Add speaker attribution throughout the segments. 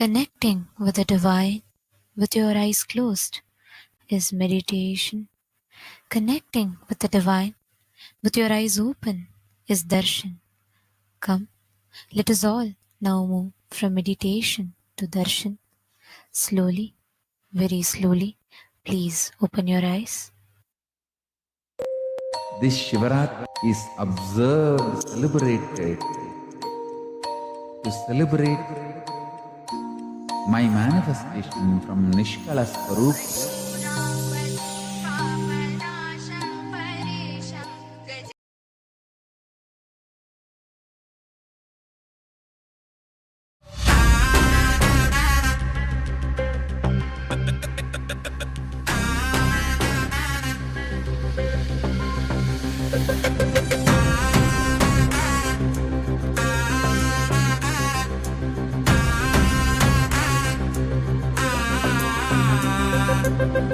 Speaker 1: Connecting with the divine with your eyes closed is meditation. Connecting with the divine with your eyes open is darshan. Come, let us all now move from meditation to darshan. Slowly, very slowly, please open your eyes.
Speaker 2: This Shivaratri is observed, celebrated to celebrate my manifestation from Nishkala Swarupa.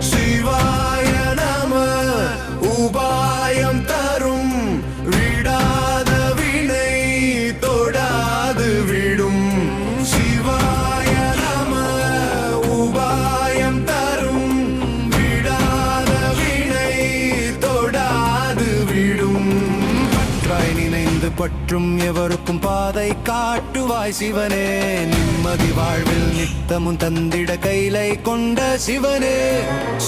Speaker 3: சிவாய நம உபாயம் தரும் விடாத வினை தொடாது விடும். சிவாய நம உபாயம் தரும் விடாத வினை தொடாது விடும். பற்றாய் நினைந்து பற்றும் எவருக்கும் பாதை காட்டுவாய் சிவனே. நிம்மதி வாழ்வில் நித்தமும் தந்திட கைலை கொண்ட சிவனே.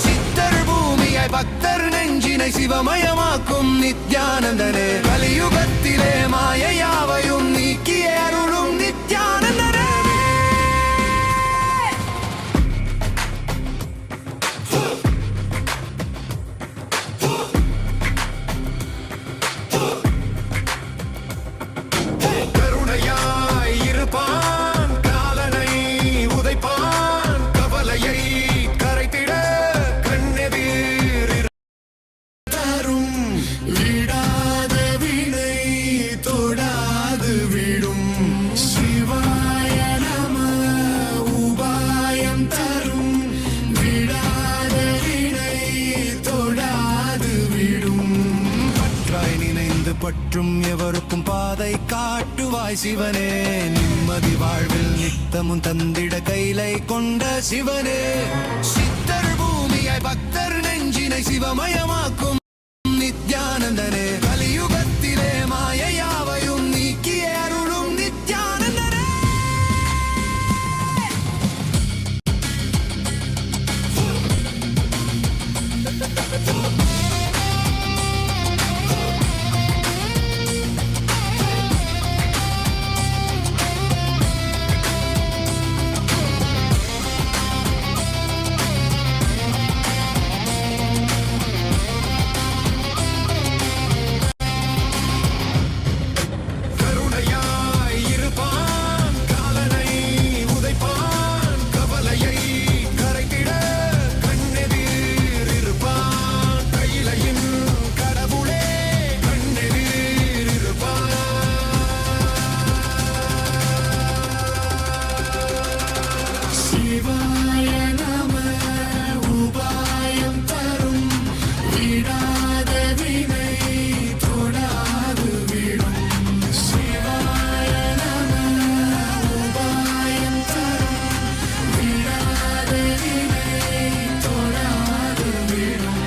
Speaker 3: சித்தர் பூமியாய் பக்தர் நெஞ்சினை சிவமயமாக்கும் நித்யானந்தனே. கலியுகத்திலே மாயையாவையும் நீக்கிய அருளும் நித்யானந்தனே. கருணையாய் இருப்பான், காலனை உதைப்பான், கவலையை கரைத்திட கண்ணெதிர் தரும். விடாத வினை தொடாது விடும். சிவாய நம உபாயம் தரும் விடாத வினை தொடாது விடும். பற்றாய் நினைந்து பற்றும் எவருக்கும் பாதை காட்டுவாய் சிவனே. நிம்மதி வாழ்வில் நித்தமும் தந்திட கைலை கொண்ட சிவனே. சித்தர் பூமியாய் பக்தர் நெஞ்சினை சிவமயமாக்கும் நித்யானந்தனே. கலியுகத்திலே மாயையாவையும் நீக்கிய அருளும் நித்யானந்தனே. கருணையாய் இருப்பான், காலனை உதைப்பான், கவலையை கரைத்திட கண்ணெதிர் இருப்பான். கையிலையின் கடவுளே கண்ணெதிர் இருப்பான். சிவாய நம உபாயம் தரும் விடாத வினை தொடாது விடும். சிவாய நம உபாயம் தரும் விடாத வினை தொடாது விடும்.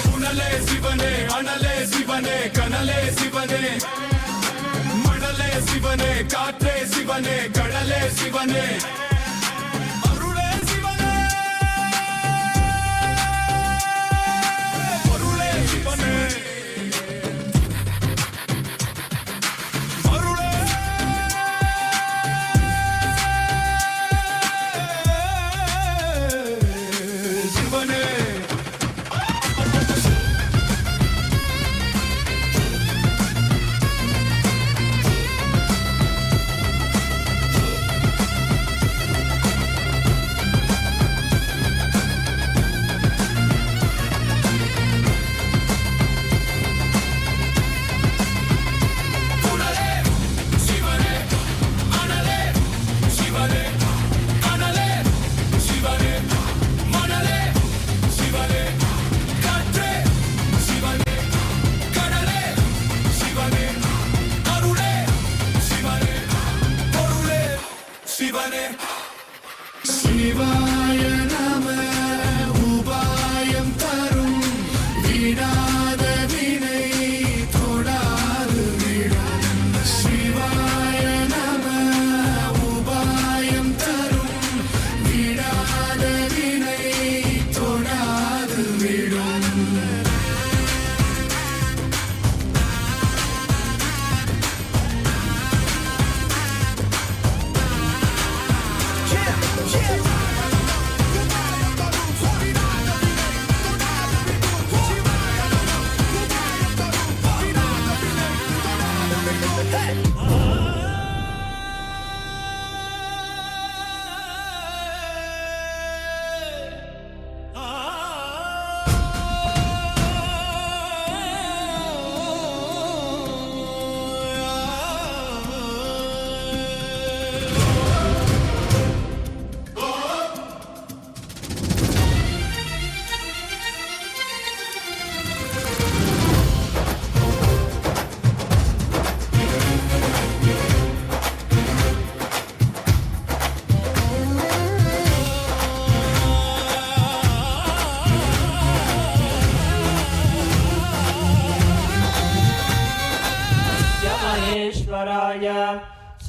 Speaker 3: புனலே சிவனே, அனலே சிவனே, கனலே சிவனே, மணலே சிவனே, காற்றே சிவனே, கடலே சிவனே, அருளே சிவனே, பொருளே சிவனே, அருளே சிவனே.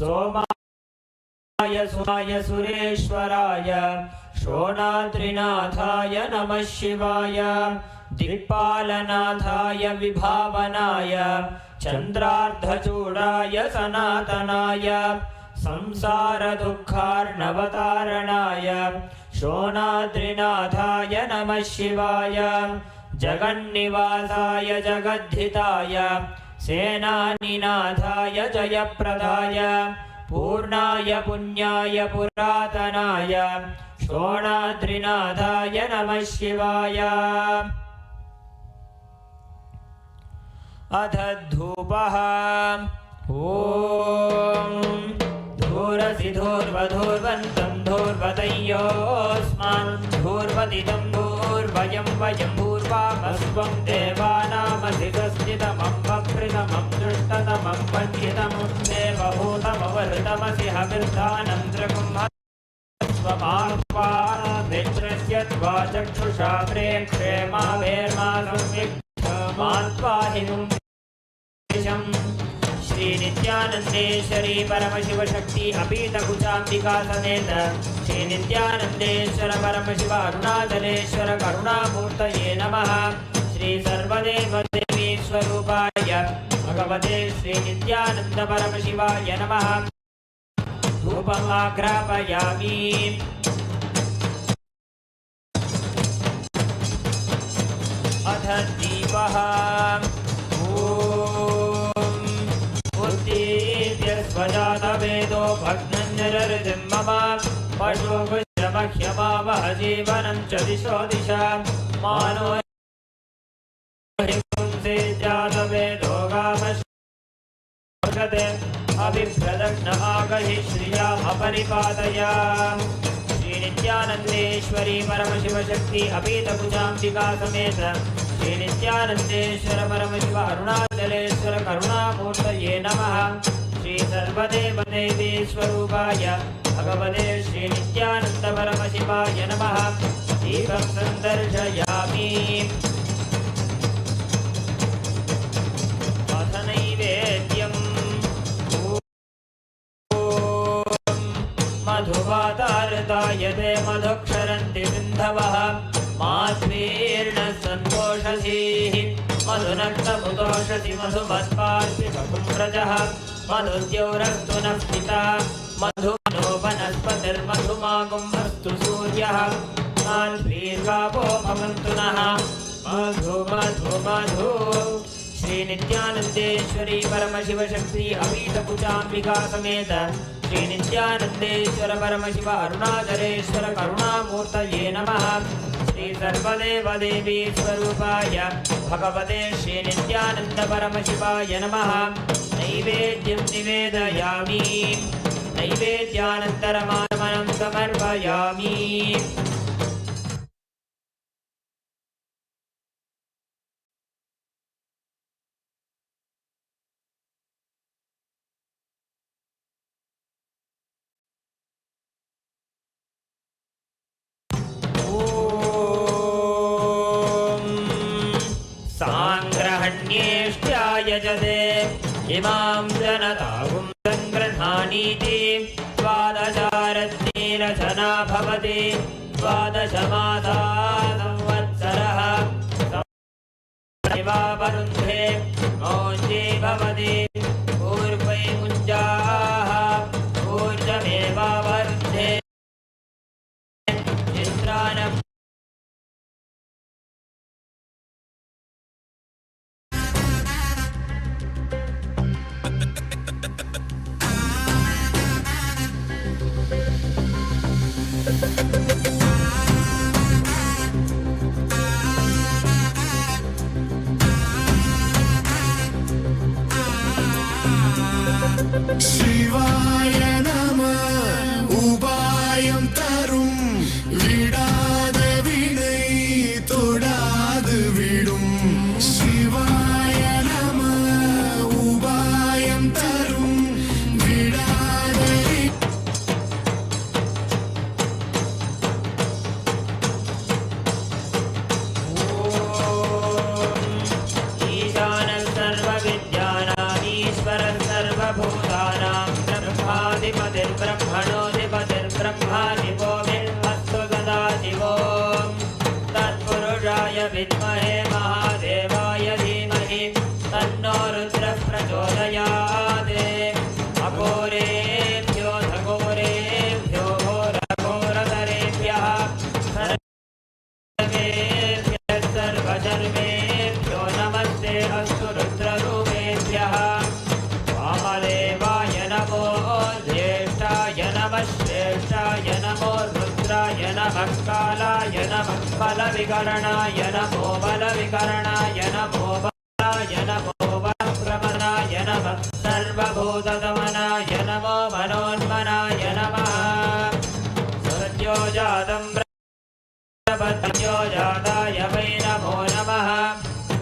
Speaker 4: सोमाय सुराय सुरेश्वराय शोणाद्रिनाथाय नमः शिवाय दिक्पालनाथाय विभावनाय चन्द्रार्धचूडाय सनातनाय संसारदुःखार्णवतारणाय शोणाद्रिनाथाय नमः शिवाय जगन्निवासाय जगद्धिताय सेनानिनाथाय जयप्रदाय पूर्णाय पुण्याय पुरातनाय शोणाद्रिनाथाय नमः शिवाय। अथ धूपः ॐ धूरसि धूर्वधूर्वन्तं धूर्वतयोऽस्मान् धूर्वदिदं धूर्वयं वयं भूर्वामस्त्वं देवानामधिगस्थितमं वक्रितमं दृष्टतमं वन्यतमं देवभूतमवहृतमसि हविर्धानं त्रिगुंहस्वमात्वाभित्रस्य त्वा चक्षुषा प्रेक्षे मा भेर्मा संविक्ष्मात्वाहिनुं श्री नित्यानंदेश्वरी परमशिव शक्ति अपीत कुचांबिका समेत श्री नित्यानंदेश्वर परमशिव अरुणाचलेश्वर करुणामूर्तये नमः। श्री सर्वदेव देवी स्वरूपाय भगवते श्री नित्यानंद परमशिवाय नमः। धूपम् आघ्रापयामि। अथ दीपः स्वजातवेदो भग्नञ्जररितिं मम पशुभुजमह्यमावह जीवनं च दिशो दिशा मानो हिंसे जातवेदो गामश्वगते अभिप्रदग्न आगहि श्रियामपरिपातया। श्री नित्यानंदेश्वरी परमशिव शक्ति अपीत कुचांबिका समेत श्री नित्यानंदेश्वर परमशिव अरुणाचलेश्वर करुणामूर्तये नमः। श्री सर्वदेव देवी स्वरूपाय भगवते श्री नित्यानंद परमशिवाय नमः। दीपं सन्दर्शयामि। अथ नैवेद्यं मधुवातारताय ते मधुक्षरन्ति सिन्धवः माध्वीर्न सन्तोषधीः मधुनक्तमुतोषसि मधुमत्पार्थिवकुम्रजः मधुद्यौरस्तु नः पिता मधुमनो वनस्पतिर्मधुमागुम्भस्तु सूर्यः माध्वीर्गावो भवन्तु नः मधु मधु मधु। श्री नित्यानंदेश्वरी परमशिव शक्ति अपीत कुचांबिका समेत श्री नित्यानंदेश्वर परमशिव अरुणाचलेश्वर करुणामूर्तये नमः। श्री सर्वदेव देवी स्वरूपाय भगवते श्री नित्यानंद परमशिवाय नमः। नैवेद्यं निवेदयामि। नैवेद्यानन्तरमात्मनं समर्पयामि। यजते इमां जनतागुं सङ्गृह्णानीति द्वादशारत्नेरचना भवति द्वादशमासा संवत्सरः वरुन्धे मौञ्जे भवति पूर्वै मुञ्जाः ऊर्जमेवावरुन्धे चित्राणम्
Speaker 3: शिवाय नमः उपायं तरुं विडाद विனை தொடாது விடும் शिवाय नमः उपायं तरुं विडाद
Speaker 4: ईशानः सर्वविद्यानाम् ईश्वरः सर्वभूतानां ब्रह्मा नमः कालाय नमः बलविकरणाय नमो बलविकरणाय नमो बलाय नमो बलप्रमदाय नमः सर्वभूतदमनाय नमो मनोन्मनाय नमः सद्यो जातं प्रपद्यो जाताय वै नमो नमः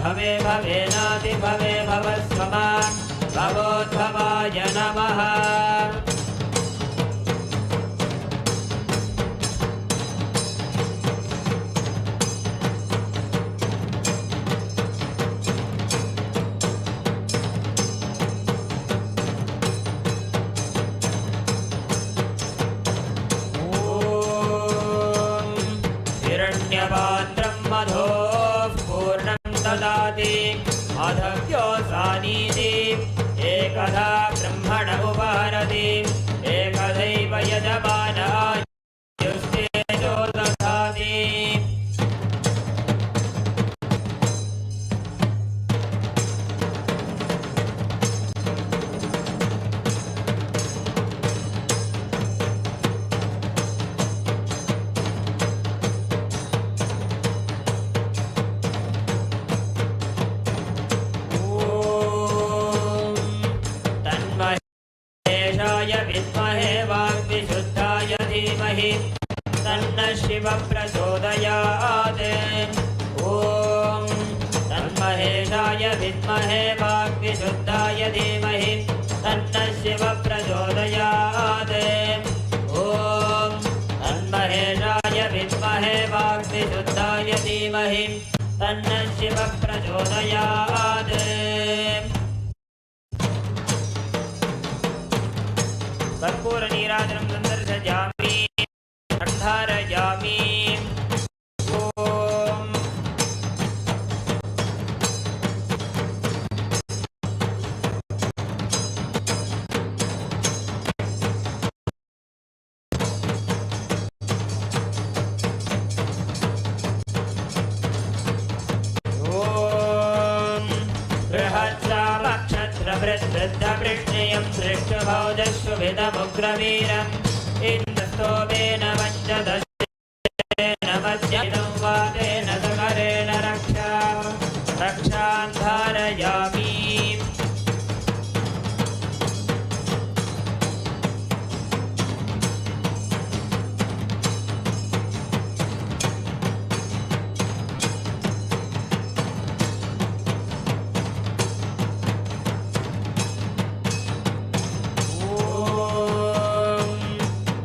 Speaker 4: भवे भवेनाति भवे भवस्वमा भवोद्भवाय नमः हिरण्यपात्रं मधोः पूर्णं ददाति अधव्योऽसानीति एकधा ब्रह्मण उपहरति एकदैव यजमानायुस्तेजो दधाति विद्महे वाग्विशुद्धाय धीमहि तन्नः शिवः प्रचोदयात् ॐ तन्महेशाय विद्महे वाग्विशुद्धाय धीमहि तन्नः शिवः प्रचोदयात् ॐ तन्महेशाय विद्महे वाग्विशुद्धाय धीमहि तन्नः शिवः प्रचोदयात् कर्पूर नीराजनं सन्दर्शयामि अन्धारयामि ॐ बृहत्सामक्षत्रवृद्धवृष्णियं दृष्टभौजशुभितमुग्रवीरम् इन्द्रस्तोमेन पञ्चदशेन मध्यं वातेन सकरेण रक्षां धारयामि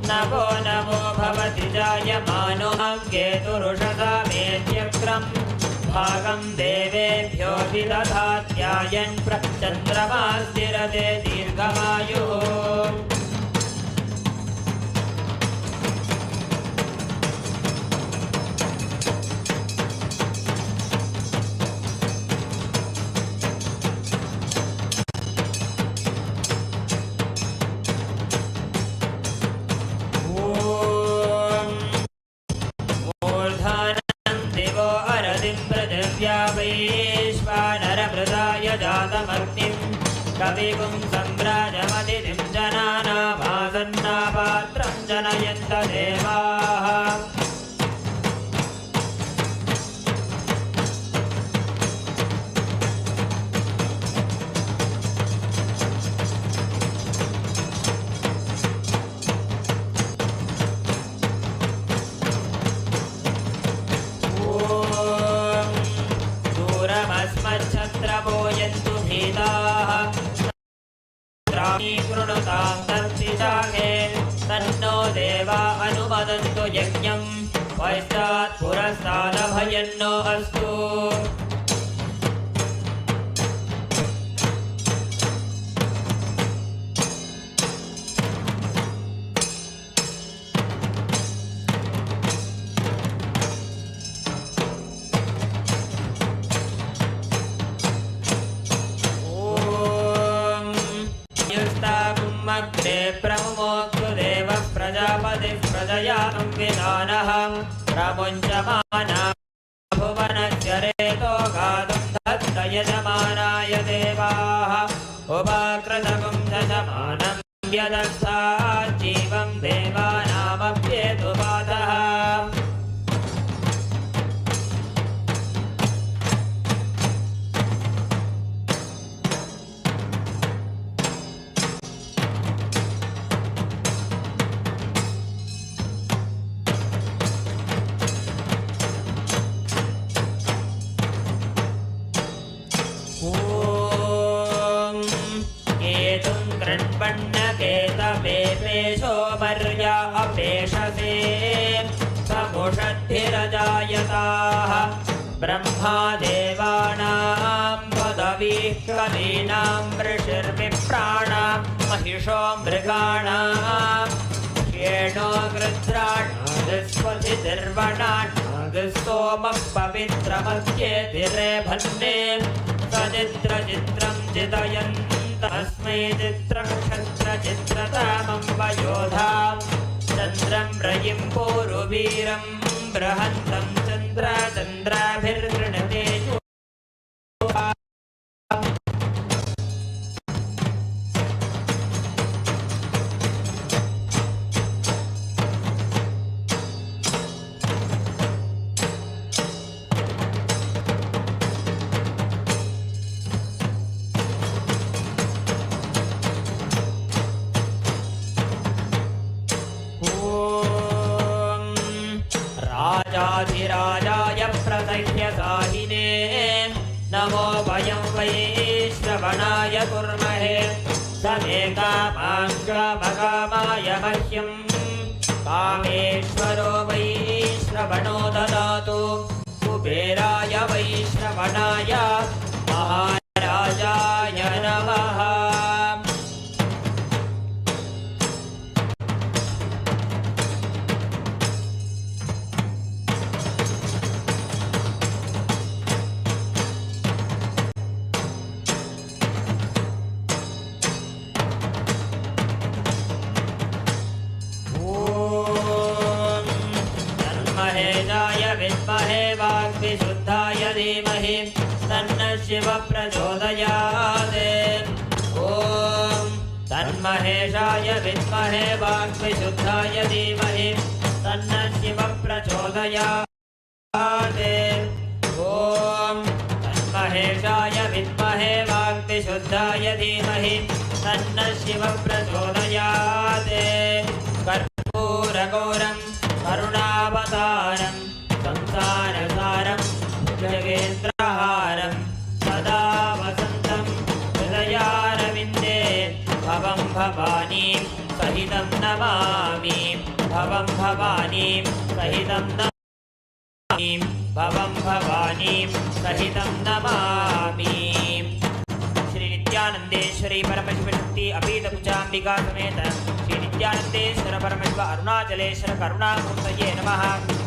Speaker 4: नमो नमो भवति जायमानो केतुरुषसा मेत्यक्रम् भागं देवेभ्यो विदधात्यायन् चन्द्रमास्तिरते दीर्घमायुः वैश्वानरमृदाय जातमग्निं कविगुं सम्राजमतिथिं जनानामासन्नापात्रं जनयन्त देवाः छत्रपोयन्तु भीताः कृणुतां तत्पिशाखे तन्नो देवा अनुमदन्तु यज्ञं पश्चात् पुरस्तादभयन्नो अस्तु अग्रे प्रमुमोऽस्तु देवः प्रजापतिः प्रजयानं विधानः प्रमुञ्चमाना भुवनस्य रेतो गातुं दत्त यजमानाय देवाः उपाकृतगुं यजमानं यदर्थात् जीवं देवानामप्येतु पातः समुषद्धिरजायताः ब्रह्मा देवानां पदवीः कवीनां ऋषिर्विप्राणां महिषो मृगाणां येनो गृध्राणादिस्वधिर्वणादिस्तोमः पवित्रमध्येतिरे भन्ने सचित्रचित्रं चितयन्तस्मै चित्रं क्षत्रचित्रतामं वयोधां चन्द्रं रयिं पूरुवीरं बृहन्तं चन्द्राभिर्गृणते राजाधिराजाय प्रदह्यसाहिने नमो वयं वै श्रवणाय कुर्महे समे कामाय मह्यं कामेश्वरो वै श्रवणो ददातु कुबेराय वै श्रवणाय महाराजाय नमः विद्महे वाग्विशुद्धाय धीमहि तन्नः शिवः प्रचोदयात् ॐ तन्महेशाय विद्महे वाग्विशुद्धाय धीमहि तन्नः शिवः प्रचोदयात् ॐ तन्महेशाय विद्महे वाग्विशुद्धाय धीमहि तन्नः शिवः प्रचोदयात् कर्पूरगौरं करुणावतारं संसारसारं जगेन्द्रहारं सदा वसन्तं हृदयारविन्दे भवं भवानीं सहितं नमामि भवं भवानीं सहितं नमामि भवं भवानीं सहितं नमामि। श्री नित्यानंदेश्वरी परमशिवशक्ति अपीतकुचाम्बिका समेत श्री नित्यानंदेश्वर परमशिव अरुणाचलेश्वर करुणामूर्तये नमः।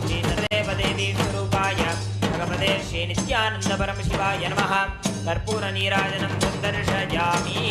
Speaker 4: श्री सर्वदेवी स्वरूपाय भगवते श्री नित्यानंद परमशिवाय नमः। कर्पूर नीराजनं सन्दर्शयामि।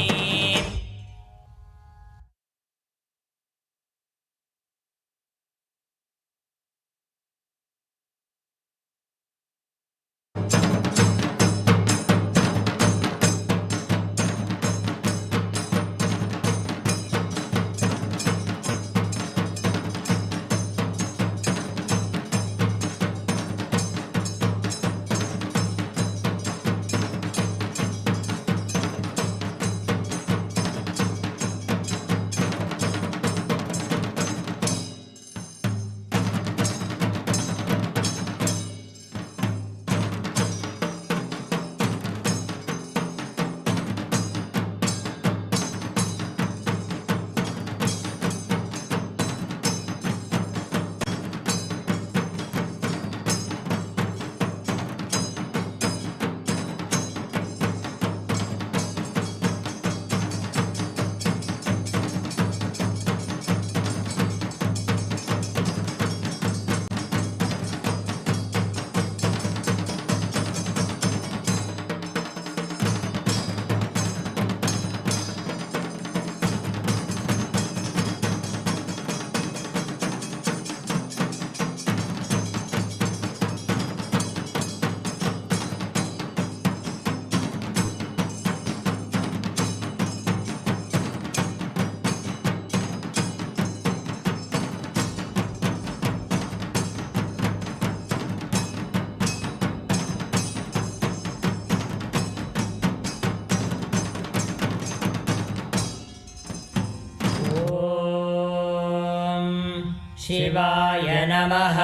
Speaker 4: शिवाय नमः।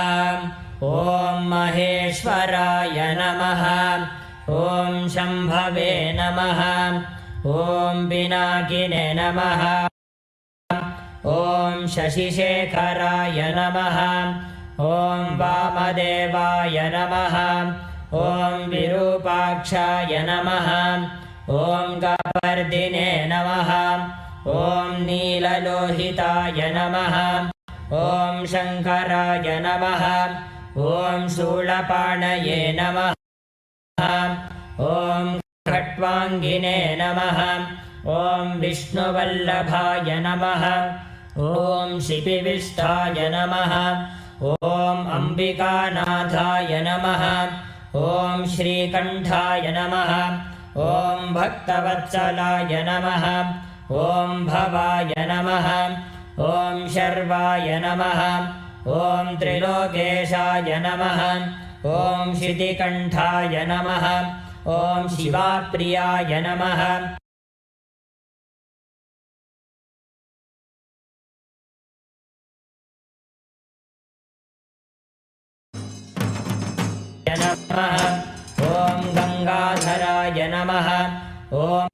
Speaker 4: ॐ महेश्वराय नमः। ॐ शम्भवे नमः। ॐ पिनाकिने नमः।
Speaker 5: ॐ शशिशेखराय नमः ॐ वामदेवाय नमः ॐ विरूपाक्षाय नमः ॐ गवर्दिने नमः ॐ नीललोहिताय नमः ॐ शङ्कराय नमः ॐ शूलपाणये नमः ॐ खट्वाङ्गिने नमः ॐ विष्णुवल्लभाय नमः ॐ शिपिविष्टाय नमः ॐ अम्बिकानाथाय नमः ॐ श्रीकण्ठाय नमः ॐ भक्तवत्सलाय नमः ॐ भवाय नमः ॐ शर्वाय नमः ॐ त्रिलोकेशाय नमः ॐ शितिकण्ठाय नमः ॐ शिवाप्रियाय नमः ॐ गंगाधराय नमः ॐ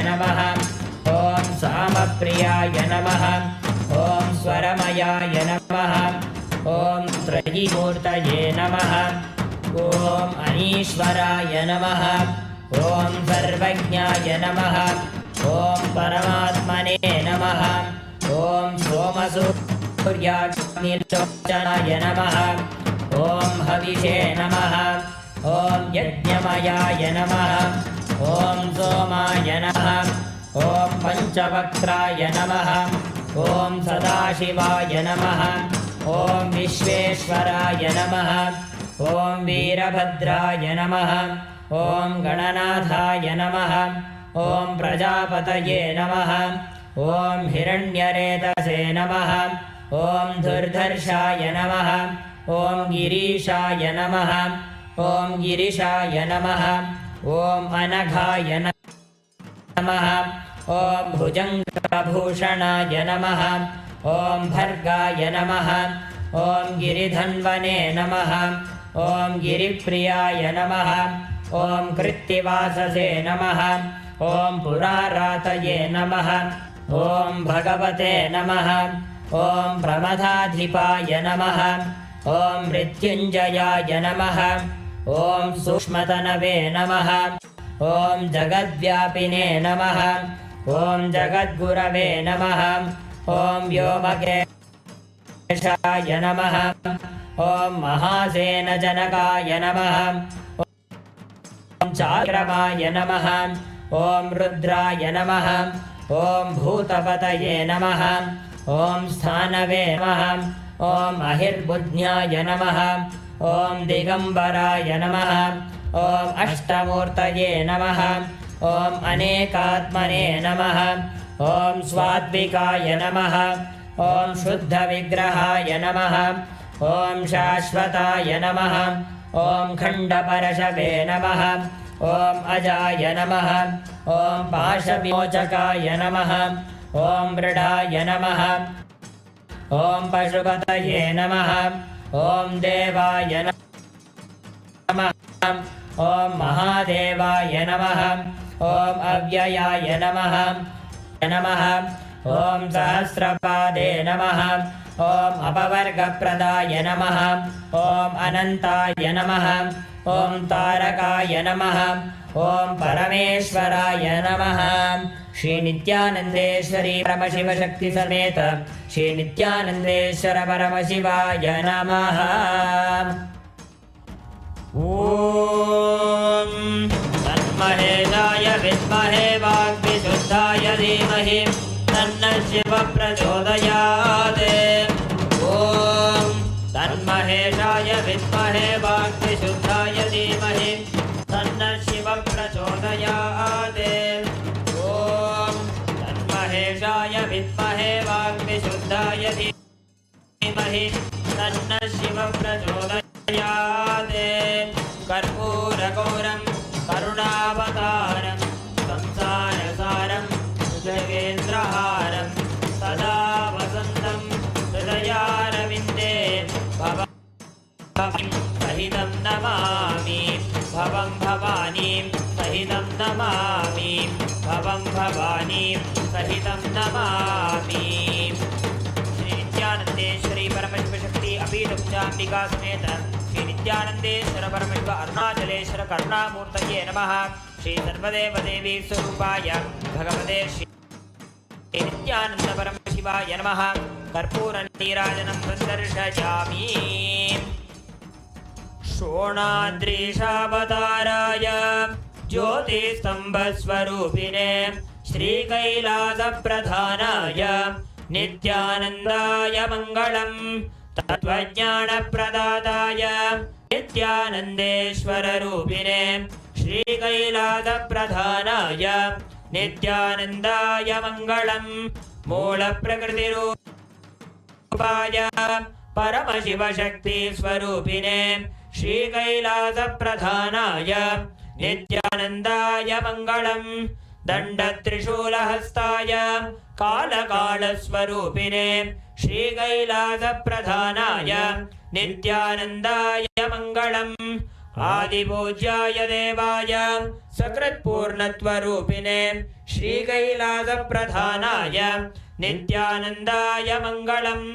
Speaker 5: नमः ॐ सामप्रियाय नमः ॐ स्वरमयाय नमः ॐ त्रयीमूर्तये नमः ॐ अनीश्वराय नमः ॐ सर्वज्ञाय नमः ॐ परमात्मने नमः ॐ सोमसूर्याग्निलोचनाय नमः ॐ हविषे नमः ॐ यज्ञमयाय नमः ॐ सोमाय नमः ॐ पञ्चवक्त्राय नमः ॐ सदाशिवाय नमः ॐ विश्वेश्वराय नमः ॐ वीरभद्राय नमः ॐ गणनाथाय नमः ॐ प्रजापतये नमः ॐ हिरण्यरेतसे नमः ॐ दुर्धर्षाय नमः ॐ गिरीशाय नमः ॐ गिरिशाय नमः ॐ अनघाय नमः ॐ भुजङ्गभूषणाय नमः ॐ भर्गाय नमः ॐ गिरिधन्वने नमः ॐ गिरिप्रियाय नमः ॐ कृत्तिवाससे नमः ॐ पुरारातये नमः ॐ भगवते नमः ॐ प्रमथाधिपाय नमः ॐ मृत्युञ्जयाय नमः ॐ सूक्ष्मतनवे नमः ॐ जगद्व्यापिने नमः ॐ जगद्गुरवे नमः ॐ व्योमकेशाय नमः ॐ महासेनजनकाय नमः ॐ चाक्रमाय नमः ॐ रुद्राय नमः ॐ भूतपतये नमः ॐ स्थानवे नमः ॐ अहिर्बुद्ध्याय नमः ॐ दिगम्बराय नमः ॐ अष्टमूर्तये नमः ॐ अनेकात्मने नमः ॐ स्वात्विकाय नमः ॐ शुद्धविग्रहाय नमः ॐ शाश्वताय नमः ॐ खण्डपरशवे नमः ॐ अजाय नमः ॐ पाशविमोचकाय नमः ॐ मृडाय नमः ॐ पशुपतये नमः ॐ देवाय नमः ॐ महादेवाय नमः ॐ अव्ययाय नमः ॐ सहस्रपादे नमः ॐ अपवर्गप्रदाय नमः ॐ अनन्ताय नमः ॐ तारकाय नमः ॐ परमेश्वराय नमः श्री नित्यानन्देश्वरी परमशिव शक्ति समेत श्री नित्यानन्देश्वर परमशिवाय नमः। ॐ तन्महेशाय विद्महे वाग्विशुद्धाय धीमहि तन्नः शिवः प्रचोदयात्। ॐ तन्महेशाय विद्महे वाग्विशुद्धाय धीमहि तन्नः शिवः प्रचोदयात्। ॐ तन्महेशाय विद्महे धीमहि तन्नः शिवः प्रचोदयात् कर्पूरगौरं करुणावतारं संसारसारं जगेन्द्रहारं सदा वसन्तं हृदयारविन्दे भवं सहितं नमामि भवं भवानीं सहितं नमामि भवं भवानीं सहितं नमामि। श्री नित्यानंदेश्वरी परमशिव शक्ति अपीठपूजाम्बिका समेत श्री नित्यानंदेश्वर परमशिव अरुणाचलेश्वर करुणामूर्तये नमः। श्री सर्वदेवदेवी स्वरूपाय भगवते श्री नित्यानंद परमशिवाय नमः। कर्पूर नीराजनं सन्दर्शयामि। शोणाद्रीशावताराय ज्योतिस्तंभस्वरूपिणे श्रीकैलासप्रधानाय नित्यानन्दाय मङ्गलम्। तत्त्वज्ञानप्रदाताय नित्यानन्देश्वररूपिणे श्रीकैलासप्रधानाय नित्यानन्दाय मङ्गलम्। मूलप्रकृतिरूपाय परमशिवशक्तिस्वरूपिणे श्रीकैलासप्रधानाय नित्यानन्दाय मङ्गलम्। दण्डत्रिशूलहस्ताय कालकालस्वरूपिणे श्रीकैलासप्रधानाय नित्यानन्दाय मङ्गलम्। आदिपूज्याय देवाय सकृत्पूर्णत्वरूपिणे श्रीकैलासप्रधानाय नित्यानन्दाय मङ्गलम्।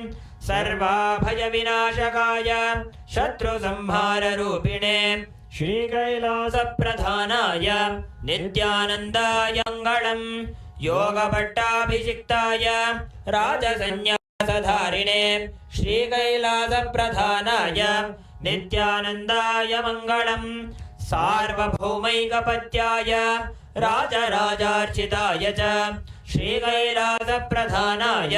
Speaker 5: सर्वाभयविनाशकाय शत्रुसंहाररूपिणे श्रीकैलासप्रधानाय नित्यानन्दाय मङ्गलम्। योगभट्टाभिषिक्ताय राजसन्न्यासधारिणे श्रीकैलासप्रधानाय नित्यानन्दाय मङ्गलम्। सार्वभौमैकपत्याय राजराजार्चिताय च श्रीकैलासप्रधानाय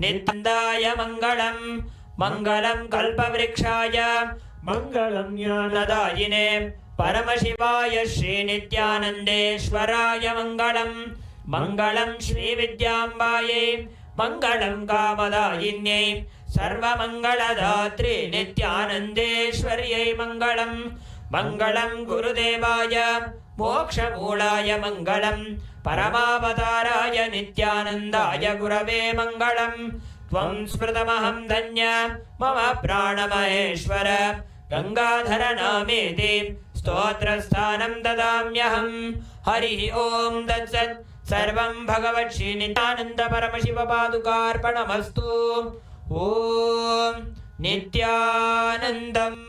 Speaker 5: नित्यानन्दाय मङ्गलम्। मङ्गलं कल्पवृक्षाय मङ्गलं ज्ञानदायिने परमशिवाय श्रीनित्यानन्देश्वराय मङ्गलम्। मङ्गलं श्रीविद्याम्बायै मङ्गलं कामदायिन्यै सर्वमङ्गलदात्रे नित्यानन्देश्वर्यै मङ्गलम्। मङ्गलं गुरुदेवाय मोक्षमूलाय मङ्गलम्। परमावताराय नित्यानन्दाय गुरवे मङ्गलम्। त्वं स्मृतमहं धन्य मम प्राणमहेश्वर गंगाधर नामेति स्तोत्रस्थानं ददाम्यहं। हरिः ओं तत्सत्। सर्वं भगवत् श्री नित्यानंद परमशिव पादुकार्पणमस्तु। ओं नित्यानन्दम्।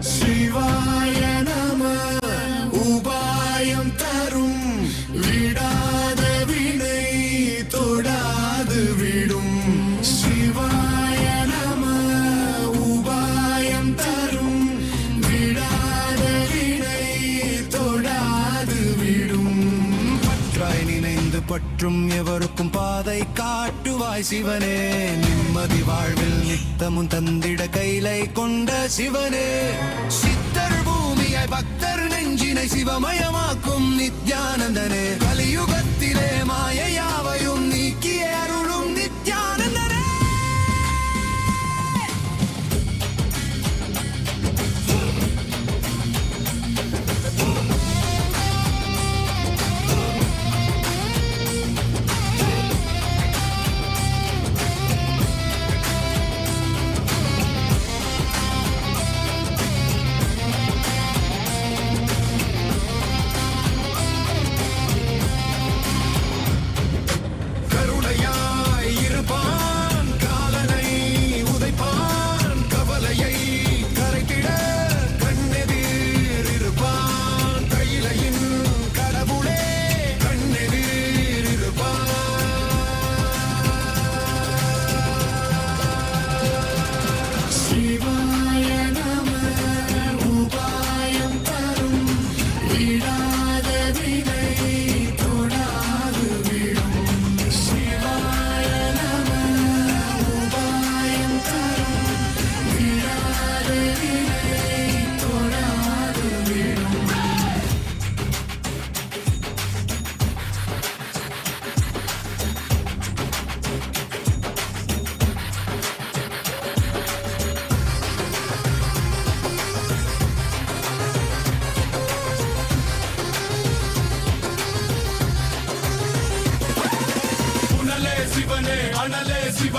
Speaker 3: शिवाय नमः। उपायं तरुं विडाद विனை தொடாது விடும்। शिवाय नमः। उपायं तरुं विडाद विனை தொடாது விடும்। பற்றாய் நினைந்து பற்றும் எவருக்கும் பாதை காட்டுவாய் சிவனே। நிம்மதி வாழ்வில் நித்தமும் தந்திட கைலை கொண்ட சிவனே। சித்தர் பூமியாய் பக்தர் நெஞ்சினை சிவமயமாக்கும் நித்யானந்தனே। கலியுகத்திலே மாயையாவையும் நீக்கிய அருளும் நித்யானந்தனே।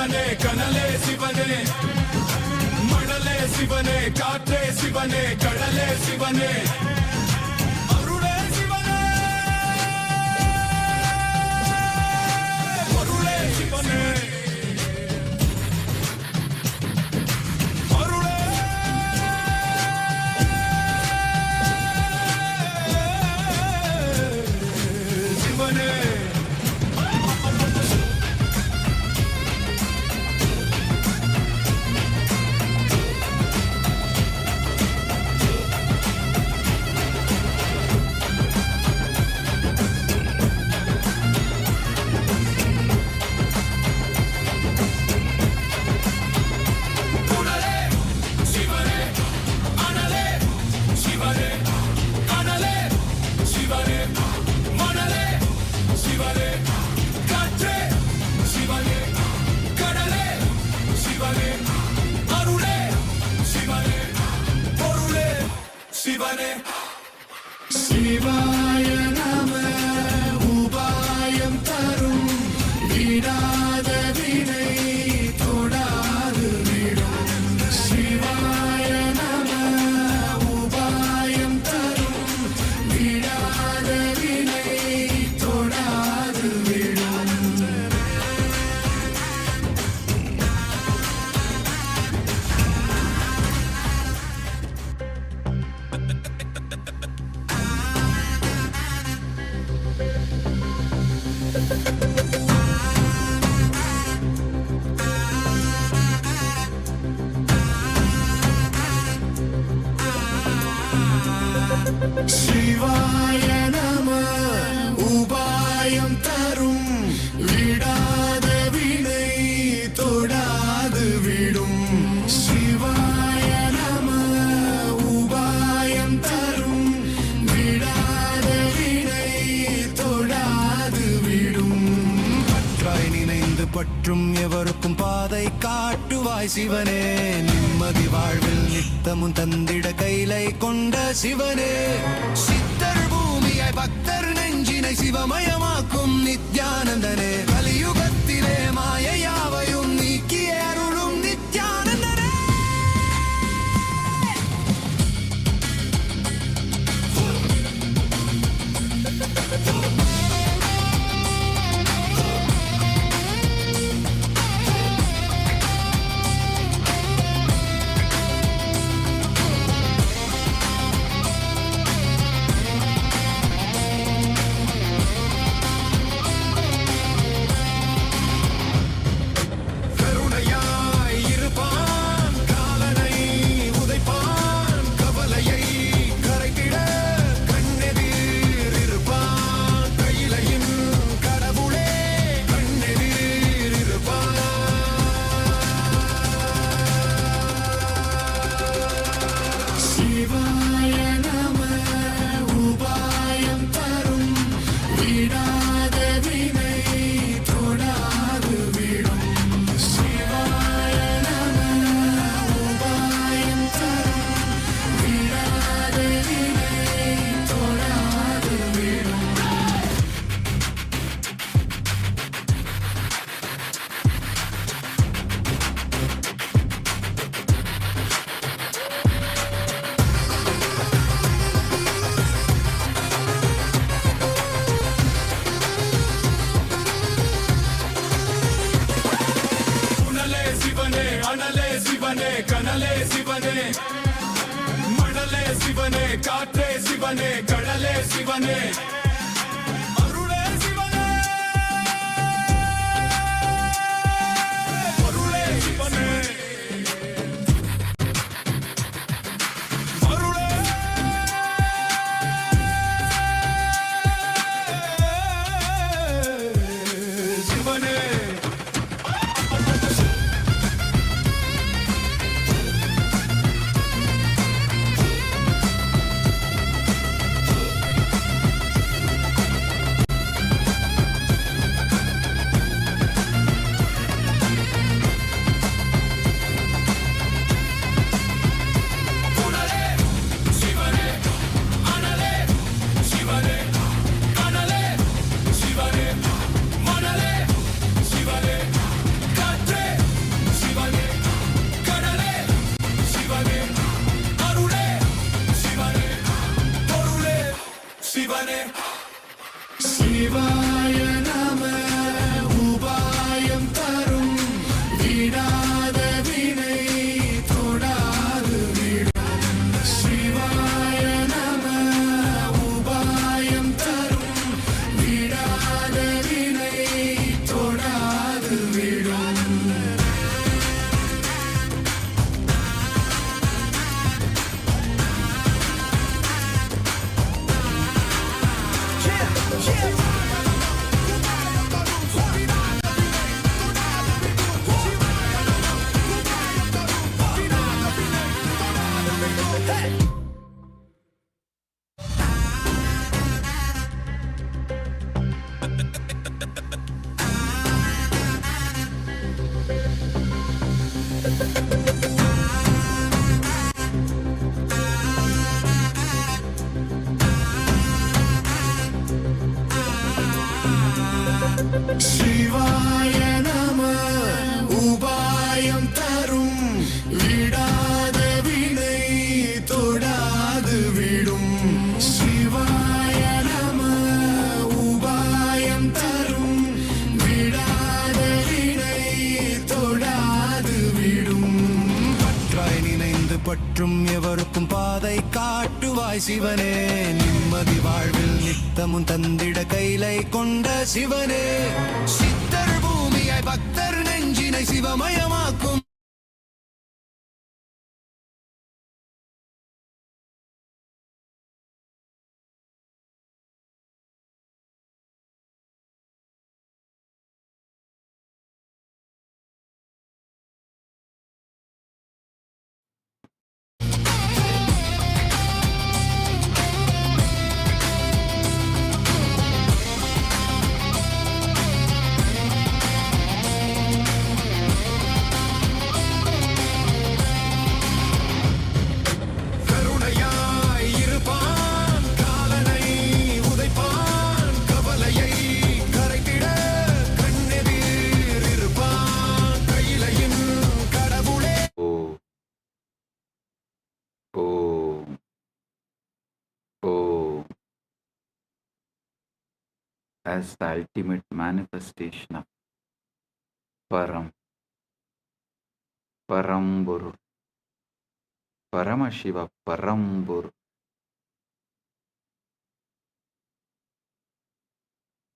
Speaker 3: சிவனே கனலே சிவனே மணலே சிவனே காற்றே சிவனே கடலே சிவனே அருளே சிவனே பொருளே சிவனே அருளே சிவனே சிவாய நம உபாயம் தரும் விடாத வினை தொடாது விடும் சிவாய நம உபாயம் தரும் விடாத வினை தொடாது விடும் சிவாய நம உபாயம் தரும் விடாத வினை தொடாது விடும் சிவாய நம உபாயம் தரும் விடாத வினை தொடாது விடும் பற்றாய் நினைந்து பற்றும் எவருக்கும் பாதை காட்டுவாய் சிவனே நிம்மதி வாழ்வில் நித்தமும் தந்திட கைலை கொண்ட சிவனே சித்தர் பூமியாய் பக்தர் நெஞ்சினை சிவமயமாக்கும் நித்யானந்தனே கலியுகத்திலே மாயையாவையும் நீக்கிய அருளும் நித்யானந்தனே சிவனே கனலே சிவனே மணலே சிவனே காற்றே சிவனே கடலே சிவனே அருளே சிவனே பொருளே சிவனே அருளே சிவனே சிவாய நம உபாயம் தரும் விடாத வினை தொடாது விடும் சிவாய நம உபாயம் தரும் விடாத வினை தொடாது விடும் சிவாய நம உபாயம் தரும் விடாத வினை தொடாது விடும் சிவாய நம உபாயம் தரும் விடாத வினை தொடாது விடும் பற்றாய் நினைந்து பற்றும் எவருக்கும் பாதை காட்டுவாய் சிவனே நிம்மதி வாழ்வில் நித்தமும் தந்திட கைலை கொண்ட சிவனே சித்தர் பூமியாய் பக்தர் நெஞ்சினை சிவமயமாக்கும் கருணையாய் இருப்பான் காலனை உதைப்பான் கவலையை கரைத்திட கண்ணெதிர் இருப்பான் கையிலையின் கடவுளே
Speaker 2: Om. Om. As the ultimate manifestation of Paramporul, Paramashiva Paramporul.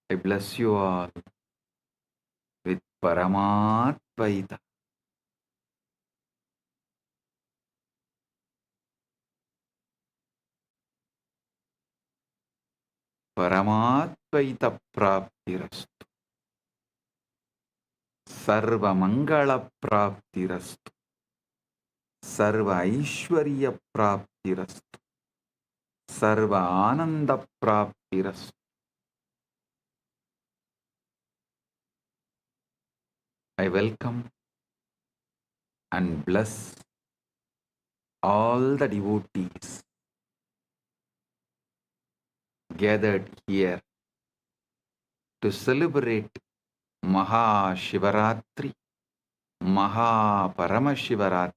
Speaker 2: I bless you all with Paramatvaita. Paramatvaita praptirastu. Sarva Mangala praptirastu. Sarva Aishwarya praptirastu. Sarva Ananda praptirastu. I welcome and bless all the devotees gathered here to celebrate Maha Shivaratri, Maha Paramashivaratri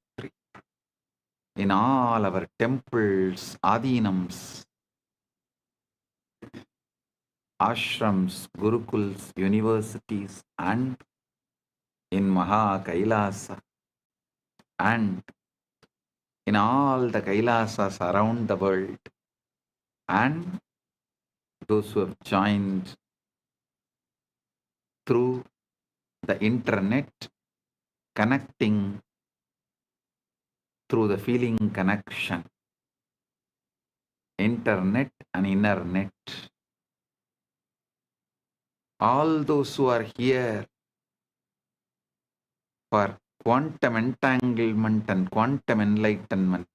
Speaker 2: in all our temples, adinams, ashrams, gurukuls, universities, and in Maha KAILASA, and in all the Kailasas around the world, and those who have joined through the internet, connecting through the feeling connection, internet and inner net. All those who are here for quantum entanglement and quantum enlightenment,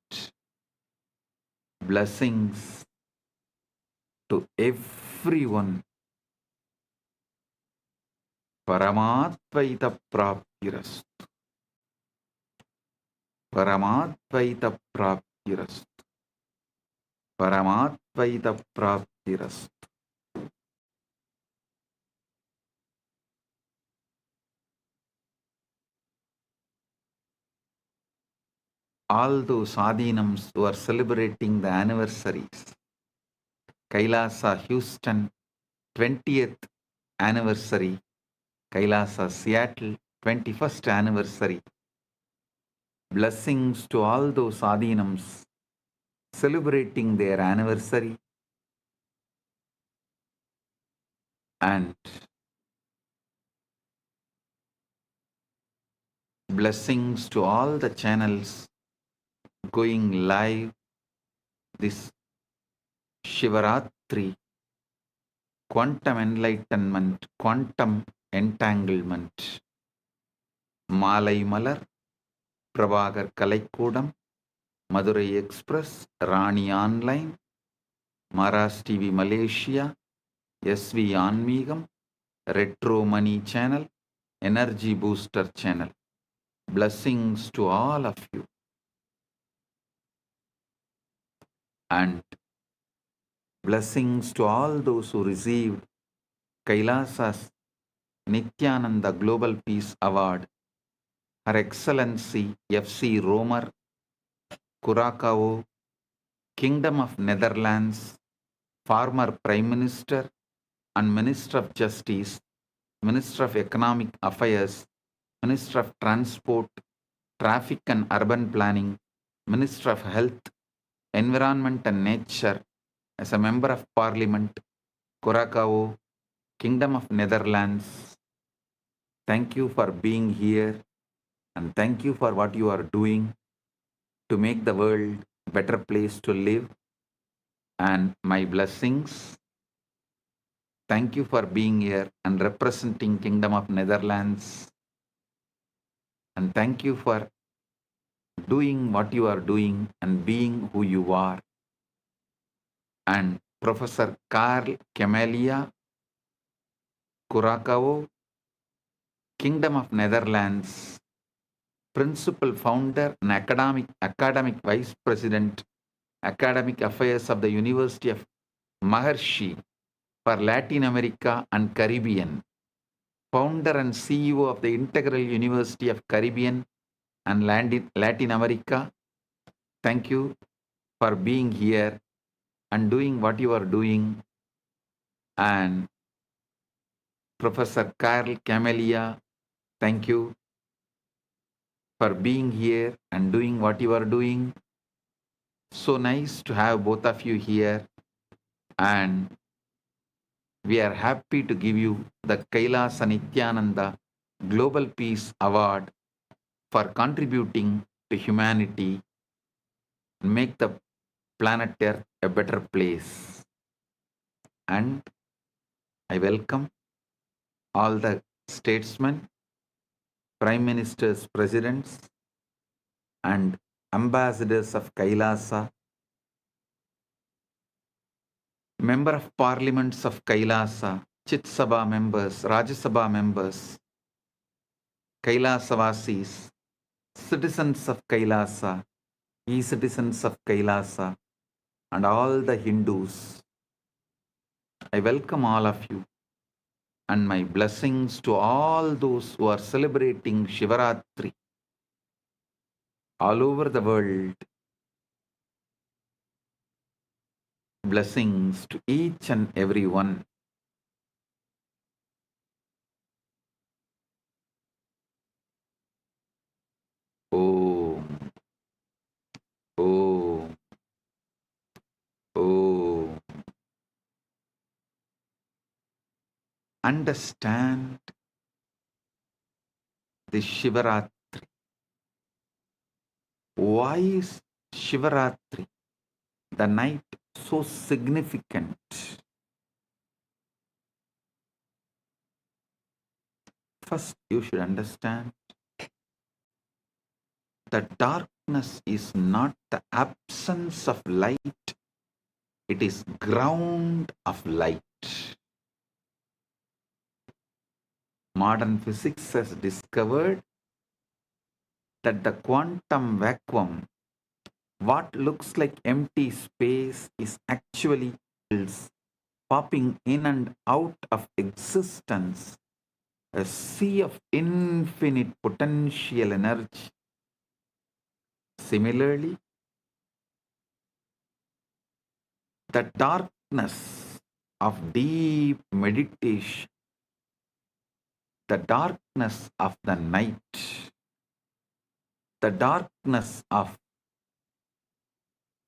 Speaker 2: blessings to everyone. Paramatvaita praptirastu. Paramatvaita praptirastu. Paramatvaita praptirastu. All those adinams who are celebrating the anniversaries, Kailasa, Houston, 20th anniversary, Kailasa Seattle 21st anniversary. Blessings to all those Adinams celebrating their anniversary, and blessings to all the channels going live this Shivaratri, quantum enlightenment, quantum entanglement. Malai Malar, Prabhagar Kalaikudam, Madurai Express, Rani Online, Maras TV Malaysia, SV Anmigam, Retro Money Channel, Energy Booster Channel. Blessings to all of you. And blessings to all those who received Kailasa's Nithyananda Global Peace Award, Her Excellency F.C. Romer, Curacao, Kingdom of Netherlands, former Prime Minister and Minister of Justice, Minister of Economic Affairs, Minister of Transport, Traffic and Urban Planning, Minister of Health, Environment and Nature, as a Member of Parliament, Curacao, Kingdom of Netherlands. Thank you for being here, and thank you for what you are doing to make the world a better place to live. And my blessings. Thank you for being here and representing Kingdom of Netherlands. And thank you for doing what you are doing and being who you are. And Professor Carl Camelia, Curacao, Kingdom of Netherlands, Principal Founder and Academic Vice President, Academic Affairs of the University of Maharishi for Latin America and Caribbean, Founder and CEO of the Integral University of Caribbean and Latin America. Thank you for being here and doing what you are doing. And Professor Carl Camelia, thank you for being here and doing what you are doing. So nice to have both of you here, and we are happy to give you the Kailasa Nithyananda Global Peace Award for contributing to humanity and make the planet Earth a better place. And I welcome all the statesmen, prime ministers, presidents, and ambassadors of Kailasa, member of parliaments of Kailasa, Chit Sabha members, Rajya Sabha members, Kailasavasis, citizens of Kailasa, e-citizens of Kailasa, and all the Hindus. I welcome all of you, and my blessings to all those who are celebrating Shivaratri all over the world. Blessings to each and every one. Om. Om. Om. Understand the Shivaratri. Why is Shivaratri, the night, so significant? First, you should understand that darkness is not the absence of light, it is ground of light. Modern physics has discovered that the quantum vacuum, what looks like empty space, is actually popping in and out of existence, a sea of infinite potential energy. Similarly, the darkness of deep meditation, the darkness of the night, the darkness of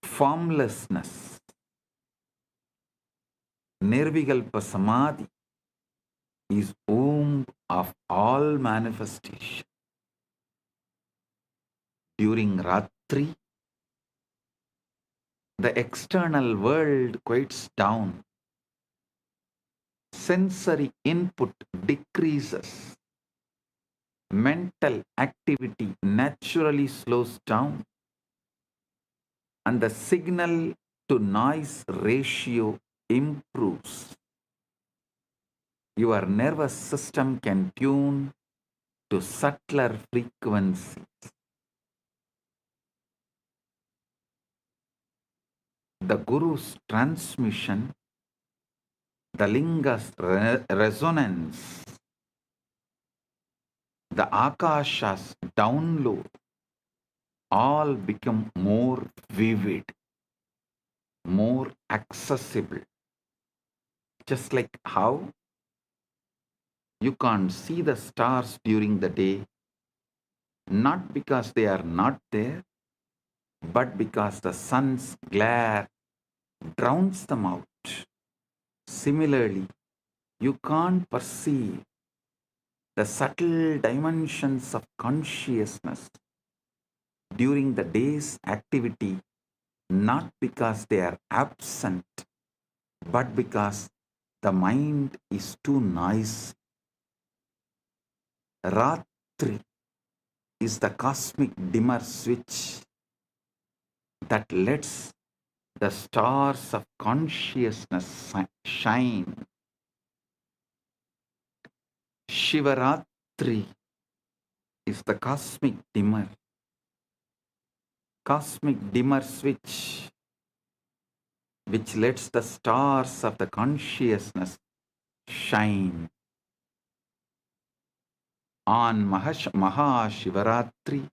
Speaker 2: formlessness, Nirvikalpa Samadhi is womb of all manifestation. During Ratri, the external world quiets down. Sensory input decreases. Mental activity naturally slows down. And the signal to noise ratio improves. Your nervous system can tune to subtler frequencies. The Guru's transmission, the Linga's resonance, the Akasha's download, all become more vivid, more accessible. Just like how you can't see the stars during the day, not because they are not there, but because the sun's glare drowns them out. Similarly, you can't perceive the subtle dimensions of consciousness during the day's activity, not because they are absent, but because the mind is too noisy. Ratri is the cosmic dimmer switch that lets the stars of consciousness shine. Shivaratri is the cosmic dimmer switch which lets the stars of the consciousness shine. On Maha Paramashivaratri,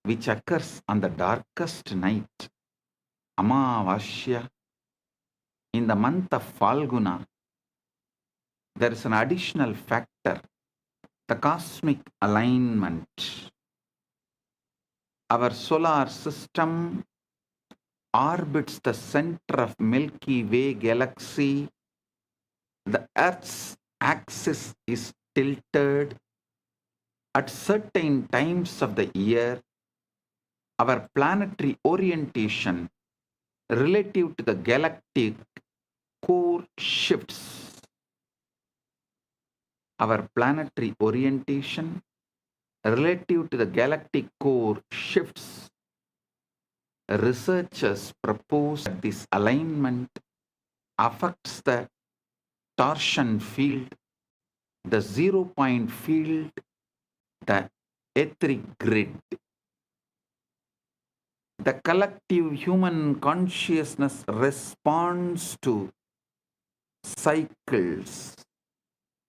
Speaker 2: which occurs on the darkest night, Amavasya, in the month of Falguna, there is an additional factor, the cosmic alignment. Our solar system orbits the center of Milky Way galaxy. The Earth's axis is tilted at certain times of the year. Our planetary orientation relative to the galactic core shifts. Our planetary orientation relative to the galactic core shifts. Researchers propose that this alignment affects the torsion field, the 0-point field, the etheric grid. The collective human consciousness responds to cycles,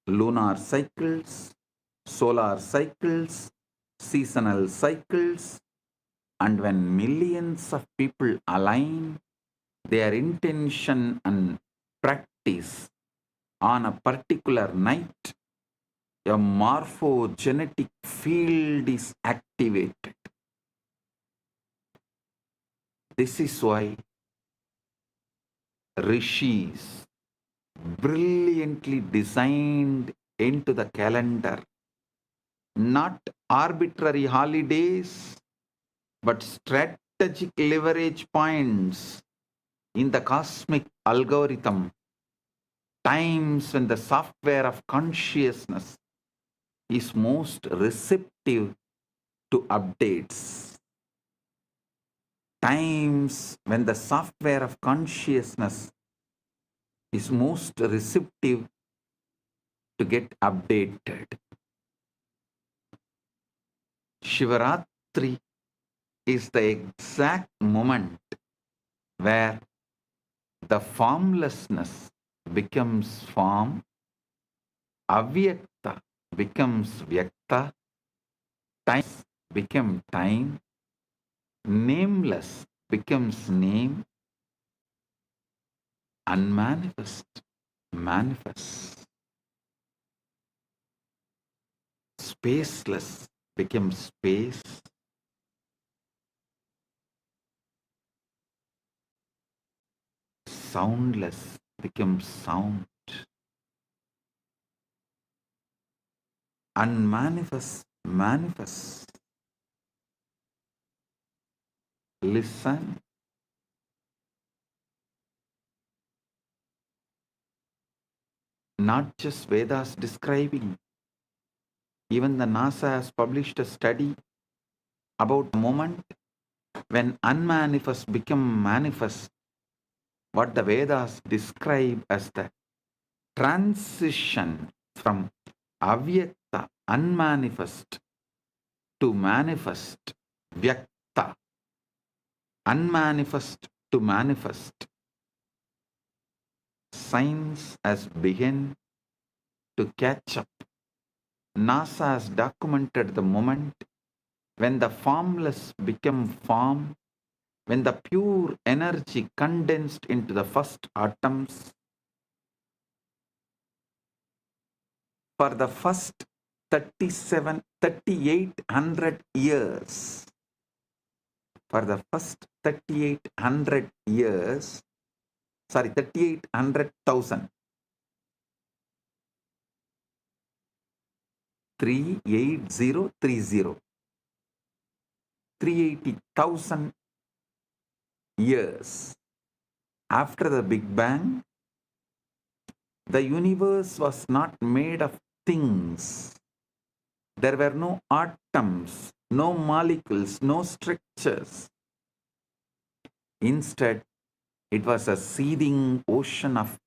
Speaker 2: lunar cycles, solar cycles, seasonal cycles, and when millions of people align their intention and practice on a particular night, a morphogenetic field is activated. This is why rishis brilliantly designed into the calendar not arbitrary holidays, but strategic leverage points in the cosmic algorithm, times when the software of consciousness is most receptive to updates, times when the software of consciousness is most receptive to get updated. Shivaratri is the exact moment where the formlessness becomes form, avyakta becomes vyakta, time becomes time, nameless becomes name, unmanifest manifests. Spaceless becomes space. Soundless becomes sound. Unmanifest manifests. Listen. Not just Vedas describing. Even the NASA has published a study about the moment when unmanifest become manifest, what the Vedas describe as the transition from avyakta, unmanifest, to manifest, vyakta, unmanifest to manifest. Science has begun to catch up. NASA has documented the moment when the formless become form, when the pure energy condensed into the first atoms. For the first 3,800 years, for the first 3,800 years, 3,800,000, 38030, 380,000 years after the Big Bang, the universe was not made of things. There were no atoms, no molecules, no structures. Instead, it was a seething ocean of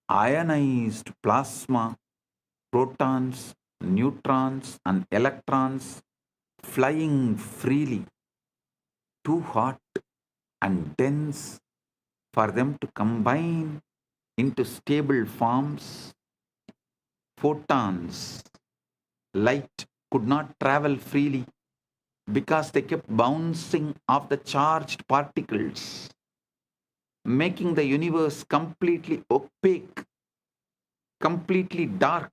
Speaker 2: ionized plasma, protons, neutrons, and electrons flying freely, too hot and dense for them to combine into stable forms. Photons, light, could not travel freely because they kept bouncing off the charged particles, making the universe completely opaque, completely dark.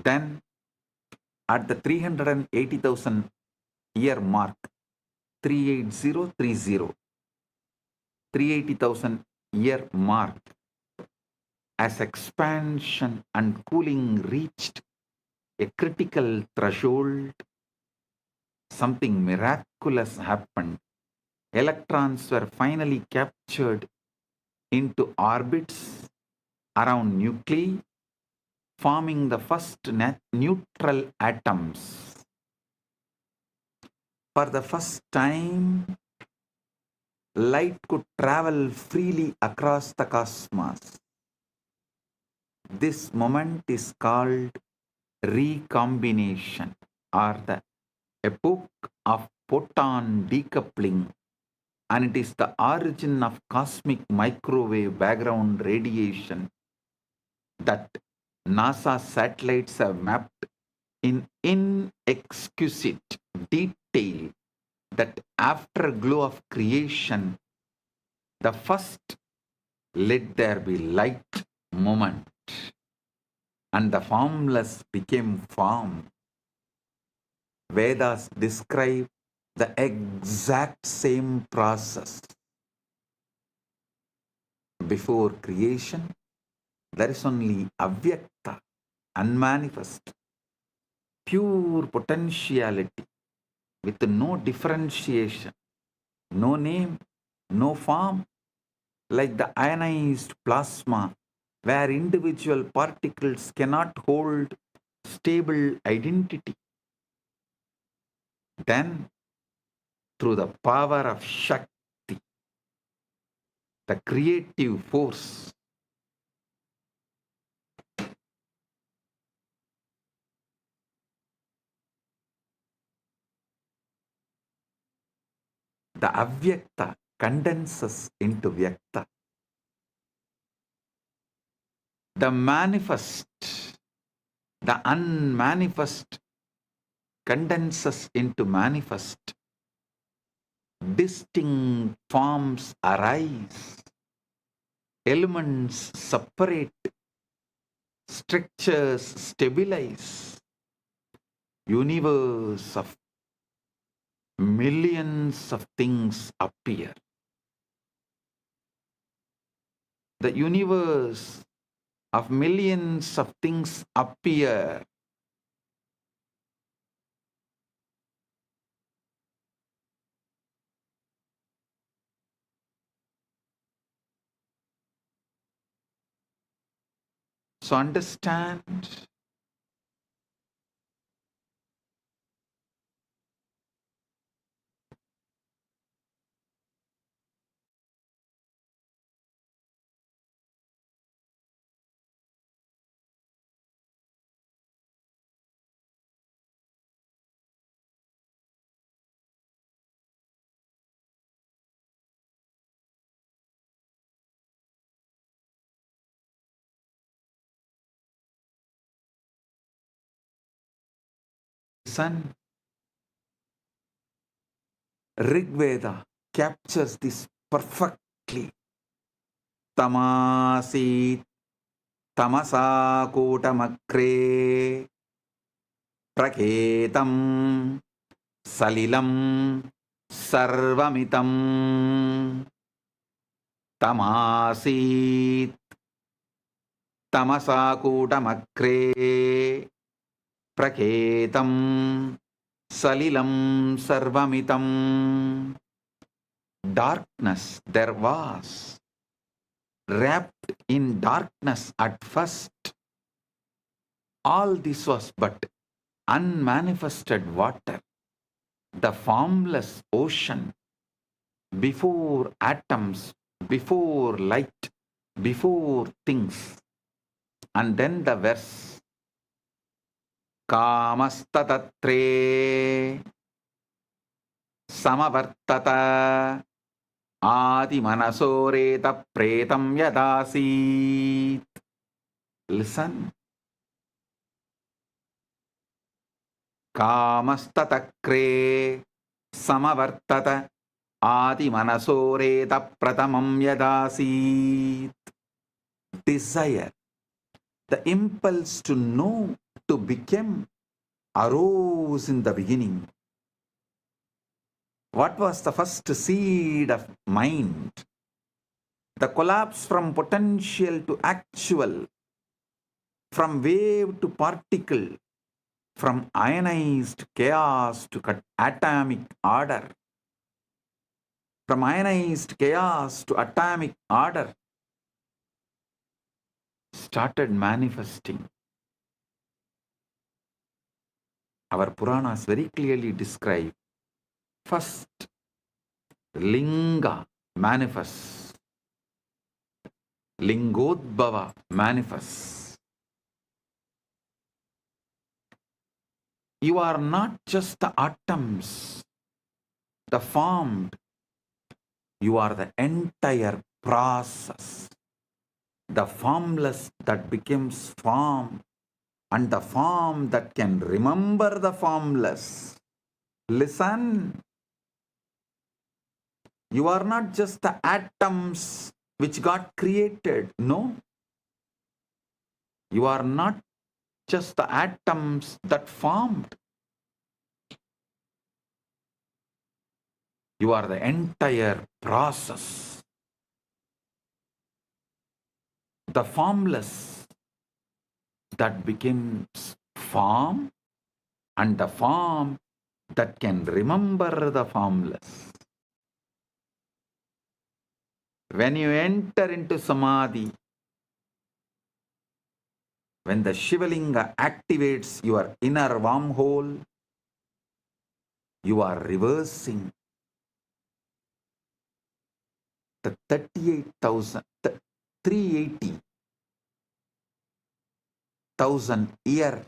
Speaker 2: Then, at the 380,000 year mark, 38030, 380,000 year mark, as expansion and cooling reached a critical threshold, something miraculous happened. Electrons were finally captured into orbits around nuclei, forming the first neutral atoms. For the first time, light could travel freely across the cosmos. This moment is called recombination, or the epoch of photon decoupling, and it is the origin of cosmic microwave background radiation that NASA satellites have mapped in inexquisite detail, that afterglow of creation, the first let there be light moment, and the formless became form. Vedas describe the exact same process. Before creation, there is only avyakta, unmanifest, pure potentiality with no differentiation, no name, no form, like the ionized plasma, where individual particles cannot hold stable identity. Then, through the power of Shakti, the creative force, the avyakta condenses into vyakta. The manifest, the unmanifest condenses into manifest. distinct forms arise, elements separate, structures stabilize, universe of millions of things appear. The universe of millions of things appear. So understand, son, Rig Veda captures this perfectly. Tamasi tamasa kotamakre praketam salilam sarvamitam. Tamasi tamasa kotamakre praketam salilam sarvamitam. Darkness there was, wrapped in darkness at first. All this was but unmanifested water, the formless ocean, before atoms, before light, before things. And then the verse, Kamastatre Samavartata Adi Manasoreta Pretam Yadasit. Listen. Kamastatakre Samavartata Adi Manasoreta Pratamam Yadasit. Desire, the impulse to know, to become, arose in the beginning. What was the first seed of mind? The collapse from potential to actual, from wave to particle, from ionized chaos to atomic order, from ionized chaos to atomic order, started manifesting. Our Puranas very clearly describe, first, Linga manifests, Lingodbhava manifests. You are not just the atoms, the formed, you are the entire process. The formless that becomes form, and the form that can remember the formless. Listen. You are not just the atoms which got created. No. You are not just the atoms that formed. You are the entire process. The formless that becomes form, and the form that can remember the formless. When you enter into Samadhi, when the Shivalinga activates your inner wormhole, you are reversing the 380,000 year,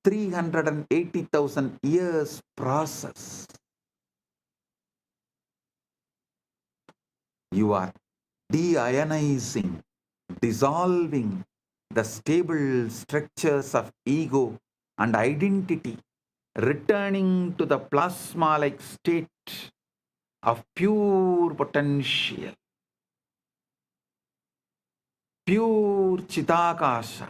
Speaker 2: 380,000 years process. You are deionizing, dissolving the stable structures of ego and identity, returning to the plasma-like state of pure potential, pure Chidakasha.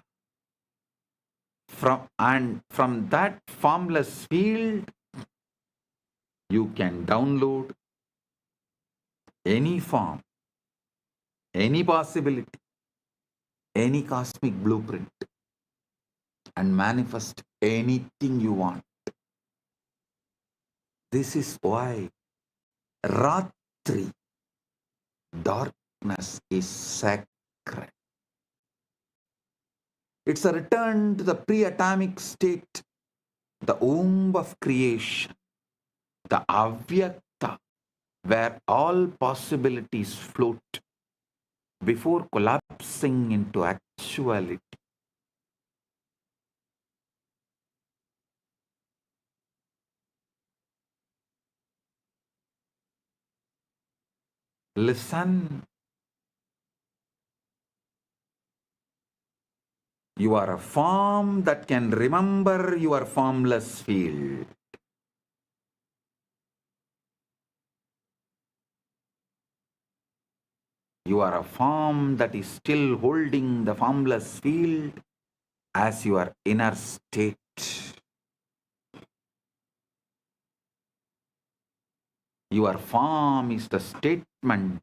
Speaker 2: From that formless field, you can download any form, any possibility, any cosmic blueprint, and manifest anything you want. This is why Ratri, darkness, is sacred. It's a return to the pre-atomic state, the womb of creation, the Avyakta, where all possibilities float before collapsing into actuality. Listen, you are a form that can remember your formless field. You are a form that is still holding the formless field as your inner state. Your form is the statement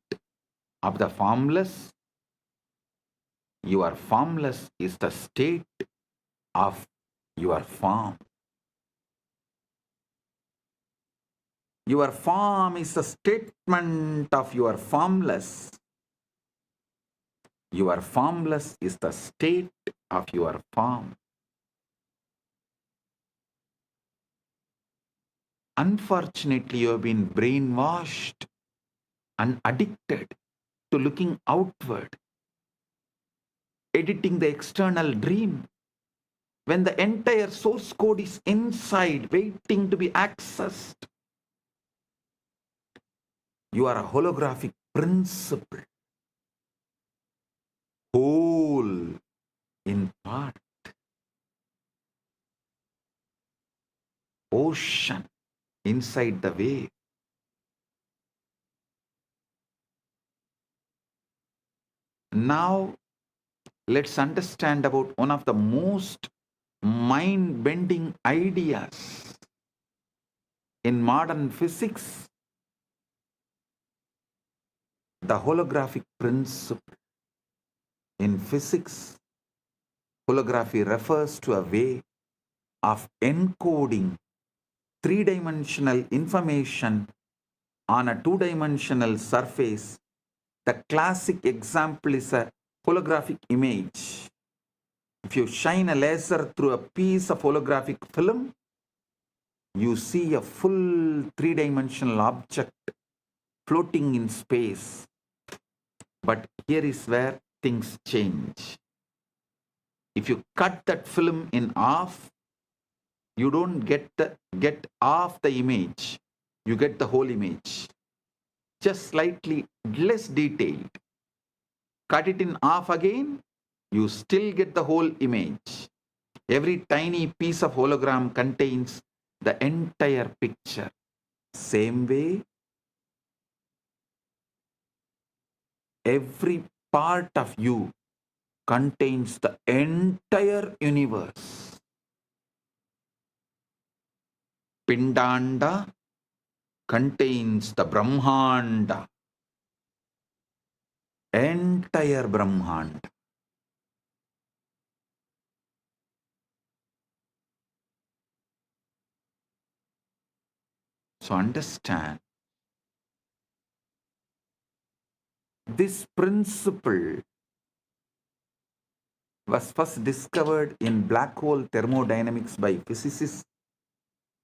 Speaker 2: of the formless. Your formless is the state of your form. Your form is the statement of your formless. Your formless is the state of your form. Unfortunately, you have been brainwashed and addicted to looking outward, editing the external dream, when the entire source code is inside, waiting to be accessed. You are a holographic principle, whole in part, ocean inside the wave. Now, let's understand about one of the most mind-bending ideas in modern physics, the holographic principle. In physics, holography refers to a way of encoding three-dimensional information on a two-dimensional surface. The classic example is a holographic image. If you shine a laser through a piece of holographic film, you see a full three-dimensional object floating in space. But here is where things change. If you cut that film in half, you don't get half the image. You get the whole image, just slightly less detailed. Cut it in half again, you still get the whole image. Every tiny piece of hologram contains the entire picture. Same way, every part of you contains the entire universe. Pindanda contains the Brahmanda, entire Brahmanda. So understand, this principle was first discovered in black hole thermodynamics by physicists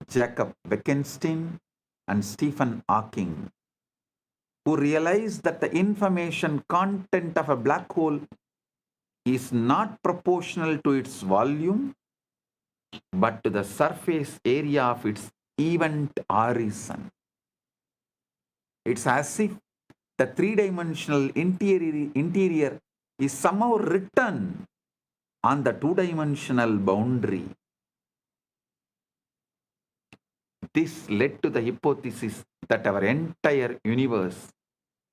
Speaker 2: Jacob Bekenstein and Stephen Hawking, who realized that the information content of a black hole is not proportional to its volume, but to the surface area of its event horizon. It's as if the three-dimensional interior is somehow written on the two-dimensional boundary. This led to the hypothesis that our entire universe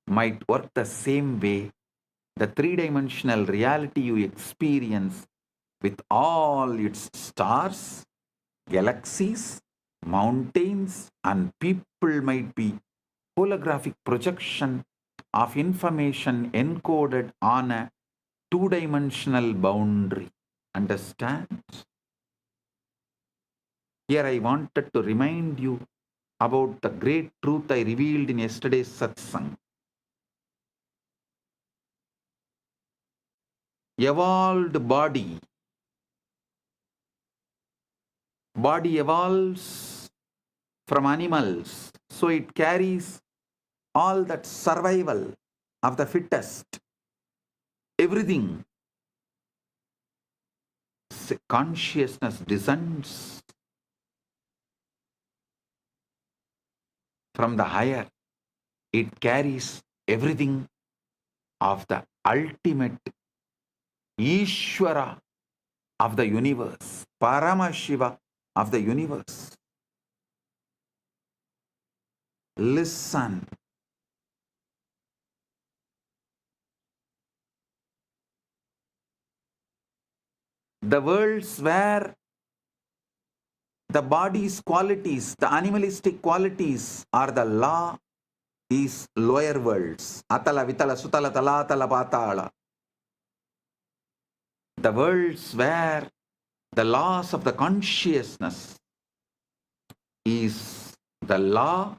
Speaker 2: might work the same way. The three-dimensional reality you experience with all its stars, galaxies, mountains, and people might be holographic projection of information encoded on a two-dimensional boundary. Understand? Here I wanted to remind you about the great truth I revealed in yesterday's satsang. Evolved body evolves from animals, so it carries all that survival of the fittest, everything. Consciousness descends from the higher. It carries everything of the ultimate Ishvara of the universe, Paramashiva of the universe. Listen. The worlds where the body's qualities, the animalistic qualities are the law, these lower worlds, Atala, Vitala, Sutala, Talatala, Patala. The worlds where the laws of the consciousness is the law,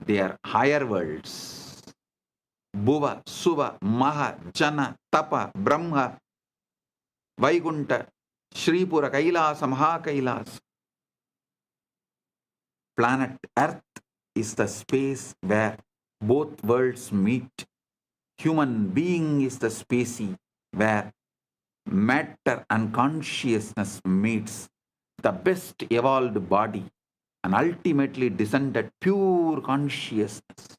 Speaker 2: they are higher worlds. Bhuva, Suva, Maha, Jana, Tapa, Brahma, Vaikunta, Shripura, Kailasa, Maha Kailasa. Planet Earth is the space where both worlds meet. Human being is the species where matter and consciousness meets. The best evolved body and ultimately descended pure consciousness.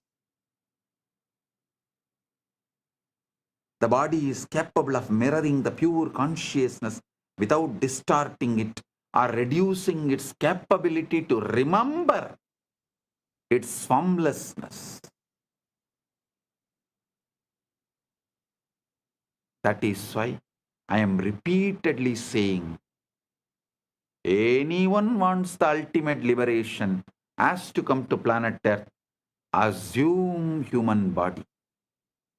Speaker 2: The body is capable of mirroring the pure consciousness without distorting it or reducing its capability to remember its formlessness. That is why I am repeatedly saying, anyone wants the ultimate liberation has to come to planet Earth, assume human body.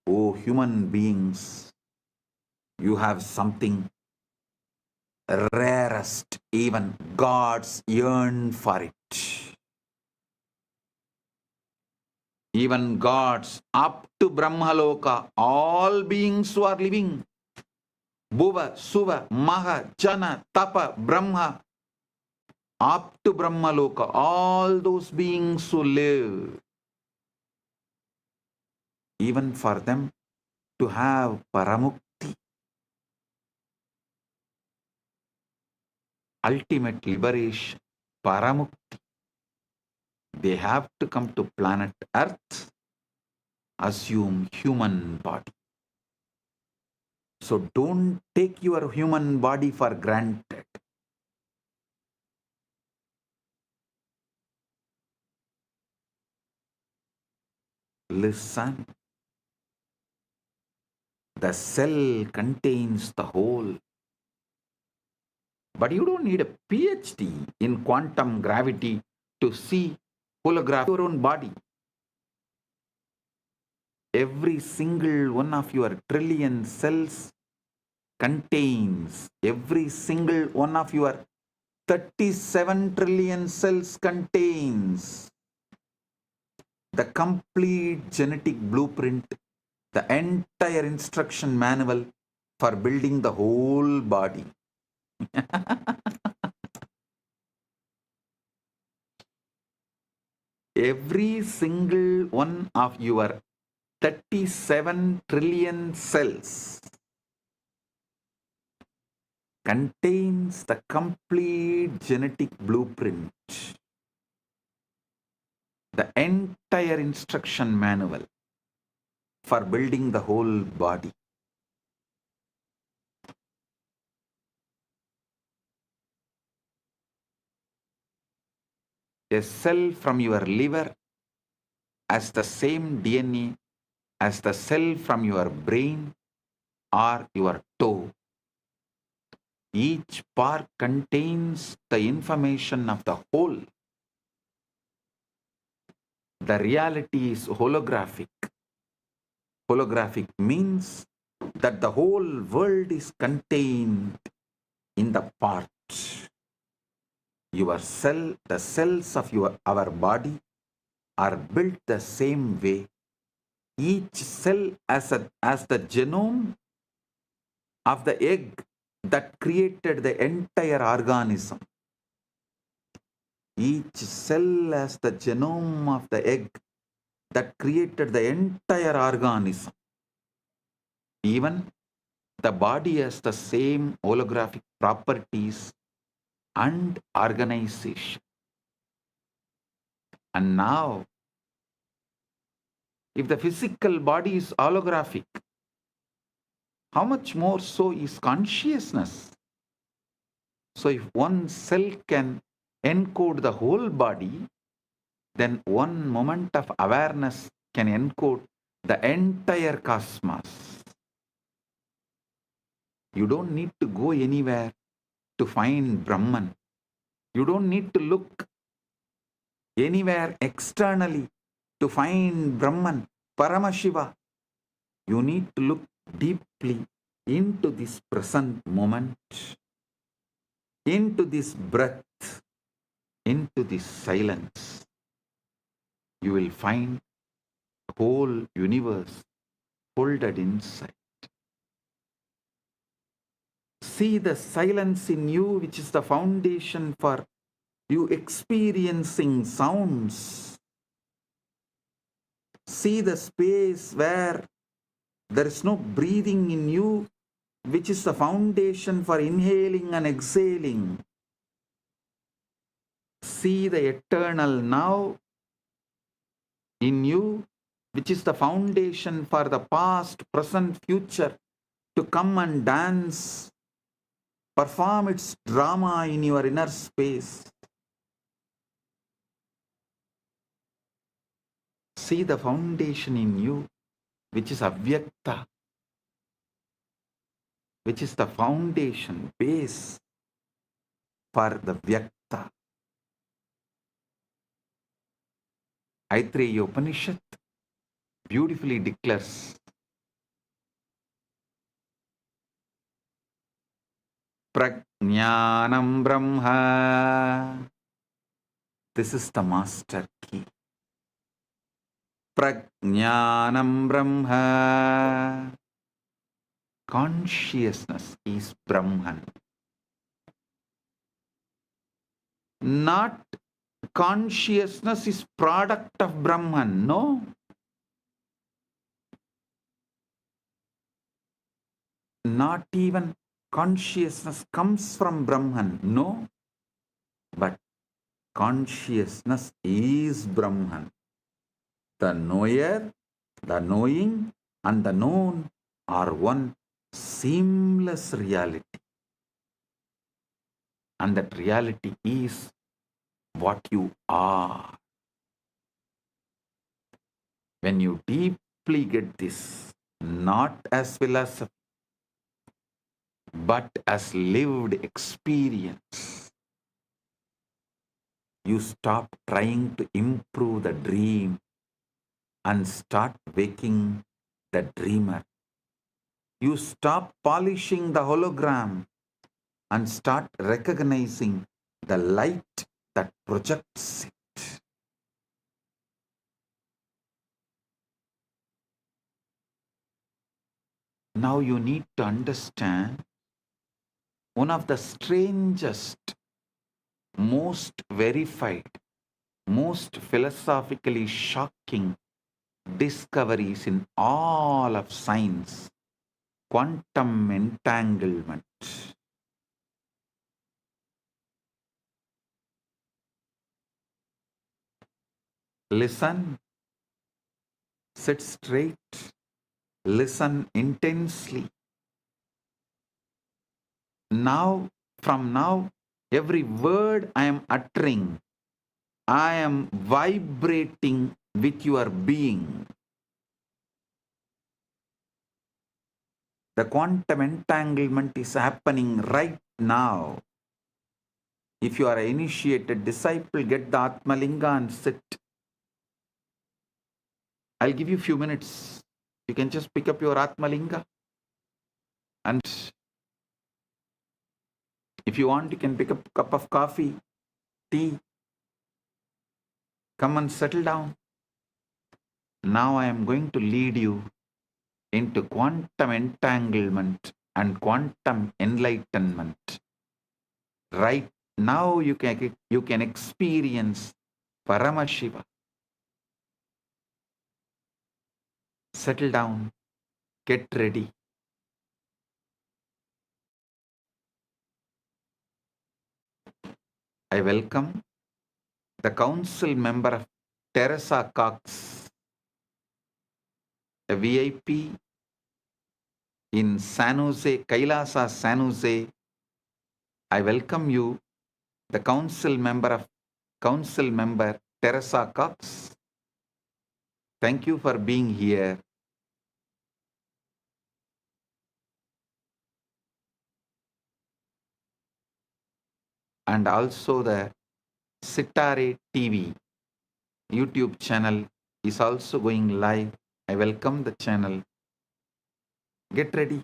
Speaker 2: Oh, human beings, you have something rarest, even gods yearn for it. Even gods up to Brahmaloka, all beings who are living, Bhuva, Suva, Maha, Jana, Tapa, Brahma, up to Brahmaloka, all those beings who live, even for them to have Paramukti, ultimate liberation, Paramukti, they have to come to planet Earth, assume human body. So don't take your human body for granted. Listen. The cell contains the whole. But you don't need a PhD in quantum gravity to see holograph your own body. Every single one of your trillion cells contains, every single one of your 37 trillion cells contains the complete genetic blueprint, the entire instruction manual for building the whole body. Every single one of your 37 trillion cells contains the complete genetic blueprint, the entire instruction manual for building the whole body. a cell from your liver has the same DNA as the cell from your brain or your toe. Each part contains the information of the whole. The reality is holographic. Holographic means that the whole world is contained in the part. Your cell, the cells of our body are built the same way. Each cell as the genome of the egg that created the entire organism. Each cell has the genome of the egg that created the entire organism. Even the body has the same holographic properties and organization. And now, if the physical body is holographic, how much more so is consciousness? So if one cell can encode the whole body, then one moment of awareness can encode the entire cosmos. You don't need to go anywhere to find Brahman. You don't need to look anywhere externally to find Brahman, Paramashiva. You need to look deeply into this present moment, into this breath, into this silence. You will find the whole universe folded inside. See the silence in you, which is the foundation for you experiencing sounds. See the space where there is no breathing in you, which is the foundation for inhaling and exhaling. See the eternal now in you, which is the foundation for the past, present, future to come and dance, perform its drama in your inner space. See the foundation in you, which is Avyakta, which is the foundation, base for the Vyakta. Aitreya Upanishad beautifully declares, Prajnanam Brahma. This is the master key. Prajnanam Brahma. Consciousness is Brahman. Not consciousness is product of Brahman. No. Not even consciousness comes from Brahman. No. But consciousness is Brahman. The knower, the knowing, and the known are one seamless reality. And that reality is what you are. When you deeply get this, not as philosophy, but as lived experience, you stop trying to improve the dream and start waking the dreamer. You stop polishing the hologram and start recognizing the light that projects it. Now you need to understand one of the strangest, most verified, most philosophically shocking discoveries in all of science: quantum entanglement. Listen, sit straight, listen intensely. Now, from now, every word I am uttering I am vibrating with your being. The quantum entanglement is happening right now. If you are an initiated disciple, get the Atmalinga and sit. I'll give you a few minutes. You can just pick up your Atmalinga. And if you want, you can pick up a cup of coffee, tea. Come and settle down. Now I am going to lead you into quantum entanglement and quantum enlightenment. Right now you can experience Paramashiva. Settle down. Get ready. I welcome the council member of Teresa Cox, a VIP in San Jose, Kailasa, San Jose. I welcome you, the council member Teresa Cox. Thank you for being here. And also the Sitare TV YouTube channel is also going live. I welcome the channel. Get ready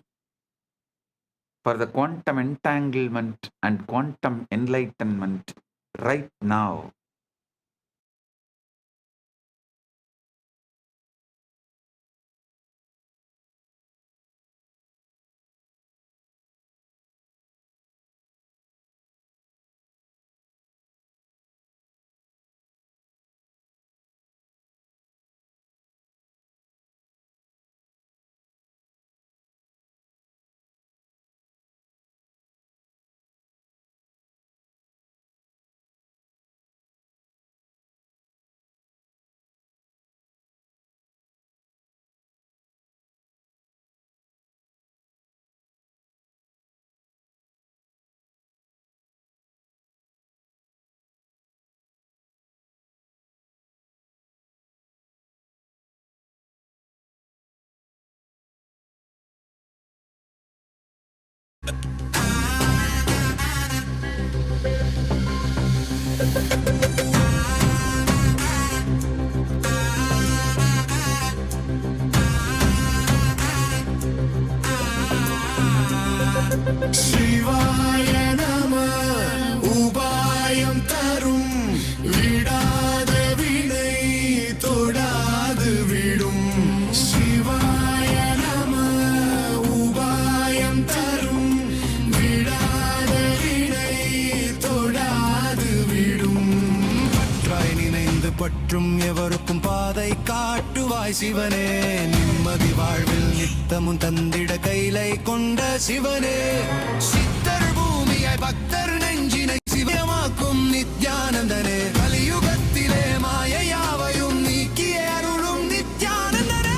Speaker 2: for the quantum entanglement and quantum enlightenment right now.
Speaker 3: சிவாய நம உபாயம் தரும் விடாத வினை தொடாது விடும் சிவாய நம உபாயம் தரும் விடாத வினை தொடாது விடும் பற்றாய் நினைந்து பற்றும் எவருக்கும் பாதை காட்டுவாய் சிவனே நிம்மதி வாழ்வில் நித்தமும் தந்திட கைலை கொண்ட சிவனே சித்தர் பூமியாய் பக்தர் நெஞ்சினை சிவமாக்கும் நித்யானந்தனே கலியுகத்திலே மாயையாவையும் நீக்கிய அருளும் நித்யானந்தனே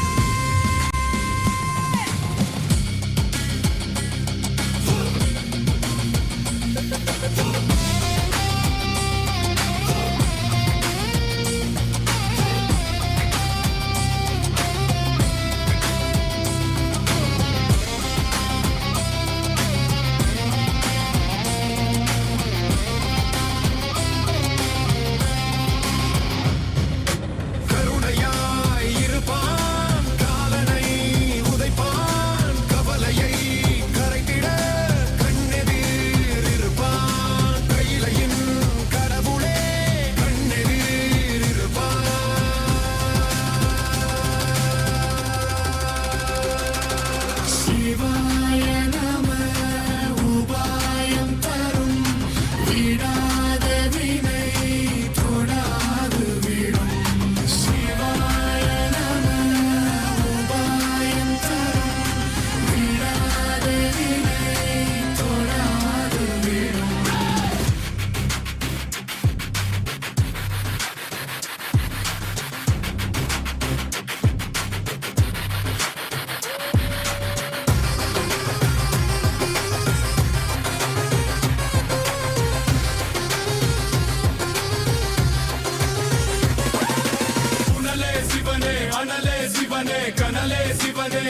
Speaker 3: சிவனே கனலே சிவனே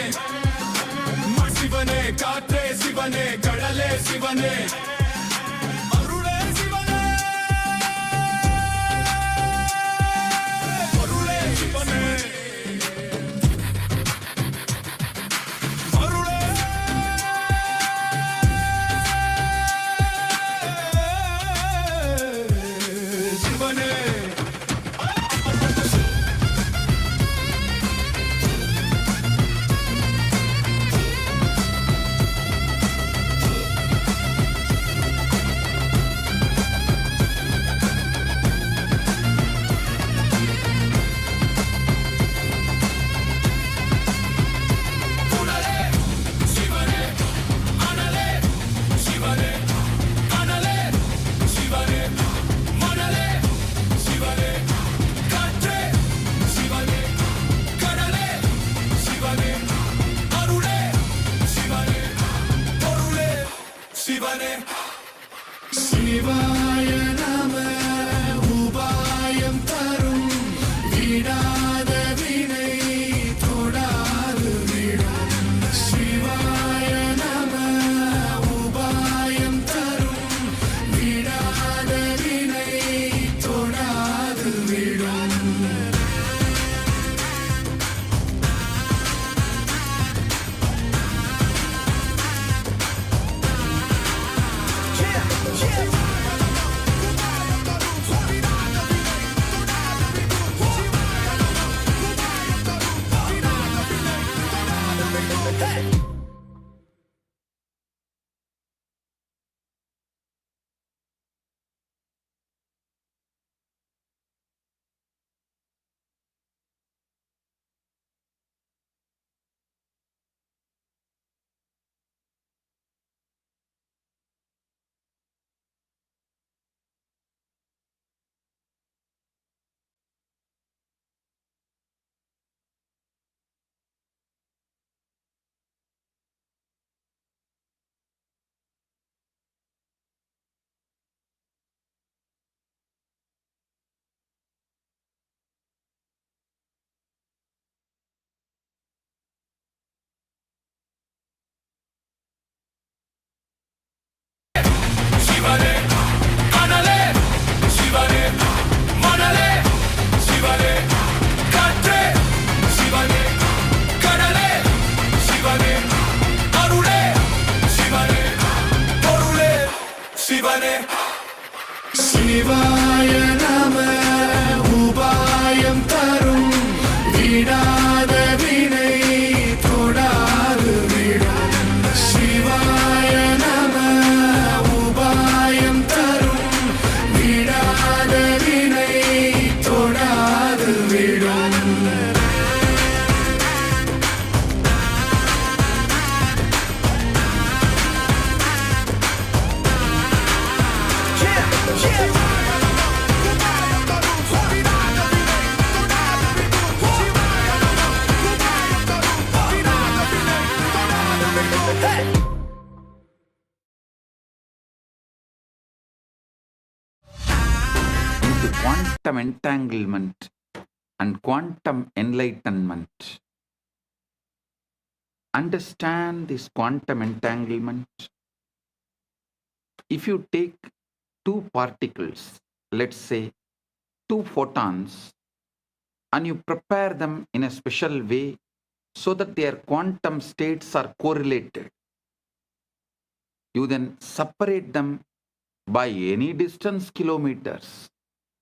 Speaker 3: சிவனே காற்றே சிவனே கடலே சிவனே அருளே சிவனே அருளே சிவனே அருளே சிவனே சிவாய நம உபாயம் தரும் விடாத வினை தொடாது விடும் சிவாய நம உபாயம் தரும் விடாத வினை தொடாது விடும் சிவனே கனலே சிவனே மணலே சிவனே காற்றே சிவனே கடலே சிவனே அருளே சிவனே பொருளே சிவனே சிவாய நம உபாயம் தரும் விடாத வினை தொடாது விடும் சிவாய நம உபாயம் தரும் விடாத வினை தொடாது விடும்
Speaker 2: into quantum entanglement and quantum enlightenment. Understand this quantum entanglement. If you take two particles, let's say two photons, and you prepare them in a special way so that their quantum states are correlated, you then separate them by any distance, kilometers,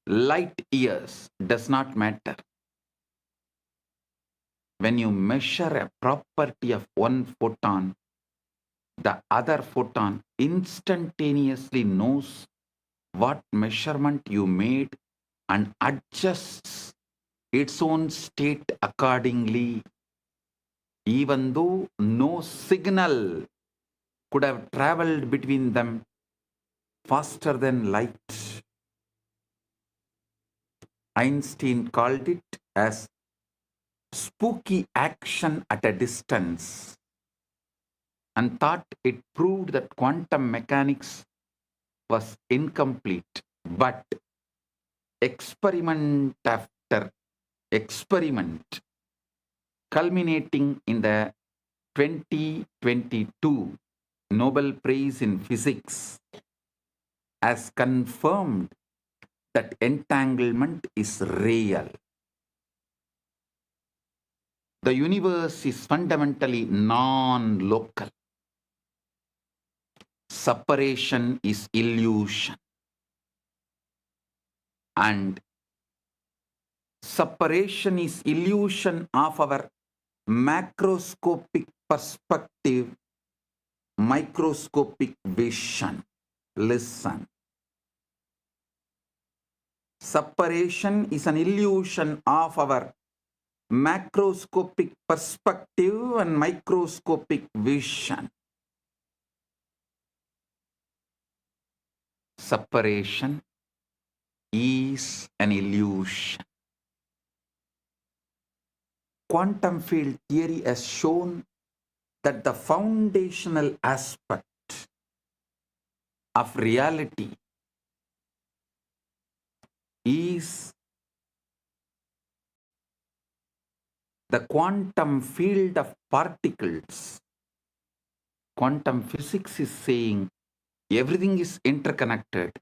Speaker 2: light years, does not matter. When you measure a property of one photon, the other photon instantaneously knows what measurement you made and adjusts its own state accordingly, even though no signal could have traveled between them faster than light. Einstein called it as spooky action at a distance and thought it proved that quantum mechanics was incomplete. But experiment after experiment culminating in the 2022 Nobel Prize in Physics, has confirmed that entanglement is real. The universe is fundamentally non-local. Separation is illusion. And separation is illusion of our macroscopic perspective, microscopic vision. Listen. Separation is an illusion of our macroscopic perspective and microscopic vision. Separation is an illusion. Quantum field theory has shown that the foundational aspect of reality is the quantum field of particles. Quantum physics is saying everything is interconnected.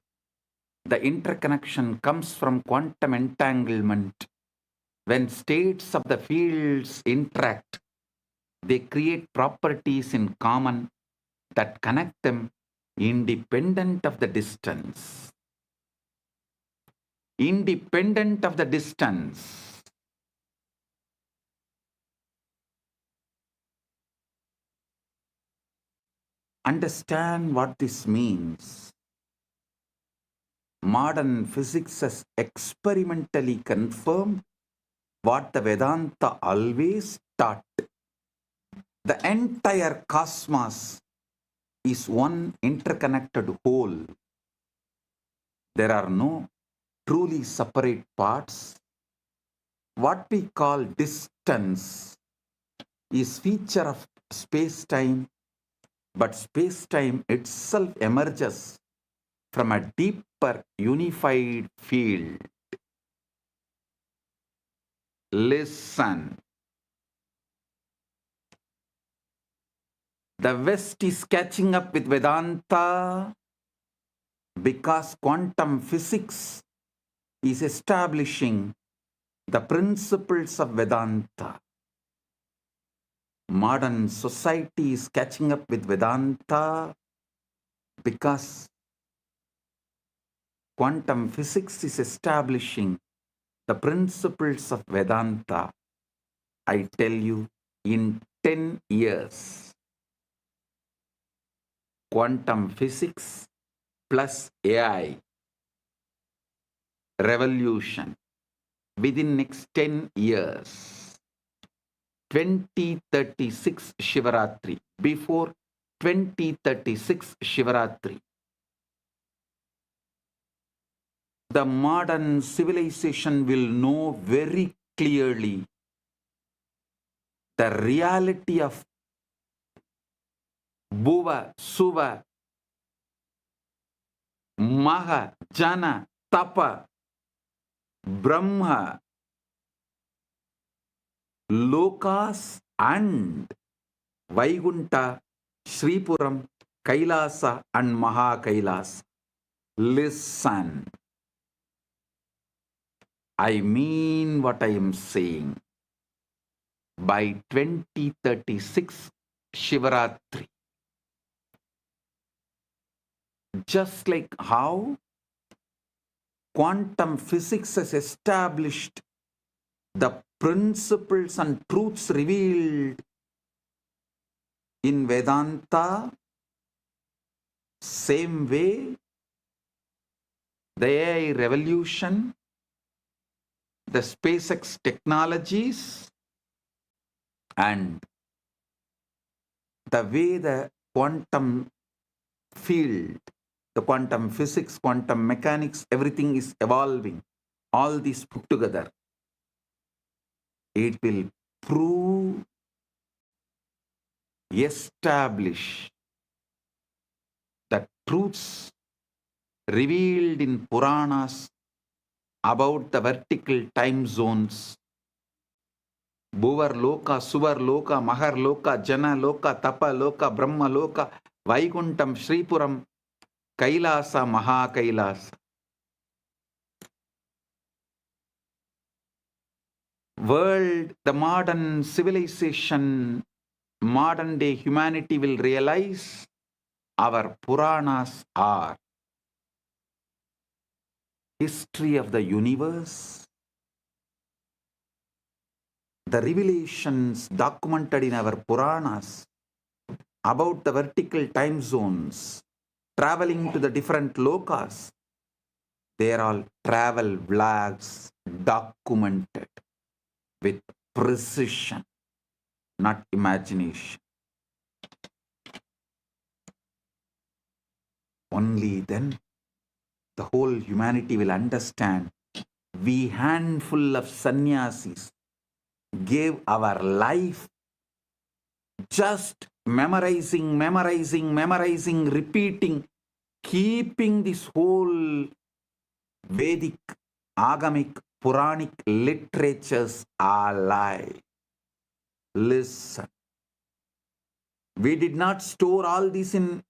Speaker 2: The interconnection comes from quantum entanglement. When states of the fields interact, they create properties in common that connect them independent of the distance. Independent of the distance. Understand what this means. Modern physics has experimentally confirmed what the Vedanta always taught. The entire cosmos is one interconnected whole. There are no truly separate parts. What we call distance is feature of space-time, but space-time itself emerges from a deeper unified field. Listen. The West is catching up with Vedanta because quantum physics is establishing the principles of Vedanta. Modern society is catching up with Vedanta because quantum physics is establishing the principles of Vedanta. I tell you, in 10 years, quantum physics plus AI revolution within next 10 years, 2036 Shivaratri, before 2036 Shivaratri, the modern civilization will know very clearly the reality of Bhuva, Suva, Maha, Jana, Tapa, Brahma, Lokas and Vaikunta, Sripuram, Kailasa and Maha Kailasa. Listen. I mean what I am saying. By 2036 Shivaratri, just like how quantum physics has established the principles and truths revealed in Vedanta, same way the AI revolution, the SpaceX technologies, and the way the quantum field, the quantum physics, quantum mechanics, everything is evolving. All these put together, it will prove, establish the truths revealed in Puranas about the vertical time zones, Bhuvar Loka, Suvar Loka, Mahar Loka, Jana Loka, Tapa Loka, Brahma Loka, Vaikuntam, Sripuram, Kailasa, Maha Kailasa. World, the modern civilization, modern day humanity will realize our Puranas are history of the universe, the revelations documented in our Puranas about the vertical time zones, traveling to the different lokas. They are all travel vlogs documented with precision, not imagination. Only then the whole humanity will understand we handful of sannyasis gave our life just memorizing, repeating, keeping this whole Vedic, Agamic, Puranic literatures alive. Listen. We did not store all this in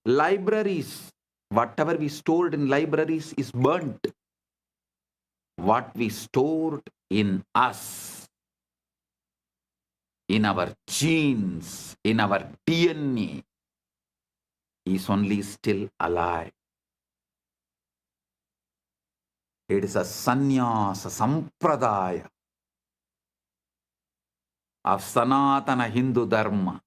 Speaker 2: libraries. Whatever we stored in libraries is burnt. What we stored in us, in our genes, in our DNA, is only still alive. It is a sannyasa sampradaya of Sanatana Hindu Dharma.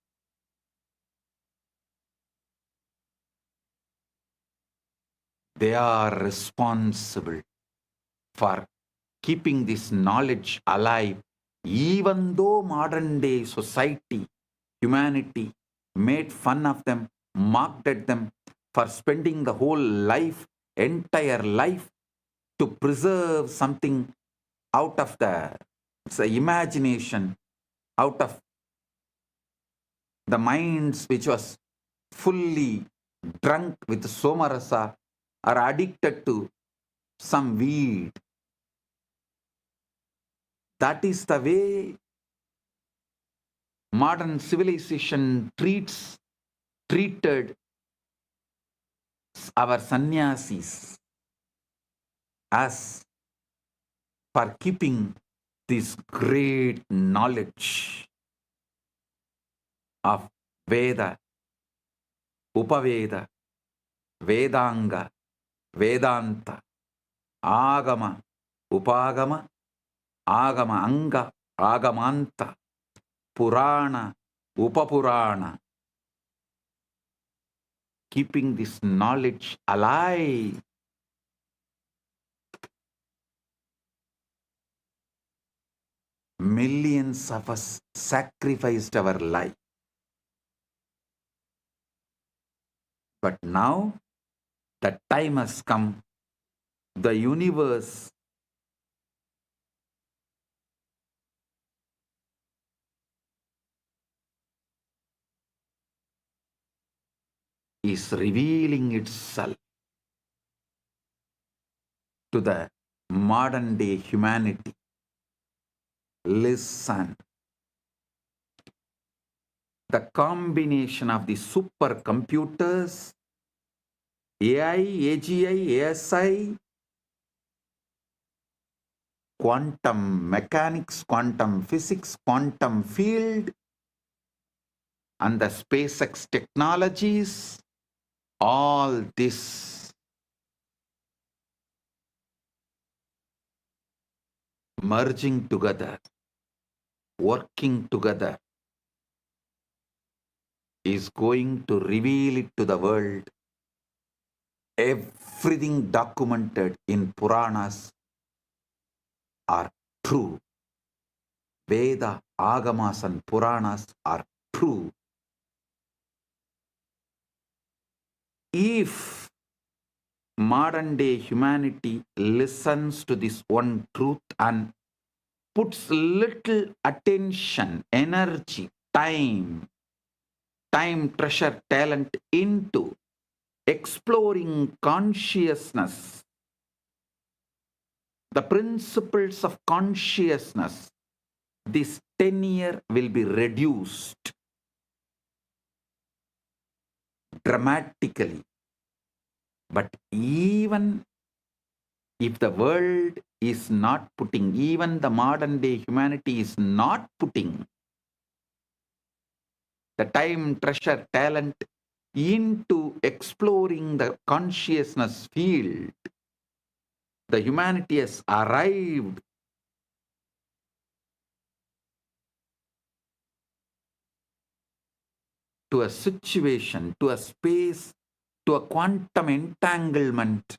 Speaker 2: They are responsible for keeping this knowledge alive, even though modern day society, humanity made fun of them, mocked at them for spending the whole life, entire life, to preserve something out of the imagination, out of the minds which was fully drunk with somarasa or addicted to some weed. That is the way modern civilization treated our sannyasis as for keeping this great knowledge of Veda, Upaveda, Vedanga, Vedanta, Agama, Upagama, Agama Anga, Agamanta, Purana, Upapurana. Keeping this knowledge alive. Millions of us sacrificed our life. But now the time has come. The universe is revealing itself to the modern day humanity. Listen. The combination of the supercomputers, AI, AGI, ASI, quantum mechanics, quantum physics, quantum field, and the SpaceX technologies, all this merging together, working together, is going to reveal it to the world. Everything documented in Puranas are true. Veda, Agamas and Puranas are true. If modern day humanity listens to this one truth and puts little attention, energy, time, treasure, talent into exploring consciousness, the principles of consciousness, this tenure will be reduced dramatically. But even if the world is not putting, even the modern day humanity is not putting the time, treasure, talent into exploring the consciousness field, the humanity has arrived to a situation, to a space, to a quantum entanglement.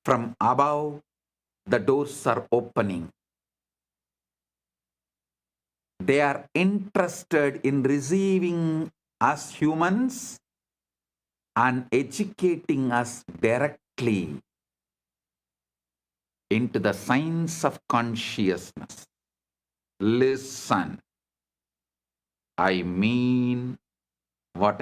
Speaker 2: From above, the doors are opening. They are interested in receiving us humans and educating us directly into the science of consciousness. Listen, I mean what.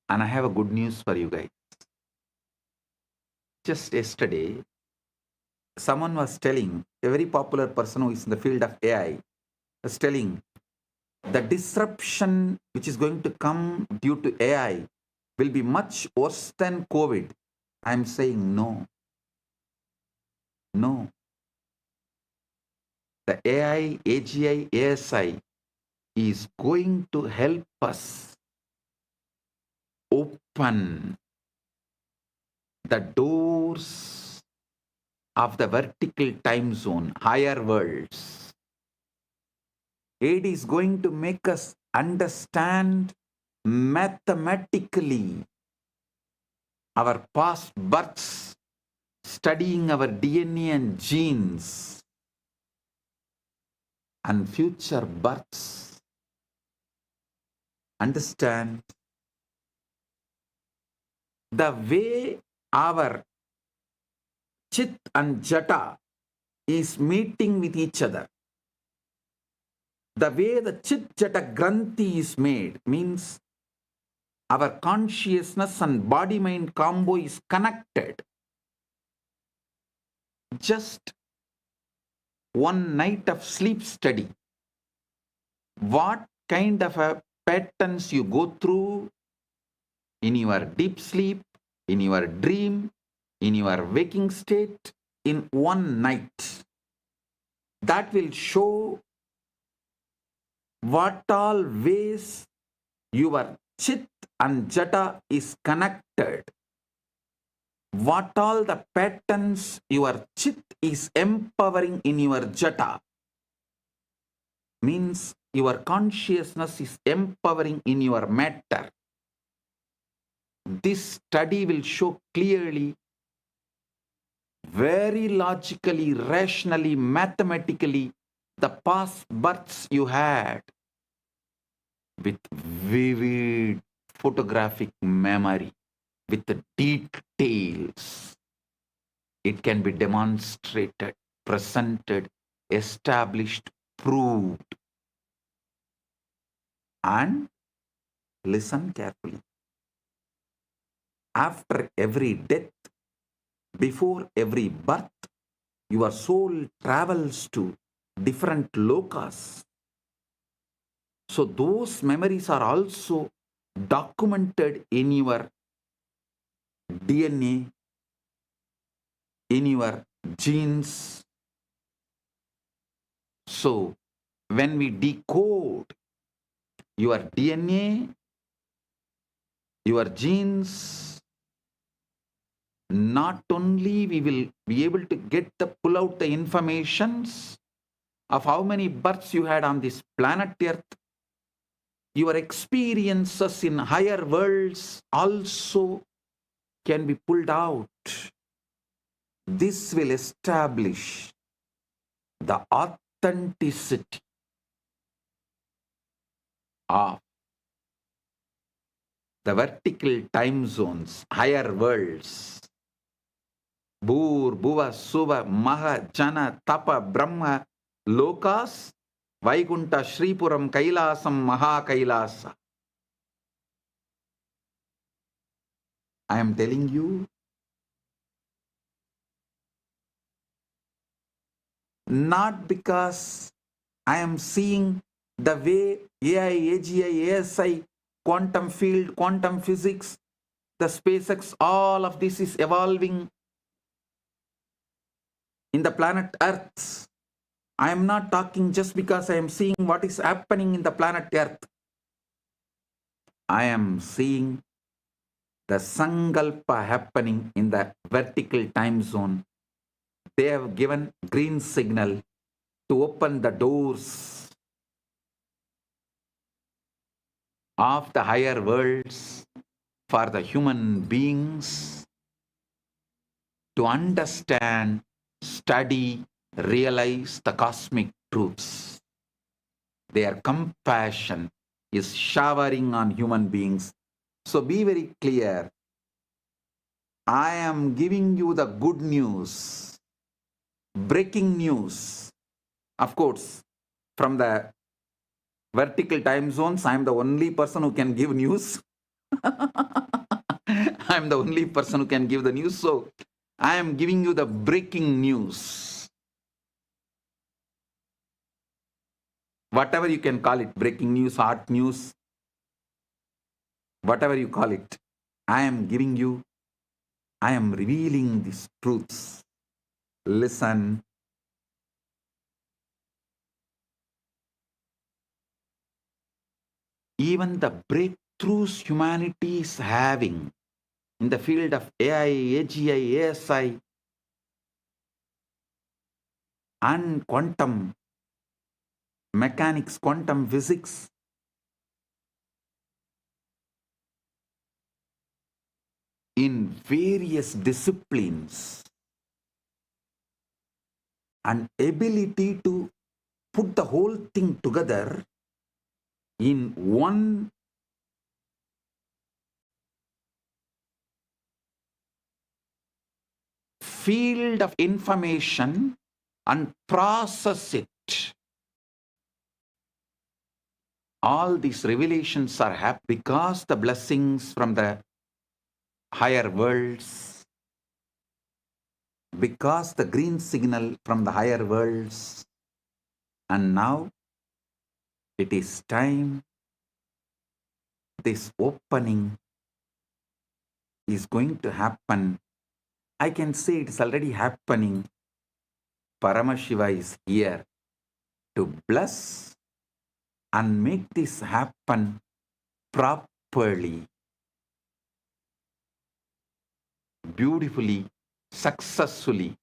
Speaker 2: And I have a good news for you guys. Just yesterday, someone was telling, a very popular person who is in the field of AI, was telling the disruption which is going to come due to AI will be much worse than COVID. I'm saying no. No. The AI, AGI, ASI is going to help us open the doors of the vertical time zone, higher worlds. It is going to make us understand mathematically our past births, studying our DNA and genes, and future births. Understand the way our Chit and Jata is meeting with each other. The way the Chit Jata Granthi is made means our consciousness and body-mind combo is connected. Just one night of sleep study. What kind of a patterns you go through in your deep sleep, in your dream, in your waking state, in one night. That will show what all ways your Chit and Jata is connected. What all the patterns your Chit is empowering in your Jata. Means your consciousness is empowering in your matter. This study will show clearly, very logically, rationally, mathematically, the past births you had with vivid photographic memory, with the details. It can be demonstrated, presented, established, proved. And listen carefully. After every death, before every birth, your soul travels to different lokas. So those memories are also documented in your DNA, in your genes. So when we decode your DNA, your genes, not only we will be able to pull out the informations of how many births you had on this planet Earth, your experiences in higher worlds also can be pulled out. This will establish the authenticity of the vertical time zones, higher worlds. Bhur, Bhuva, Suva, Maha, Jana, Tapa, Brahma, Lokas Vaikunta, Shripuram, Kailasam, Maha Kailasa. I am telling you, not because I am seeing the way AI, AGI, ASI, quantum field, quantum physics, the SpaceX, all of this is evolving in the planet Earth. I am not talking just because I am seeing what is happening in the planet Earth. I am seeing the Sankalpa happening in the vertical time zone. They have given green signal to open the doors of the higher worlds for the human beings to understand, study, realize the cosmic truths. Their compassion is showering on human beings. So be very clear. I am giving you the good news, breaking news. Of course, from the vertical time zones, I am the only person who can give news. I am the only person who can give the news. So I am giving you the breaking news. Whatever you can call it, breaking news, hot news, whatever you call it, I am giving you, I am revealing these truths. Listen. Even the breakthroughs humanity is having in the field of AI, AGI, ASI, and quantum mechanics, quantum physics, in various disciplines, and ability to put the whole thing together in one field of information and process it. All these revelations are happening because the blessings from the higher worlds, because the green signal from the higher worlds, and now it is time. This opening is going to happen. I can say it is already happening. Paramashiva is here to bless and make this happen properly, beautifully, successfully.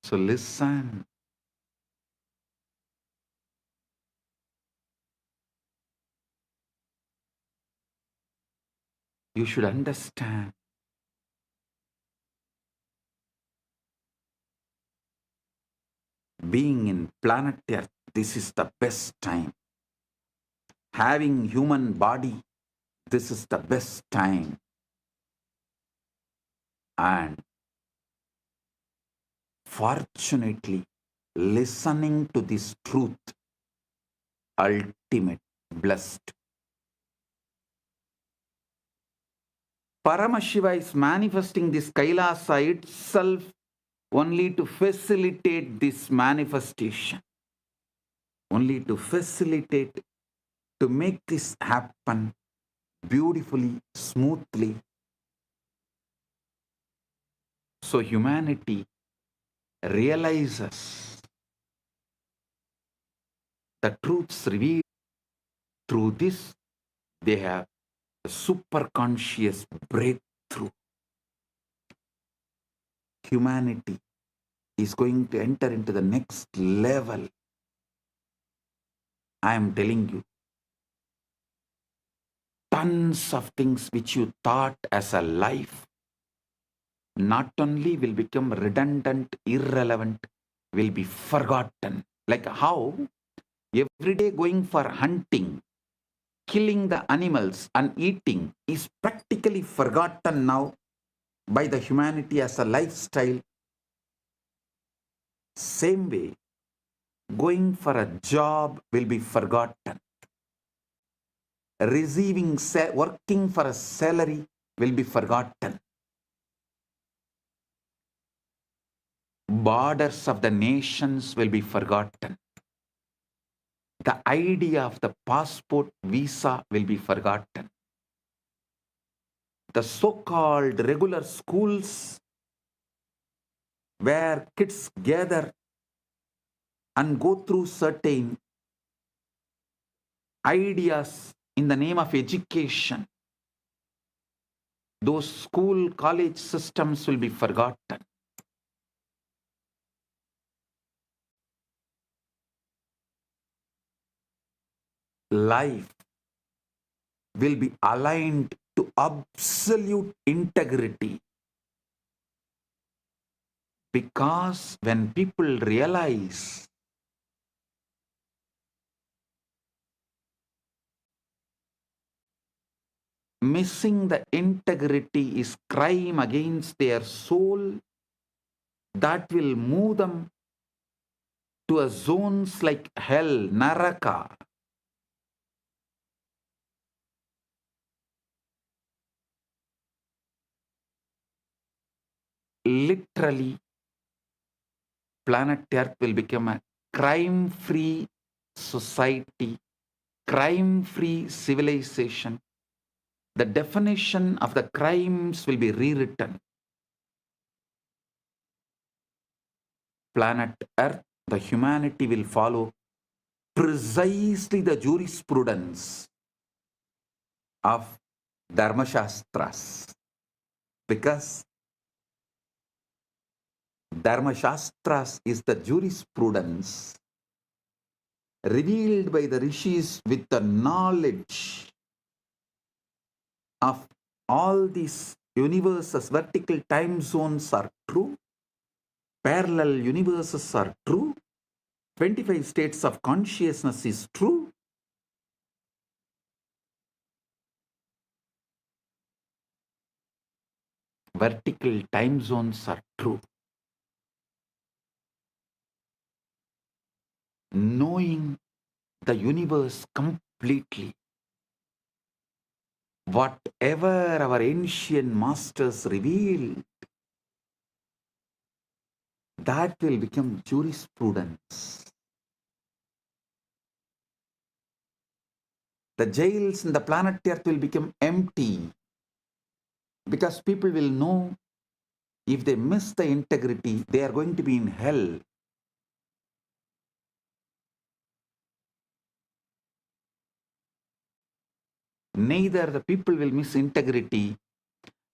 Speaker 2: So listen. You should understand. Being in planet Earth, this is the best time. Having human body, this is the best time. And fortunately, listening to this truth, ultimate, blessed. Paramashiva is manifesting this Kailasa itself only to facilitate this manifestation, only to facilitate, to make this happen beautifully, smoothly. So humanity realizes the truths revealed. Through this, they have a super conscious breakthrough. Humanity is going to enter into the next level. I am telling you, tons of things which you thought as a life not only will become redundant, irrelevant, will be forgotten. Like how every day going for hunting, killing the animals and eating is practically forgotten now by the humanity as a lifestyle. Same way, going for a job will be forgotten. Working for a salary will be forgotten. Borders of the nations will be forgotten. The idea of the passport visa will be forgotten. The so-called regular schools where kids gather and go through certain ideas in the name of education, those school, college systems will be forgotten. Life will be aligned to absolute integrity, because when people realize missing the integrity is crime against their soul, that will move them to a zones like hell, naraka. Literally, planet Earth will become a crime-free society, crime-free civilization. The definition of the crimes will be rewritten. Planet Earth, the humanity will follow precisely the jurisprudence of Dharmashastras, because Dharmashastras is the jurisprudence revealed by the rishis with the knowledge of all these universes. Vertical time zones are true, parallel universes are true, 25 states of consciousness is true. Vertical time zones are true. Knowing the universe completely, whatever our ancient masters revealed, that will become jurisprudence. The jails in the planet Earth will become empty, because people will know if they miss the integrity, they are going to be in hell. Neither the people will miss integrity,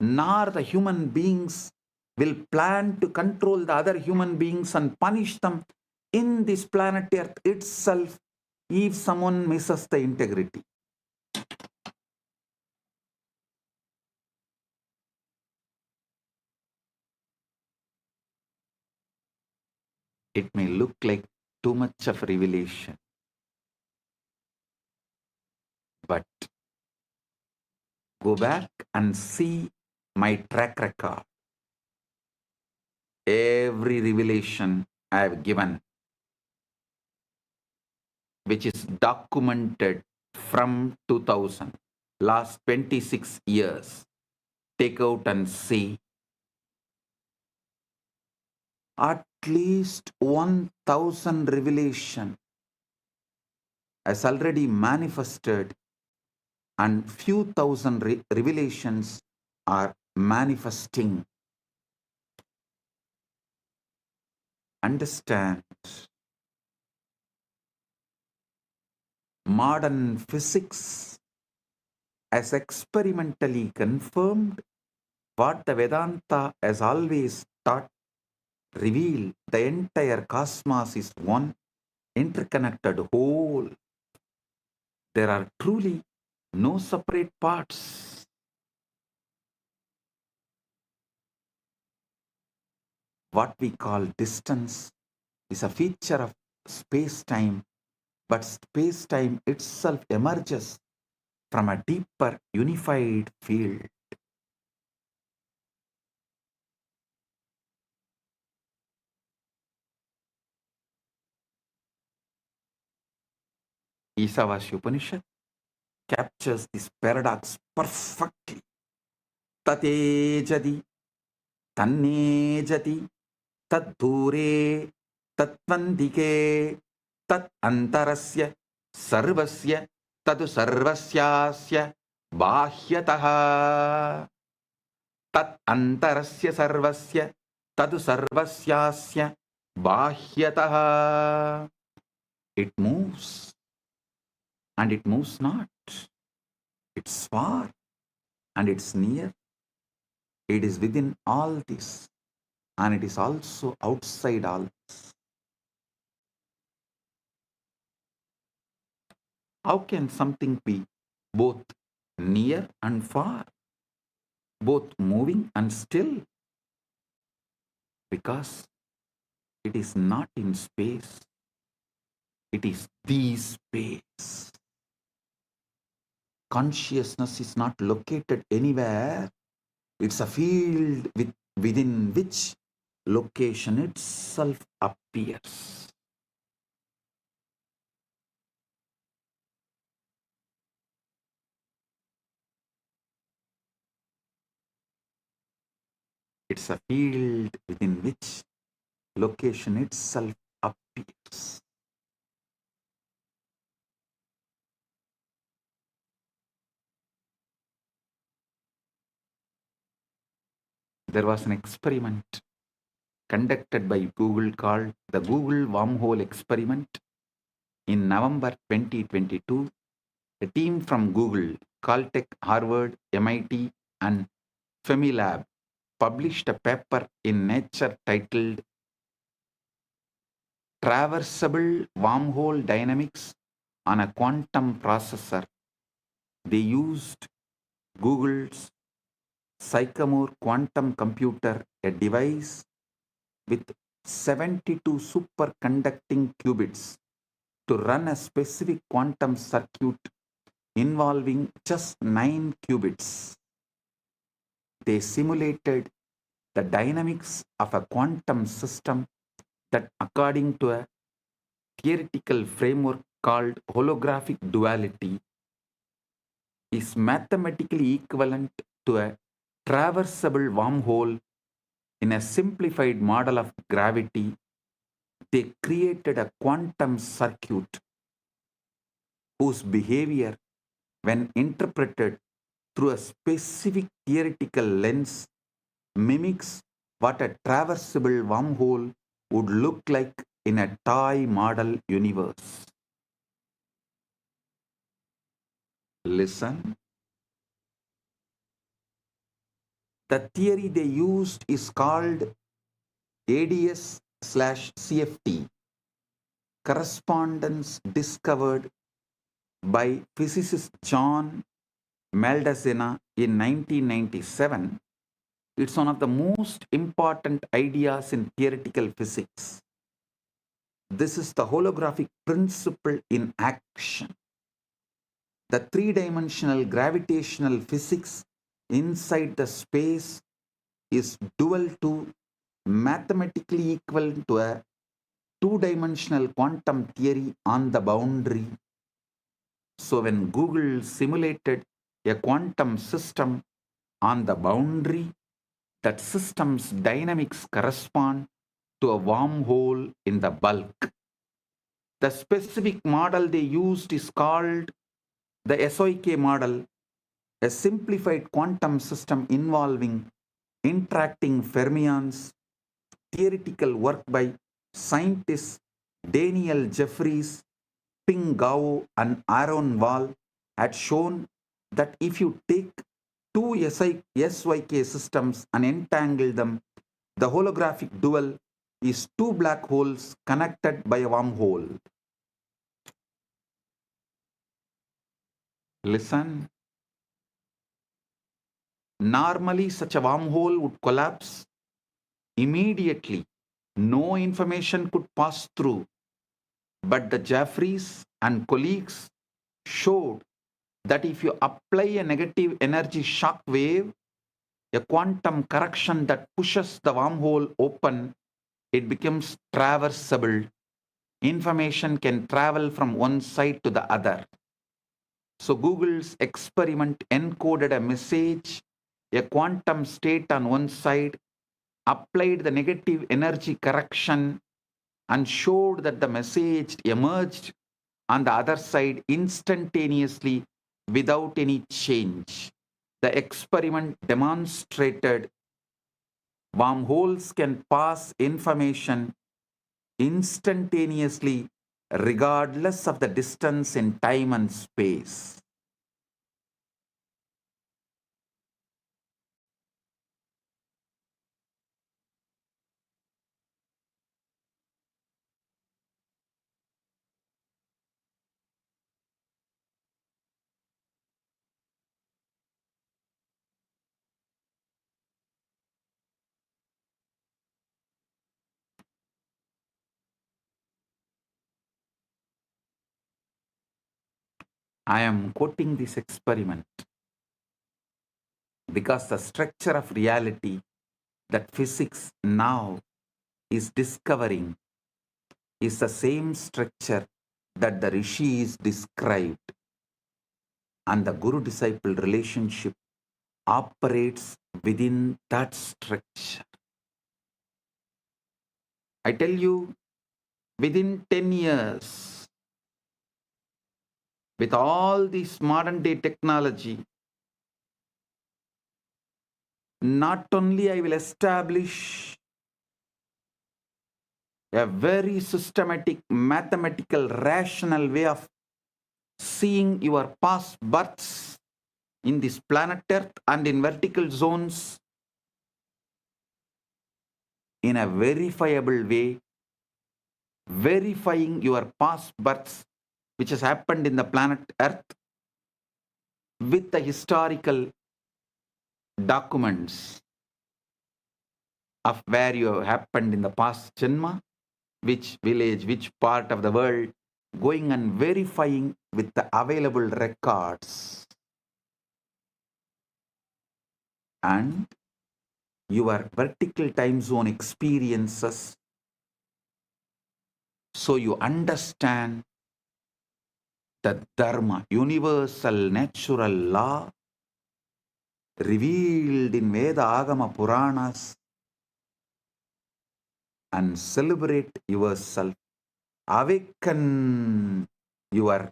Speaker 2: nor the human beings will plan to control the other human beings and punish them in this planet Earth itself if someone misses the integrity. It may look like too much of revelation, but go back and see my track record. Every revelation I have given, which is documented from 2000, last 26 years, take out and see. At least 1,000 revelation has already manifested, and few thousand revelations are manifesting. Understand, modern physics has experimentally confirmed what the Vedanta has always taught, revealed. The entire cosmos is one interconnected whole. There are truly no separate parts. What we call distance is a feature of space-time, but space-time itself emerges from a deeper unified field. Isavasya Upanishad captures this paradox perfectly. Tatejadi, tannejati, taddure, tatvandike, tat antarasya, sarvasya, tadu sarvasyasya, bahyataha. Tat antarasya sarvasya, tadu sarvasyasya, bahyataha. It moves and it moves not. It's far and it's near. It is within all this and it is also outside all this. How can something be both near and far, both moving and still? Because it is not in space, it is the space. Consciousness is not located anywhere. It's a field within which location itself appears. It's a field within which location itself appears. There was an experiment conducted by Google called the Google Wormhole Experiment. In November 2022, a team from Google, Caltech, Harvard, MIT, and Femilab published a paper in Nature titled Traversable Wormhole Dynamics on a Quantum Processor. They used Google's Sycamore quantum computer, a device with 72 superconducting qubits, to run a specific quantum circuit involving just 9 qubits. They simulated the dynamics of a quantum system that, according to a theoretical framework called holographic duality, is mathematically equivalent to a traversable wormhole. In a simplified model of gravity, they created a quantum circuit whose behavior, when interpreted through a specific theoretical lens, mimics what a traversable wormhole would look like in a toy model universe. Listen. The theory they used is called ADS/CFT, correspondence discovered by physicist John Maldacena in 1997. It's one of the most important ideas in theoretical physics. This is the holographic principle in action. The three-dimensional gravitational physics inside the space is dual to, mathematically equivalent to, a two-dimensional quantum theory on the boundary. So when Google simulated a quantum system on the boundary, that system's dynamics correspond to a wormhole in the bulk. The specific model they used is called the SOK model, a simplified quantum system involving interacting fermions. Theoretical work by scientists Daniel Jeffries, Ping Gao, and Aaron Wall had shown that if you take two SYK systems and entangle them, the holographic dual is two black holes connected by a wormhole. Listen. Normally, such a wormhole would collapse immediately. No information could pass through. But the Jeffries and colleagues showed that if you apply a negative energy shock wave, a quantum correction that pushes the wormhole open, it becomes traversable. Information can travel from one side to the other. So Google's experiment encoded a message, a quantum state on one side, applied the negative energy correction, and showed that the message emerged on the other side instantaneously without any change. The experiment demonstrated wormholes can pass information instantaneously regardless of the distance in time and space. I am quoting this experiment because the structure of reality that physics now is discovering is the same structure that the rishis described, and the guru-disciple relationship operates within that structure. I tell you, within 10 years, with all this modern day technology, not only I will establish a very systematic, mathematical, rational way of seeing your past births in this planet Earth and in vertical zones in a verifiable way, verifying your past births which has happened in the planet Earth with the historical documents of where you happened in the past Janma, which village, which part of the world, going and verifying with the available records. And your vertical time zone experiences, so you understand the Dharma, universal natural law revealed in Veda Agama Puranas, and celebrate yourself. Awaken your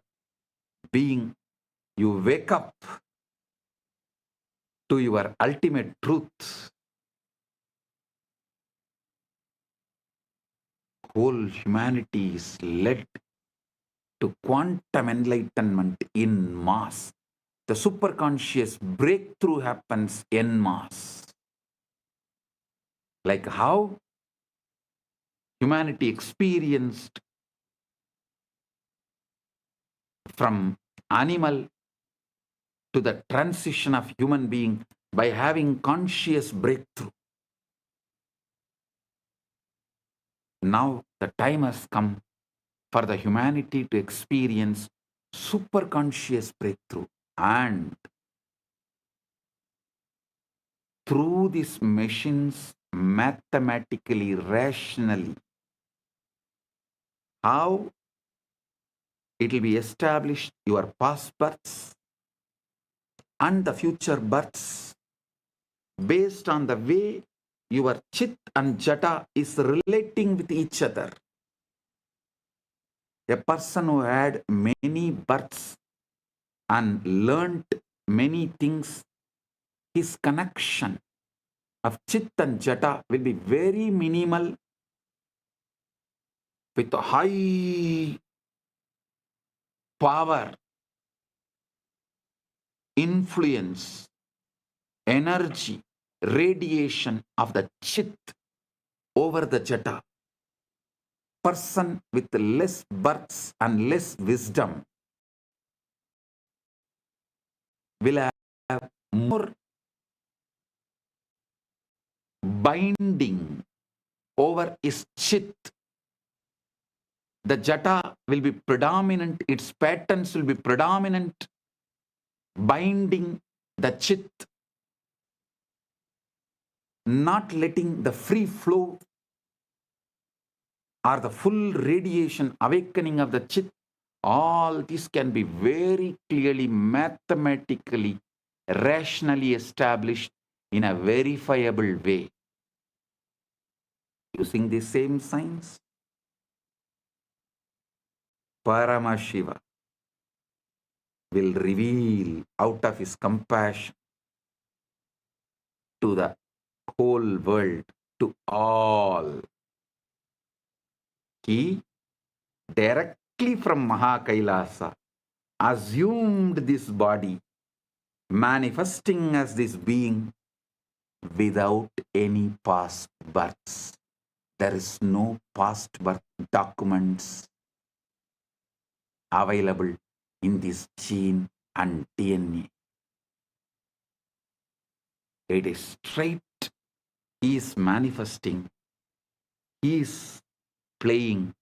Speaker 2: being. You wake up to your ultimate truth. Whole humanity is led to quantum enlightenment in mass. The superconscious breakthrough happens en masse. Like how humanity experienced from animal to the transition of human being by having conscious breakthrough. Now the time has come for the humanity to experience superconscious breakthrough, and through these machines, mathematically, rationally, how it will be established your past births and the future births based on the way your chit and jata is relating with each other. A person who had many births and learnt many things, his connection of chit and jata will be very minimal with high power, influence, energy, radiation of the chit over the jata. Person with less births and less wisdom will have more binding over his chit. The jata will be predominant, its patterns will be predominant, binding the chit, not letting the free flow or the full radiation, awakening of the chit. All this can be very clearly, mathematically, rationally established in a verifiable way. Using the same science, Paramashiva will reveal out of his compassion to the whole world, to all. He directly from Maha Kailasa assumed this body, manifesting as this being without any past births. There is no past birth documents available in this gene and DNA. It is straight. He is manifesting. He is playing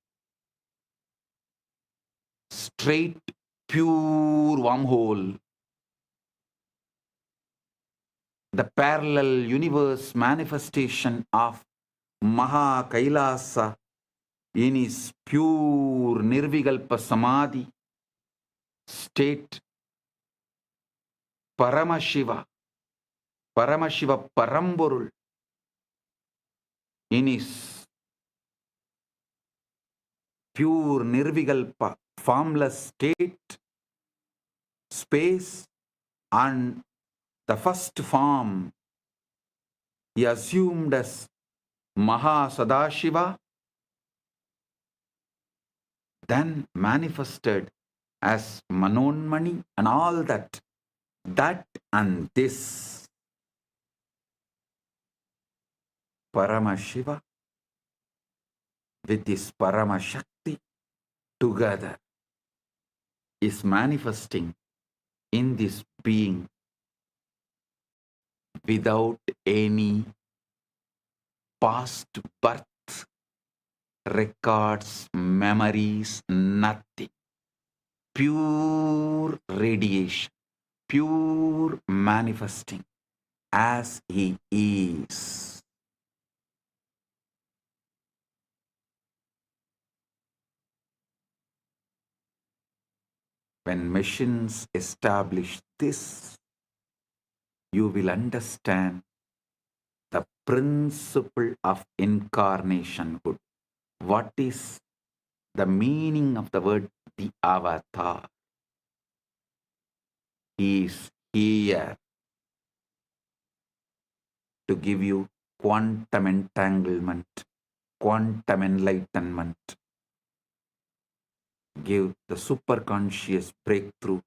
Speaker 2: straight, pure wormhole. The parallel universe manifestation of Maha Kailasa in his pure Nirvikalpa Samadhi state. Paramashiva, Paramashiva Paramporul in his pure Nirvikalpa formless state, space, and the first form he assumed as Maha Sadashiva, then manifested as Manonmani and all that. That and this Paramashiva with this Paramashakti together is manifesting in this being without any past birth records, memories, nothing. Pure radiation, pure manifesting as he is. When machines establish this, you will understand the principle of incarnationhood. What is the meaning of the word the avatar? He is here to give you quantum entanglement, quantum enlightenment, give the superconscious breakthrough,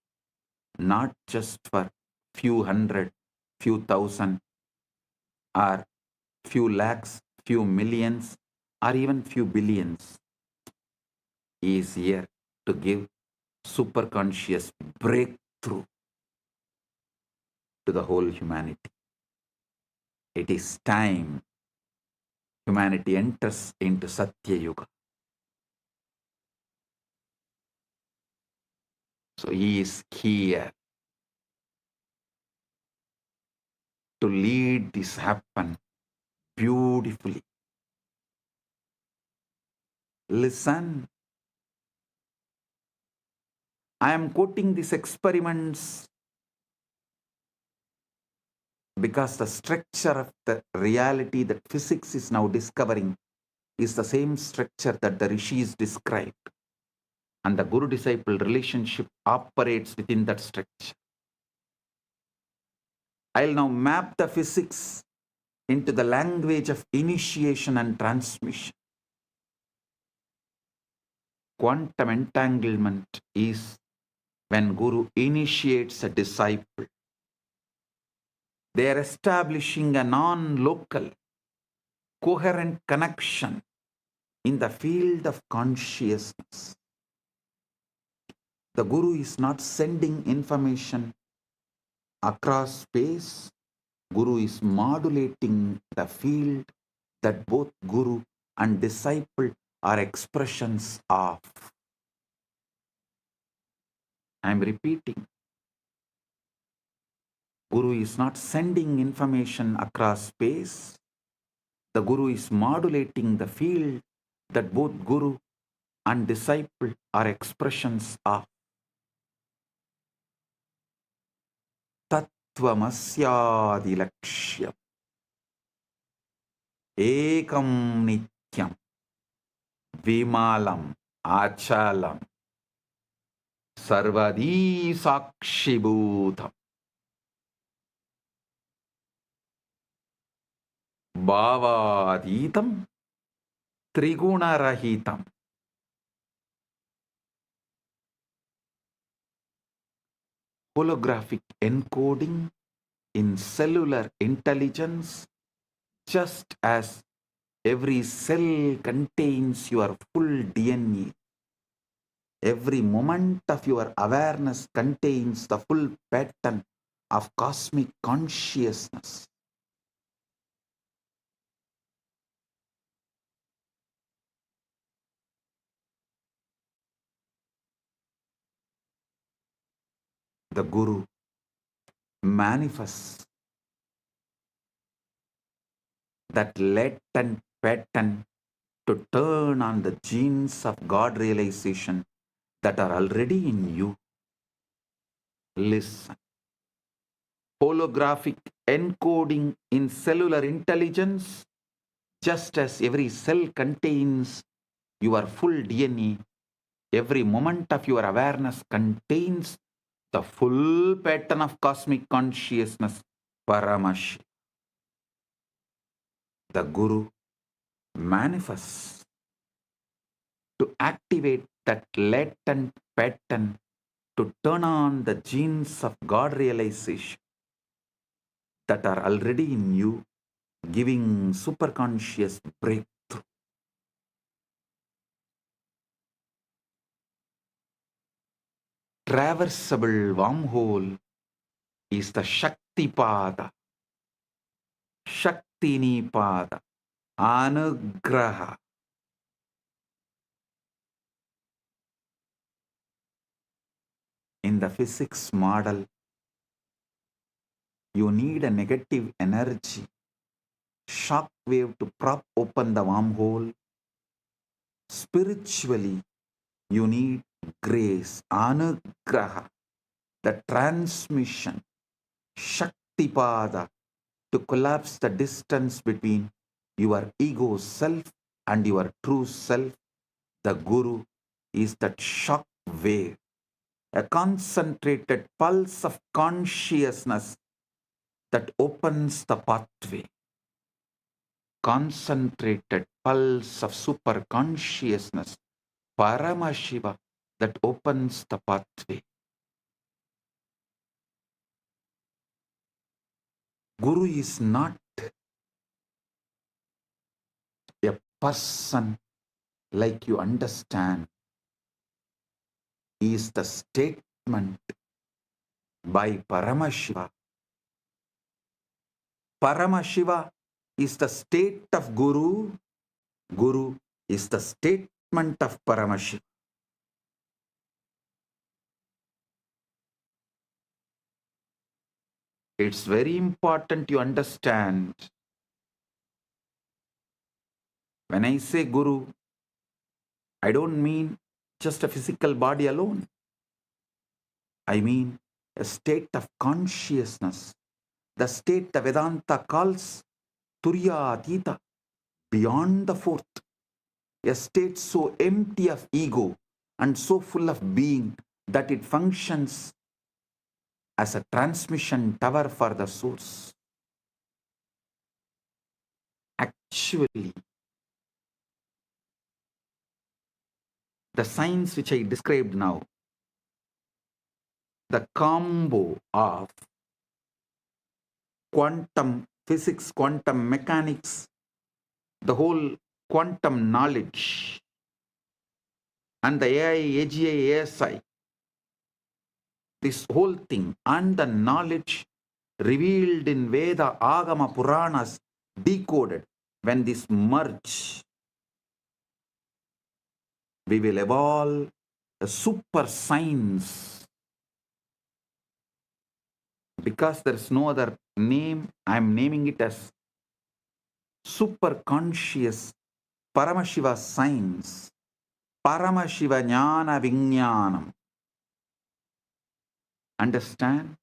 Speaker 2: not just for few hundred, few thousand, or few lakhs, few millions, or even few billions. He is here to give superconscious breakthrough to the whole humanity. It is time humanity enters into Satya Yuga. So he is here to lead this happen beautifully. Listen. I am quoting these experiments because the structure of the reality that physics is now discovering is the same structure that the rishis described. And the guru-disciple relationship operates within that structure. I'll now map the physics into the language of initiation and transmission. Quantum entanglement is when Guru initiates a disciple. They are establishing a non-local, coherent connection in the field of consciousness. The Guru is not sending information across space, Guru is modulating the field that both Guru and disciple are expressions of. I am repeating. Guru is not sending information across space. The Guru is modulating the field that both Guru and disciple are expressions of. Tattvamasyadilakshya Ekam Nityam Vimalam Achalam Sarvadi Sakshibhutam Bhavaditam Trigunarahitam. Holographic encoding in cellular intelligence, just as every cell contains your full DNA. Every moment of your awareness contains the full pattern of cosmic consciousness. The Guru manifests that latent pattern to turn on the genes of God realization that are already in you. Listen. Holographic encoding in cellular intelligence, just as every cell contains your full DNA, every moment of your awareness contains the full pattern of cosmic consciousness, Paramashiva. The Guru manifests to activate that latent pattern to turn on the genes of God realization that are already in you, giving superconscious breakthrough. Traversable wormhole is the Shakti Pada, Shaktini Pada, Anugraha. In the physics model, you need a negative energy, shock wave to prop open the wormhole. Spiritually, you need grace, Anugraha, the transmission, Shaktipada, to collapse the distance between your ego self and your true self. The Guru is that shock wave, a concentrated pulse of consciousness that opens the pathway. Concentrated pulse of super consciousness, Paramashiva, that opens the pathway. Guru is not a person like you understand. He is the statement by Paramashiva. Paramashiva is the state of Guru. Guru is the statement of Paramashiva. It's very important you understand. When I say Guru, I don't mean just a physical body alone. I mean a state of consciousness, the state the Vedanta calls Turyatita, beyond the fourth, a state so empty of ego and so full of being that it functions as a transmission tower for the source. Actually, the science which I described now, the combo of quantum physics, quantum mechanics, the whole quantum knowledge, and the AI, AGI, ASI, this whole thing, and the knowledge revealed in Veda, Agama, Puranas, decoded. When this merge, we will evolve a super science. Because there is no other name, I am naming it as super conscious Paramashiva science. Paramashiva Jnana Vijnanam. Understand?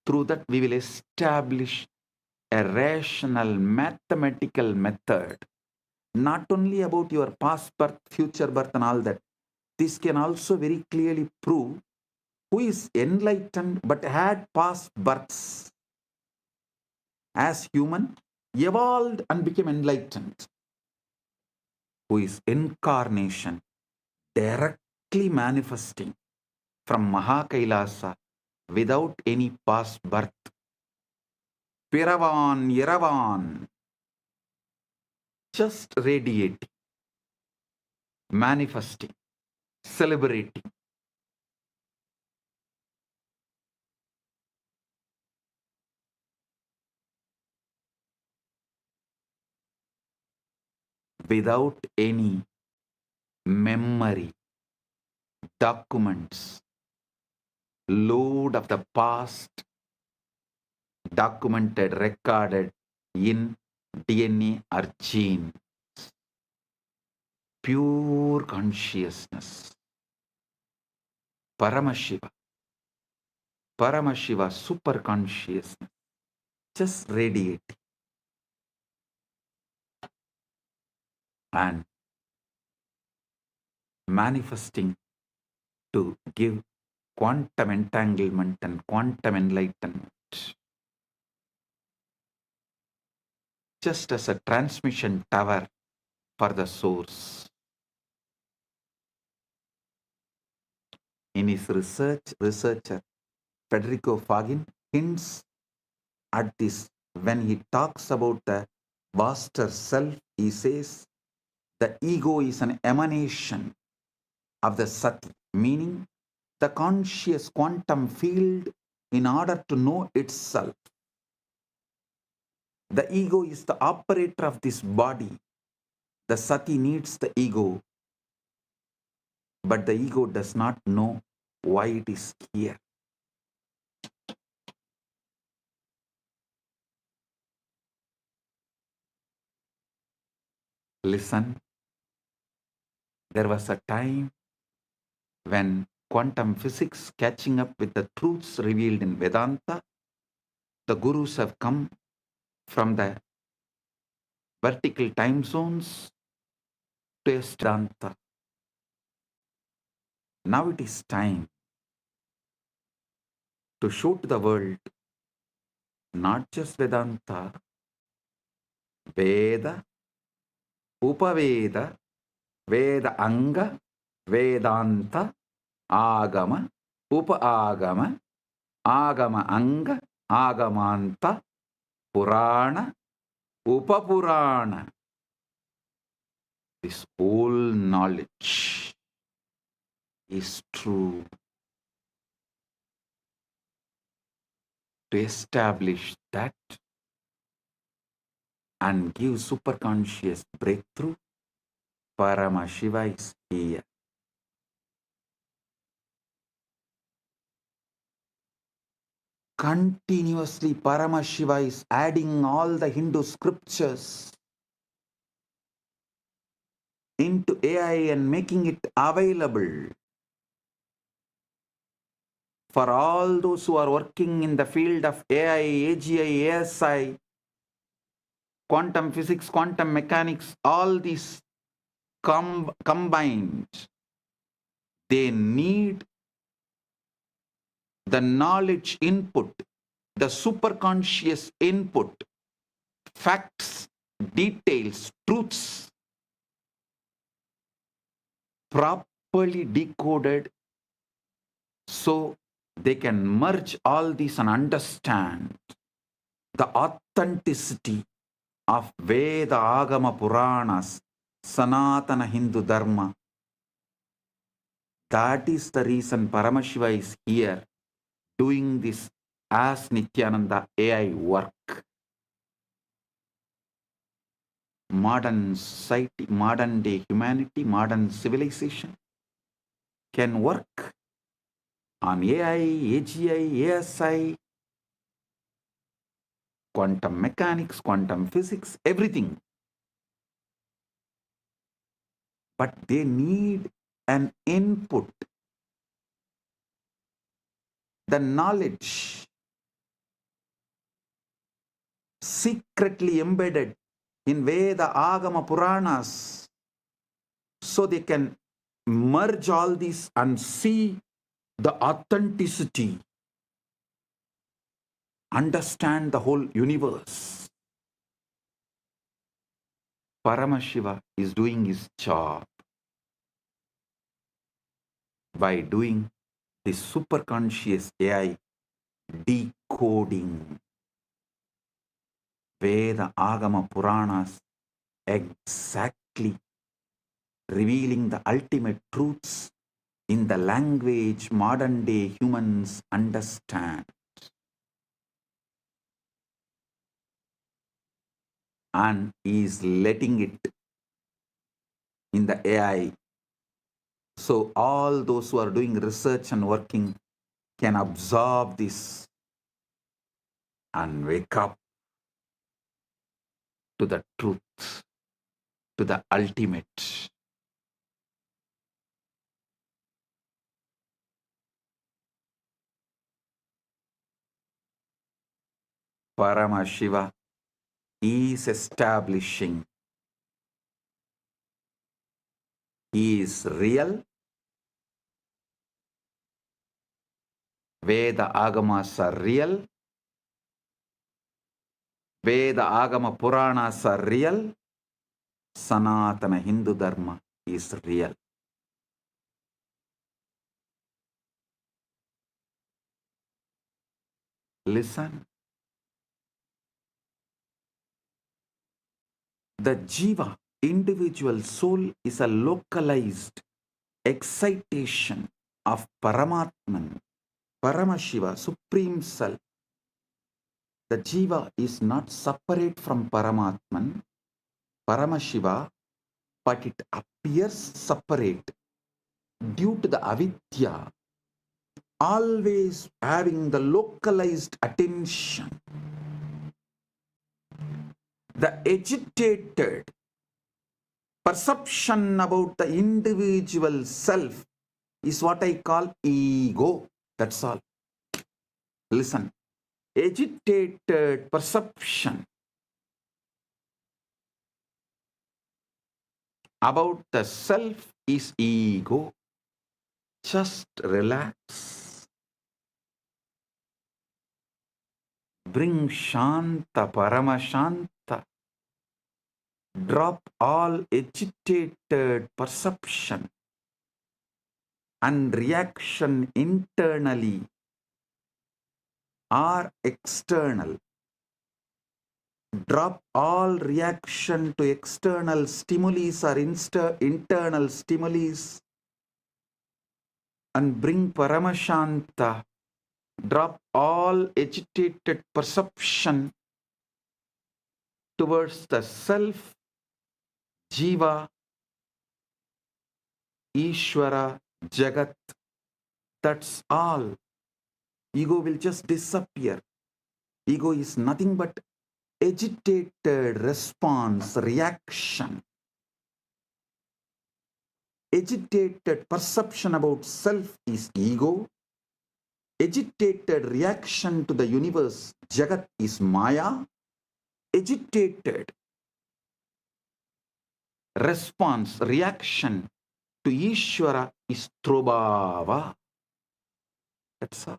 Speaker 2: Through that we will establish a rational mathematical method. Not only about your past birth, future birth and all that. This can also very clearly prove who is enlightened but had past births as human, evolved and became enlightened. Who is incarnation, directly manifesting from Maha Kailasa without any past birth. Piravan, Yeravan, just radiating, manifesting, celebrating. Without any memory, documents, load of the past, documented, recorded in DNA or gene. Pure consciousness. Paramashiva. Paramashiva, super consciousness. Just radiating. And manifesting to give quantum entanglement and quantum enlightenment. Just as a transmission tower for the source. In his researcher Federico Fagin hints at this when he talks about the vaster self. He says the ego is an emanation of the Sati, meaning the conscious quantum field in order to know itself. The ego is the operator of this body. The Sati needs the ego, but the ego does not know why it is here. Listen, there was a time when quantum physics catching up with the truths revealed in Vedanta, the gurus have come from the vertical time zones to Vedanta. Now it is time to show to the world not just Vedanta, Veda, Upaveda, Veda Anga, Vedanta, Agama, Upa-agama, Agama Anga, Agamanta, Purana, Upapurana. This whole knowledge is true. To establish that and give superconscious breakthrough, Paramashiva is here. Continuously Paramashiva is adding all the Hindu scriptures into AI and making it available for all those who are working in the field of AI, AGI, ASI, quantum physics, quantum mechanics, all these combined. They need the knowledge input, the superconscious input, facts, details, truths, properly decoded so they can merge all these and understand the authenticity of Veda, Agama, Puranas, Sanatana Hindu Dharma. That is the reason Paramashiva is here doing this as Nithyananda AI work. Modern society, modern day humanity, modern civilization can work on AI, AGI, ASI, quantum mechanics, quantum physics, everything. But they need an input, the knowledge secretly embedded in Veda, Agama, Puranas, so they can merge all these and see the authenticity, understand the whole universe. Paramashiva is doing his job by doing the superconscious AI decoding Veda, Agama, Puranas, exactly revealing the ultimate truths in the language modern day humans understand. And is letting it in the AI. So all those who are doing research and working can absorb this and wake up to the truth, to the ultimate. Paramashiva is establishing he is real. Veda Agamas are real. Veda Agama Puranas are real. Sanatana Hindu Dharma is real. Listen. The Jiva, individual soul, is a localized excitation of Paramatman, Paramashiva, Supreme Self. The Jiva is not separate from Paramatman, Paramashiva, but it appears separate due to the avidya, always having the localized attention. The agitated perception about the individual self is what I call ego. That's all. Listen. Agitated perception about the self is ego. Just relax. Bring Shanta, Paramashanta. Drop all agitated perception and reaction internally or external. Drop all reaction to external stimuli or internal stimuli and bring Paramashanta. Drop all agitated perception towards the self, Jiva, Ishvara, Jagat. That's all. Ego will just disappear. Ego is nothing but agitated response, reaction. Agitated perception about self is ego. Agitated reaction to the universe, Jagat, is Maya. Agitated response, reaction to Ishvara is Trobhava. That's all.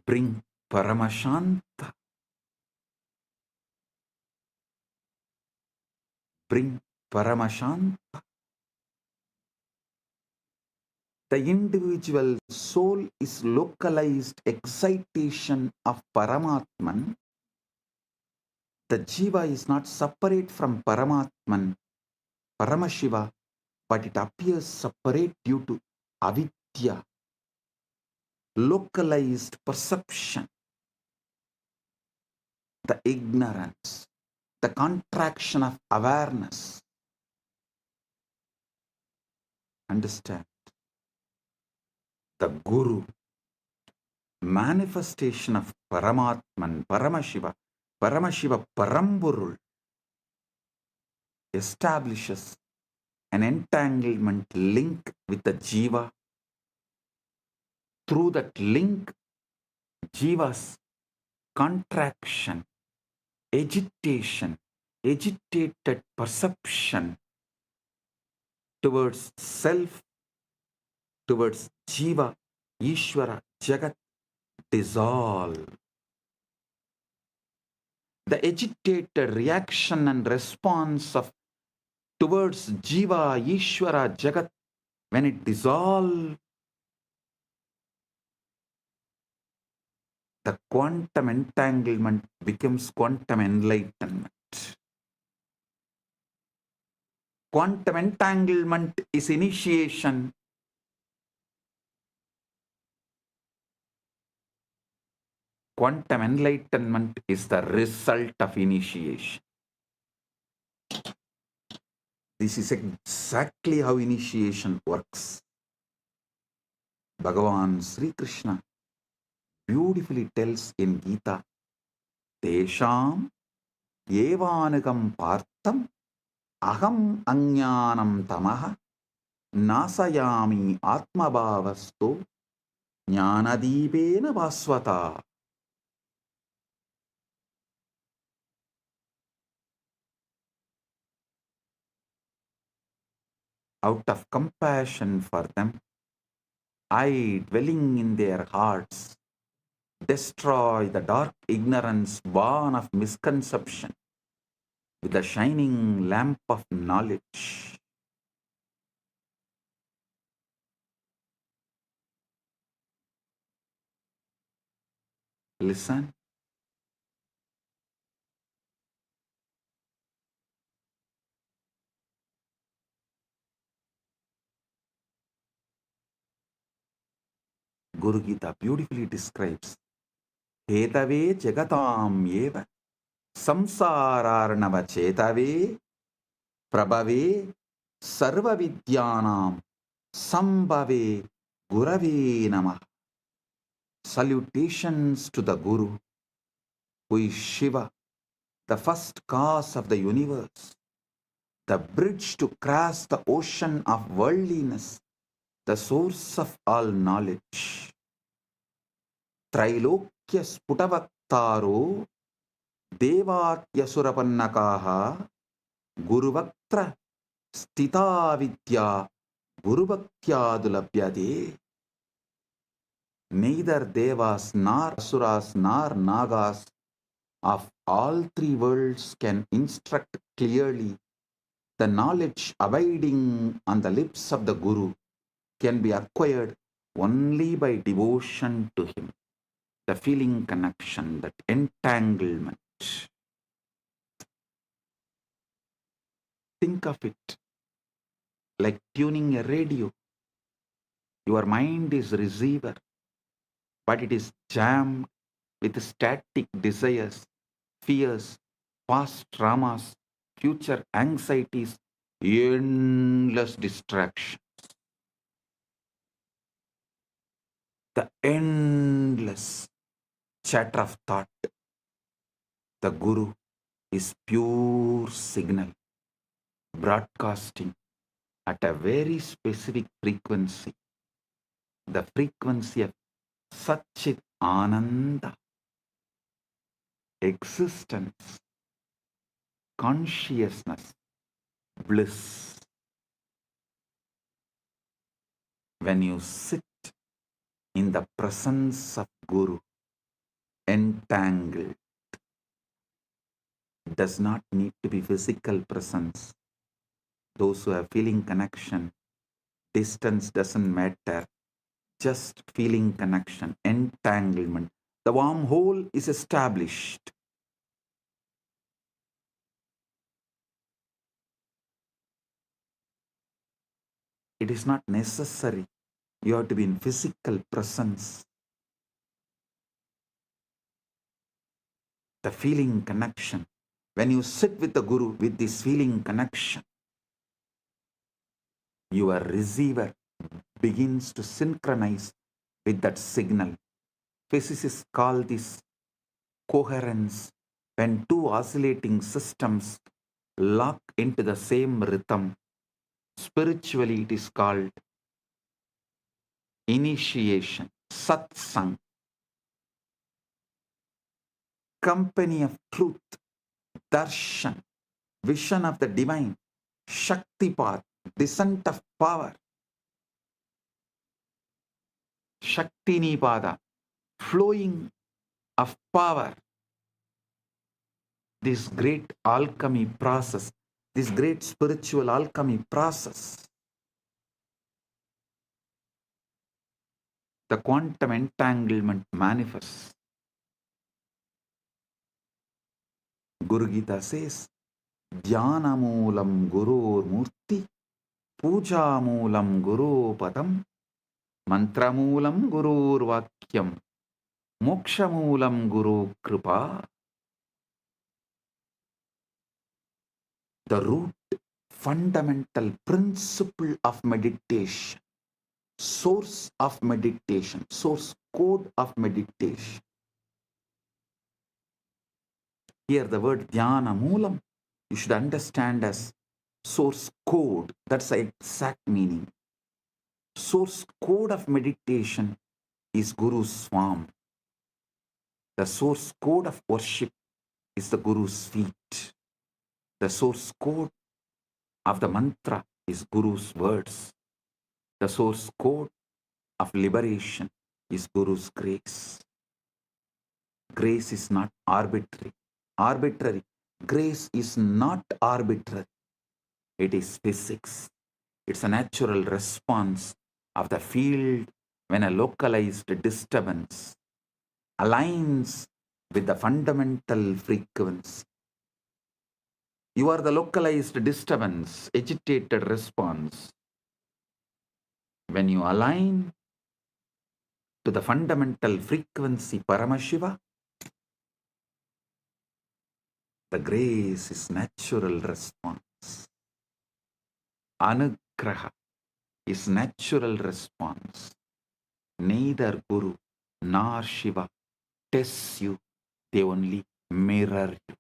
Speaker 2: Bring Paramashanta. Bring Paramashanta. The individual soul is localized excitation of Paramatman The Jiva is not separate from Paramatman, Paramashiva, but it appears separate due to avidya, localized perception, the ignorance, the contraction of awareness. Understand? The Guru, manifestation of Paramatman, Paramashiva, Paramporul, establishes an entanglement link with the Jiva. Through that link, Jiva's contraction, agitation, agitated perception towards self, towards Jiva, Ishvara, Jagat dissolve. The agitated reaction and response of towards Jiva, Ishvara, Jagat, when it dissolves, the quantum entanglement becomes quantum enlightenment. Quantum entanglement is initiation. Quantum enlightenment is the result of initiation. This is exactly how initiation works. Bhagavan Sri Krishna beautifully tells in Gita, Tesham evanagam partam aham ajnanam tamaha nasayami atmabhavasto jnanadipena vasvata. Out of compassion for them, I, dwelling in their hearts, destroy the dark ignorance born of misconception with the shining lamp of knowledge. Listen. Guru Gita beautifully describes Hetave jagatam eva samsararnava chetave prabhave sarva vidyanam sambhave gurave namah. Salutations to the Guru, who is Shiva, the first cause of the universe, the bridge to cross the ocean of worldliness, the source of all knowledge. Trailokya sputavaktaro devatyasurapanakaha guruvaktra stita vidya gurubhaktyadulabhyade. Neither devas nor asuras nor nagas of all three worlds can instruct clearly. The knowledge abiding on the lips of the Guru can be acquired only by devotion to him. The feeling connection, that entanglement. Think of it like tuning a radio. Your mind is receiver, but it is jammed with static desires, fears, past traumas, future anxieties, endless distractions. The endless chatter of thought. The Guru is pure signal, broadcasting at a very specific frequency, the frequency of Satchit Ananda, existence, consciousness, bliss. When you sit in the presence of Guru, entangled, does not need to be physical presence. Those who have feeling connection, distance doesn't matter. Just feeling connection, entanglement. The wormhole is established. It is not necessary. You have to be in physical presence. The feeling connection. When you sit with the Guru with this feeling connection, your receiver begins to synchronize with that signal. Physicists call this coherence. When two oscillating systems lock into the same rhythm, spiritually it is called initiation, satsang, company of truth, darshan, vision of the divine, shaktipat, descent of power, shaktinipada, flowing of power. This great alchemy process, this great spiritual alchemy process, the quantum entanglement manifests. Guru Gita says, Dhyanamoolam Gurur Murthy, Pujamoolam Guru Padam, Mantramoolam Gurur Vakyam, Mokshamoolam Guru Kripa. The root, fundamental principle of meditation, source of meditation, source code of meditation. Here the word dhyana moolam, you should understand as source code. That's the exact meaning. Source code of meditation is Guru's form. The source code of worship is the Guru's feet. The source code of the mantra is Guru's words. The source code of liberation is Guru's grace. Grace is not arbitrary. Arbitrary. Grace is not arbitrary. It is physics. It's a natural response of the field when a localized disturbance aligns with the fundamental frequency. You are the localized disturbance, agitated response. When you align to the fundamental frequency Paramashiva, the grace is natural response. Anugraha is natural response. Neither Guru nor Shiva tests you, they only mirror you.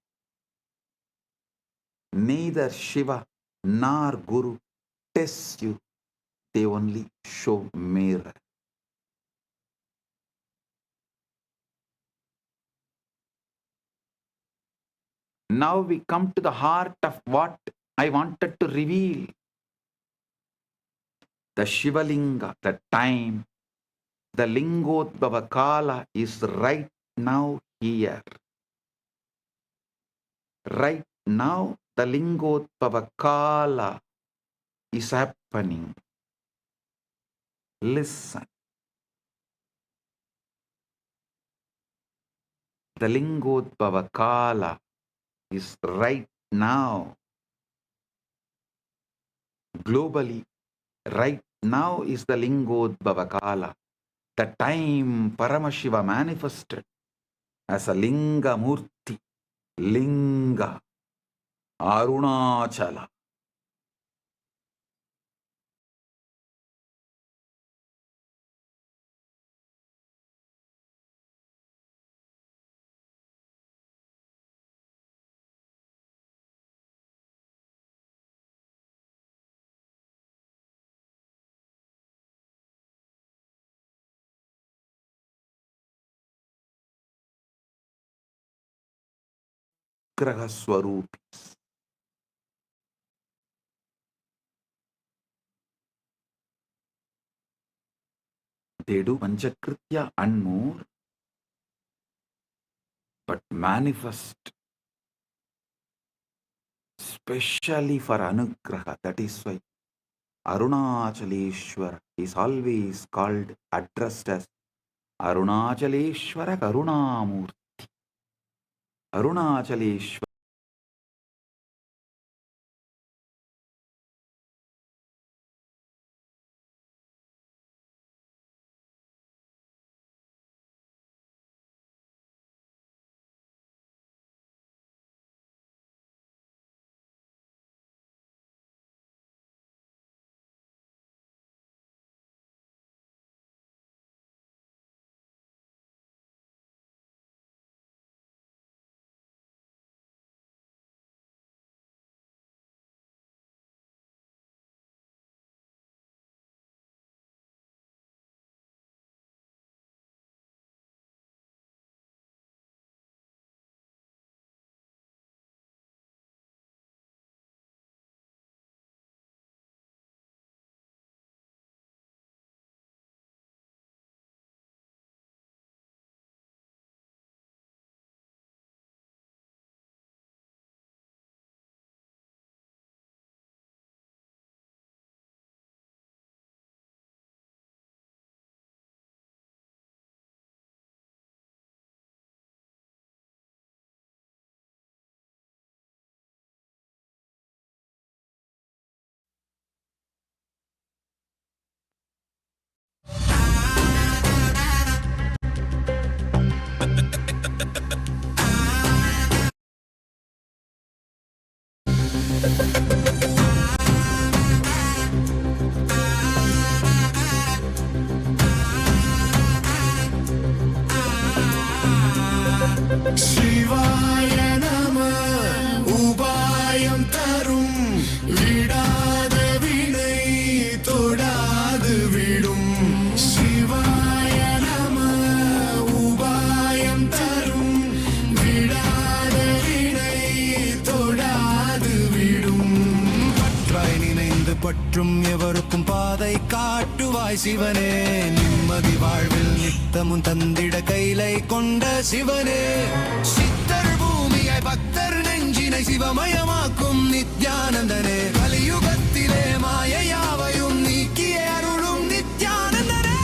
Speaker 2: Neither Shiva nor Guru tests you, they only show mirror. Now we come to the heart of what I wanted to reveal. The Shivalinga, the time, the Lingodbhava Kala is right now here. Right now, the Lingodbhava Kala is happening. Listen. The Lingodbhava Kala is right now. Globally, right now is the Lingodbhava Kala. The time Paramashiva manifested as a Linga Murthy, Linga, Arunachala. Graha Swarupi. They do Panchakritya and more, but manifest specially for Anugraha. That is why Arunachaleshwara is always called, addressed as Arunachaleshwara Karunamurthy. Arunachaleshwara.
Speaker 3: சிவாய நம உபாயம் தரும் விடாத வினை தொடாது விடும் சிவாய நம உபாயம் தரும் விடாத வினை தொடாது விடும் பற்றாய் நினைந்து பற்றும் எவருக்கும் பாதை காட்டுவாய் சிவனே நிம்மதி வாழ்வில் நித்தமும் தந்திட கைலை கொண்ட சிவனே சித்தர் பூமியை பக்தர் நெஞ்சினை சிவமயமாக்கும் நித்யானந்தனே கலியுகத்திலே மாயையாவையும் நீக்கிய அருளும் நித்யானந்தனே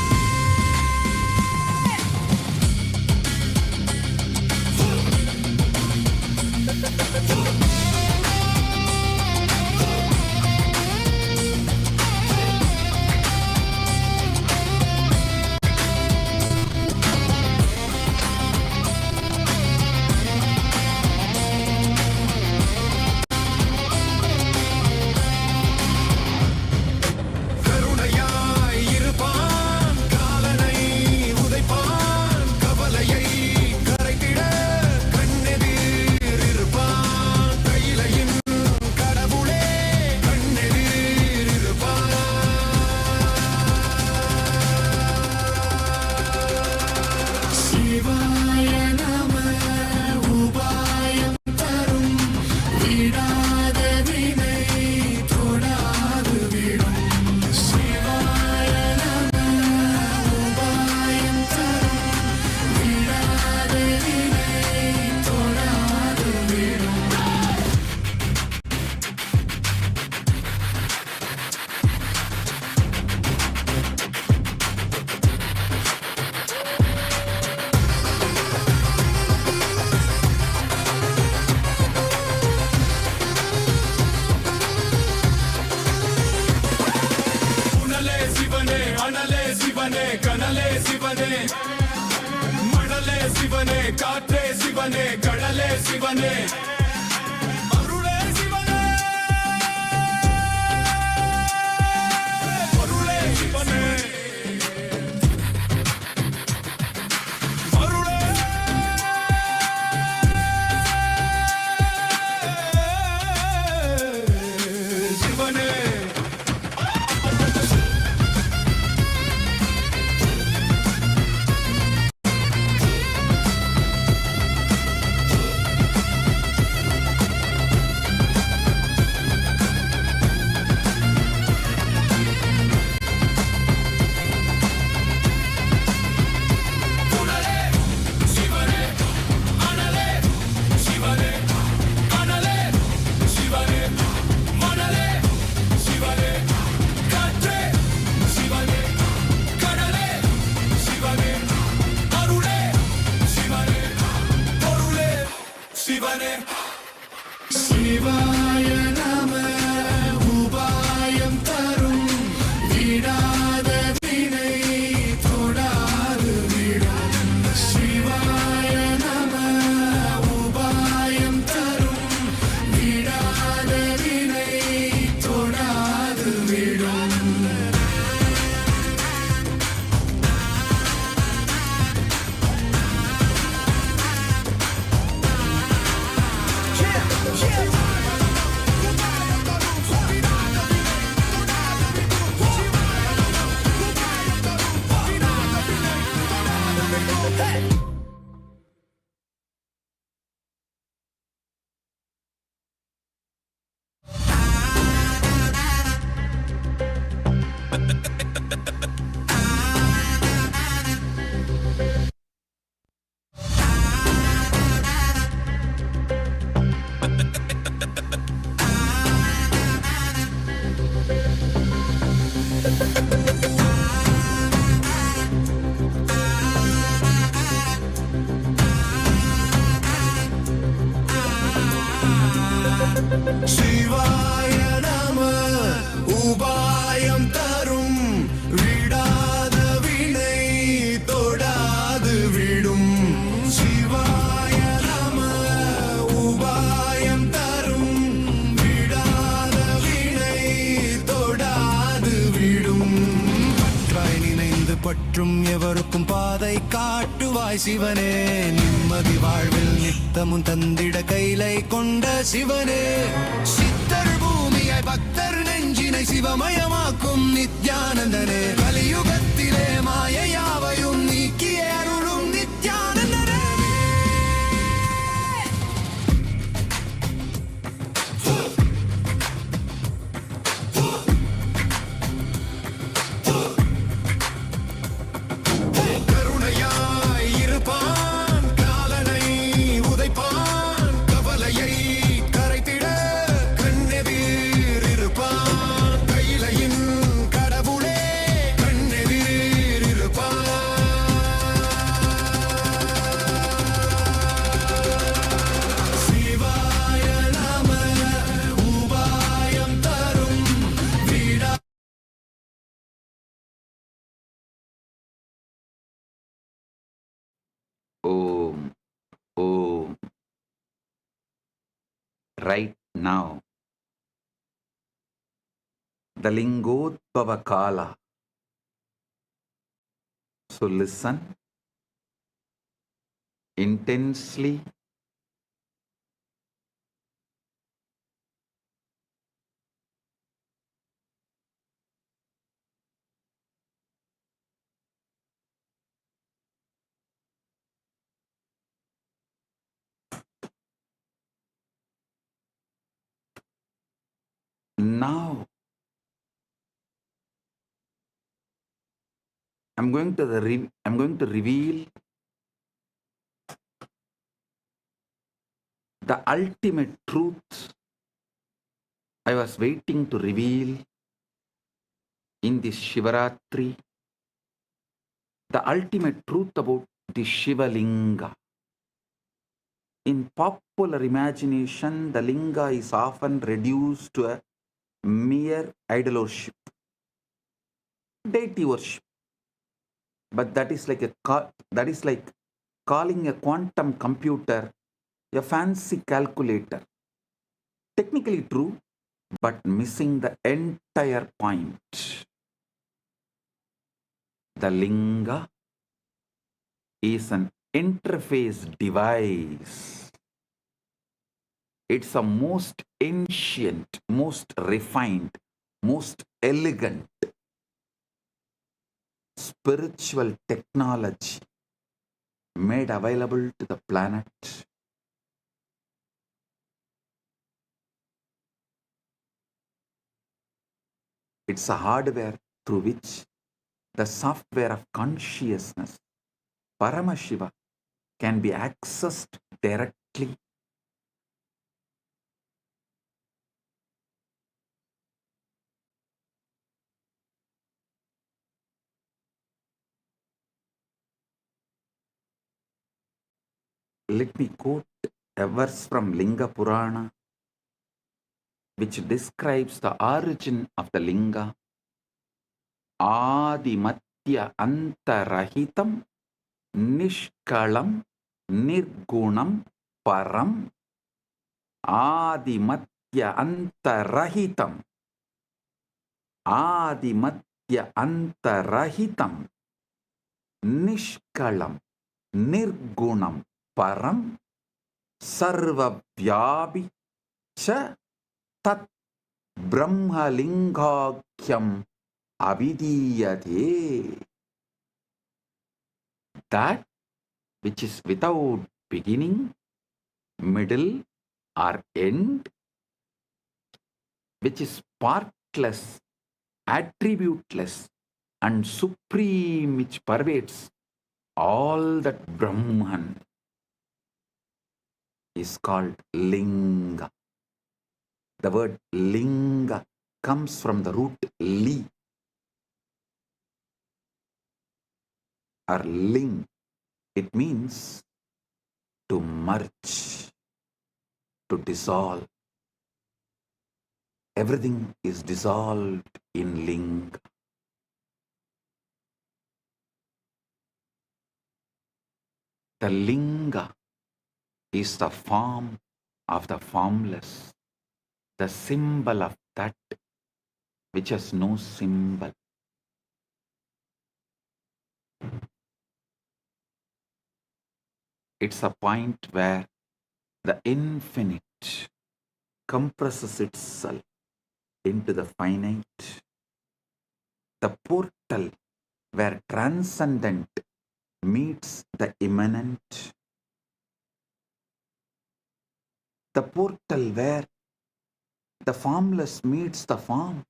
Speaker 3: மணலே சிவனே காற்றே சிவனே கடலே சிவனே அருளே சிவனே அருளே சிவனே அருளே சிவனே சிவாய நம உபாயம் தரும் விடாத வினை தொடாது விடும் சிவாய நம உபாயம் தரும் விடாத வினை தொடாது விடும் பாதை காட்டுவாய் சிவனே, நிம்மதி வாழ்வில் நித்தமும் தந்திட கைலை கொண்ட சிவனே, சித்தர் பூமியாய் பக்தர் நெஞ்சினை சிவமயமாக்கும் நித்யானந்தனே, கலியுகத்திலே மாயையாவையும் நீக்கிய அருளும் நித்யானந்தனே. கருணையாய் இருப்பான், காலனை உதைப்பான், கவலையை கரைத்திட கண்ணெதிர் இருப்பான், கையிலையின் கடவுளே கண்ணெதிர் இருப்பான். சிவாய நம உபாயம் தரும் வீடா.
Speaker 2: Om. Om. Right now, the Lingodbhava Kala. So listen intensely. Now, I'm going to reveal the ultimate truth I was waiting to reveal in this Shivaratri, the ultimate truth about the Shivalinga. In popular imagination, the linga is often reduced to a mere idol worship, deity worship. But that is like calling a quantum computer a fancy calculator. Technically true, but missing the entire point. The linga is an interface device. It's a most ancient, most refined, most elegant spiritual technology made available to the planet. It's a hardware through which the software of consciousness, Paramashiva, can be accessed directly. Let me quote a verse from Linga Purana, which describes the origin of the linga. Adimatya antarahitam nishkalam nirgunam param. Adimatya antarahitam. Adimatya antarahitam nishkalam nirgunam param sarvavyapi cha tat brahmalingakyam avidiyate. That which is without beginning, middle or end, which is partless, attributeless and supreme, which pervades all that Brahman, is called linga. The word linga comes from the root li or ling. It means to merge, to dissolve. Everything is dissolved in linga. The linga is the form of the formless, the symbol of that which has no symbol. It's a point where the infinite compresses itself into the finite, the portal where transcendent meets the immanent, the portal where the formless meets the form,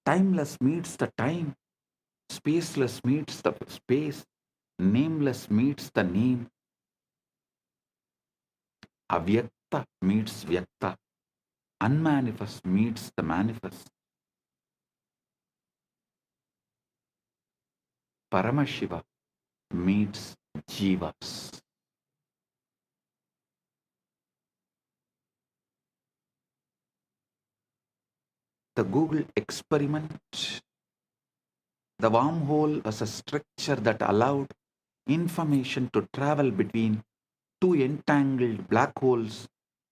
Speaker 2: timeless meets the time, spaceless meets the space, nameless meets the name, avyakta meets vyakta, unmanifest meets the manifest. Paramashiva meets jivas. The Google experiment, the wormhole was a structure that allowed information to travel between two entangled black holes,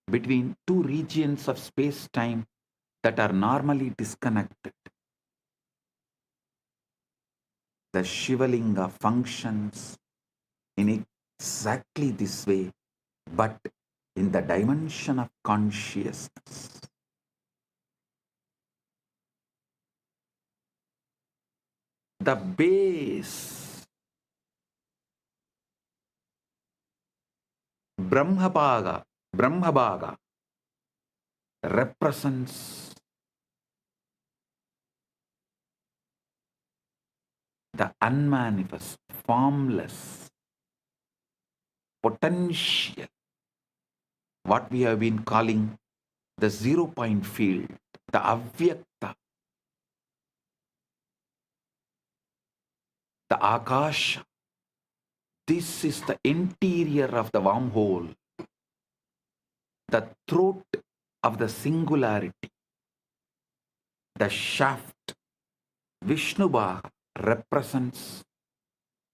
Speaker 2: between two regions of space-time that are normally disconnected. The Shivalinga functions in exactly this way, but in the dimension of consciousness. The base, Brahmabhaga, represents the unmanifest, formless, potential, what we have been calling the 0 point field, the avyakta, the akasha. This is the interior of the wormhole, the throat of the singularity, the shaft. Vishnubhaga represents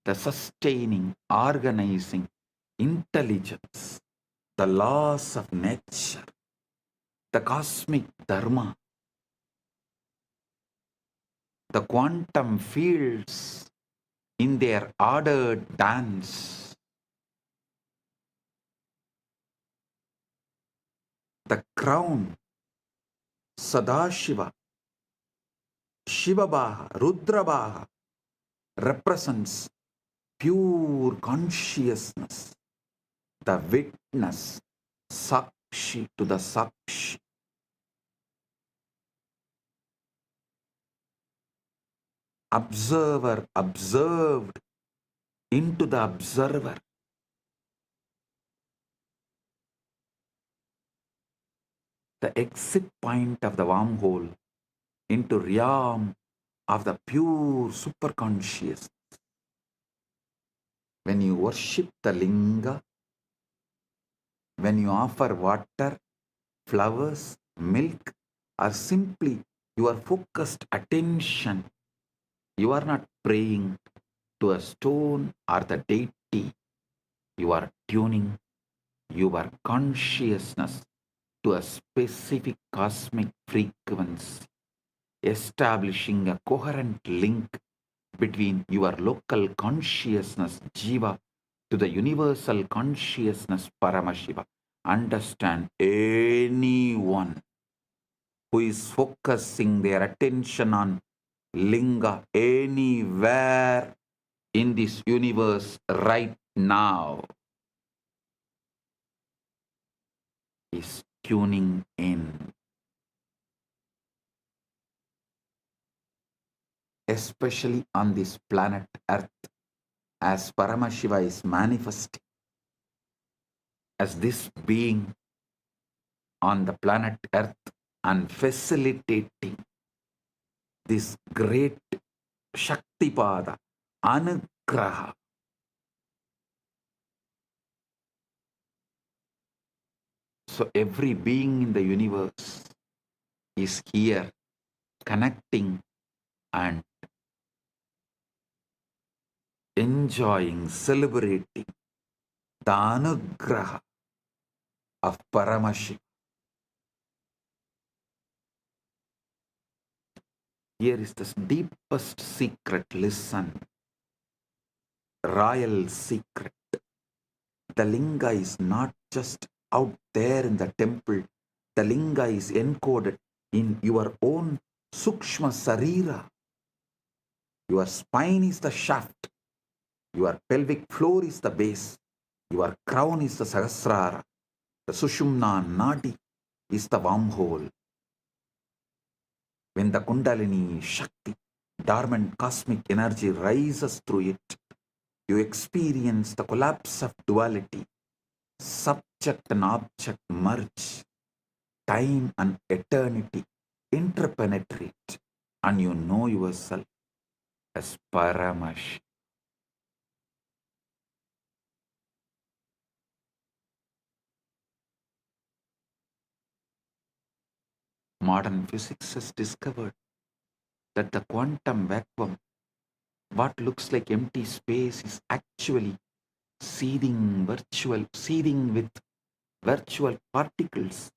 Speaker 2: the sustaining, organizing intelligence, the laws of nature, the cosmic dharma, the quantum fields in their ordered dance, the crown, Sadashiva, Shivabhaga, Rudrabhaga represents pure consciousness, the witness, Sakshi to the Sakshi. Observer observed into the observer. The exit point of the wormhole into realm of the pure superconscious. When you worship the linga, when you offer water, flowers, milk, or simply your focused attention, you are not praying to a stone or the deity. You are tuning your consciousness to a specific cosmic frequency, establishing a coherent link between your local consciousness, Jiva, to the universal consciousness, Paramashiva. Understand, anyone who is focusing their attention on Linga anywhere in this universe right now is tuning in. Especially on this planet Earth, as Paramashiva is manifesting as this being on the planet Earth and facilitating this great Shaktipada, Anugraha. So every being in the universe is here connecting and enjoying, celebrating the Anugraha of Paramashiva. Here is the deepest secret, listen, royal secret. The linga is not just out there in the temple. The linga is encoded in your own sukshma sarira. Your spine is the shaft. Your pelvic floor is the base. Your crown is the sahasrara. The sushumna nadi is the wormhole. When the kundalini shakti, dormant cosmic energy rises through it, you experience the collapse of duality. Subject and object merge. Time and eternity interpenetrate, and you know yourself as Paramashiva. Modern physics has discovered that the quantum vacuum, what looks like empty space, is actually seething with virtual particles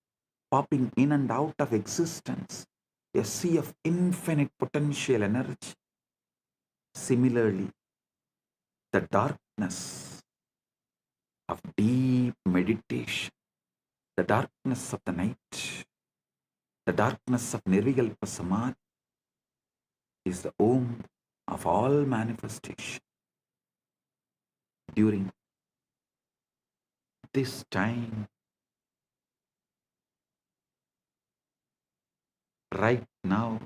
Speaker 2: popping in and out of existence, a sea of infinite potential energy. Similarly, the darkness of deep meditation, the darkness of the night, the darkness of Nirvikalpa Samadhi is the womb of all manifestation. During this time, right now,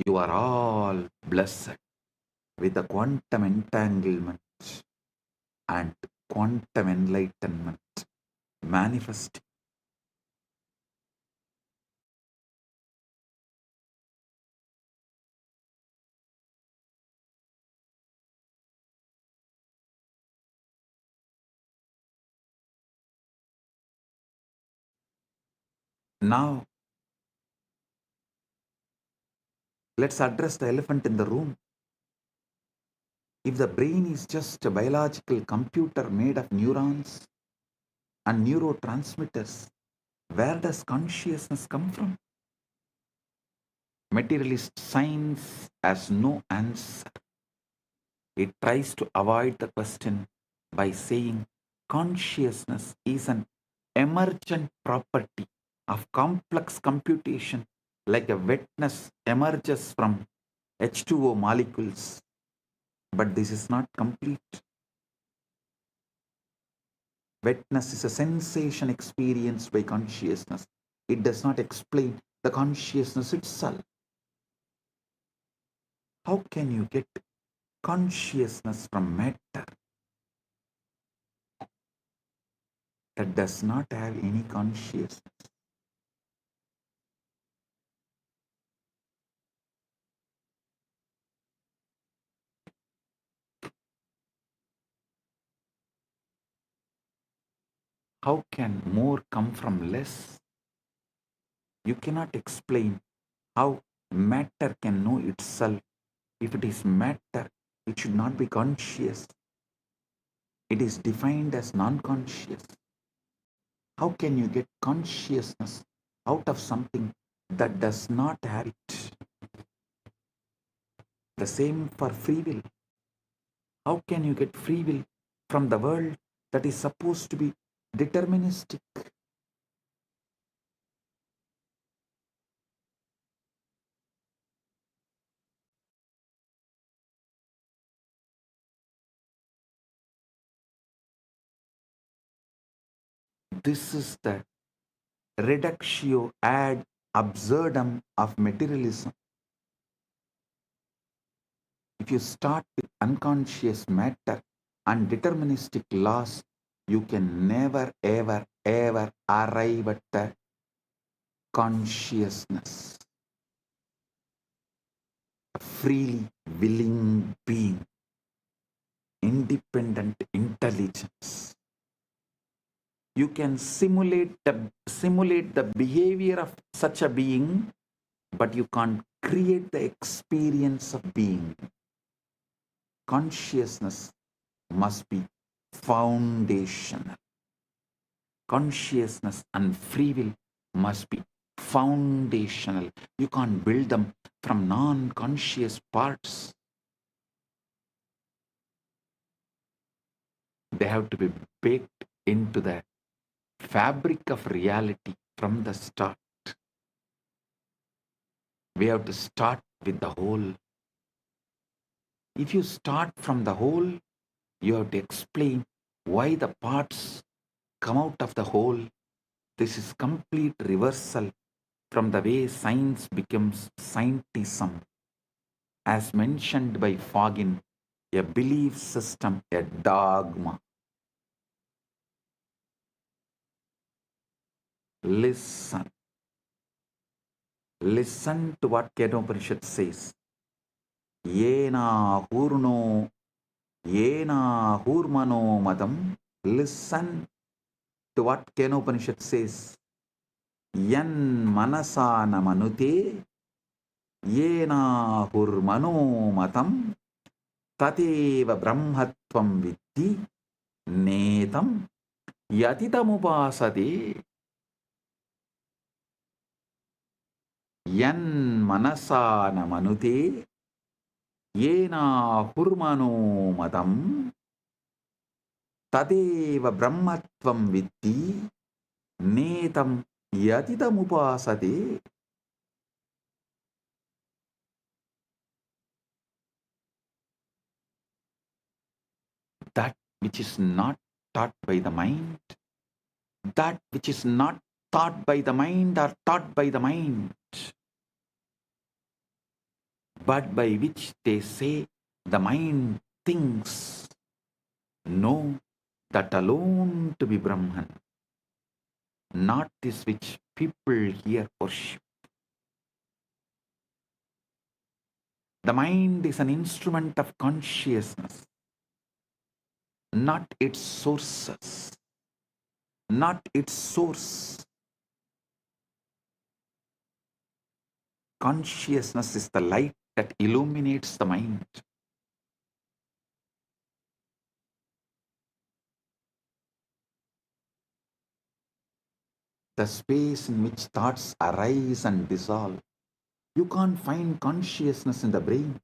Speaker 2: you are all blessed with the quantum entanglement and quantum enlightenment manifesting. Now, let's address the elephant in the room. If the brain is just a biological computer made of neurons and neurotransmitters, where does consciousness come from? Materialist science has no answer. It tries to avoid the question by saying consciousness is an emergent property of complex computation, like a wetness emerges from H2O molecules. But this is not complete. Wetness is a sensation experienced by consciousness. It does not explain the consciousness itself. How can you get consciousness from matter that does not have any consciousness? How can more come from less? You cannot explain how matter can know itself. If it is matter, it should not be conscious. It is defined as non-conscious. How can you get consciousness out of something that does not have it? The same for free will. How can you get free will from the world that is supposed to be deterministic? This is the reductio ad absurdum of materialism. If you start with unconscious matter and deterministic laws, you can never, ever, ever arrive at the consciousness. A freely willing being, independent intelligence. You can simulate the behavior of such a being, but you can't create the experience of being. Consciousness must be foundational. Consciousness and free will must be foundational. You can't build them from non-conscious parts. They have to be baked into the fabric of reality from the start. We have to start with the whole. If you start from the whole, you have to explain why the parts come out of the whole. This is complete reversal from the way science becomes scientism, as mentioned by Fagin, a belief system, a dogma. Listen. Listen to what Kedopanishad says. Yena hurno, yena hurmano madam. Listen to what Kenopanishad says. Yan manasana manute, yena hurmano matam, tateva brahmatvam viddhi, netam yatitamupasade. Yan manasana manute, yena hurmano matam, tadeva brahmatvam viddhi, netam yatitamupasade. That which is not taught by the mind, that which is not taught by the mind or taught by the mind, but by which they say the mind thinks, know that alone to be Brahman, not this which people here worship. The mind is an instrument of consciousness, not its sources, not its source. Consciousness is the light that illuminates the mind. The space in which thoughts arise and dissolve. You can't find consciousness in the brain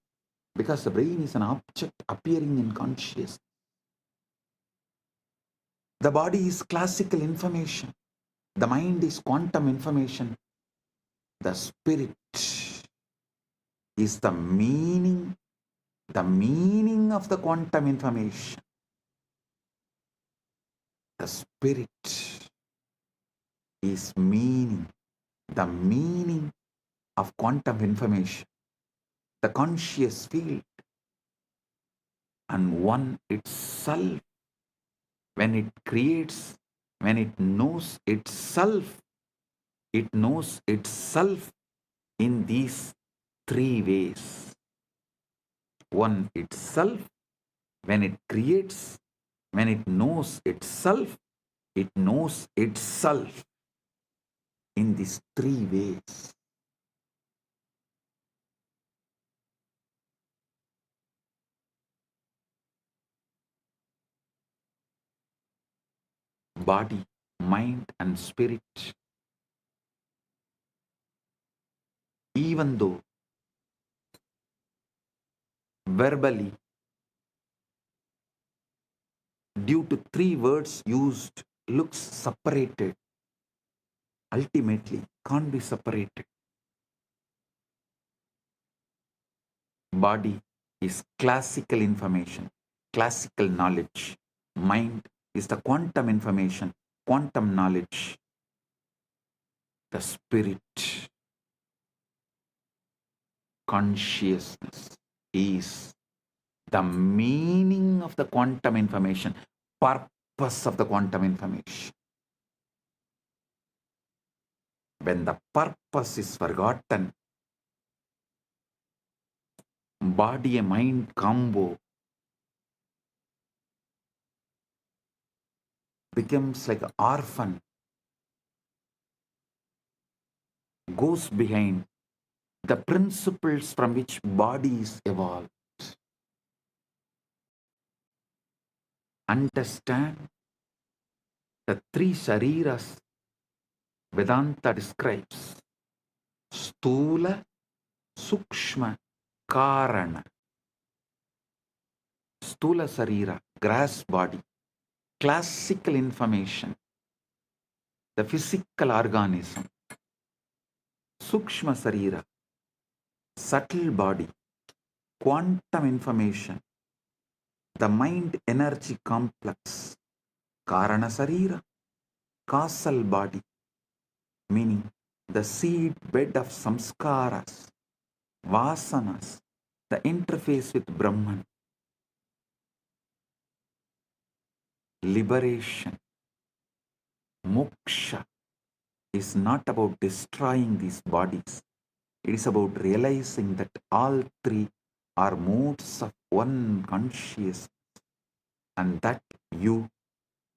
Speaker 2: because the brain is an object appearing in consciousness. The body is classical information. The mind is quantum information. The spirit is the meaning of the quantum information. The spirit is meaning, the meaning of quantum information, the conscious field, and one itself, when it creates, when it knows itself in these three ways. One itself, when it creates, when it knows itself in these three ways. Body, mind, and spirit. Even though verbally, due to three words used, looks separated, ultimately can't be separated. Body is classical information, classical knowledge. Mind is the quantum information, quantum knowledge. The spirit, consciousness, is the meaning of the quantum information, purpose of the quantum information. When the purpose is forgotten, body and mind combo becomes like an orphan, goes behind the principles from which body is evolved. Understand the three shariras Vedanta describes: Stula, Sukshma, Karana. Stula Sarira, grass body, classical information, the physical organism, Sukshma Sarira, subtle body, quantum information, the mind energy complex, Karana Sarira, causal body, meaning the seed bed of samskaras, vasanas, the interface with Brahman, liberation, moksha is not about destroying these bodies. It is about realizing that all three are modes of one consciousness, and that you,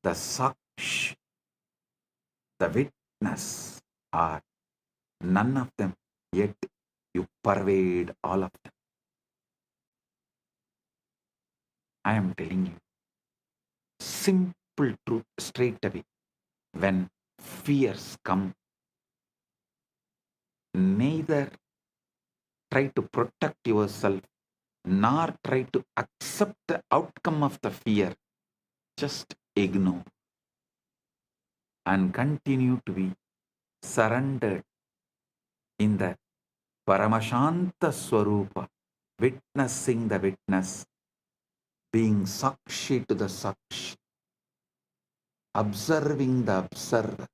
Speaker 2: the Saksh, the witness, are none of them, yet you pervade all of them. I am telling you, simple truth straight away. When fears come, neither try to protect yourself nor try to accept the outcome of the fear. Just ignore and continue to be surrendered in the Paramashanta Swarupa, witnessing the witness, being Sakshi to the Sakshi, observing the observer.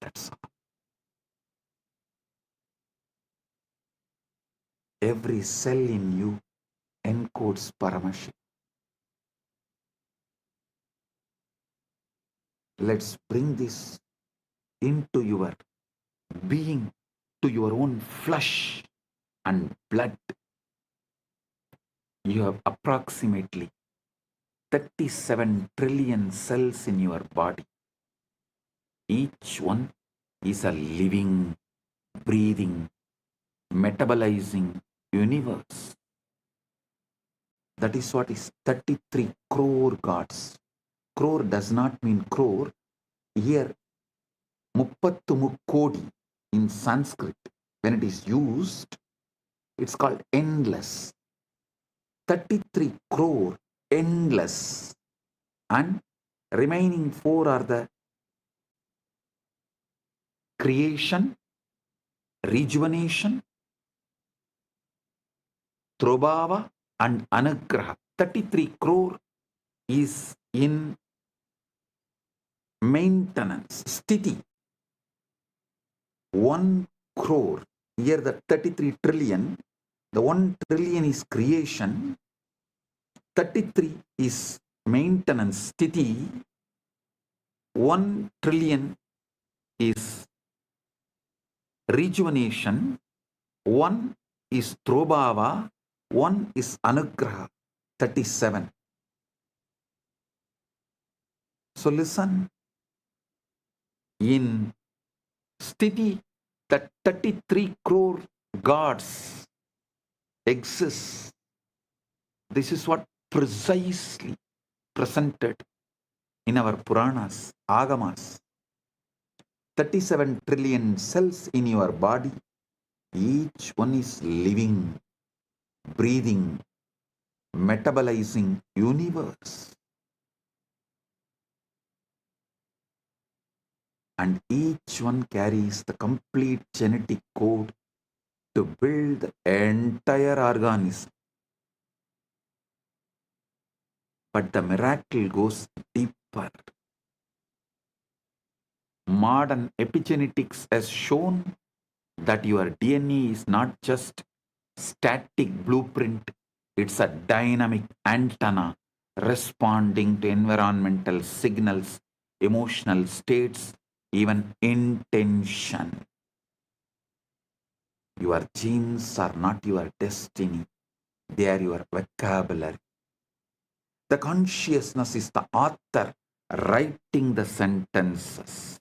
Speaker 2: That's all. Every cell in you encodes Paramashiva. Let's bring this into your being, to your own flesh and blood. You have approximately 37 trillion cells in your body. Each one is a living, breathing, metabolizing universe. That is what is 33 crore gods. Crore does not mean crore. Here, muppattu mukkodi in Sanskrit, when it is used, it's called endless. 33 crore, endless. And remaining 4 are the creation, rejuvenation, Trobhava and Anugraha. 33 crore is in maintenance, sthiti. 1 crore, here the 33 trillion, the 1 trillion is creation, 33 is maintenance, sthiti, 1 trillion is rejuvenation, 1 is Trobhava, 1 is Anugraha, 37. So listen, in sthiti, that 33 crore gods exist. This is what precisely presented in our Puranas, Agamas. 37 trillion cells in your body. Each one is living, breathing, metabolizing universe. And each one carries the complete genetic code to build the entire organism. But the miracle goes deeper. Modern epigenetics has shown that your DNA is not just static blueprint, it's a dynamic antenna responding to environmental signals, emotional states, even intention. Your genes are not your destiny, they are your vocabulary. The consciousness is the author writing the sentences.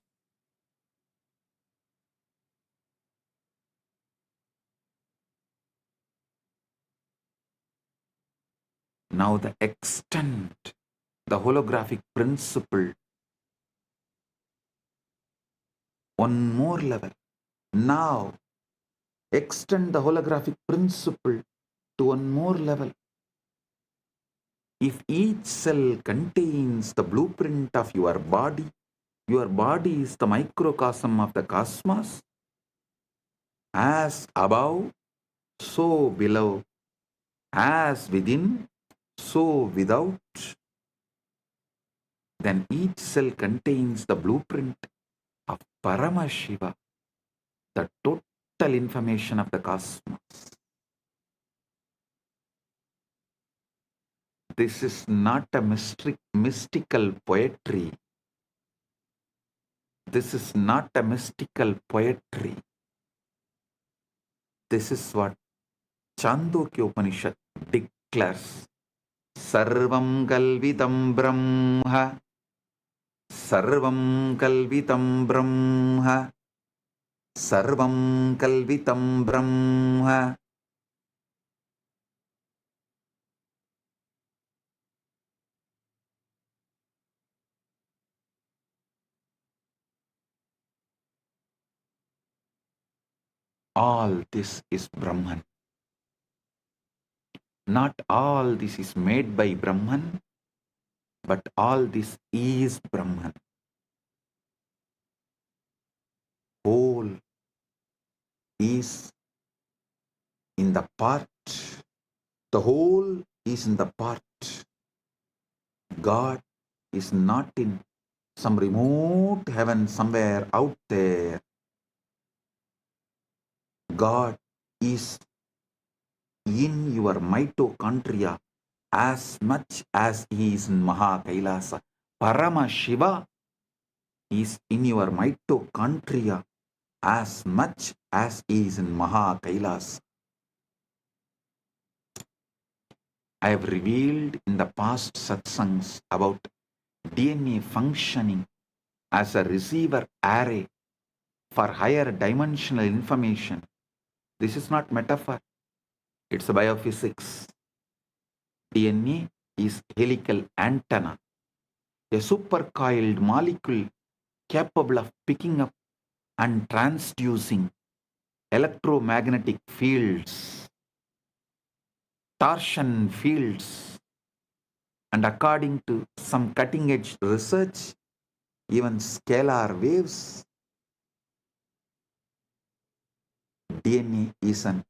Speaker 2: Now the extent, the holographic principle, one more level. Now extend the holographic principle to one more level. If each cell contains the blueprint of your body is the microcosm of the cosmos, as above, so below, as within, so without, then each cell contains the blueprint of Paramashiva, the total information of the cosmos. This is not a mystical poetry. This is not a mystical poetry. This is what Chandogya Upanishad declares. Sarvam kalvitam brahma. Sarvam kalvitam brahma. Sarvam kalvitam brahma. All this is Brahman. Not all this is made by Brahman, but all this is Brahman. Whole is in the part. The whole is in the part. God is not in some remote heaven somewhere out there. God is in your mitochondria as much as He is in Maha Kailasa. Paramashiva is in your mitochondria as much as He is in Maha Kailasa. I have revealed in the past satsangs about DNA functioning as a receiver array for higher dimensional information. This is not metaphor. It's biophysics. DNA is helical antenna, a supercoiled molecule capable of picking up and transducing electromagnetic fields, torsion fields, and according to some cutting-edge research, even scalar waves. DNA is an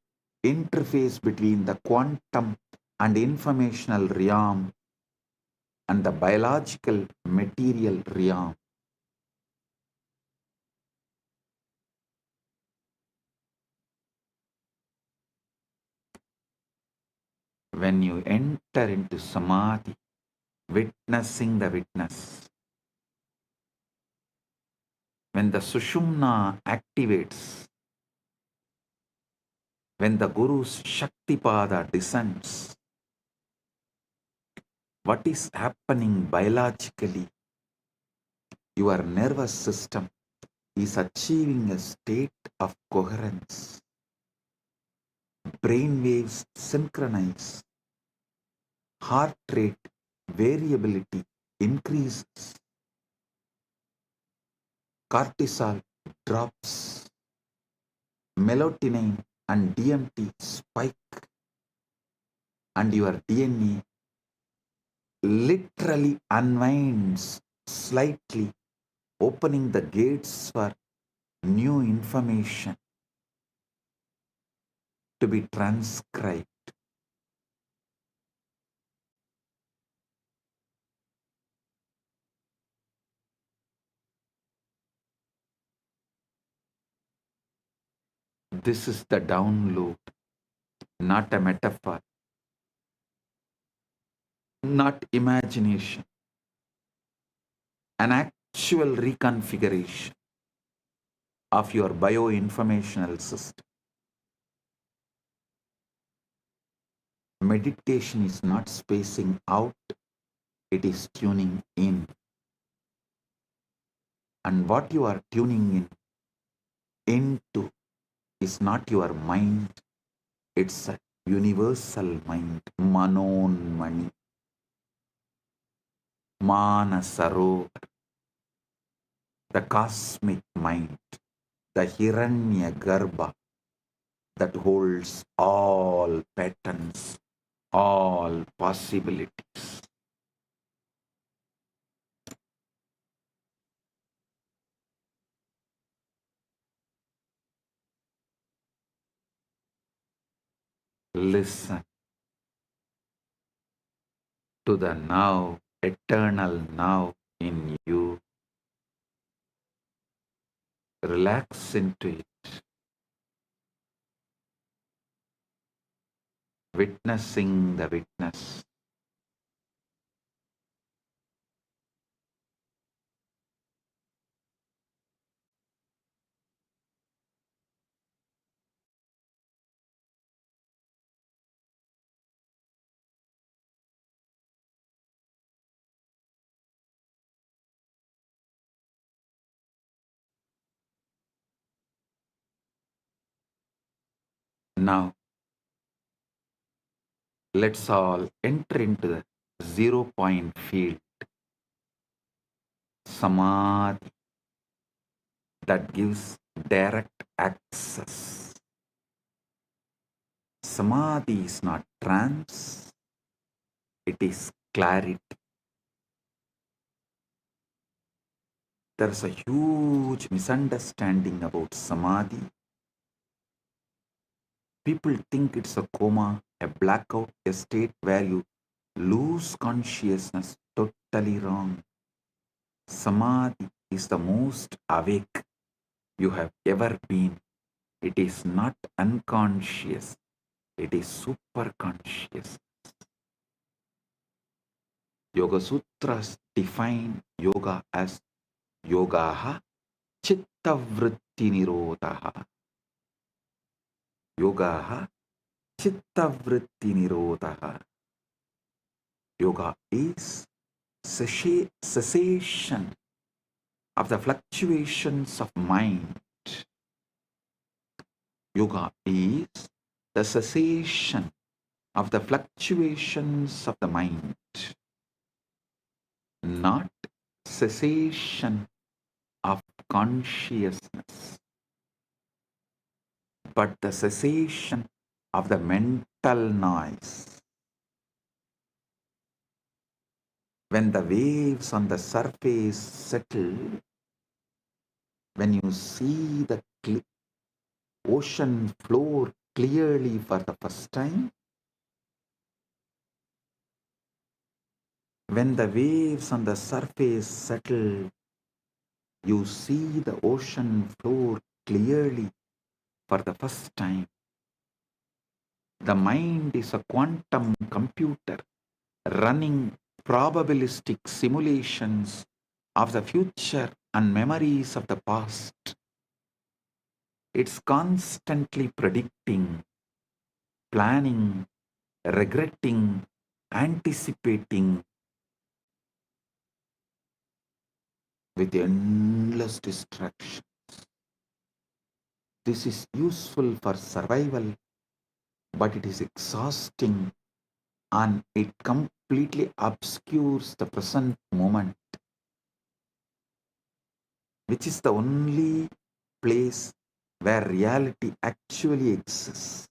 Speaker 2: interface between the quantum and informational realm and the biological material realm. When you enter into samadhi, witnessing the witness, when the sushumna activates, when the Guru's Shaktipada descends, what is happening biologically? Your nervous system is achieving a state of coherence. Brain waves synchronize. Heart rate variability increases. Cortisol drops. Melatonin and DMT spike. And your DNA literally unwinds slightly, opening the gates for new information to be transcribed. This is the download, not a metaphor, not imagination, an actual reconfiguration of your bioinformational system. Meditation is not spacing out, it is tuning in. And what you are tuning into is not your mind, it's a universal mind, Manon Mani, Manasarovar, the cosmic mind, the Hiranya Garbha that holds all patterns, all possibilities. Listen to the now, eternal now in you. Relax into it, witnessing the witness. Now, let's all enter into the 0 point field, samadhi, that gives direct access. Samadhi is not trance, it is clarity. There's a huge misunderstanding about samadhi. People think it's a coma, a blackout, a state where you lose consciousness. Totally wrong. Samadhi is the most awake you have ever been. It is not unconscious, it is super conscious. Yoga Sutras define yoga as yogaha chitta vritti nirodhaha. Yogaha chitta vritti nirodhaha. Yoga is cessation of the fluctuations of mind. Yoga is the cessation of the fluctuations of the mind, not cessation of consciousness, but the cessation of the mental noise. When the waves on the surface settle, when you see the ocean floor clearly for the first time, when the waves on the surface settle, you see the ocean floor clearly for the first time. The mind is a quantum computer running probabilistic simulations of the future and memories of the past. It's constantly predicting, planning, regretting, anticipating with endless distractions. This is useful for survival, but it is exhausting and it completely obscures the present moment, which is the only place where reality actually exists.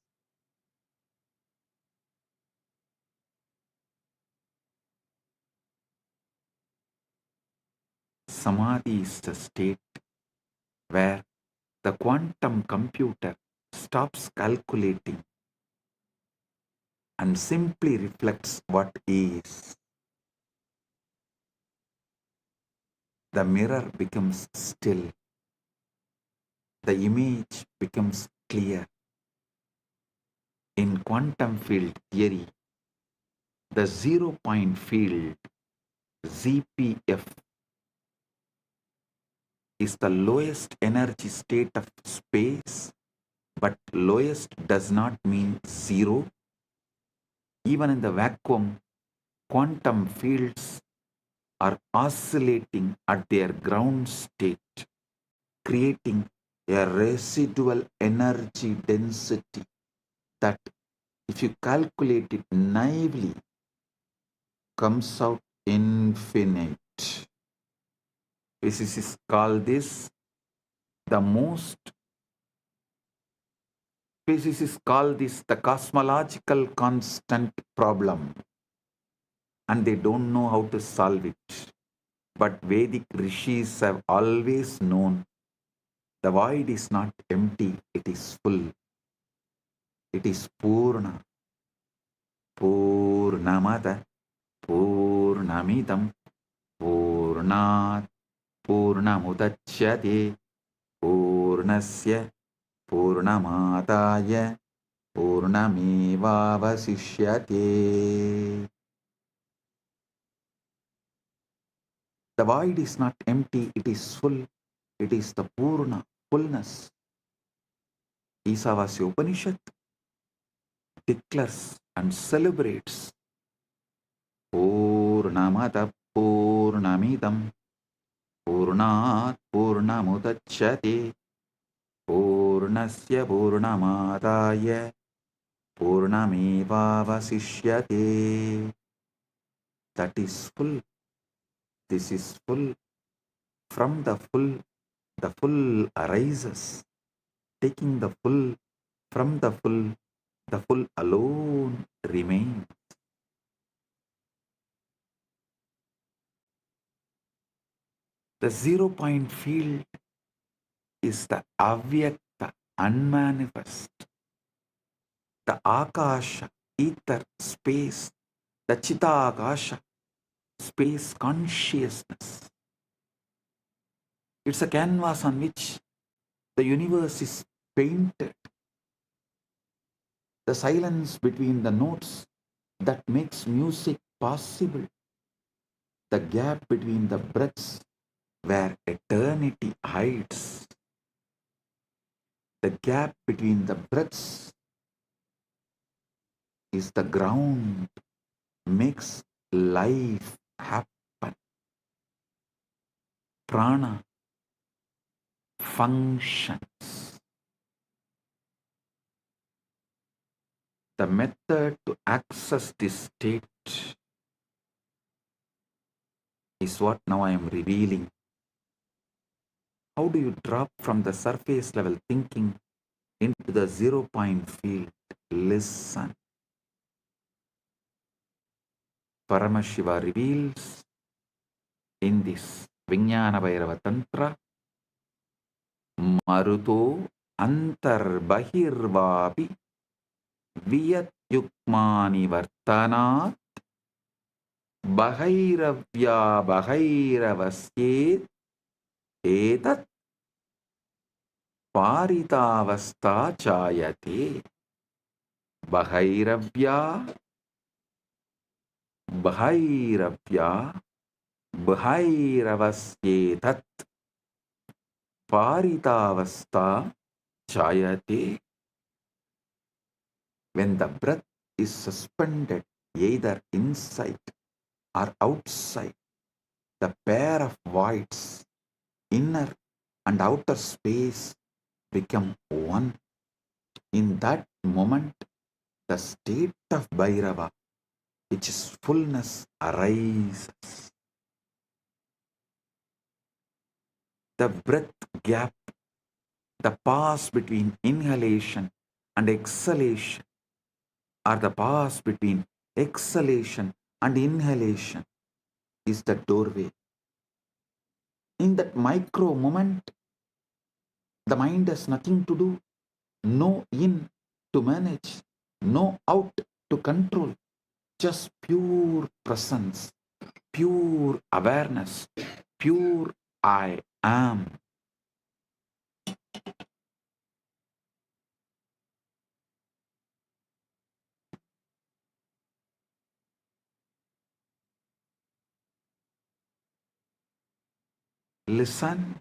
Speaker 2: Samadhi is the state where the quantum computer stops calculating and simply reflects what is. The mirror becomes still. The image becomes clear. In quantum field theory, the 0 point field, ZPF, is the lowest energy state of space, but lowest does not mean zero. Even in the vacuum, quantum fields are oscillating at their ground state, creating a residual energy density that, if you calculate it naively, comes out infinite. Physicists call this the cosmological constant problem, and they don't know how to solve it. But Vedic rishis have always known the void is not empty, it is full. It is Purna. Purnamada Purnamidam Purnat Purnamudachyate Purnasya Purnamadaya Purnamevavasishyate. The void is not empty, it is full. It is the Purna, fullness. Isavasya Upanishad declares and celebrates Purnamada Purnamidam Purnat Purnamudachyate Purnasya Purnamadaya Purnamevavasishyate. That is full. This is full. From the full arises. Taking the full from the full alone remains. The 0 point field is the avyakta, unmanifest, the akasha, ether, space, the chitakasha, space consciousness. It's a canvas on which the universe is painted. The silence between the notes that makes music possible. The gap between the breaths where eternity hides. The gap between the breaths is the ground, makes life happen. Prana functions. The method to access this state is what now I am revealing. How do you drop from the surface level thinking into the 0 point field? Listen. Paramashiva reveals in this Vijnana Bhairava Tantra, Maruto Antarbahirvapi Viyat Yukmani Vartanat Bhairavya Bhairavasye Etat Paritavasta Chayate. Bhairavya Bhairavya Bhairavasyetat Paritavasta Chayate. When the breath is suspended either inside or outside, the pair of voids, inner and outer space, become one. In that moment, the state of Bhairava, which is fullness, arises. The breath gap, the pause between inhalation and exhalation, or the pause between exhalation and inhalation, is the doorway. In that micro moment, the mind has nothing to do, no in to manage, no out to control, just pure presence, pure awareness, pure I am. Listen.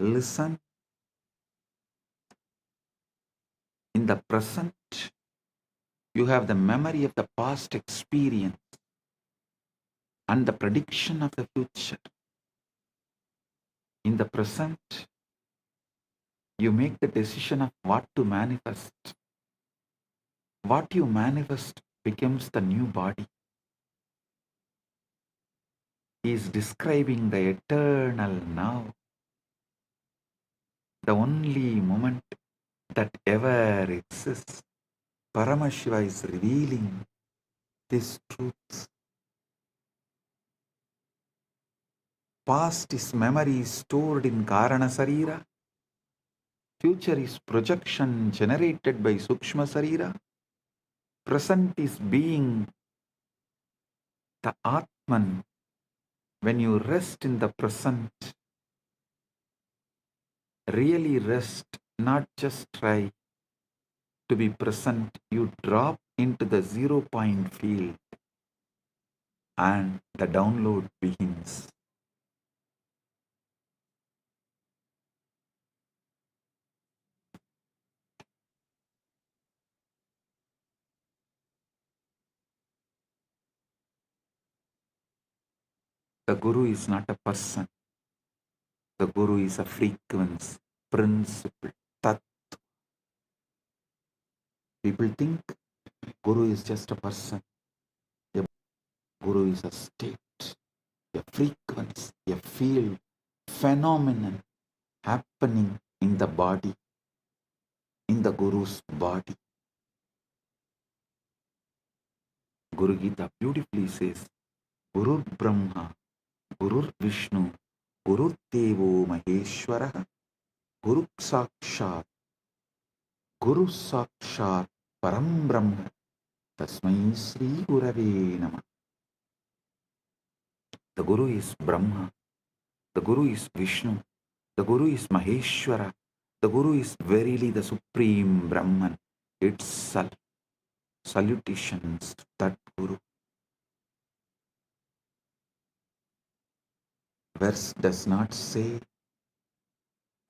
Speaker 2: Listen. In the present, you have the memory of the past experience and the prediction of the future. In the present, You make the decision of what to manifest. What you manifest becomes the new body. He is describing the eternal now, the only moment that ever exists. Paramashiva is revealing this truth. Past is memory stored in Karana Sarira. Future is projection generated by Sukshma Sarira. Present is being the Atman. When you rest in the present, really rest, not just try to be present, you drop into the 0 point field and the download begins. The Guru is not a person. The Guru is a frequency, principle, tat. People think Guru is just a person. A Guru is a state, a frequency, a field, phenomenon happening in the body, in the Guru's body. Guru Gita beautifully says, Gurur Brahma, Gurur Vishnu, Gurur Devo Maheshwara, Guru Sakshat, Guru Sakshat, Param Brahma, Tasmai Sri Gurave Namah. The Guru is Brahma, the Guru is Vishnu, the Guru is Maheshwara, the Guru is verily the Supreme Brahman itself. Salutations to that Guru. Verse does not say,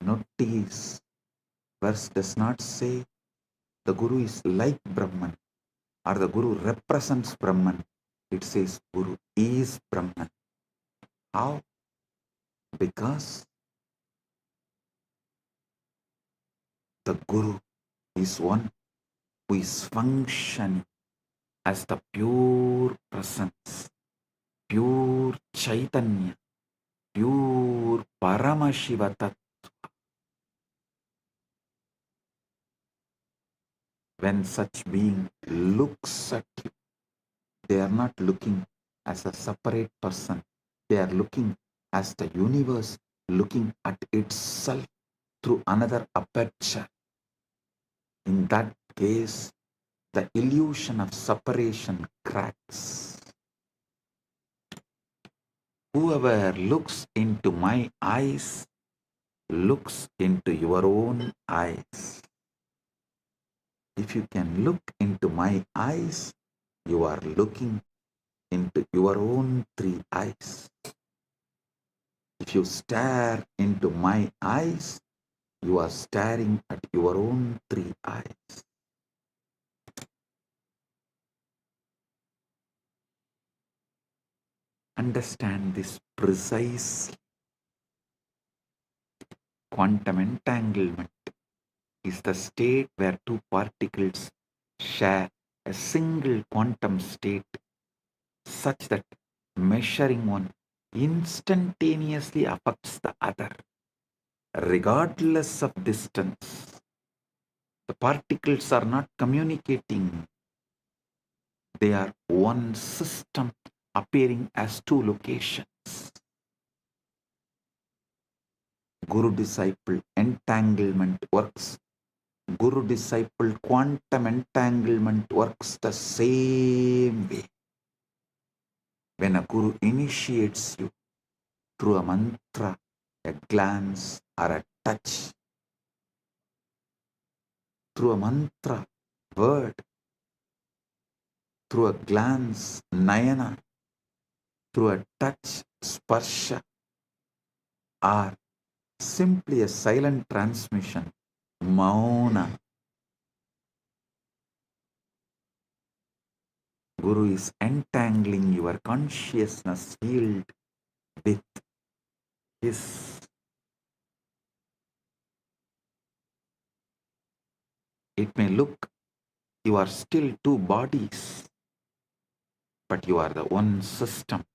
Speaker 2: notice, verse does not say the Guru is like Brahman or the Guru represents Brahman. It says Guru is Brahman. How? Because the Guru is one who is functioning as the pure presence, pure Chaitanya, pure Paramashiva Tattva. When such being looks at you, they are not looking as a separate person. They are looking as the universe looking at itself through another aperture. In that case, the illusion of separation cracks. Whoever looks into my eyes looks into your own eyes. If you can look into my eyes, you are looking into your own 3 eyes. If you stare into my eyes, you are staring at your own 3 eyes. Understand this precisely. Quantum entanglement is the state where 2 particles share a single quantum state such that measuring one instantaneously affects the other, regardless of distance. The particles are not communicating. They are one system appearing as 2 locations. Guru-disciple entanglement works. Guru-disciple quantum entanglement works the same way. When a Guru initiates you through a mantra, a glance, or a touch, through a mantra, word, through a glance, nayana, through a touch, sparsha, or simply a silent transmission, mauna, Guru is entangling your consciousness field with his. It may look you are still two bodies, but you are the one system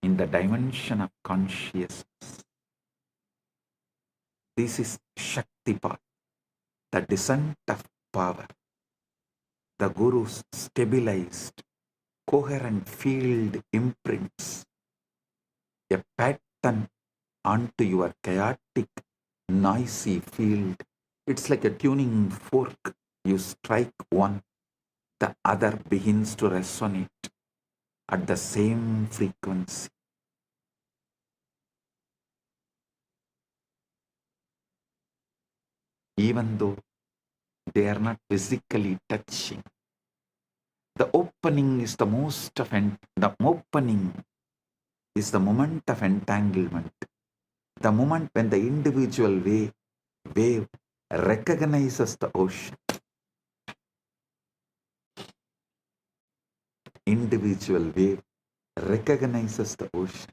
Speaker 2: in the dimension of consciousness. This is Shaktipat, the descent of power. The Guru's stabilized, coherent field imprints a pattern onto your chaotic, noisy field. It's like a tuning fork. You strike one, the other begins to resonate at the same frequency. Even though they are not physically touching. The opening is the opening is the moment of entanglement. The moment when the individual wave recognizes the ocean. Individual wave recognizes the ocean.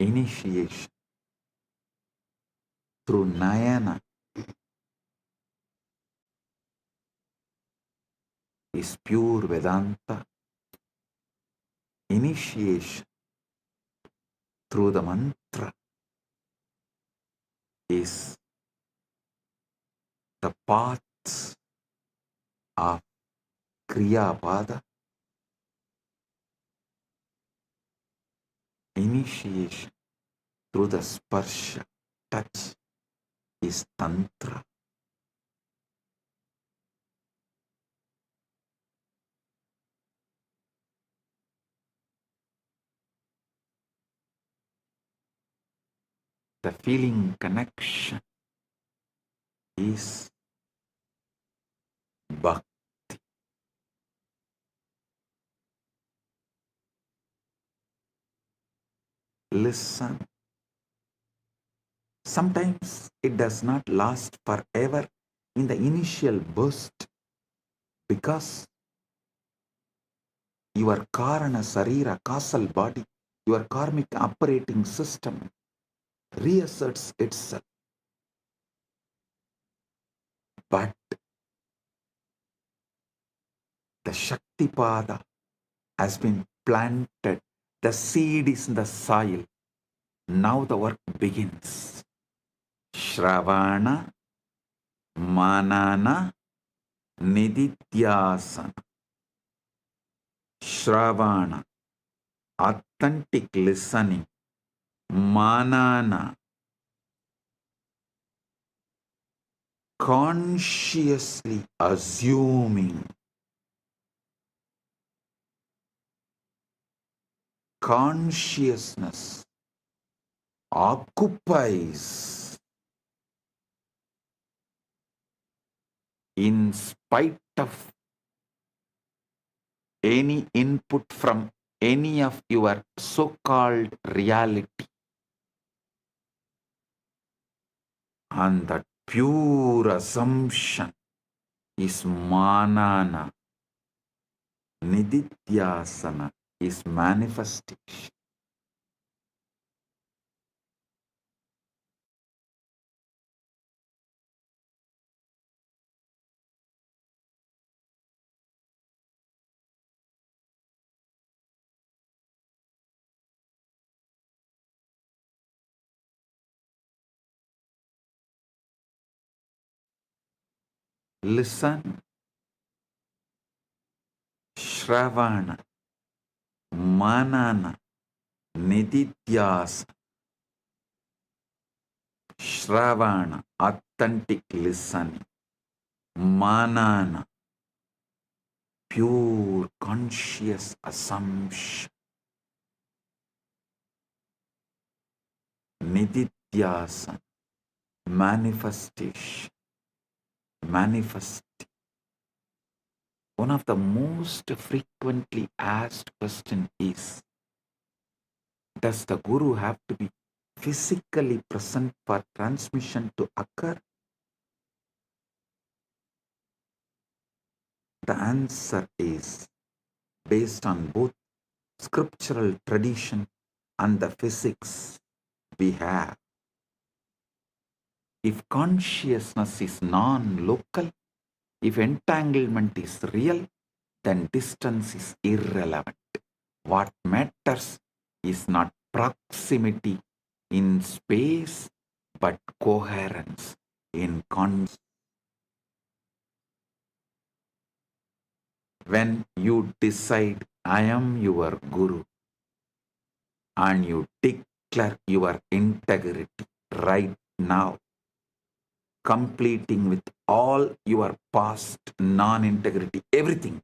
Speaker 2: Initiation through Nayana is pure Vedanta. Initiation through the mantra is the paths of Kriya Pada. Initiation through the sparsha, touch, is Tantra. The feeling connection is Bhakti. Listen. Sometimes it does not last forever in the initial burst because your Karana Sarira, causal body, your karmic operating system reasserts itself. But the Shaktipada has been planted. The seed is in the soil. Now the work begins. Shravana, Manana, Nididhyasana. Shravana, authentic listening. Manana, consciously assuming. Consciousness occupies in spite of any input from any of your so-called reality. And that pure assumption is manana. Nididhyasana is manifestation. Listen, Shravana, Manana, Nididhyasana. Shravana, authentic listening. Manana, pure conscious assumption. Nididhyasana, manifestation. Manifesting. One of the most frequently asked questions is, does the Guru have to be physically present for transmission to occur? The answer is, based on both scriptural tradition and the physics we have. If consciousness is non-local, if entanglement is real, then distance is irrelevant. What matters is not proximity in space, but coherence in consciousness. When you decide, I am your Guru, and you declare your integrity right now, completing with all your past non-integrity, everything,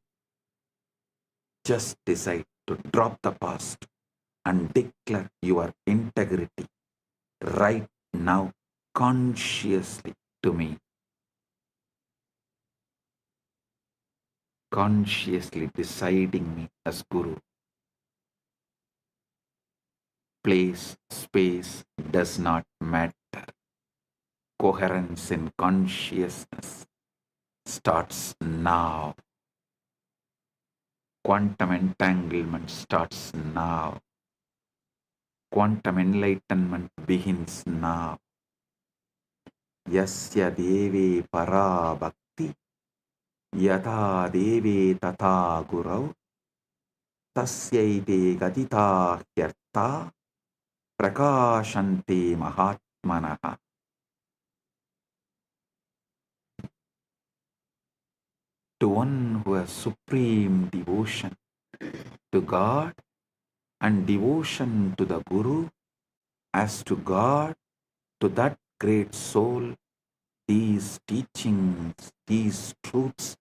Speaker 2: just decide to drop the past and declare your integrity right now, consciously to me. Consciously deciding me as Guru. Place, space does not matter. Coherence in consciousness starts now. Quantum entanglement starts now. Quantum enlightenment begins now. Yasya deve para bhakti yata deve tata gurau tasyaite gatita hyarta prakashante mahatmanaha. To one who has supreme devotion to God and devotion to the Guru as to God, to that great soul, these teachings, these truths,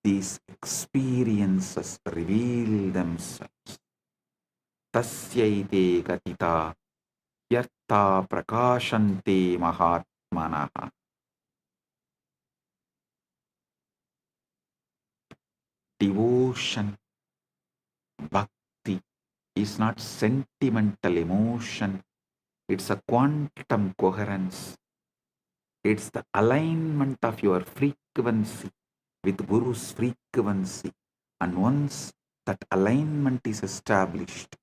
Speaker 2: these experiences reveal themselves. Tasyaite gatita yarta prakashante mahatmanaha. Devotion, bhakti, is not sentimental emotion. It's a quantum coherence. It's the alignment of your frequency with Guru's frequency. And once that alignment is established,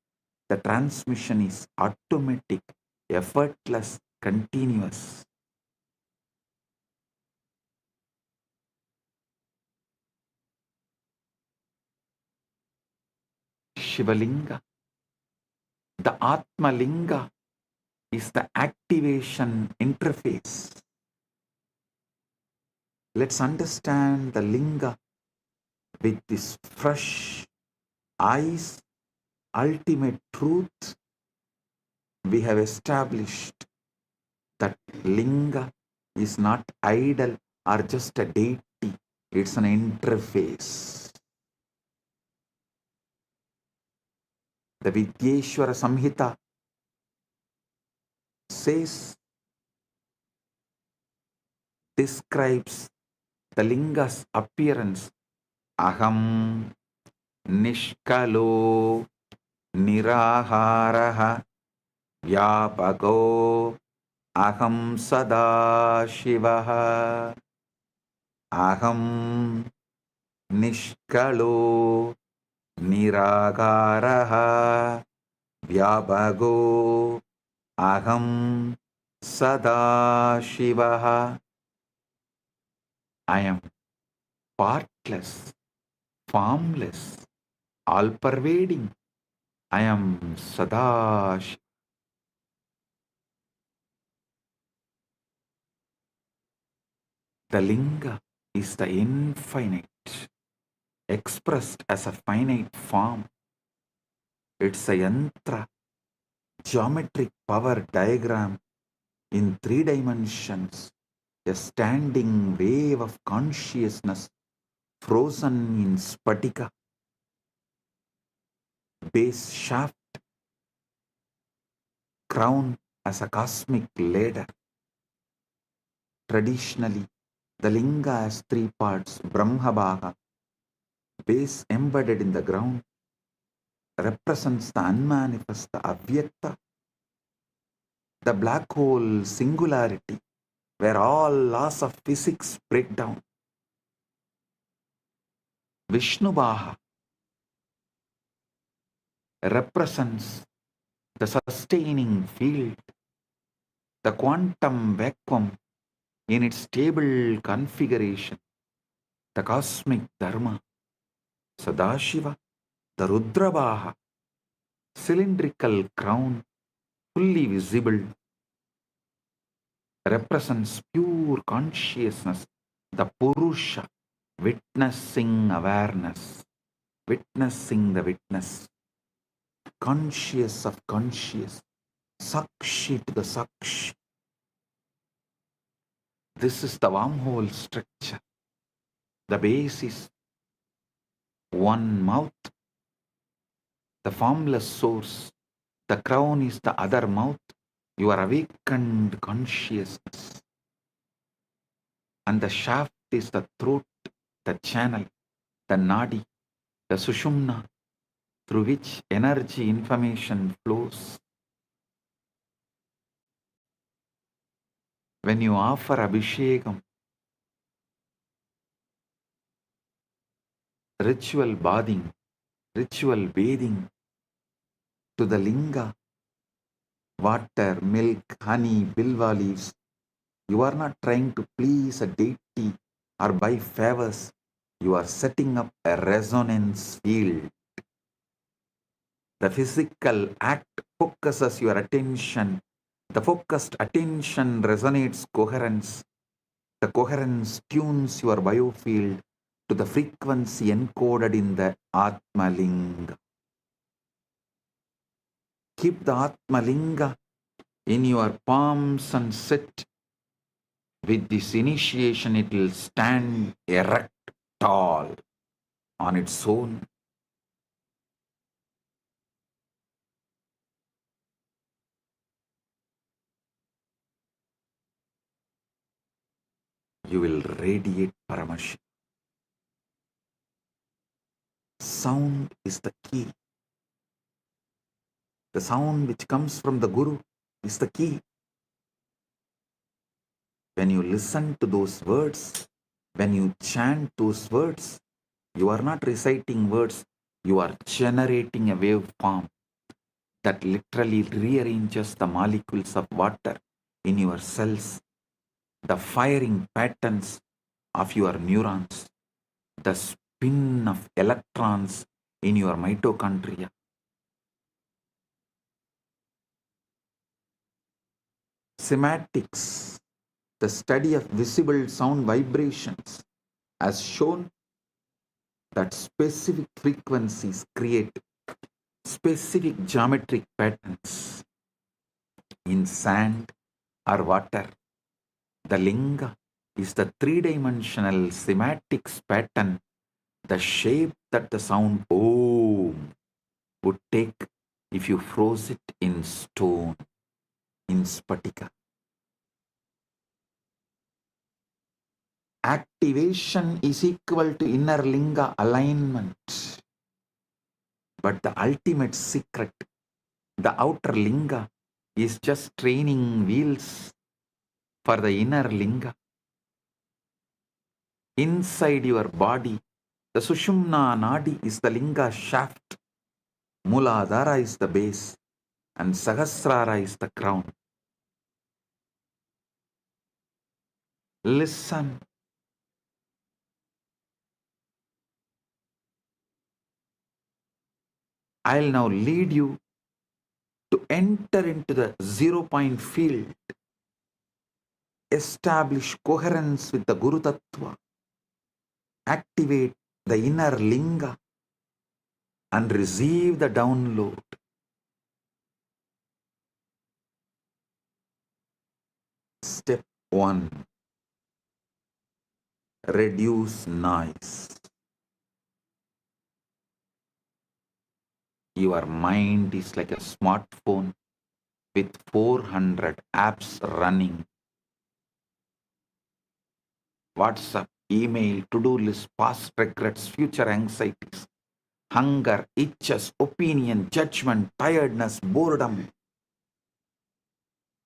Speaker 2: the transmission is automatic, effortless, continuous. Shivalinga, the Atma Linga, is the activation interface. Let's understand the Linga with this fresh eyes. Ultimate truth, we have established that Linga is not idol or just a deity. It's an interface. The Vidyeshwara Samhita says, describes the Linga's appearance. Aham Nishkalo Niraharaha Vyapako Aham Sada Shivaha. Aham Nishkalo Niragaraha Vyabhago Aham Sada Shivaha. I am partless, formless, all-pervading. I am Sada Shiva. The Linga is the infinite, expressed as a finite form. It's a yantra, geometric power diagram in 3 dimensions, a standing wave of consciousness frozen in spatika, base shaft, crown as a cosmic ladder. Traditionally, the Linga has 3 parts: Brahmabhaga, base embedded in the ground, represents the unmanifest, the Avyakta, the black hole singularity, where all laws of physics break down. Vishnubhaha represents the sustaining field, the quantum vacuum in its stable configuration, the cosmic dharma, Sadashiva, the Rudrabaha, cylindrical crown, fully visible, represents pure consciousness, the Purusha, witnessing awareness, witnessing the witness, conscious of conscious, Sakshi to the Sakshi. This is the wormhole structure. The base is one mouth, the formless source. The crown is the other mouth, your awakened consciousness. And the shaft is the throat, the channel, the nadi, the sushumna, through which energy information flows. When you offer abhishekam, ritual bathing to the linga, water, milk, honey, bilva leaves, you are not trying to please a deity or buy favors. You are setting up a resonance field. The physical act focuses your attention. The focused attention resonates coherence. The coherence tunes your biofield to the frequency encoded in the Atmalinga. Keep the Atmalinga in your palms and sit. With this initiation, it will stand erect, tall, on its own. You will radiate Paramashiva. Sound is the key. The sound which comes from the Guru is the key. When you listen to those words, when you chant those words, you are not reciting words, you are generating a waveform that literally rearranges the molecules of water in your cells, the firing patterns of your neurons, the spin of electrons in your mitochondria. Sematics, the study of visible sound vibrations, has shown that specific frequencies create specific geometric patterns in sand or water. The linga is the three-dimensional sematics pattern, the shape that the sound Om would take if you froze it in stone, in spatika. Activation is equal to inner linga alignment. But the ultimate secret, the outer linga, is just training wheels for the inner linga. Inside your body, the Sushumna Nadi is the linga shaft, Muladhara is the base, and Sahasrara is the crown. Listen. I'll now lead you to enter into the 0-point field, establish coherence with the Guru Tattva, activate the inner linga, and receive the download. Step 1. Reduce noise. Your mind is like a smartphone with 400 apps running. WhatsApp, email, to-do list, past regrets, future anxieties, hunger, itches, opinion, judgment, tiredness, boredom.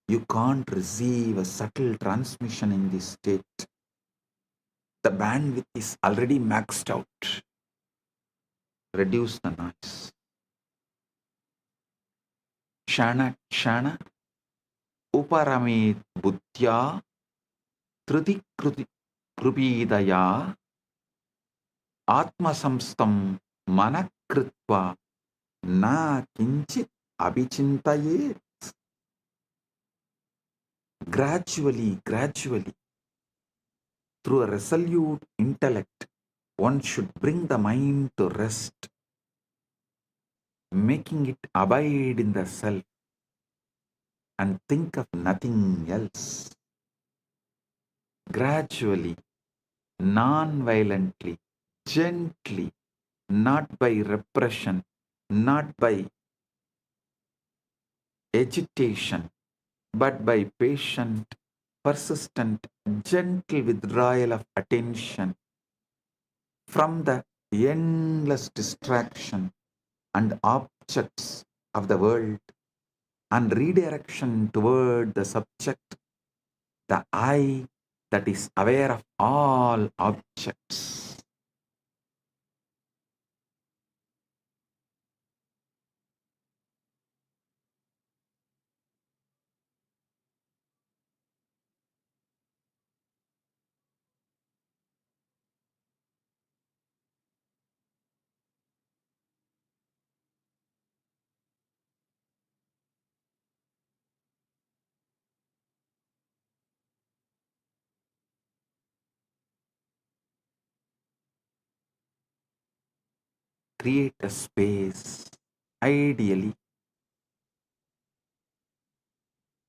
Speaker 2: You can't receive a subtle transmission in this state. The bandwidth is already maxed out. Reduce the noise. Kshana Kshana Uparamit Buddhya Triti Krupidaya Atma Samstam Manakritva Na Kinchit Abhichintaye. Gradually, through a resolute intellect, one should bring the mind to rest, making it abide in the self and think of nothing else. Gradually, non-violently, gently, not by repression, not by agitation, but by patient, persistent, gentle withdrawal of attention from the endless distraction and objects of the world and redirection toward the subject, the I that is aware of all objects. Create a space, ideally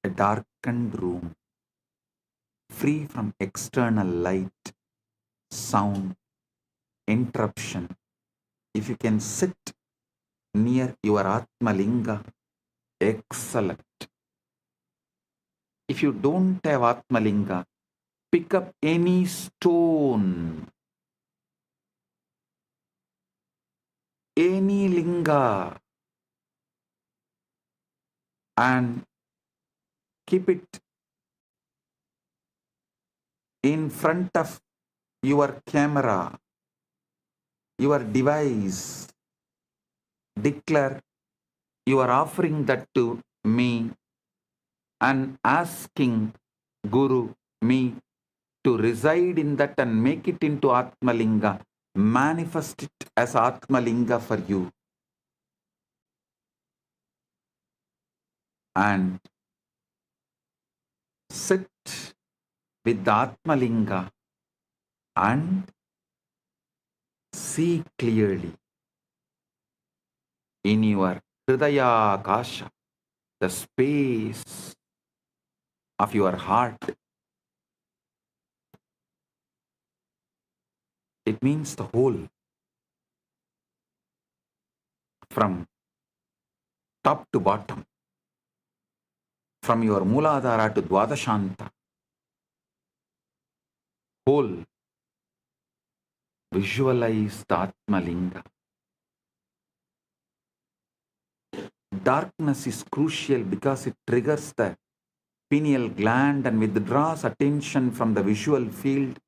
Speaker 2: a darkened room, free from external light, sound, interruption. If you can sit near your Atma Linga, excellent. If you don't have Atma Linga, pick up any stone, any linga, and keep it in front of your camera, your device. Declare you are offering that to me and asking Guru, me, to reside in that and make it into Atmalinga. Manifest it as Atmalinga for you. And sit with the Atmalinga and see clearly in your Hridaya Akasha, the space of your heart. It means the whole, from top to bottom, from your Mooladhara to Dwadashanta. Whole. Visualize the Atmalinga. Darkness is crucial because it triggers the pineal gland and withdraws attention from the visual field,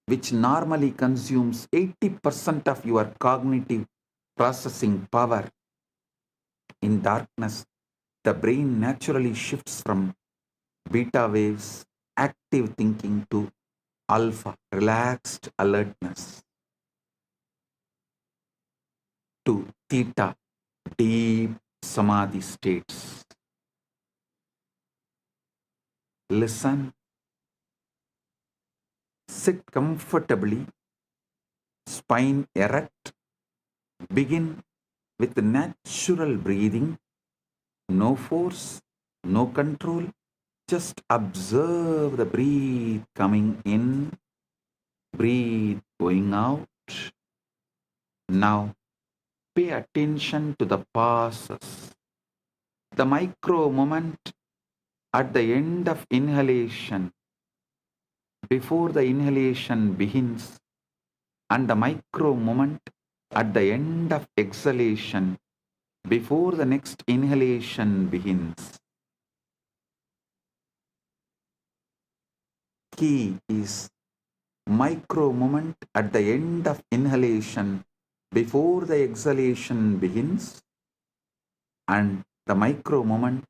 Speaker 2: which normally consumes 80% of your cognitive processing power. In darkness, the brain naturally shifts from beta waves, active thinking, to alpha, relaxed alertness, to theta, deep samadhi states. Listen, sit comfortably, spine erect, begin with natural breathing, no force, no control, just observe the breath coming in, breathe going out. Now, pay attention to the pauses, the micro moment at the end of inhalation, before the inhalation begins, and the micro moment at the end of exhalation, before the next inhalation begins. Key is micro moment at the end of inhalation, before the exhalation begins, and the micro moment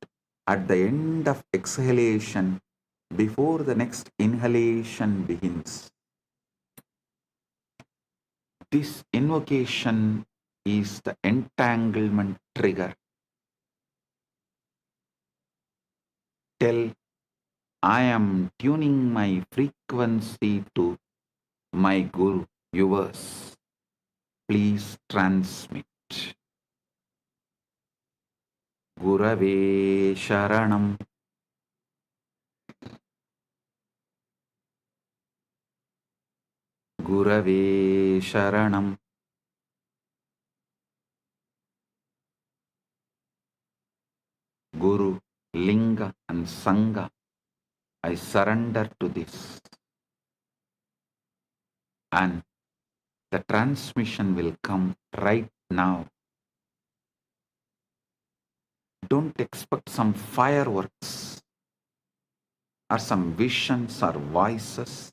Speaker 2: at the end of exhalation before the next inhalation begins. This invocation is the entanglement trigger. Tell, I am tuning my frequency to my Guru, yours. Please transmit. Gurave Sharanam. Gurave Sharanam. Guru, Linga and Sangha, I surrender to this. And the transmission will come right now. Don't expect some fireworks or some visions or voices.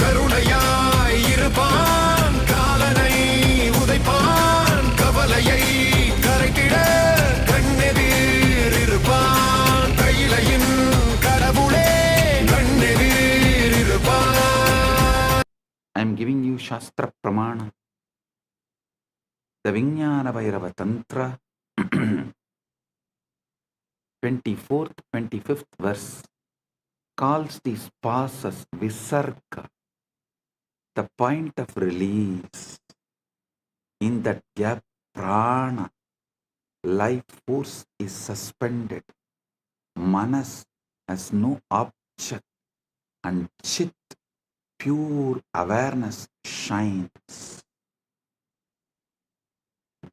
Speaker 3: கருணையாய் இருப்பான் காலனை உதைப்பான் கவலையை கரைத்திட கண்ணெதிர் இருப்பான் கையிலையின் கடவுளே கண்ணெதிர் இருப்பான்.
Speaker 2: I am giving you Shastra Pramana, the Vijnana Bhairava Tantra, 24th, 25th verse calls these passes Visarga, the point of release. In that gap, prana, life force is suspended. Manas has no object and Chit, pure awareness, shines.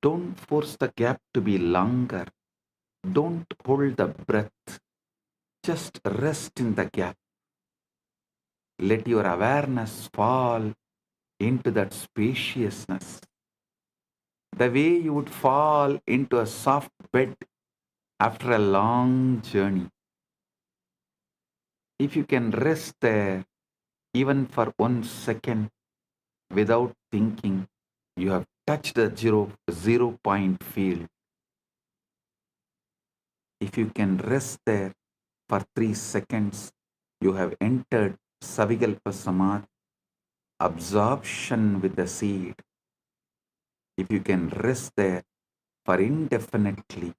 Speaker 2: Don't force the gap to be longer. Don't hold the breath. Just rest in the gap. Let your awareness fall into that spaciousness. The way you would fall into a soft bed after a long journey. If you can rest there even for 1 second without thinking, you have touched the zero point field. If you can rest there for 3 seconds, you have entered Savikalpa Samadhi, absorption with the seed. If you can rest there for indefinitely,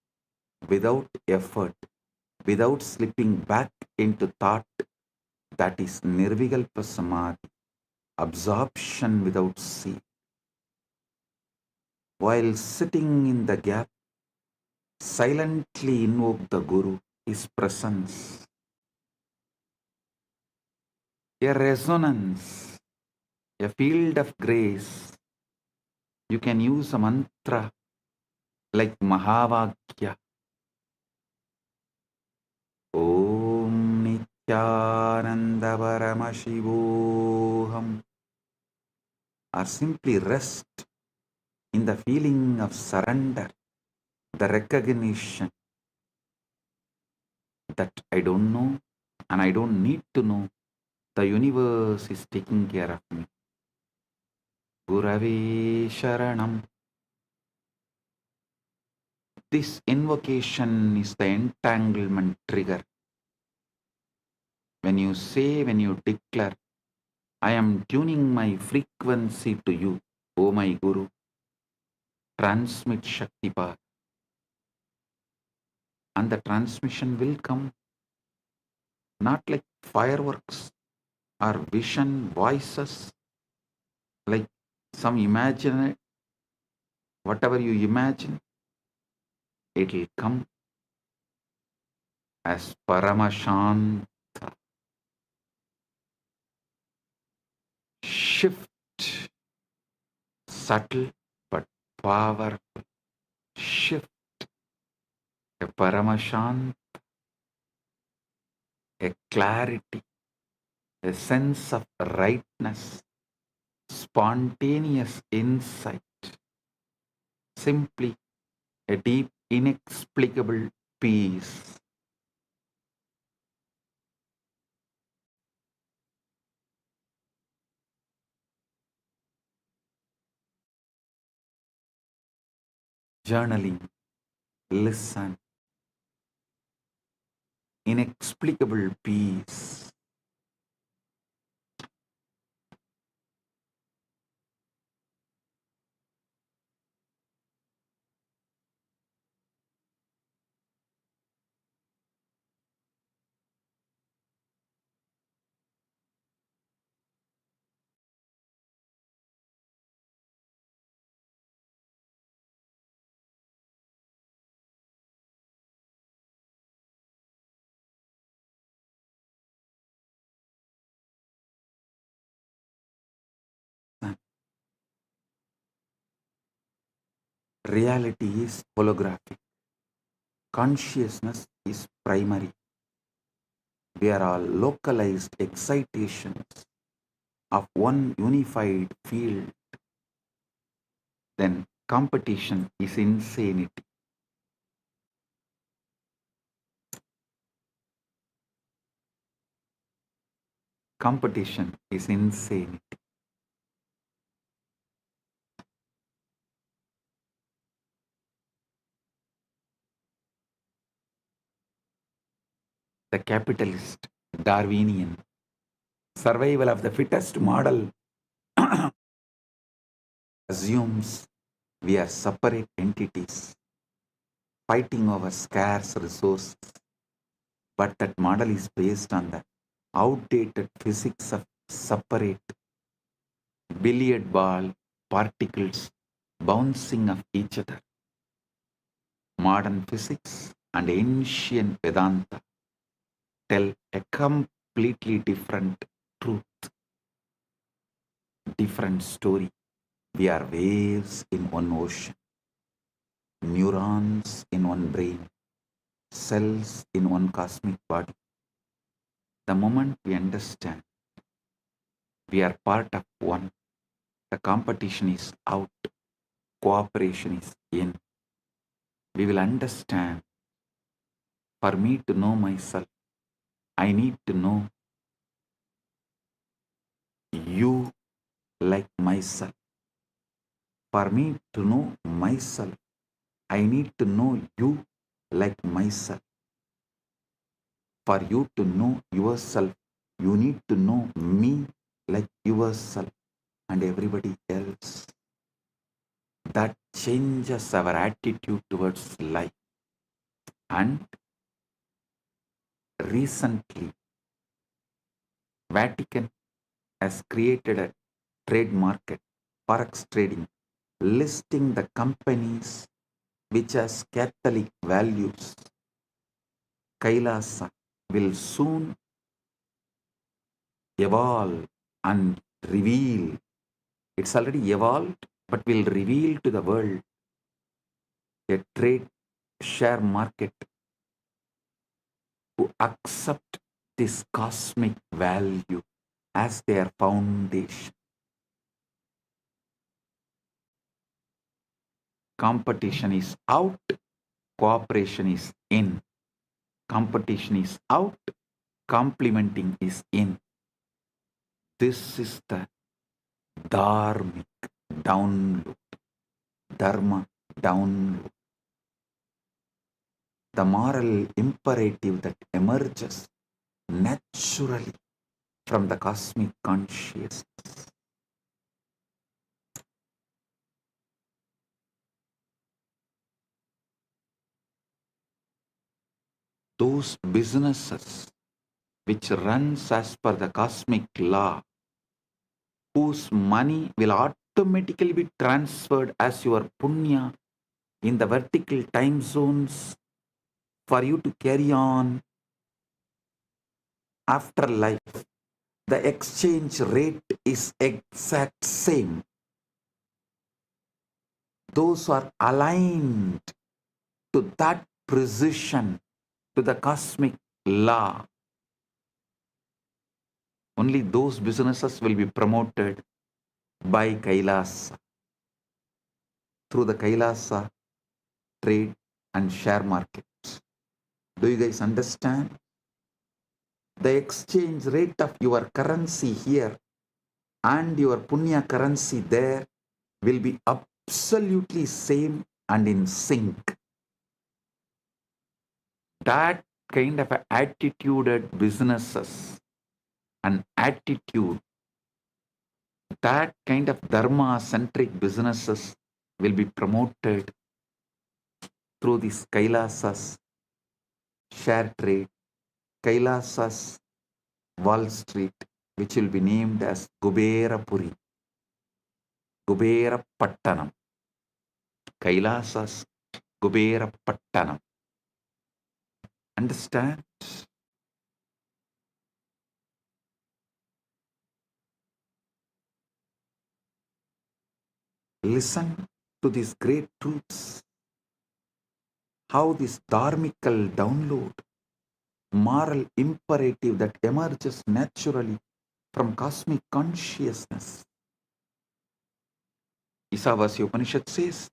Speaker 2: without effort, without slipping back into thought, that is Nirvikalpa Samadhi, absorption without seed. While sitting in the gap, silently invoke the Guru, his presence. a resonance, a field of grace. You can use a mantra like Mahavakya. Om Nityananda Paramashivam. Or simply rest in the feeling of surrender, the recognition that I don't know and I don't need to know. The universe is taking care of me. Gurave Sharanam. This invocation is the entanglement trigger. When you declare, I am tuning my frequency to you, O my Guru, transmit Shakti Power. And the transmission will come not like fireworks or vision voices, like some imagine, whatever you imagine, it will come as Paramashant. Shift, subtle but powerful shift, a Paramashant, a clarity, a sense of rightness, spontaneous insight, simply a deep, inexplicable peace. Journaling, listen, inexplicable peace. Reality is holographic. Consciousness is primary. We are all localized excitations of one unified field. Then competition is insanity. Competition is insanity. The capitalist, Darwinian, survival of the fittest model assumes we are separate entities fighting over scarce resources. But that model is based on the outdated physics of separate billiard ball particles bouncing off each other. Modern physics and ancient Vedanta tell a completely different truth, different story. We are waves in one ocean, neurons in one brain, cells in one cosmic body. The moment we understand we are part of one, the competition is out, cooperation is in. We will understand, for me to know myself, I need to know you like myself. For me to know myself, I need to know you like myself. For you to know yourself, you need to know me like yourself and everybody else. That changes our attitude towards life. And recently, Vatican has created a trade market, forex trading, listing the companies which has Catholic values. KAILASA will soon evolve and reveal. It's already evolved, but will reveal to the world a trade share market who accept this cosmic value as their foundation. Competition is out, cooperation is in. Competition is out, complementing is in. This is the dharmic download, dharma download. The moral imperative that emerges naturally from the cosmic consciousness. Those businesses which runs as per the cosmic law, whose money will automatically be transferred as your punya in the vertical time zones for you to carry on after life. The exchange rate is exact same. Those who are aligned to that precision, to the cosmic law, only those businesses will be promoted by Kailasa, through the Kailasa trade and share markets. Do you guys understand? The exchange rate of your currency here and your punya currency there will be absolutely same and in sync. That kind of attituded businesses and attitude, that kind of dharma-centric businesses will be promoted through this Kailasa's share trade, Kailasa's Wall Street, which will be named as Kubera Puri, Kubera Pattanam, Kailasa's Kubera Pattanam. Understand? Listen to these great truths. How this dharmical download, moral imperative that emerges naturally from cosmic consciousness. Isavasya Upanishad says,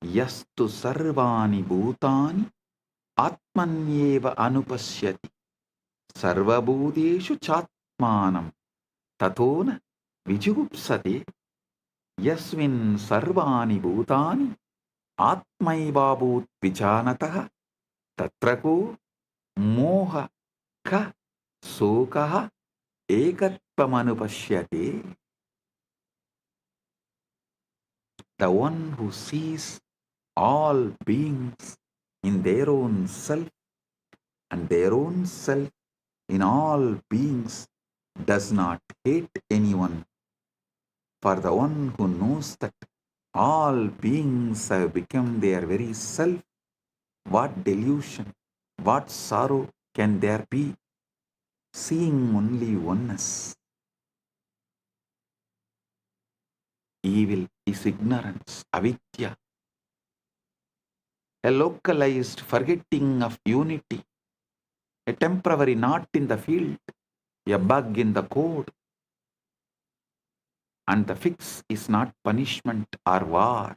Speaker 2: Yastu sarvani bhutani atmanyeva anupasyati sarvabhuteshu chatmanam tatona vijugupsate yasmin sarvani bhutani atmaivabhut vijanatah tatrako moha ka sokaha ekatvamanupashyate. The one who sees all beings in their own self and their own self in all beings does not hate anyone. For the one who knows that all beings have become their very self, what delusion, what sorrow can there be, seeing only oneness? Evil is ignorance, avidya, a localized forgetting of unity, a temporary knot in the field, a bug in the code. And the fix is not punishment or war.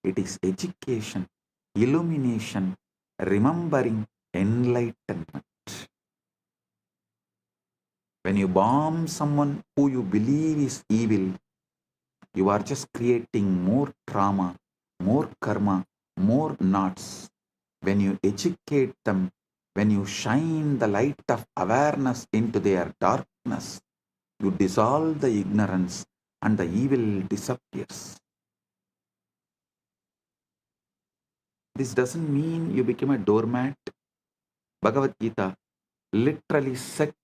Speaker 2: It is education, illumination, remembering, enlightenment. When you bomb someone who you believe is evil, you are just creating more trauma, more karma, more knots. When you educate them, when you shine the light of awareness into their darkness, you dissolve the ignorance and the evil disappears. This doesn't mean you become a doormat. Bhagavad Gita literally set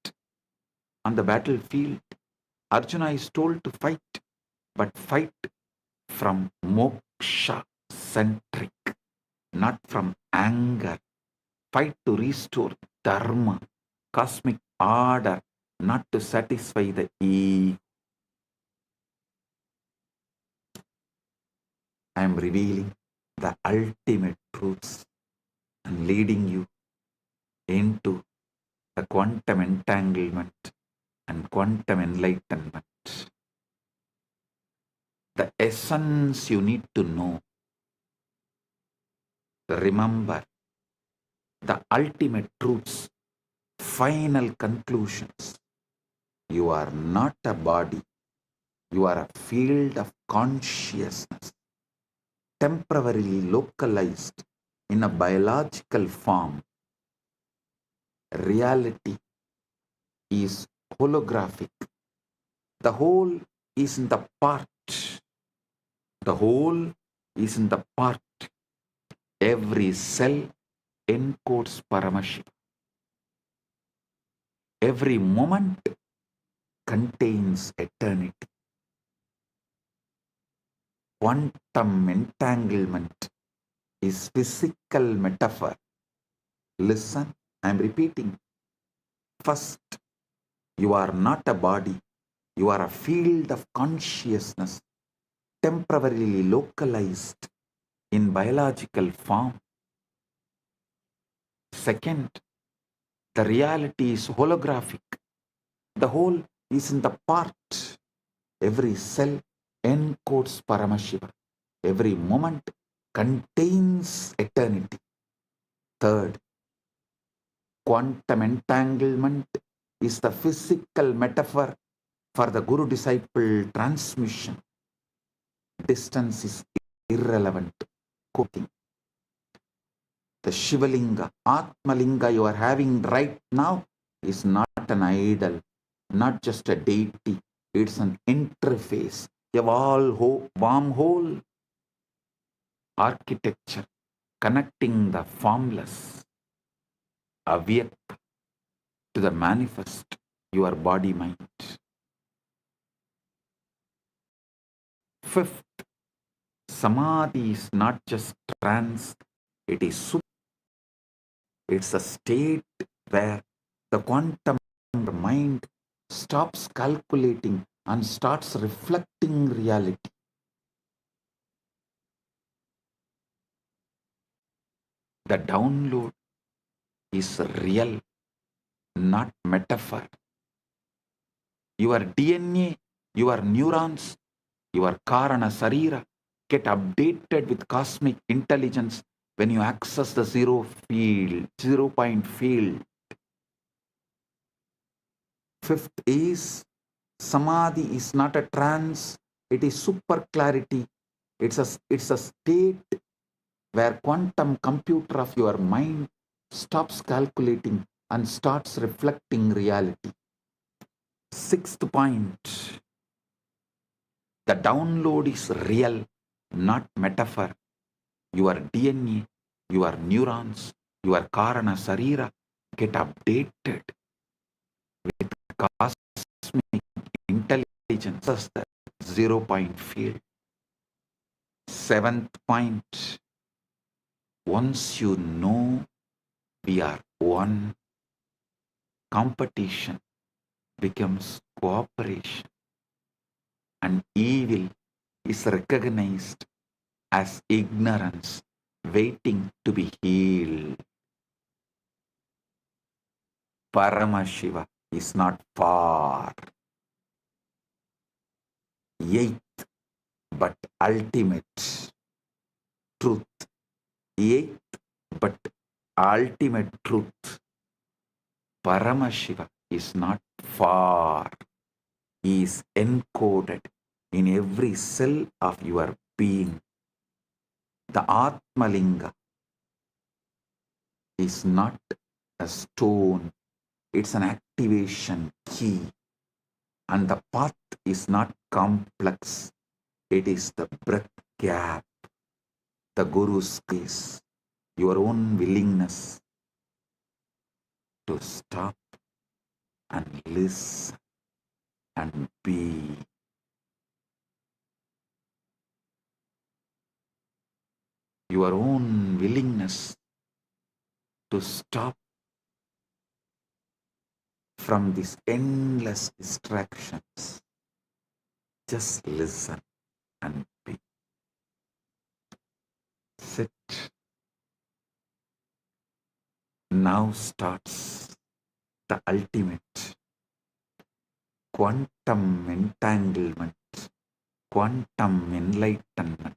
Speaker 2: on the battlefield. Arjuna is told to fight, but fight from moksha-centric, not from anger. Fight to restore dharma, cosmic order, not to satisfy the ego. I am revealing the ultimate truths and leading you into the quantum entanglement and quantum enlightenment. The essence you need to know. Remember the ultimate truths, final conclusions. You are not a body. You are a field of consciousness, temporarily localized in a biological form. Reality is holographic. The whole is in the part. The whole is in the part. Every cell encodes Paramashiva. Every moment contains eternity. Quantum entanglement is physical metaphor. Listen, I am repeating. First, you are not a body. You are a field of consciousness, temporarily localized in biological form. Second, the reality is holographic. The whole is in the part. Every cell encodes Paramashiva. Every moment contains eternity. Third, quantum entanglement is the physical metaphor for the Guru-disciple transmission. Distance is irrelevant. Quoting. The Shivalinga, Atmalinga you are having right now is not an idol, not just a deity. It's an interface, a wormhole architecture connecting the formless, Avyakta, to the manifest, your body-mind. Fifth, Samadhi is not just trance, it is super. It's a state where the quantum mind stops calculating and starts reflecting reality. The download is real, not metaphor. Your DNA, your neurons, your Karana Sarira get updated with cosmic intelligence when you access the zero point field. Fifth is Samadhi is not a trance, it is super clarity. It's a state where quantum computer of your mind stops calculating and starts reflecting reality. Sixth point, the download is real, not metaphor. Your DNA, your neurons, your Karana Sarira get updated with cosmic intelligence as the zero point field. Seventh point, once you know we are one, competition becomes cooperation, and evil is recognized as ignorance waiting to be healed. Paramashiva is not far. Eighth but ultimate truth. Eighth but ultimate truth. Paramashiva is not far. He is encoded in every cell of your being. The Atmalinga is not a stone, it's an activation key. And the path is not complex, it is the breath gap, the Guru's case, your own willingness to stop and listen and be. Your own willingness to stop from these endless distractions. Just listen and be. Sit. Now starts the ultimate quantum entanglement, quantum enlightenment.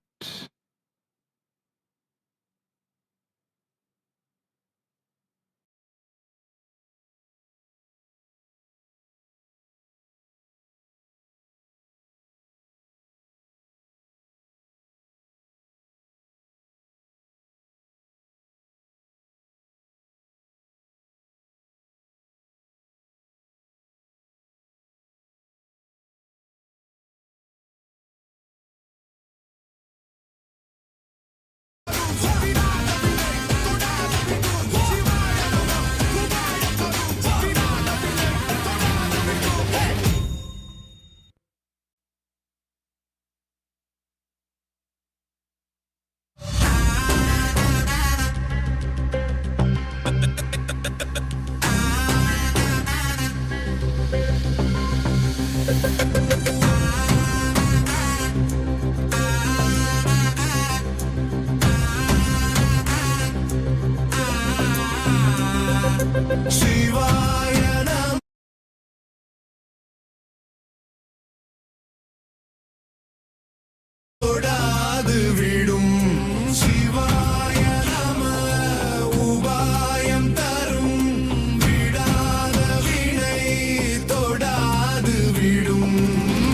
Speaker 3: சிவாய நம தொடாது விடும் சிவாய நம உபாயம் தரும் விடாத வினை தொடாது விடும்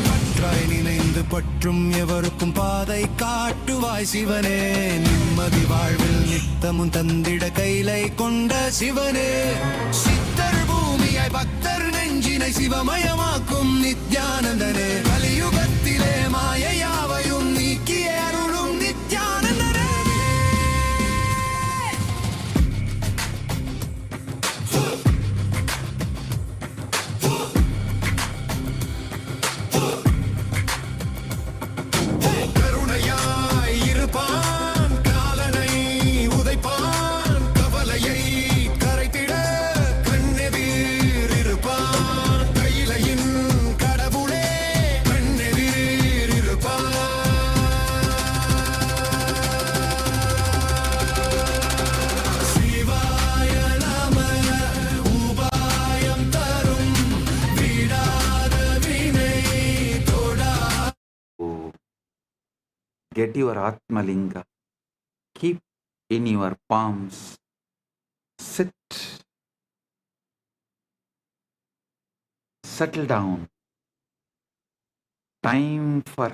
Speaker 3: பற்றாய் நினைந்து பற்றும் எவருக்கும் பாதை காட்டுவாய் சிவனே நிம்மதி வாழ்வில் நித்தமும் தந்திட கைலை கொண்ட சிவனே சித்தர் பூமியாய் பக்தர் நெஞ்சினை சிவமயமாக்கும் நித்யானந்தனே கலியுகத்திலே மாயையாவையும் நீக்கிய அருளும் நித்யானந்தனே கருணையாய் இருப்பான் காலனை உதைப்பான் கவலையை கரைத்திட கண்ணெதிர் இருப்பான் கையிலையின் கடவுளே கண்ணெதிர் இருப்பான் சிவாய நம உபாயம் தரும் விடாத வினை தொடா.
Speaker 2: Oh, get your Atmalinga. Keep in your palms. Sit. Settle down. Time for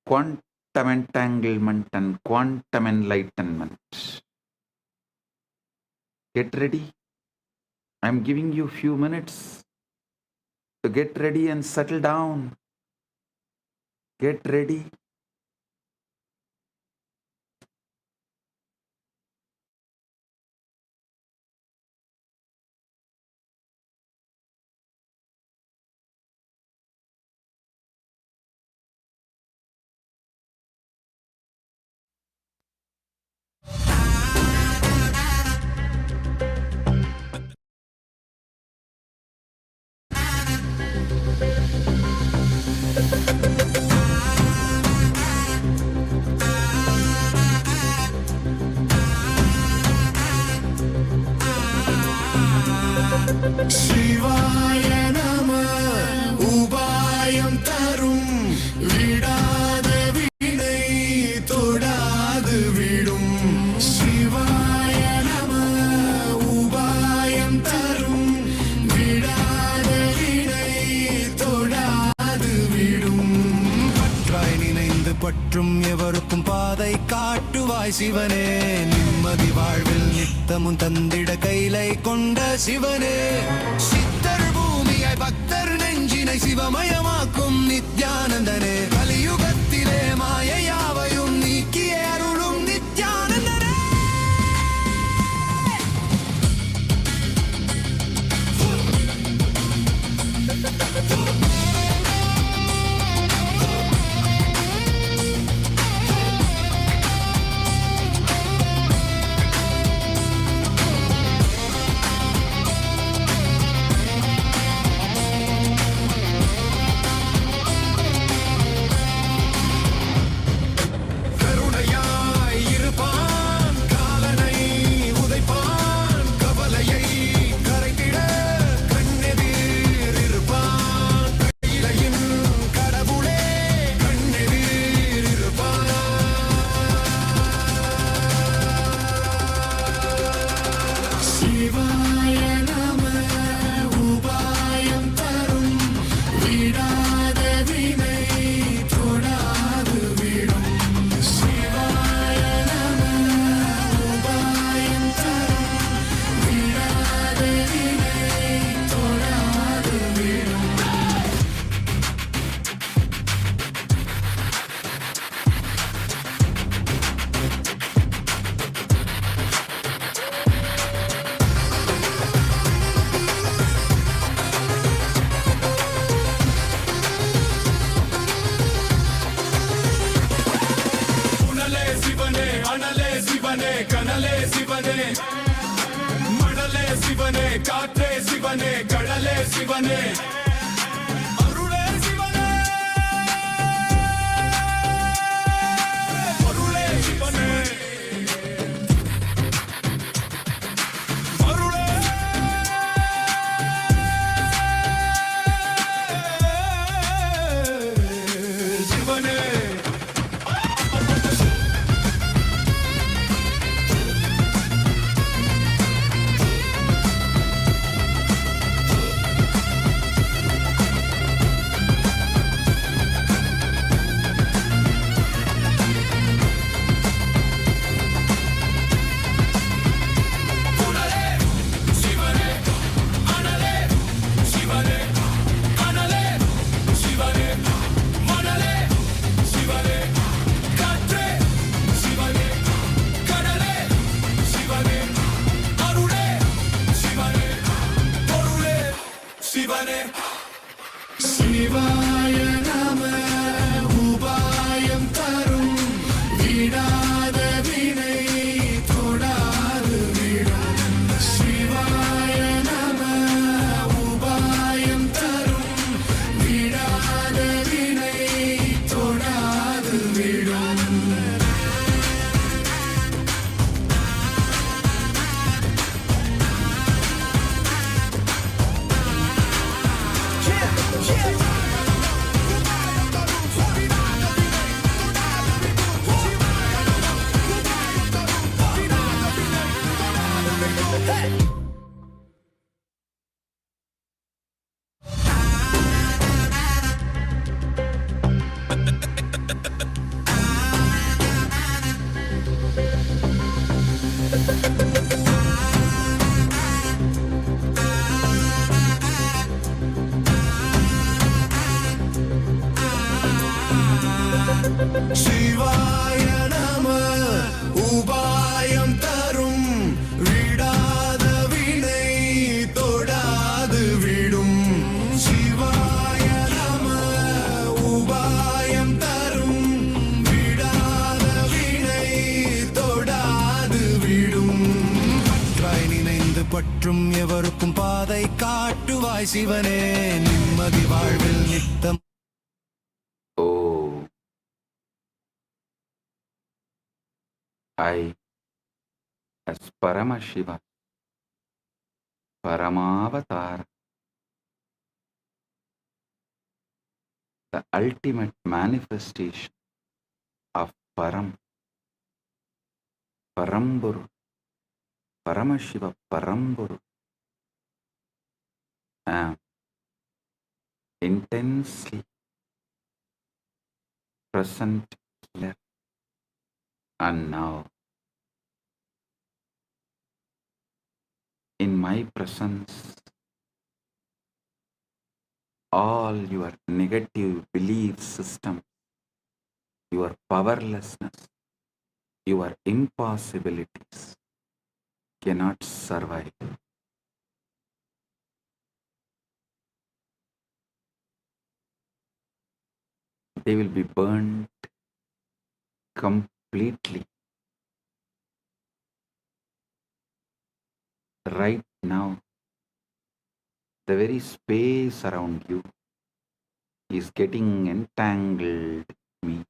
Speaker 2: quantum entanglement and quantum enlightenment. Get ready. I'm giving you few minutes to get ready and settle down. Get ready.
Speaker 3: சிவாய நம உபாயம் தரும் விடாத வினை தொடாது விடும் சிவாய நம உபாயம் தரும் விடாத வினை தொடாது விடும் பற்றாய் நினைந்து பற்றும் எவருக்கும் பாதை காட்டுவாய் சிவனே நிம்மதி வாழ்வில் நித்தமும் தந்திட கைலை கொண்ட சிவனே சித்தர் பூமியாய் பக்தர் நெஞ்சினை சிவமயமாக்கும் நித்யானந்தனே கலியுகத்திலே மாயையாவையும் நீக்கிய அருளும் நித்யானந்தனே விடாத வினை தொடாது விடும் சிவாய நம உபாயம் தரும் விடாத வினை தொடாது விடும் உணலே சிவனே அனலே சிவனே கனலே சிவனே மணலே சிவனே காற்றே சிவனே கடலே சிவனே அருளே சிவனே பொருளே சிவனே அருளே சிவனே சிவாய நம உபாயம் தரும் விடாத வினை தொடாது விடும் சிவாய நம உபாயம் தரும் விடாத வினை தொடாது விடும் சிவாய நம உபாயம் தரும் விடாத வினை தொடாது விடும் சிவாய நம உபாயம் தரும் விடாத வினை தொடாது விடும் பற்றாய் நினைந்து பற்றும் எவருக்கும் பாதை காட்டுவாய் சிவனே நிம்மதி வாழ்வில் நித்தம்
Speaker 2: I, as Paramashiva, Paramavatara, the ultimate manifestation of Paramporul, Paramashiva Paramporul, am intensely present here and now. In my presence, all your negative belief system, your powerlessness, your impossibilities cannot survive. They will be burnt completely. Right now, the very space around you is getting entangled with me.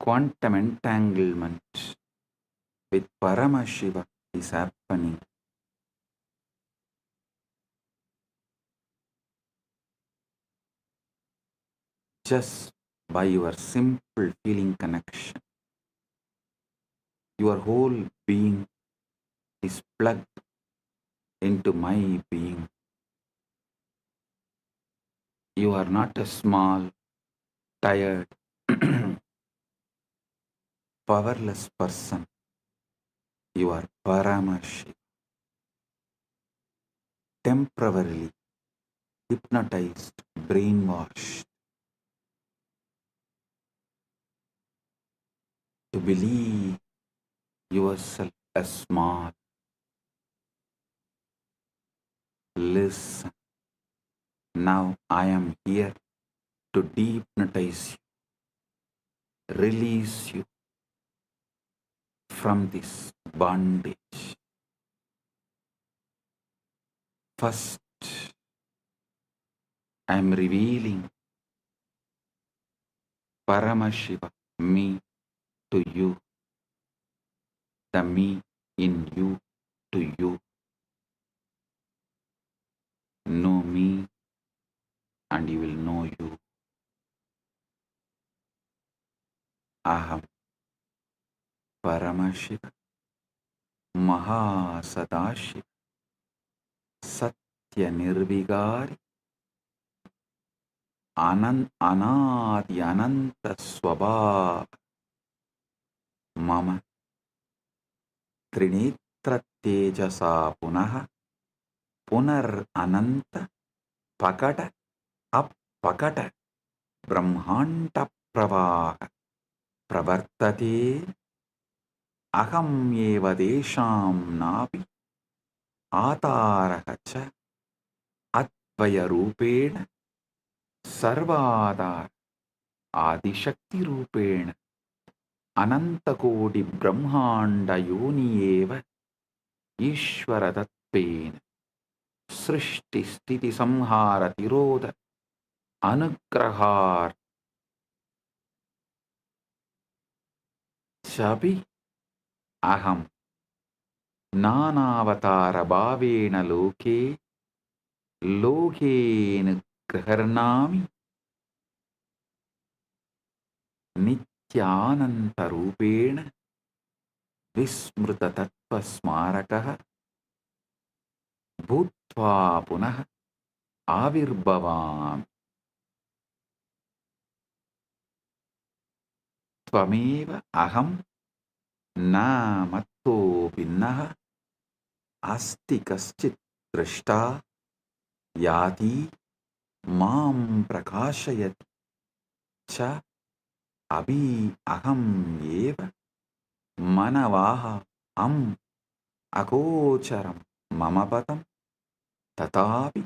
Speaker 2: Quantum entanglement with Paramashiva is happening. Just by your simple feeling connection, your whole being is plugged into my being. You are not a small, tired, powerless person. You are Paramashiva, temporarily hypnotized, brainwashed to believe yourself as small. Listen, now I am here to dehypnotize you, release you from this bondage. First, I am revealing Paramashiva, me, to you, the me in you to you. Know me and you will know you. Aham Paramashiva, Maha Sadashiva, Satya Nirvigari, Anadi Ananta Swabhava, Mama Trinitra Tejasa Punaha, Punar Ananta Pakata Appakata Brahmanta Pravaha Pravartate Aham Eva Desham Napi Atarahacha Atvaya Rupena Sarvadar Adishakti Rupena Anantakodi Brahmanda Yoni Eva Ishvara Tatpena Srishti Stiti Samhara Tiroda Anugrahar Chabi Aham Nanavatara Bhavena Loke Lokena Graharnami Nityananda Rupena Vismruta Tattva Smarakaha Bhutva Punaha Avirbhavam Tvameva Aham Na Matto Vinnaha Asti Kaschit Drashta Yati Mam Prakashayati Cha Abhi Aham Eva Manavaha Am Agocharam Mamapatam Tatapi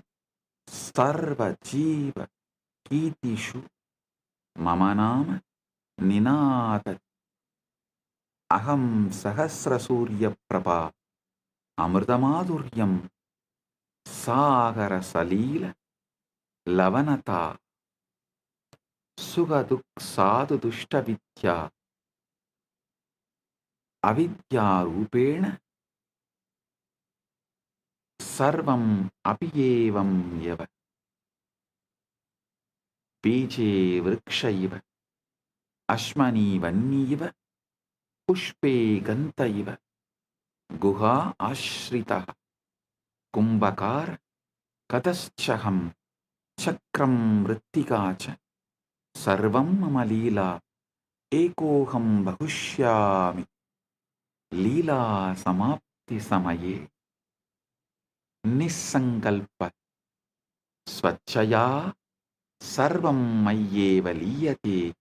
Speaker 2: Sarva Jiva Kitishu Mamanama Ninata Aham Sahasra Surya Prabha Amritamadhuryam Sagara Salila Lavanata Sugaduk Sadhu Dushta Vidya Avidya Rupena Sarvam Apiyevam Yava Beje Vrikshaiva Ashmani Vanniva Pushpe Gantaiva Guha Ashrita Kumbhakar Kataschaham Chakram Rittikacha Sarvam Mamalila Ekoham Bahushyami Lila Samapti Samaye Nisankalpa Swachaya Sarvam Mayyeva Liyate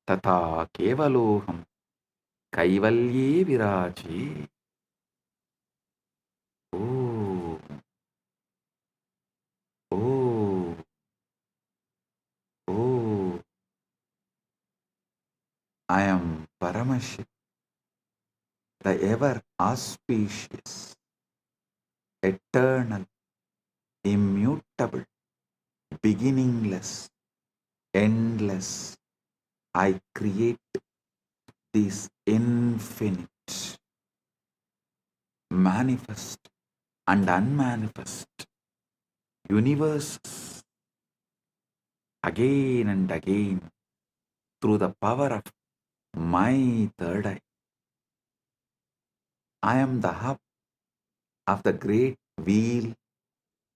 Speaker 2: Tata Kevaloham Kaivalye Viraje. Oh, oh, oh, I am Paramashiva, the ever auspicious, eternal, immutable, beginningless, endless. I create this infinite, manifest and unmanifest universes again and again through the power of my third eye. I am the hub of the great wheel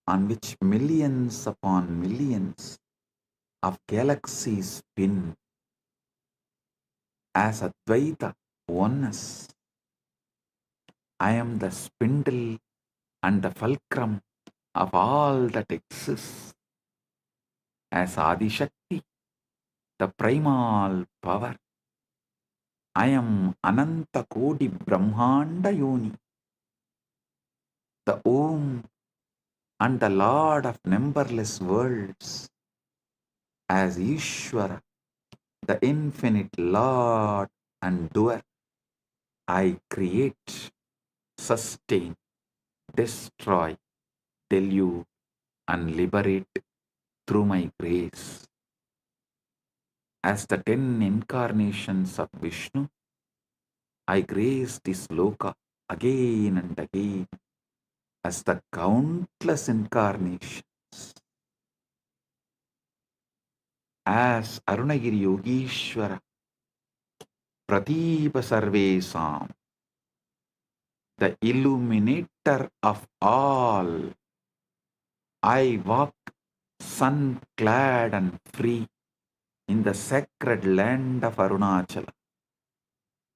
Speaker 2: on which millions upon millions of galaxies spin as Advaita oneness. I am the spindle and the fulcrum of all that exists as Adishakti, the primal power. I am Ananta Kodi Brahmanda Yoni, the Om and the Lord of numberless worlds, as Ishvara, the infinite Lord and doer. I create, sustain, destroy, delude, and liberate through my grace. As the 10 incarnations of Vishnu, I grace this loka again and again as the countless incarnations. As Arunagiri Yogishwara, Pratipa Sarvesam, the illuminator of all, I walk sun-clad and free in the sacred land of Arunachala.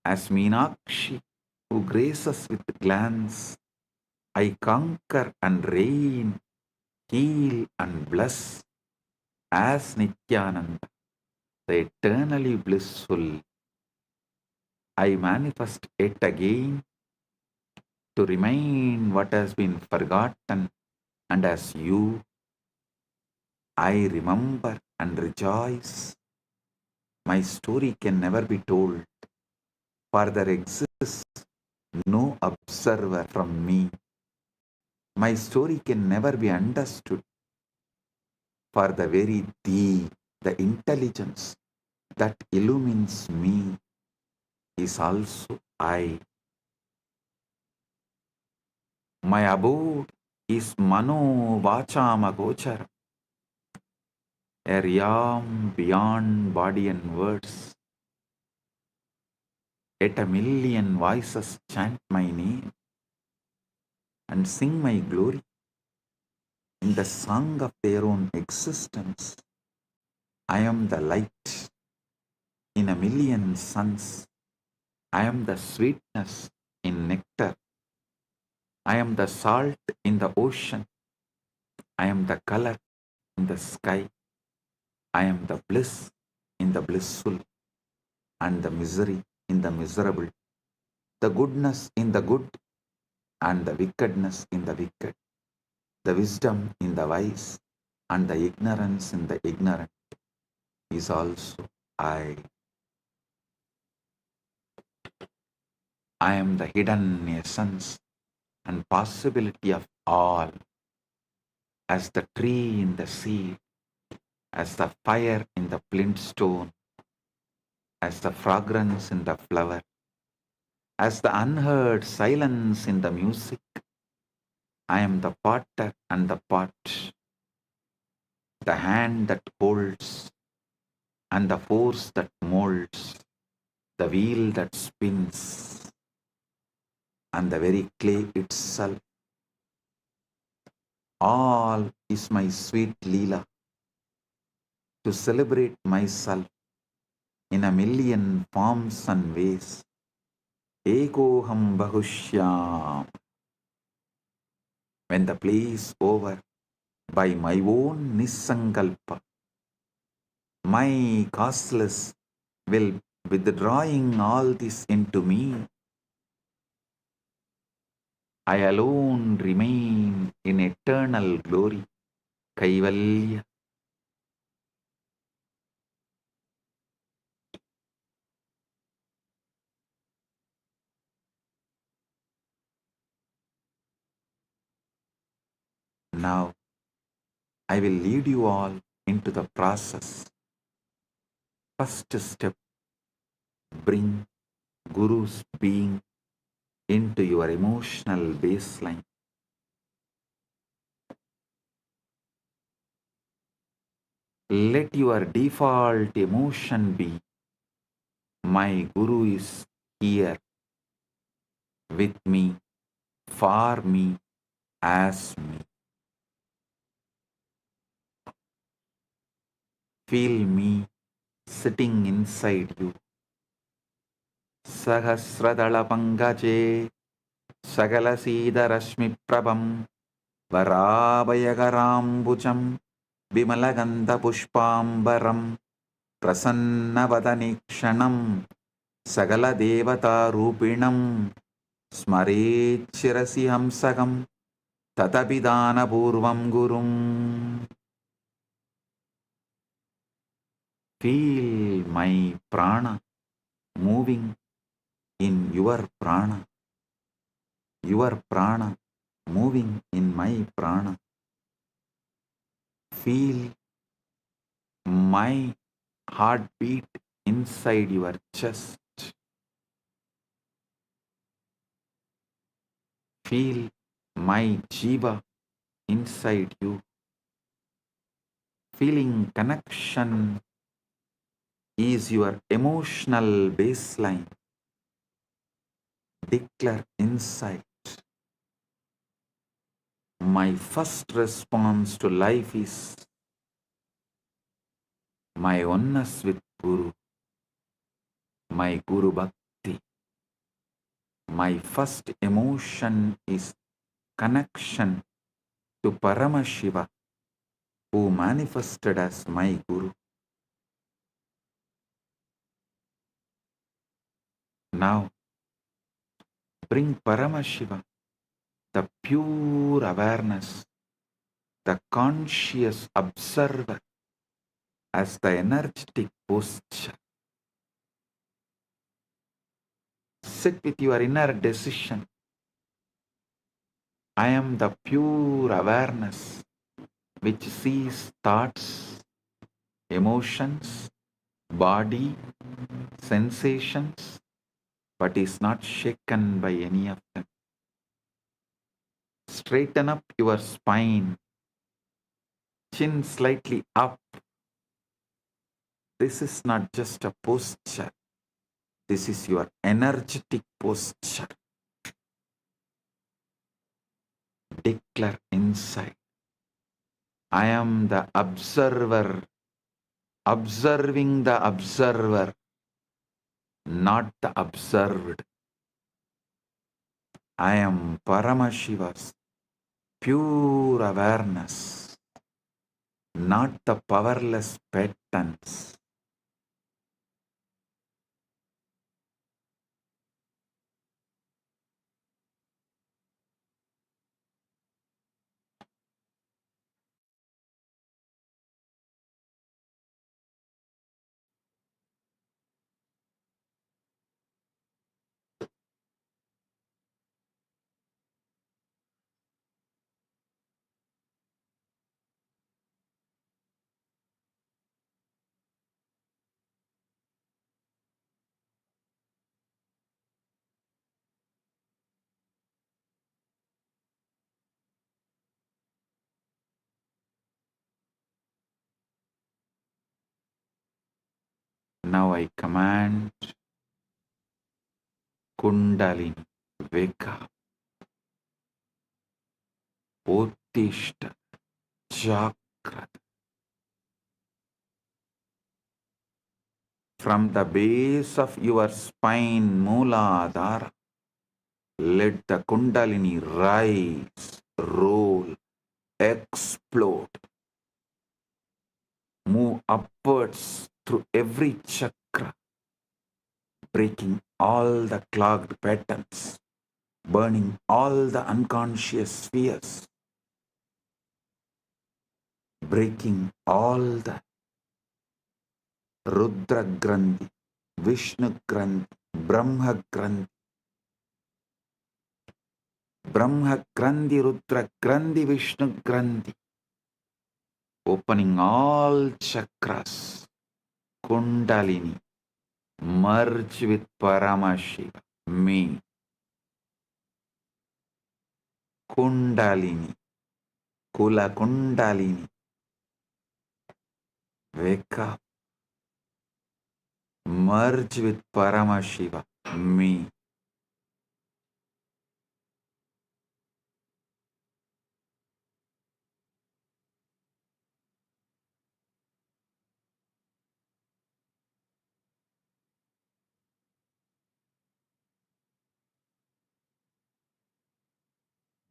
Speaker 2: As Meenakshi, who graces with glance, I conquer and reign, heal and bless. As Nityananda, the eternally blissful, I manifest it again to remind what has been forgotten, and as you, I remember and rejoice. My story can never be told, for there exists no observer from me. My story can never be understood, for the very thee, the intelligence that illumines me, is also I. My abode is Mano Vachama Gochara, a realm beyond body and words. Yet a million voices chant my name and sing my glory in the song of their own existence. I am the light in a million suns. I am the sweetness in nectar. I am the salt in the ocean. I am the color in the sky. I am the bliss in the blissful and the misery in the miserable, the goodness in the good and the wickedness in the wicked, the wisdom in the wise and the ignorance in the ignorant is also I. I am the hidden essence and possibility of all, as the tree in the seed, as the fire in the flint stone, as the fragrance in the flower, as the unheard silence in the music. I am the potter and the pot, the hand that holds and the force that molds, the wheel that spins and the very clay itself. All is my sweet Leela to celebrate myself in a million forms and ways. Ekoham Bahushyam. When the play is over, by my own Nisankalpa, my causeless will withdrawing all this into me, I alone remain in eternal glory. Kaivalya. Now I will lead you all into the process. First step, bring Guru's being into your emotional baseline. Let your default emotion be, my Guru is here with me, for me, as me. Feel me sitting inside you. Sahasradala pangaje Sagala Rashmi Prabham Varabhayagarambucham Vimalagandha Pushpambaram Prasannavadanikshanam Sagala Devata Rupinam Smarechirasi Hamsagam Tatapidana Purvam Gurum. Feel my prana moving in your prana moving in my prana. Feel my heartbeat inside your chest. Feel my jiva inside you. Feeling connection is your emotional baseline. Declare inside. My first response to life is my oneness with Guru, my Guru Bhakti. My first emotion is connection to Paramashiva, who manifested as my Guru. Now, bring Paramashiva, the pure awareness, the conscious observer, as the energetic posture. Sit with your inner decision. I am the pure awareness which sees thoughts, emotions, body, sensations, but is not shaken by any of them. Straighten up your spine, chin slightly up. This is not just a posture. This is your energetic posture. Declare inside. I am the observer, observing the observer, not the observed. I am Paramashiva's pure awareness, not the powerless patterns. Now I command Kundalini, wake up, Uttishta, Chakra. From the base of your spine, Mooladhara, let the Kundalini rise, roll, explode, move upwards through every chakra, breaking all the clogged patterns, burning all the unconscious spheres, breaking all the Rudra Grandhi, Vishnu Grandhi, Brahma Grandhi, Rudra Grandhi, Vishnu Grandhi, opening all chakras, Kundalini, merge with Paramashiva, me, Kundalini, Kula Kundalini, wake up, merge with Paramashiva, me.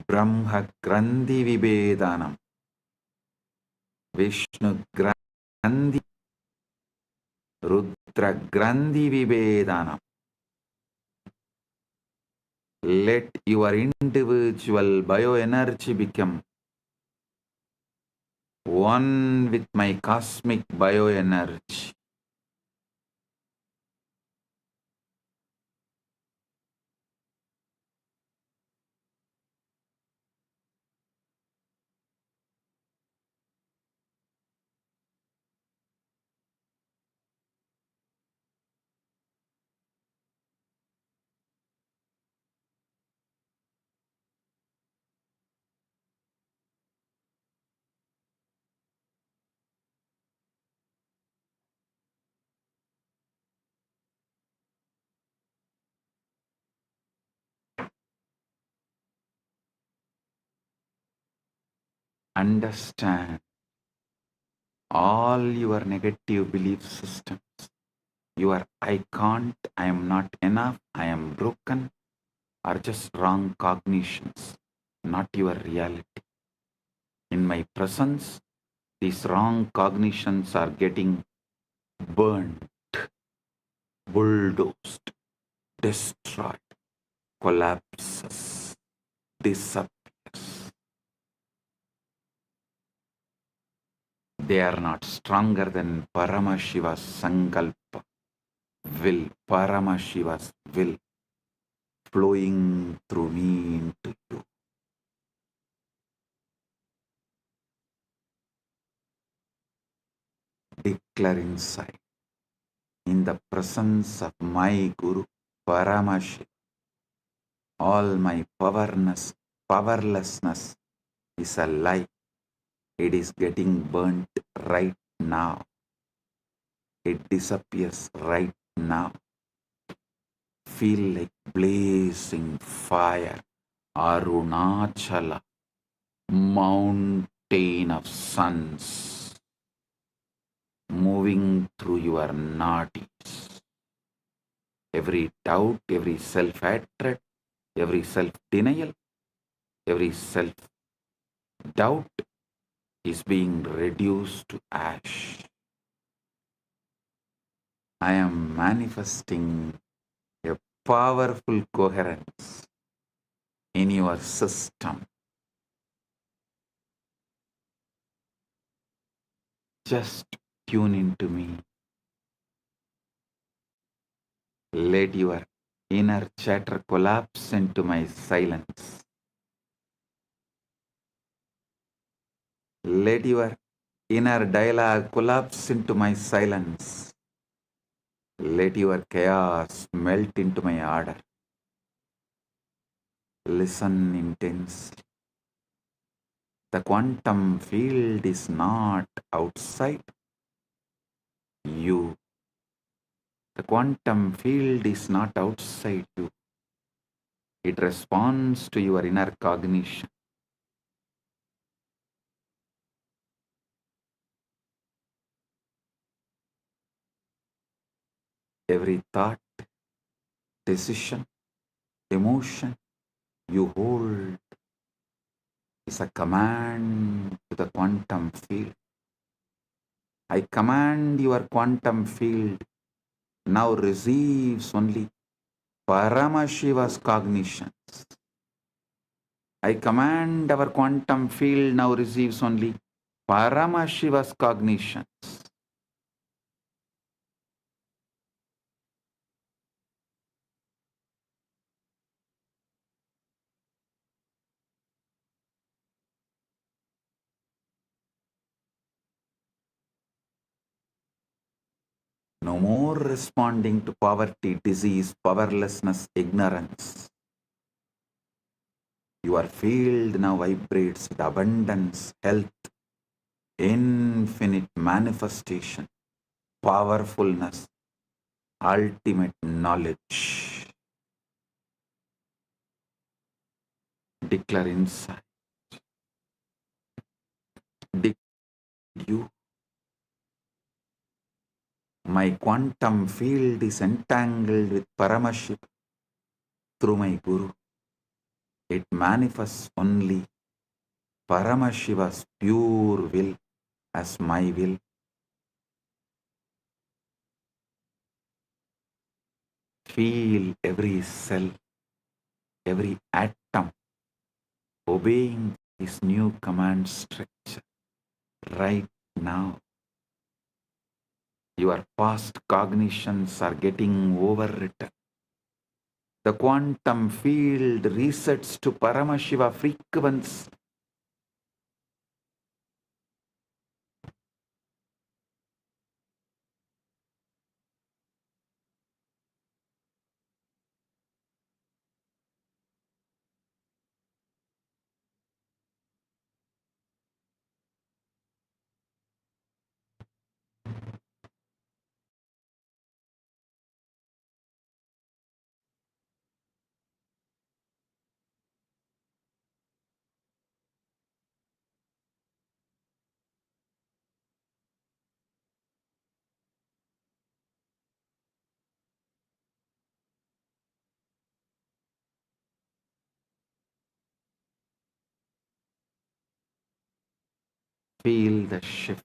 Speaker 2: Brahma Grandhi Vibedanam, Vishnu Grandhi, Rudra Grandhi Vibedanam. Let your individual bioenergy become one with my cosmic bioenergy. Understand all your negative belief systems. Your I can't, I am not enough, I am broken are just wrong cognitions, not your reality. In my presence, these wrong cognitions are getting burned, bulldozed, destroyed, collapses, disappears. They are not stronger than Paramashiva's Sankalpa, will, Paramashiva's will flowing through me into you. Declare inside, in the presence of my Guru, Paramashiva, all my powerlessness is a lie. It is getting burnt right now. It disappears right now. Feel like blazing fire, Arunachala, mountain of suns, moving through your nadis. Every doubt, every self-hatred, every self-denial, every self-doubt is being reduced to ash. I am manifesting a powerful coherence in your system. Just tune into me. Let your inner chatter collapse into my silence. Let your inner dialogue collapse into my silence. Let your chaos melt into my order. Listen intensely. The quantum field is not outside you. The quantum field is not outside you. It responds to your inner cognition. Every thought, decision, emotion you hold is a command to the quantum field. I command your quantum field now receives only Paramashiva's cognitions. I command our quantum field now receives only Paramashiva's cognitions. No more responding to poverty, disease, powerlessness, ignorance. Your field now vibrates with abundance, health, infinite manifestation, powerfulness, ultimate knowledge. Declare inside. Declare you. My quantum field is entangled with Paramashiva through my Guru. It manifests only Paramashiva's pure will as my will. Feel every cell, every atom obeying this new command structure right now. Your past cognitions are getting overwritten. The quantum field resets to Paramashiva frequency. Feel the shift.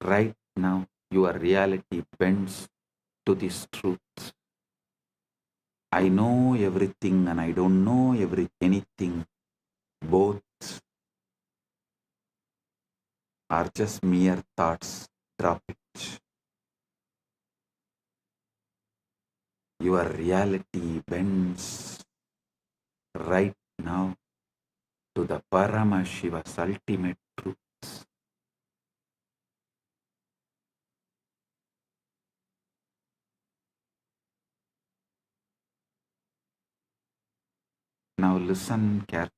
Speaker 2: Right now, your reality bends to this truth. I know everything and I don't know anything. Both are just mere thoughts. Drop it. Your reality bends right now to the Paramashiva's ultimate truth. Now listen carefully.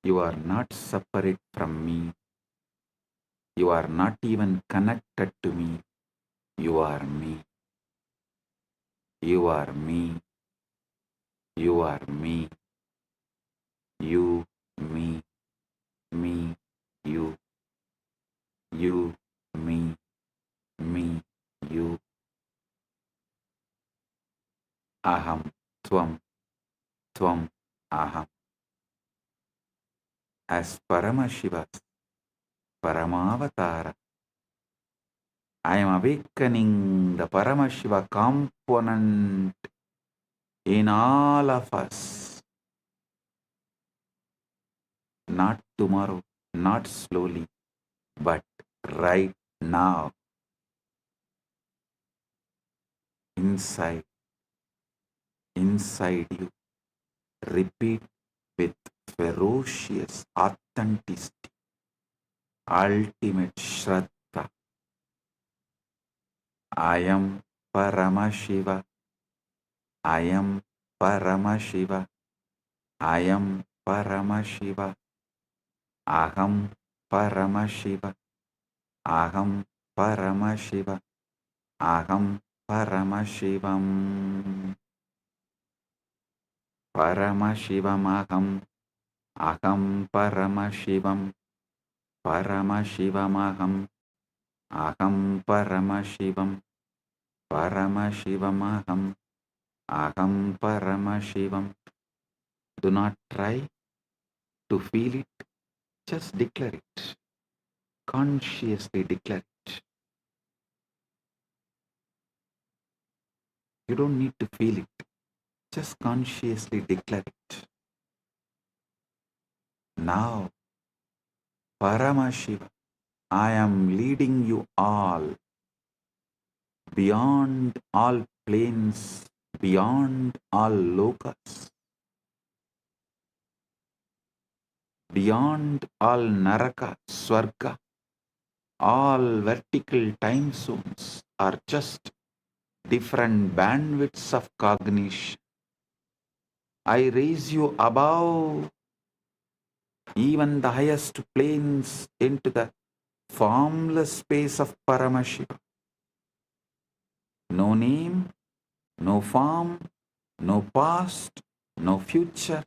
Speaker 2: You are not separate from me. You are not even connected to me. You are me. You are me. You are me. You, me, you, you, me, you. Aham, tvam, tvam, aham. As Paramashiva's Paramavatara, I am awakening the Paramashiva component in all of us. Not tomorrow, not slowly, but right now. Inside you. Repeat with ferocious authenticity, ultimate Shraddha. I am Paramashiva. I am Paramashiva. I am Paramashiva. Aham Paramashiva. Aham Paramashiva. Aham Paramashivam. Paramashivam aham. Aham Paramashivam. Paramashivam aham. Aham Paramashivam. Paramashivam aham. Aham Paramashivam. Do not try to feel it. Just declare it. Consciously declare it. You don't need to feel it. Just consciously declare it. Now, Paramashiva, I am leading you all beyond all planes, beyond all lokas, beyond all naraka, swarga. All vertical time zones are just different bandwidths of cognition. I raise you above even the highest planes into the formless space of Paramashiva. No name, no form, no past, no future,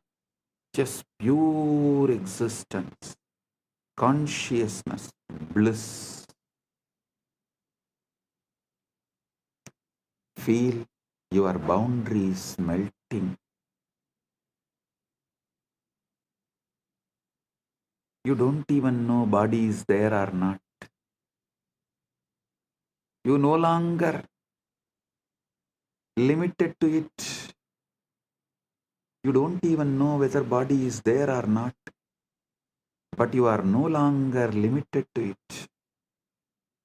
Speaker 2: just pure existence, consciousness, bliss. Feel your boundaries melting. You don't even know body is there or not. You no longer limited to it. You don't even know whether body is there or not, but you are no longer limited to it.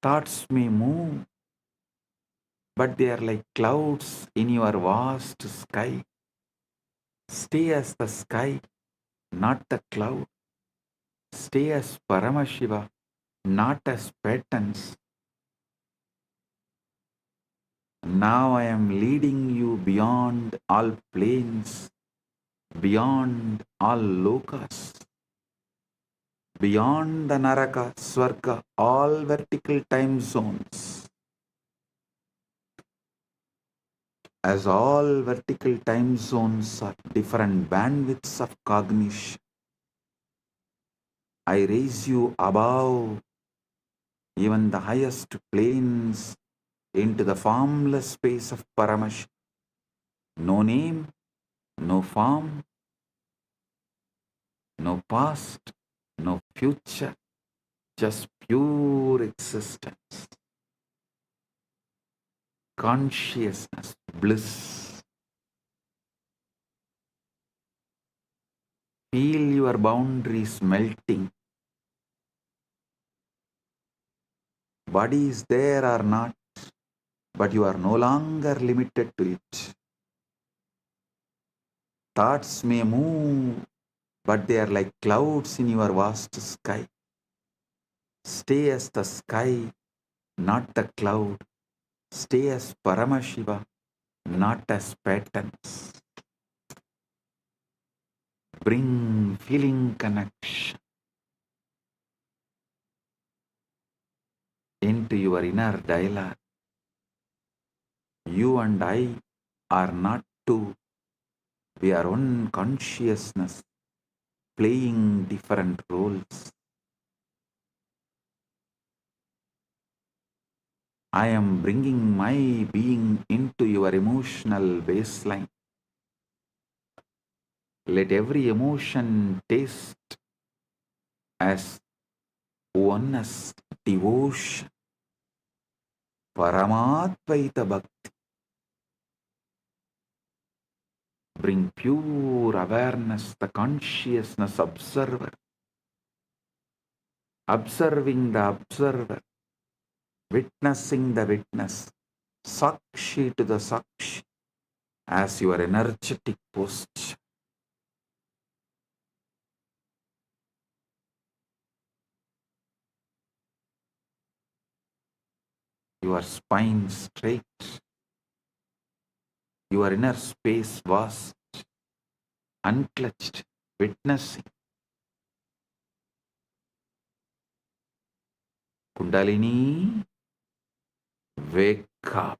Speaker 2: Thoughts may move, but they are like clouds in your vast sky. Stay as the sky, not the cloud. Stay as Paramashiva, not as patterns. Now I am leading you beyond all planes, beyond all lokas, beyond the Naraka, Swarga, all vertical time zones. As all vertical time zones are different bandwidths of cognition, I raise you above even the highest planes into the formless space of Paramashiva. No name, no form, no past, no future, just pure existence. Consciousness, bliss. Feel your boundaries melting. Body is there or not, but you are no longer limited to it. Thoughts may move, but they are like clouds in your vast sky. Stay as the sky, not the cloud. Stay as Paramashiva, not as patterns. Bring feeling connection into your inner dialogue. You and I are not two. We are one consciousness playing different roles. I am bringing my being into your emotional baseline. Let every emotion taste as oneness, devotion, Paramatvaita Bhakti. Bring pure awareness, the consciousness observer, observing the observer, witnessing the witness, Sakshi to the Sakshi, as your energetic posture. Your spine straight, your inner space vast, unclutched, witnessing. Kundalini, wake up,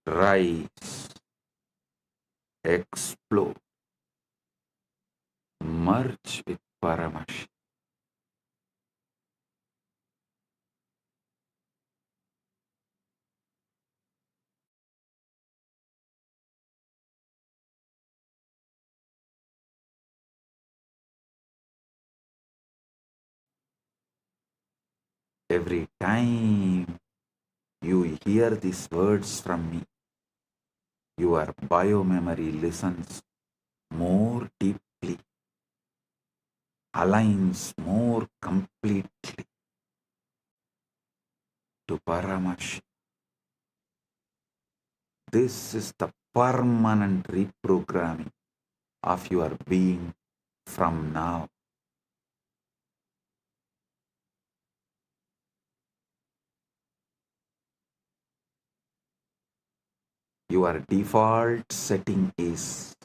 Speaker 2: rise, explode, merge with Paramashiva. Every time you hear these words from me, your biomemory listens more deeply, aligns more completely to Paramashiva. This is the permanent reprogramming of your being from now. Your default setting is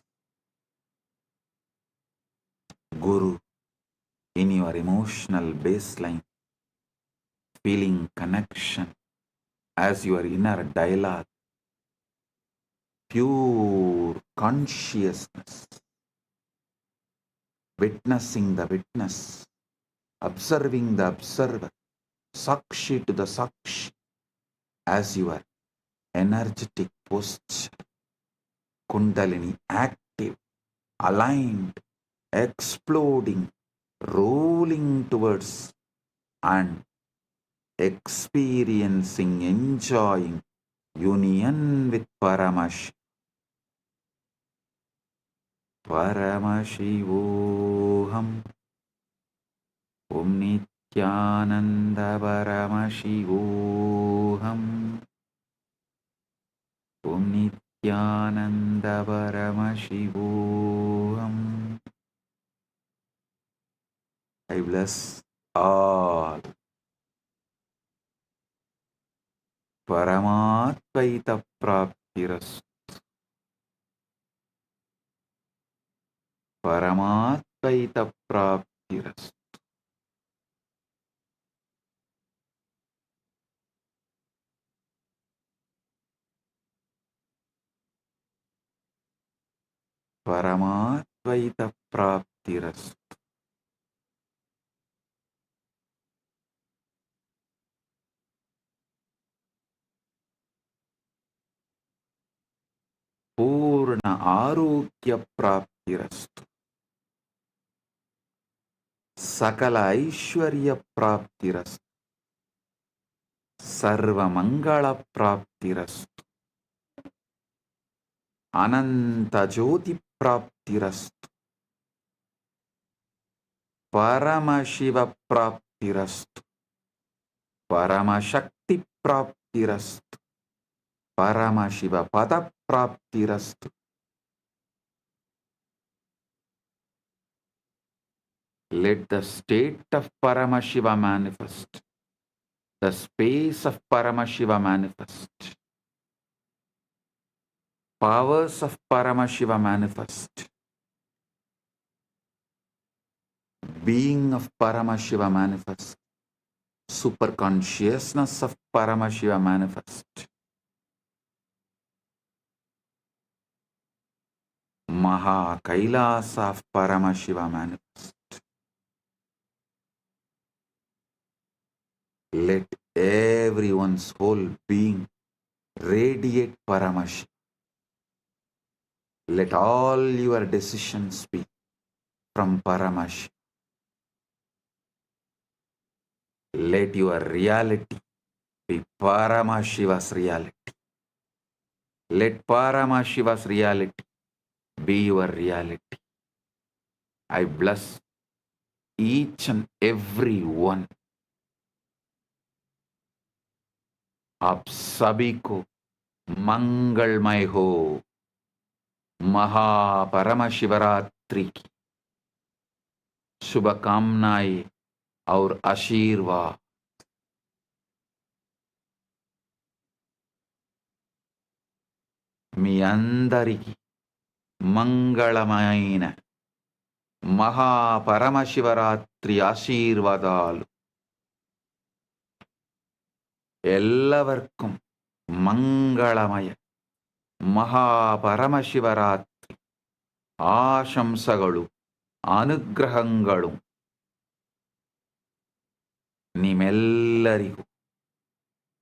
Speaker 2: Guru in your emotional baseline, feeling connection as your inner dialogue, pure consciousness, witnessing the witness, observing the observer, Sakshi to the Sakshi, as your energetic posture, Kundalini active, aligned, exploding, rolling towards and experiencing, enjoying union with Paramashiva. Paramashivoham. Om Nityananda Paramashivoham. Om Nityananda Paramashivoham. I bless all. Paramatvaita Praptiras. Paramatvaita Praptiras. Paramatvaita Praptiras. Purna Arogya Praptirastu. Sakala Aishwarya Praptirastu. Sarva Mangala Praptirastu. Ananta Jyoti Praptirastu. Paramashiva Praptirastu. Paramashakti Praptirastu. Paramashiva Pada Praptirastu. Let the state of Paramashiva manifest. The space of Paramashiva manifest. Powers of Paramashiva manifest. Being of Paramashiva manifest. Super consciousness of Paramashiva manifest. Maha Kailasa of Paramashiva manifest. Let everyone's whole being radiate Paramashiva. Let all your decisions be from Paramashiva. Let your reality be Paramashiva's reality. Let Paramashiva's reality be your reality. I bless each and every one. आप सभी को मंगलमय हो। महा परमशिवरात्रि की शुभकामनाएं और आशीर्वाद। మీ అందరికీ మంగళమైన మహా పరమశివరాత్రి ఆశీర్వాదాలు. എല്ലാവർക്കും മംഗളമയ മഹാപരമശിവരാത്രി ആശംസകളും അനുഗ്രഹങ്ങളും ನಿಮ್ಮೆಲ್ಲರಿಗೂ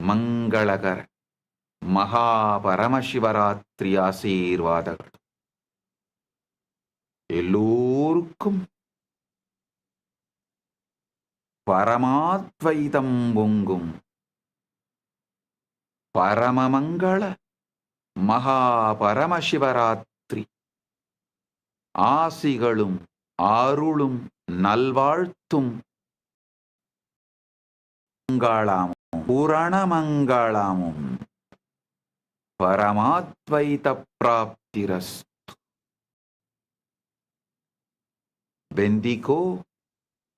Speaker 2: ಮಂಗಳಕರ ಮಹಾಪರಮಶಿವರಾತ್ರಿ ಆಶೀರ್ವಾದಗಳು. எல்லோருக்கும் பரமாத்வைதம் பொங்கும் பரமமங்கள மகாபரமசிவராத்திரி ஆசிகளும் அருளும் நல்வாழ்த்தும் மங்களாமும் புரணமங்களாமும் பரமாத்வைத பிராப்திரஸ்து. Bendigo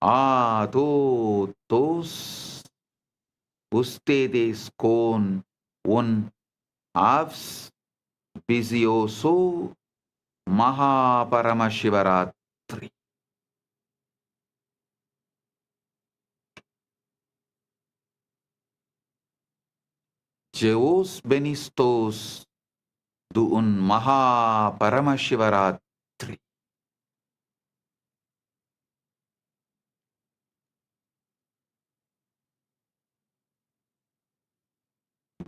Speaker 2: a todos ustedes con un auspicioso Maha Paramashivaratri. Jeos benistos de un Maha Paramashivaratri.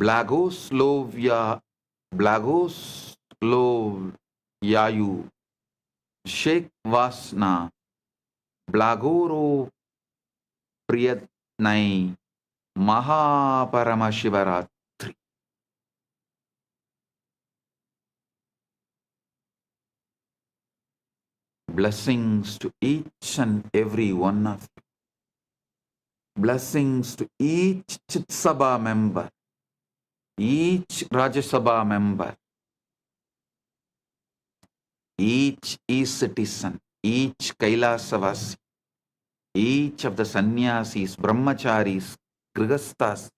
Speaker 2: Blagoslovyayu Sheikh Vasna Blagoro Priyatnai Maha Paramashivaratri. Blessings to each and every one of you. Blessings to each Chit Sabha member, each Rajya Sabha member, each e-citizen, each Kailasavasi, each of the sannyasis, brahmacharis, grihasthas,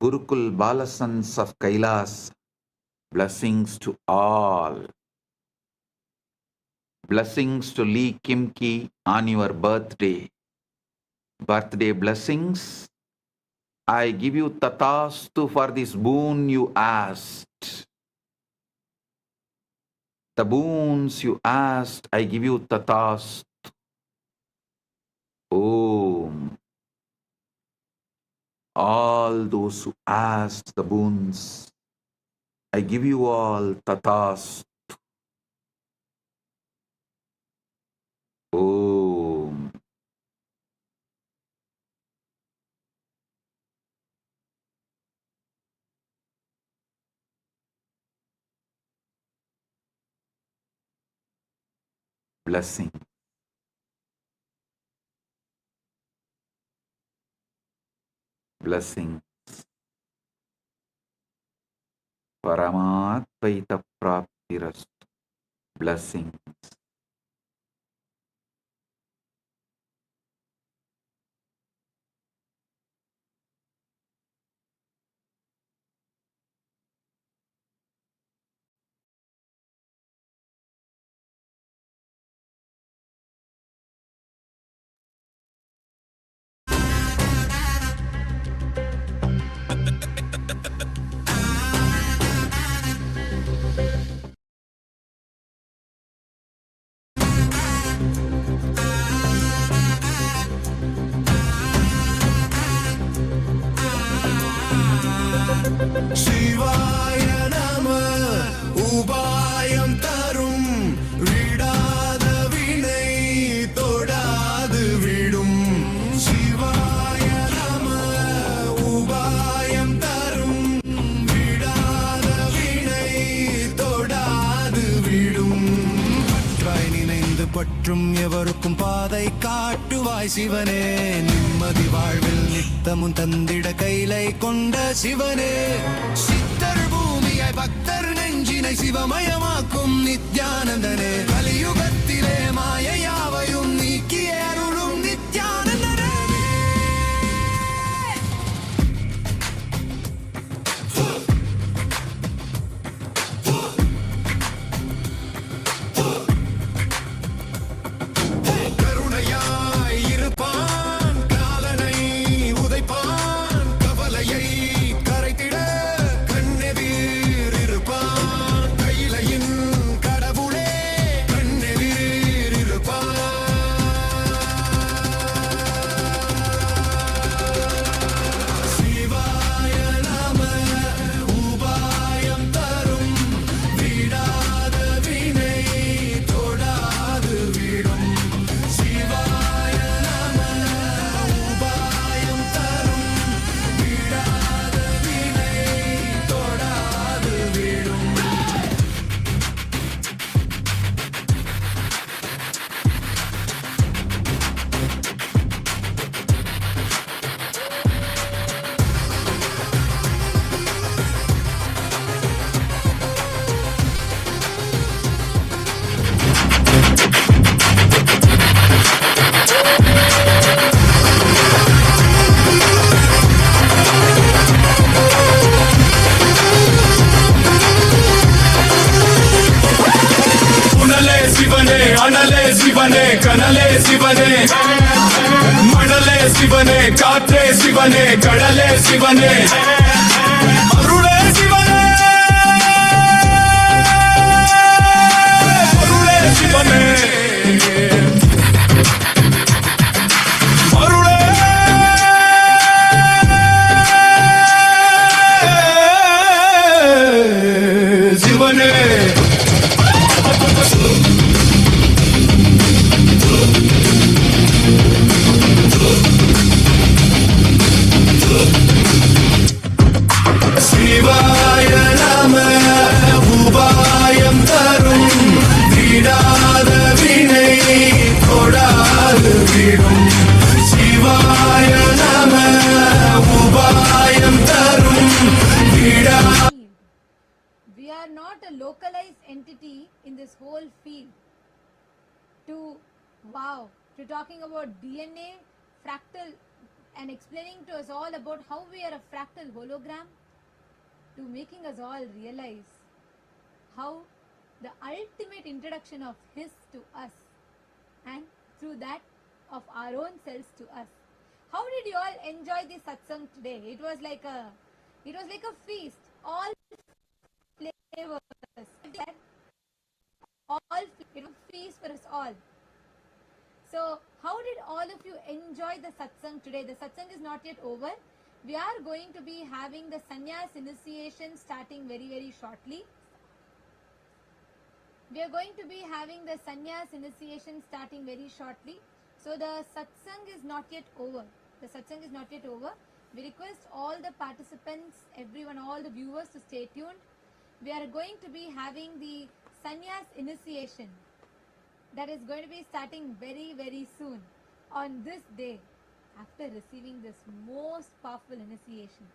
Speaker 2: Gurukul Balasans of Kailasa. Blessings to all. Blessings to Lee Kimki on your birthday. Birthday blessings. I give you tatastu for this boon you asked. The boons you asked, I give you tatastu. Om. All those who asked the boons, I give you all tatastu. Om. Blessing. Blessing. Paramatvaita praptirastu. Blessings.
Speaker 3: சிவாய நம உபாயம் தரும் விடாத வினை தொடாது விடும். சிவாய நம உபாயம் தரும் விடாத வினை தொடாது விடும். பற்றாய் நினைந்து பற்றும் எவருக்கும் பாதை காட்டுவாய் சிவனே. நிம்மதி வாழ்வில் நித்தமும் தந்திட கைலை கொண்ட சிவனே. சித்தர் பூமியை பக்தர் நெஞ்சினை சிவமயமாக்கும் நித்யானந்தனே. கலியுகத்திலே மாயையாவையும் நீக்கிய அருளும் நித்யானந்தனே. கருணையாய் இருப்பான், காலனை உதைப்பான், கவலையை கரைத்திட கண்ணெதிர் இருப்பான். கையிலையின் கடவுளே கண்ணெதிர் இருப்பான். சிவாய நம உபாயம் தரும் விடாத வினை தொடாது விடும். சிவாய நம உபாயம் தரும் விடாத வினை தொடாது விடும்.
Speaker 6: புனலே சிவனே, அனலே சிவனே, கனலே சிவனே, மணலே சிவனே, காற்றே சிவனே, கடலே சிவனே, அருளே சிவனே, அருளே சிவனே, அருளே
Speaker 7: entity in this whole field to talking about DNA, fractal, and explaining to us all about how we are a fractal hologram, to making us all realize how the ultimate introduction of His to us, and through that of our own selves to us. How did you all enjoy the satsang today? It was like a feast. All flavors, all it was a feast for us all. So, how did all of you enjoy the satsang today? The satsang is not yet over. We are going to be having the sannyas initiation starting very, very shortly. We are going to be having the sannyas initiation starting very shortly. So, the satsang is not yet over. The satsang is not yet over. We request all the participants, everyone, all the viewers to stay tuned. We are going to be having the sannyas initiation. That is going to be starting very, very soon on this day after receiving this most powerful initiation.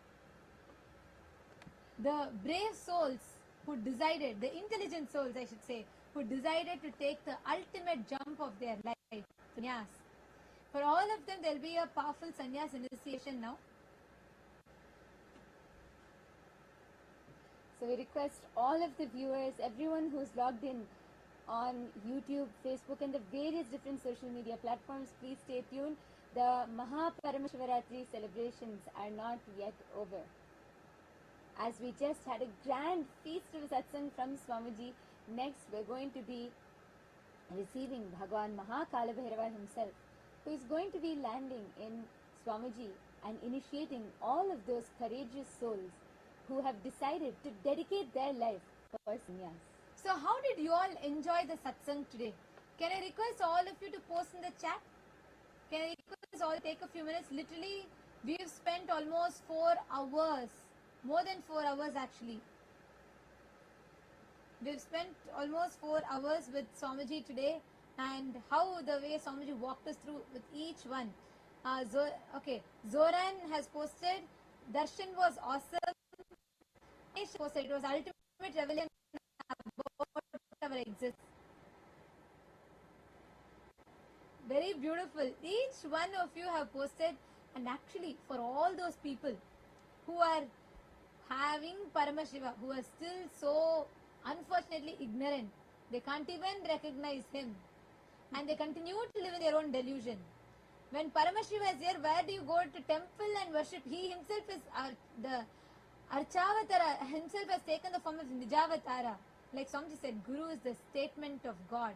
Speaker 7: The brave souls who decided, the intelligent souls I should say, who decided to take the ultimate jump of their life, sannyas. For all of them, there will be a powerful sannyas initiation now.
Speaker 8: So we request all of the viewers, everyone who's logged in on YouTube, Facebook and the various different social media platforms, please stay tuned. The Maha Paramashivaratri celebrations are not yet over. As we just had a grand feast of satsang from Swamiji, next we're going to be receiving Bhagavan Maha Kalabhairava himself, who is going to be landing in Swamiji and initiating all of those courageous souls who have decided to dedicate their life for sannyas.
Speaker 7: So how did you all enjoy the satsang today? Can I request all of you to post in the chat? Can I request all to take a few minutes? Literally, we've spent almost 4 hours, more than 4 hours actually. We've spent almost 4 hours with Swamiji today, and how the way Swamiji walked us through with each one. Zoran has posted, Darshan was awesome. Nish posted, it was ultimate revelation about our existence. Very beautiful. Each one of you have posted, and actually for all those people who are having Paramashiva, who are still so unfortunately ignorant, they can't even recognize him, and they continue to live in their own delusion. When Paramashiva is here, where do you go to temple and worship? He himself is the Archavatara, himself has taken the form of Nijavatara. Like Swamiji said, Guru is the statement of God,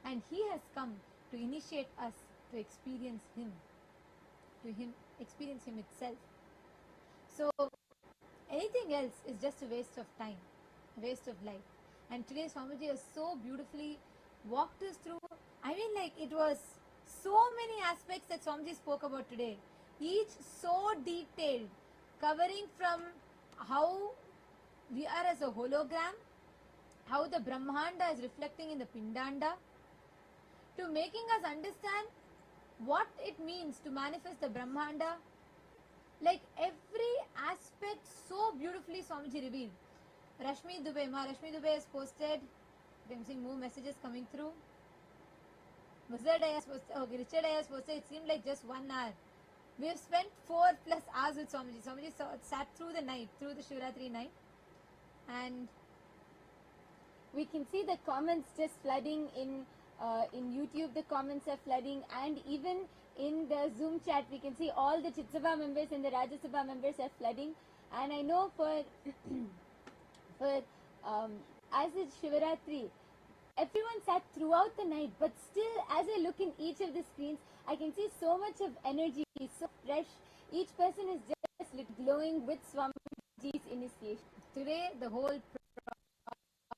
Speaker 7: and he has come to initiate us to experience him, experience him itself. So anything else is just a waste of time, a waste of life. And today Swamiji has so beautifully walked us through. I mean, like, it was so many aspects that Swamiji spoke about today, each so detailed, covering from how we are as a hologram, how the Brahmanda is reflecting in the Pindanda, to making us understand what it means to manifest the Brahmanda. Like, every aspect so beautifully Swamiji revealed. Rashmi Dubey, Rashmi Dubey has posted, I'm seeing more messages coming through. Richard has posted, it seemed like just 1 hour. We have spent 4+ hours with Swamiji. Swamiji sat through the night, through the Shivaratri night. And
Speaker 8: we can see the comments just flooding in YouTube. The comments are flooding, and even in the Zoom chat we can see all the Chit Sabha members and the Rajya Sabha members are flooding. And I know for as it's Shivaratri, everyone sat throughout the night, but still, as I look in each of the screens, I can see so much of energy, so fresh. Each person is just glowing with Swamiji's initiation.
Speaker 7: Today, the whole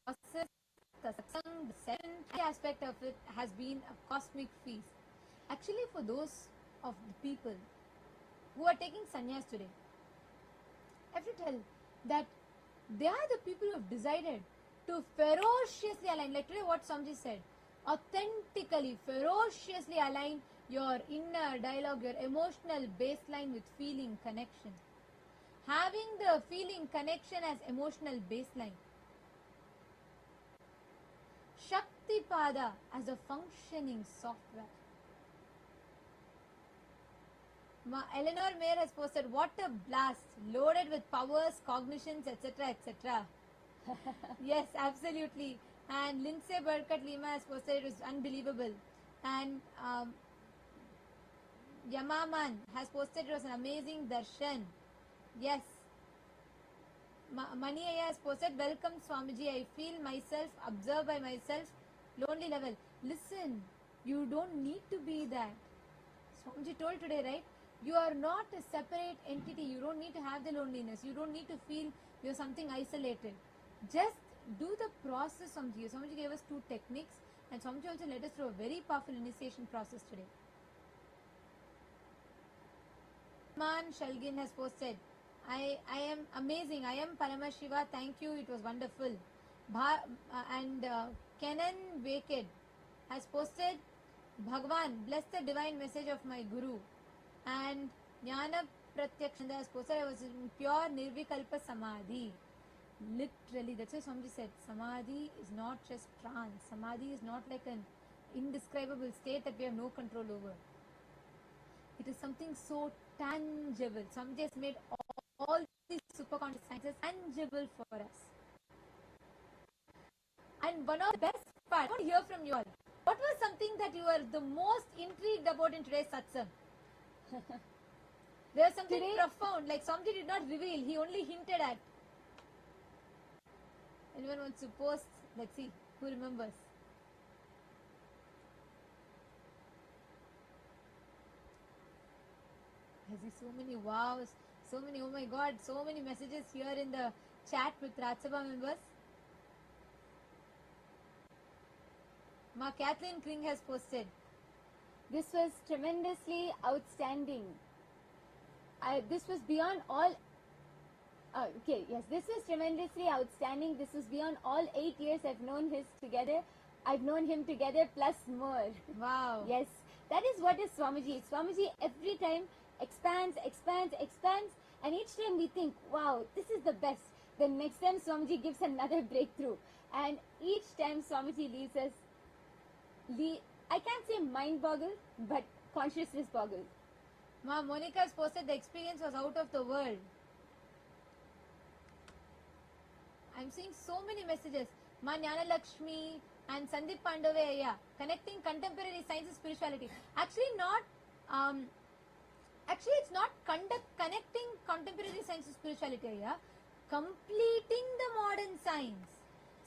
Speaker 7: process, the satsang, the seventh aspect of it has been a cosmic feast. Actually, for those of the people who are taking sannyas today, I have to tell that they are the people who have decided to ferociously align, like today what Swamiji said, authentically, ferociously align your inner dialogue, your emotional baseline with feeling connection. Having the feeling connection as emotional baseline. Shaktipada as a functioning software. Eleanor Mayer has posted, what a blast, loaded with powers, cognitions, etc., etc. Yes, absolutely. And Lindsay Burkett Lima has posted, it was unbelievable. And Yamaman has posted, it was an amazing darshan. Yes. Mani Aya has posted, welcome Swamiji, I feel myself, observed by myself, lonely level. Listen, you don't need to be that. Swamiji told today, right? You are not a separate entity. You don't need to have the loneliness. You don't need to feel you're something isolated. Just do the process, Swamiji. Swamiji gave us 2 techniques, and Swamiji also led us through a very powerful initiation process today. Man Shalgin has posted, I am amazing. I am Paramashiva. Thank you. It was wonderful. Kenan Waked has posted, Bhagavan, bless the divine message of my Guru. And Jnana Pratyakshanda has posted, I was in pure Nirvikalpa Samadhi. Literally, that's why Swamiji said, Samadhi is not just trance. Samadhi is not like an indescribable state that we have no control over. It is something so tangible. Swamiji has made all these superconscious sciences tangible for us. And one of the best parts, I want to hear from you all. What was something that you were the most intrigued about in today's satsang? There was something profound, like Swamiji did not reveal, he only hinted at. Anyone wants to post? Let's see, who remembers? I see so many wows, so many, oh my god, so many messages here in the chat with Rajya Sabha members. Ma Kathleen Kring has posted,
Speaker 8: This was tremendously outstanding. This was beyond all. This was tremendously outstanding. This was beyond all 8 years I've known him together plus more.
Speaker 7: Wow.
Speaker 8: Yes, that is what is Swamiji. Swamiji every time expands, and each time we think, wow, this is the best. Then next time Swamiji gives another breakthrough, and each time Swamiji leaves us, I can't say mind boggled, but consciousness boggled.
Speaker 7: Ma Monica has posted, the experience was out of the world. I'm seeing so many messages. Ma Jnana Lakshmi and Sandeep Pandavaya, connecting contemporary science and spirituality. Actually, it's not connecting contemporary science and spirituality. Completing the modern science.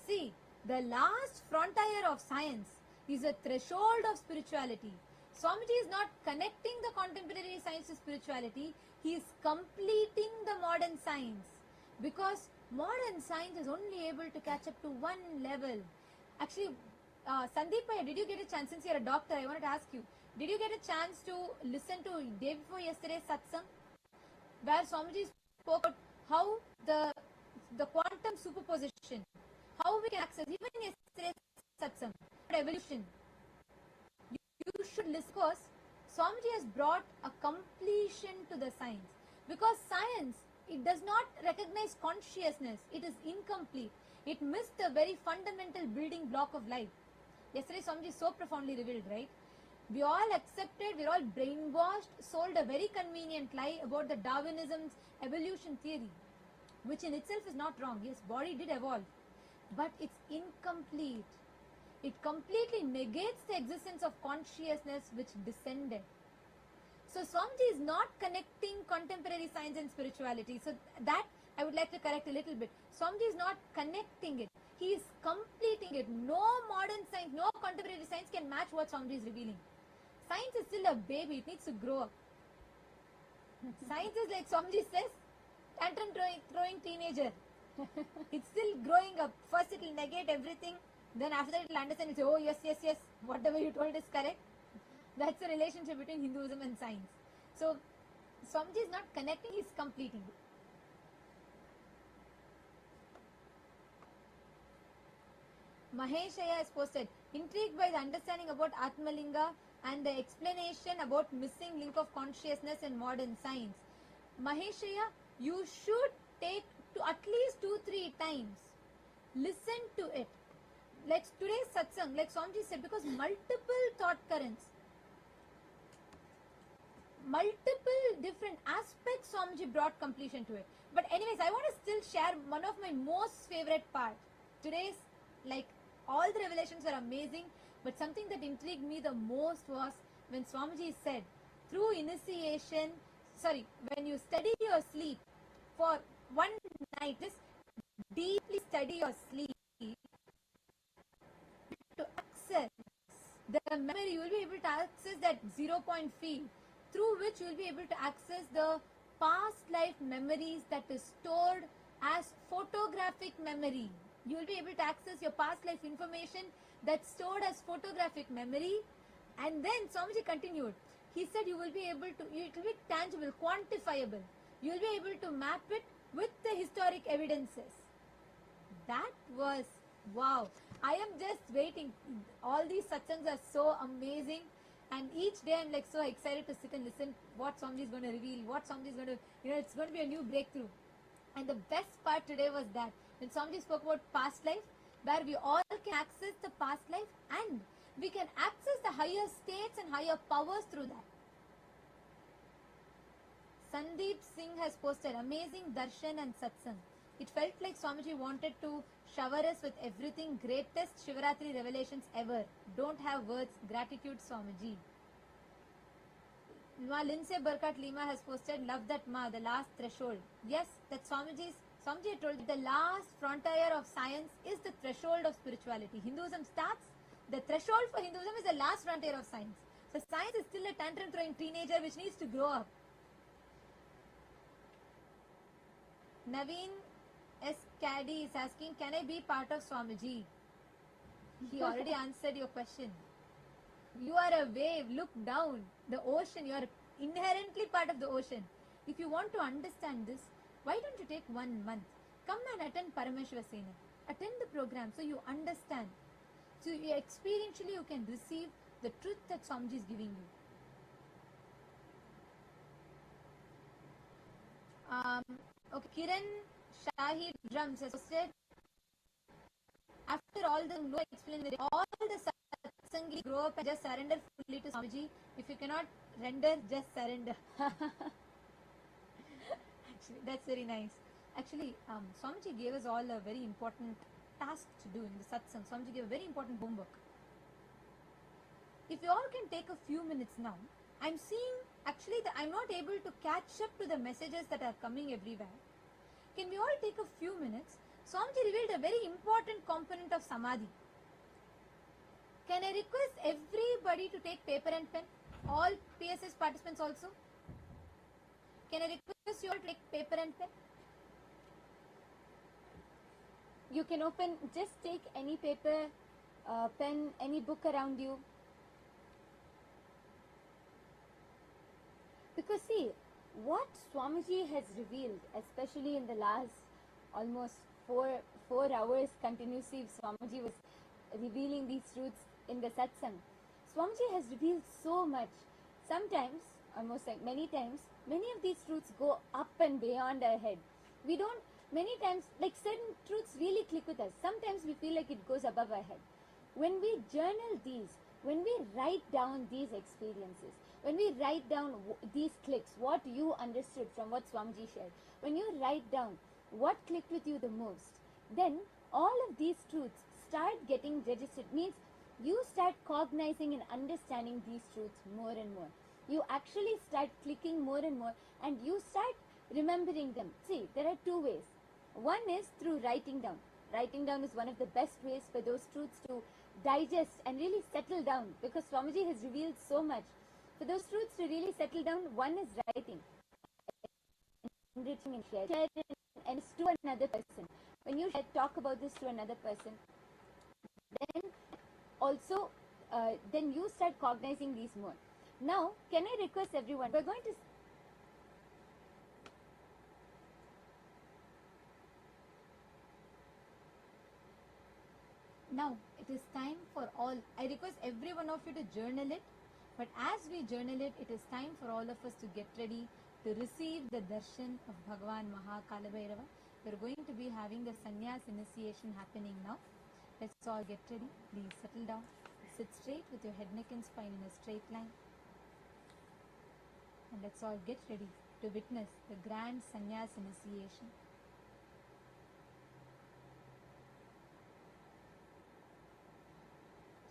Speaker 7: See, the last frontier of science is a threshold of spirituality. Swamiji is not connecting the contemporary science to spirituality. He is completing the modern science. Because modern science is only able to catch up to one level. Actually, Sandeep, did you get a chance, since you're a doctor, I wanted to ask you, did you get a chance to listen to day before yesterday's satsang? Where Swamiji spoke about how the quantum superposition, how we can access, even yesterday's satsang, evolution. You should listen, because Swamiji has brought a completion to the science. Because science, it does not recognize consciousness. It is incomplete. It missed the very fundamental building block of life. Yesterday Swamiji so profoundly revealed, right? We all accepted, we're all brainwashed, sold a very convenient lie about the Darwinism's evolution theory, which in itself is not wrong. Yes, body did evolve, but it's incomplete. It completely negates the existence of consciousness which descended. So Swamiji is not connecting contemporary science and spirituality. So that I would like to correct a little bit. Swamiji is not connecting it. He is completing it. No modern science, no contemporary science can match what Swamiji is revealing. Science is still a baby. It needs to grow up. Science is like Swamiji says, tantrum throwing teenager. It's still growing up. First it will negate everything. Then after that it will understand. It will say, oh yes, whatever you told is correct. That's the relationship between Hinduism and science. So Swamiji is not connecting, he is completing it. Maheshaya has posted, intrigued by the understanding about Atmalinga and the explanation about missing link of consciousness in modern science. Maheshaya, you should take to at least 2-3 times. Listen to it. like today's satsang, like Swamiji said, because multiple thought currents, multiple different aspects, Swamiji brought completion to it. But anyways, I want to still share one of my most favorite part. Today's, like, all the revelations are amazing, but something that intrigued me the most was when Swamiji said, through initiation, when you study your sleep for one night, just deeply study your sleep to access the memory, you will be able to access that 0 point field through which you will be able to access the past life memories that is stored as photographic memory. You will be able to access your past life information that's stored as photographic memory. And then Swamiji continued. He said you will be able to, it will be tangible, quantifiable. You will be able to map it with the historic evidences. That was wow. I am just waiting. All these satsangs are so amazing, and each day I'm like so excited to sit and listen what Swamiji is going to reveal, what Swamiji is going to, it's going to be a new breakthrough. And the best part today was that when Swamiji spoke about past life, where we all can access the past life and we can access the higher states and higher powers through that. Sandeep Singh has posted amazing darshan and satsang. It felt like Swamiji wanted to shower us with everything, greatest Shivaratri revelations ever. Don't have words. Gratitude, Swamiji. Ma Lindsay Burkhardt Lima has posted, love that Ma, the last threshold. Yes, that Swamiji told the last frontier of science is the threshold of spirituality. Hinduism starts, the threshold for Hinduism is the last frontier of science. So science is still a tantrum throwing teenager which needs to grow up. Naveen S. Caddy is asking, can I be part of Swamiji? He already answered your question. You are a wave, look down. The ocean, you are inherently part of the ocean. If you want to understand this, why don't you take 1 month? Come and attend Paramashiva Sena. Attend the program so you understand. So experientially you can receive the truth that Swamiji is giving you. Okay, Kiran Shahid Drums has said, after all the no explain all the satsangi grow up and just surrender fully to Swamiji. If you cannot render, just surrender. Actually, that's very nice. Actually, Swamiji gave us all a very important task to do in the satsang. Swamiji gave a very important homework. If you all can take a few minutes now, I'm seeing actually that I'm not able to catch up to the messages that are coming everywhere. Can we all take a few minutes? Swamiji revealed a very important component of Samadhi. Can I request everybody to take paper and pen? All PSS participants also? Can I request you all to take paper and pen?
Speaker 8: You can open, just take any paper, pen, any book around you. Because see, what Swamiji has revealed, especially in the last almost four hours continuously, Swamiji was revealing these truths in the satsang. Swamiji has revealed so much. Sometimes, almost like many times, many of these truths go up and beyond our head. We don't, many times, like certain truths really click with us. Sometimes we feel like it goes above our head. When we journal these, when we write down these experiences, when we write down these clicks, what you understood from what Swamiji shared, when you write down what clicked with you the most, then all of these truths start getting registered. Means you start cognizing and understanding these truths more and more. You actually start clicking more and more, and you start remembering them. See, there are two ways. One is through writing down. Writing down is one of the best ways for those truths to digest and really settle down, because Swamiji has revealed so much. For those truths to really settle down, one is writing, enriching and sharing, and it's to another person. When you talk about this to another person, then also then you start cognizing these more. Now, can I request everyone, we're going to
Speaker 7: now it is time for all. I request every one of you to journal it. But as we journal it, it is time for all of us to get ready to receive the darshan of Bhagavan Maha Kalabhairava. We are going to be having the sannyas initiation happening now. Let's all get ready. Please settle down. Sit straight with your head, neck and spine in a straight line. And let's all get ready to witness the grand sannyas initiation.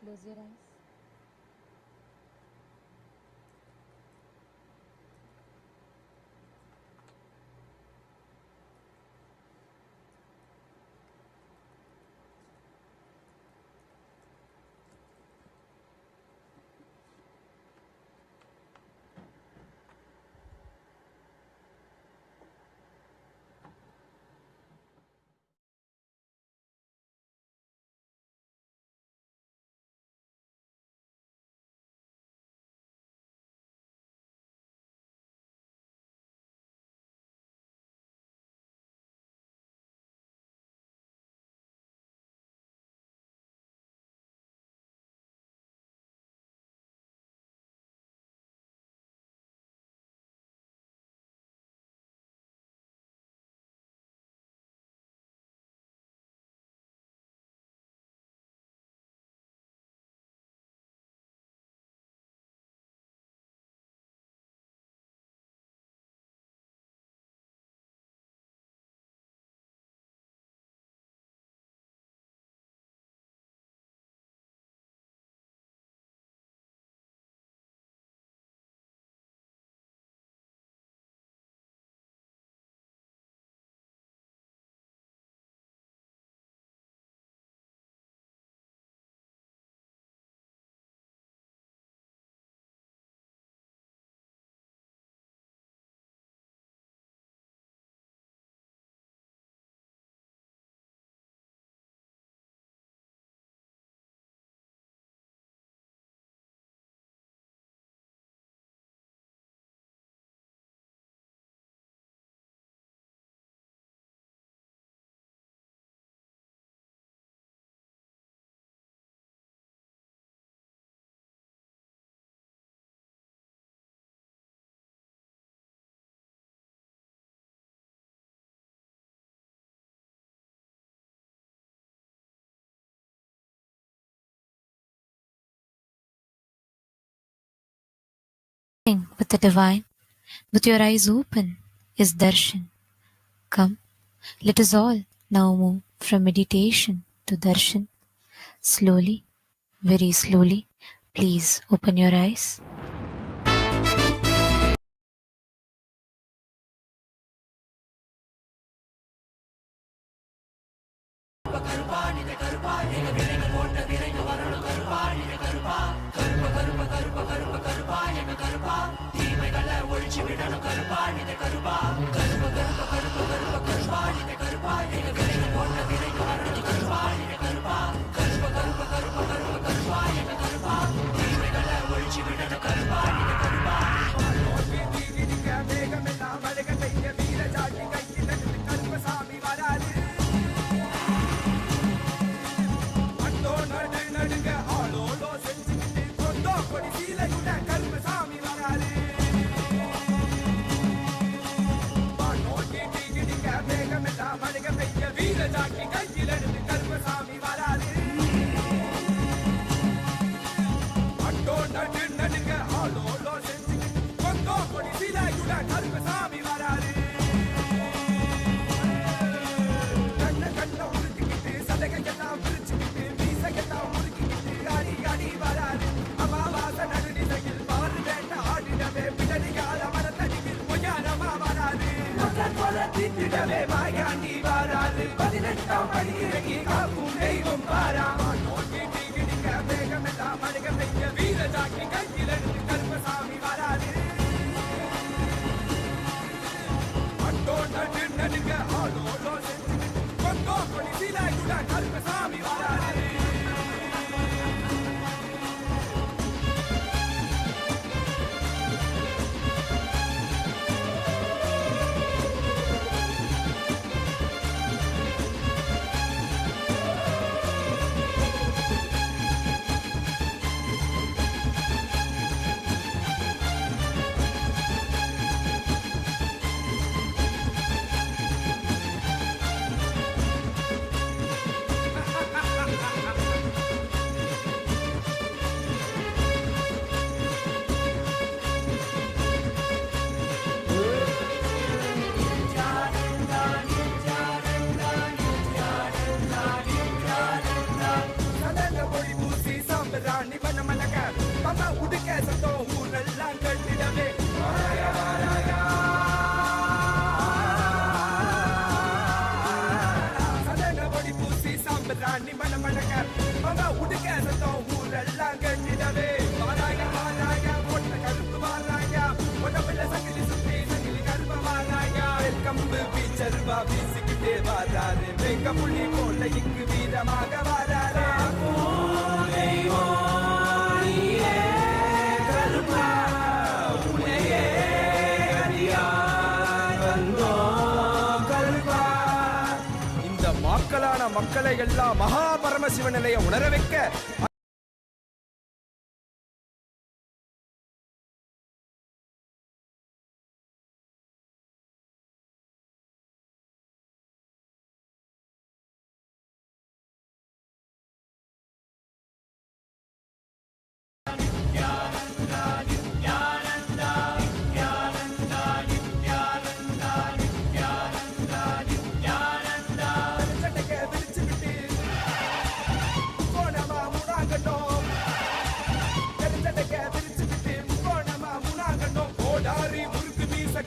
Speaker 7: Close your eyes.
Speaker 1: With the divine, with your eyes open, is darshan. Come, let us all now move from meditation to darshan. Slowly, very slowly, please open your eyes.
Speaker 3: ஒட்டுக்க சத்தம் ஊரெல்லாம் கட்டிடவே வாராயா வாராயா பொட்ட கருப்பு வாராயா உடம்புல சங்கிலி சுத்தி சங்கிலி கருப்ப வாராயா கம்பு பீச்சருவா வீசிக்கிட்டே வாராரு வேங்க புள்ளி போல இங்கு வீரமாக வாராரு கருப்பா உனையே மக்களான மக்களை எல்லாம் மகா பரமசிவ நிலையை உணர வைக்க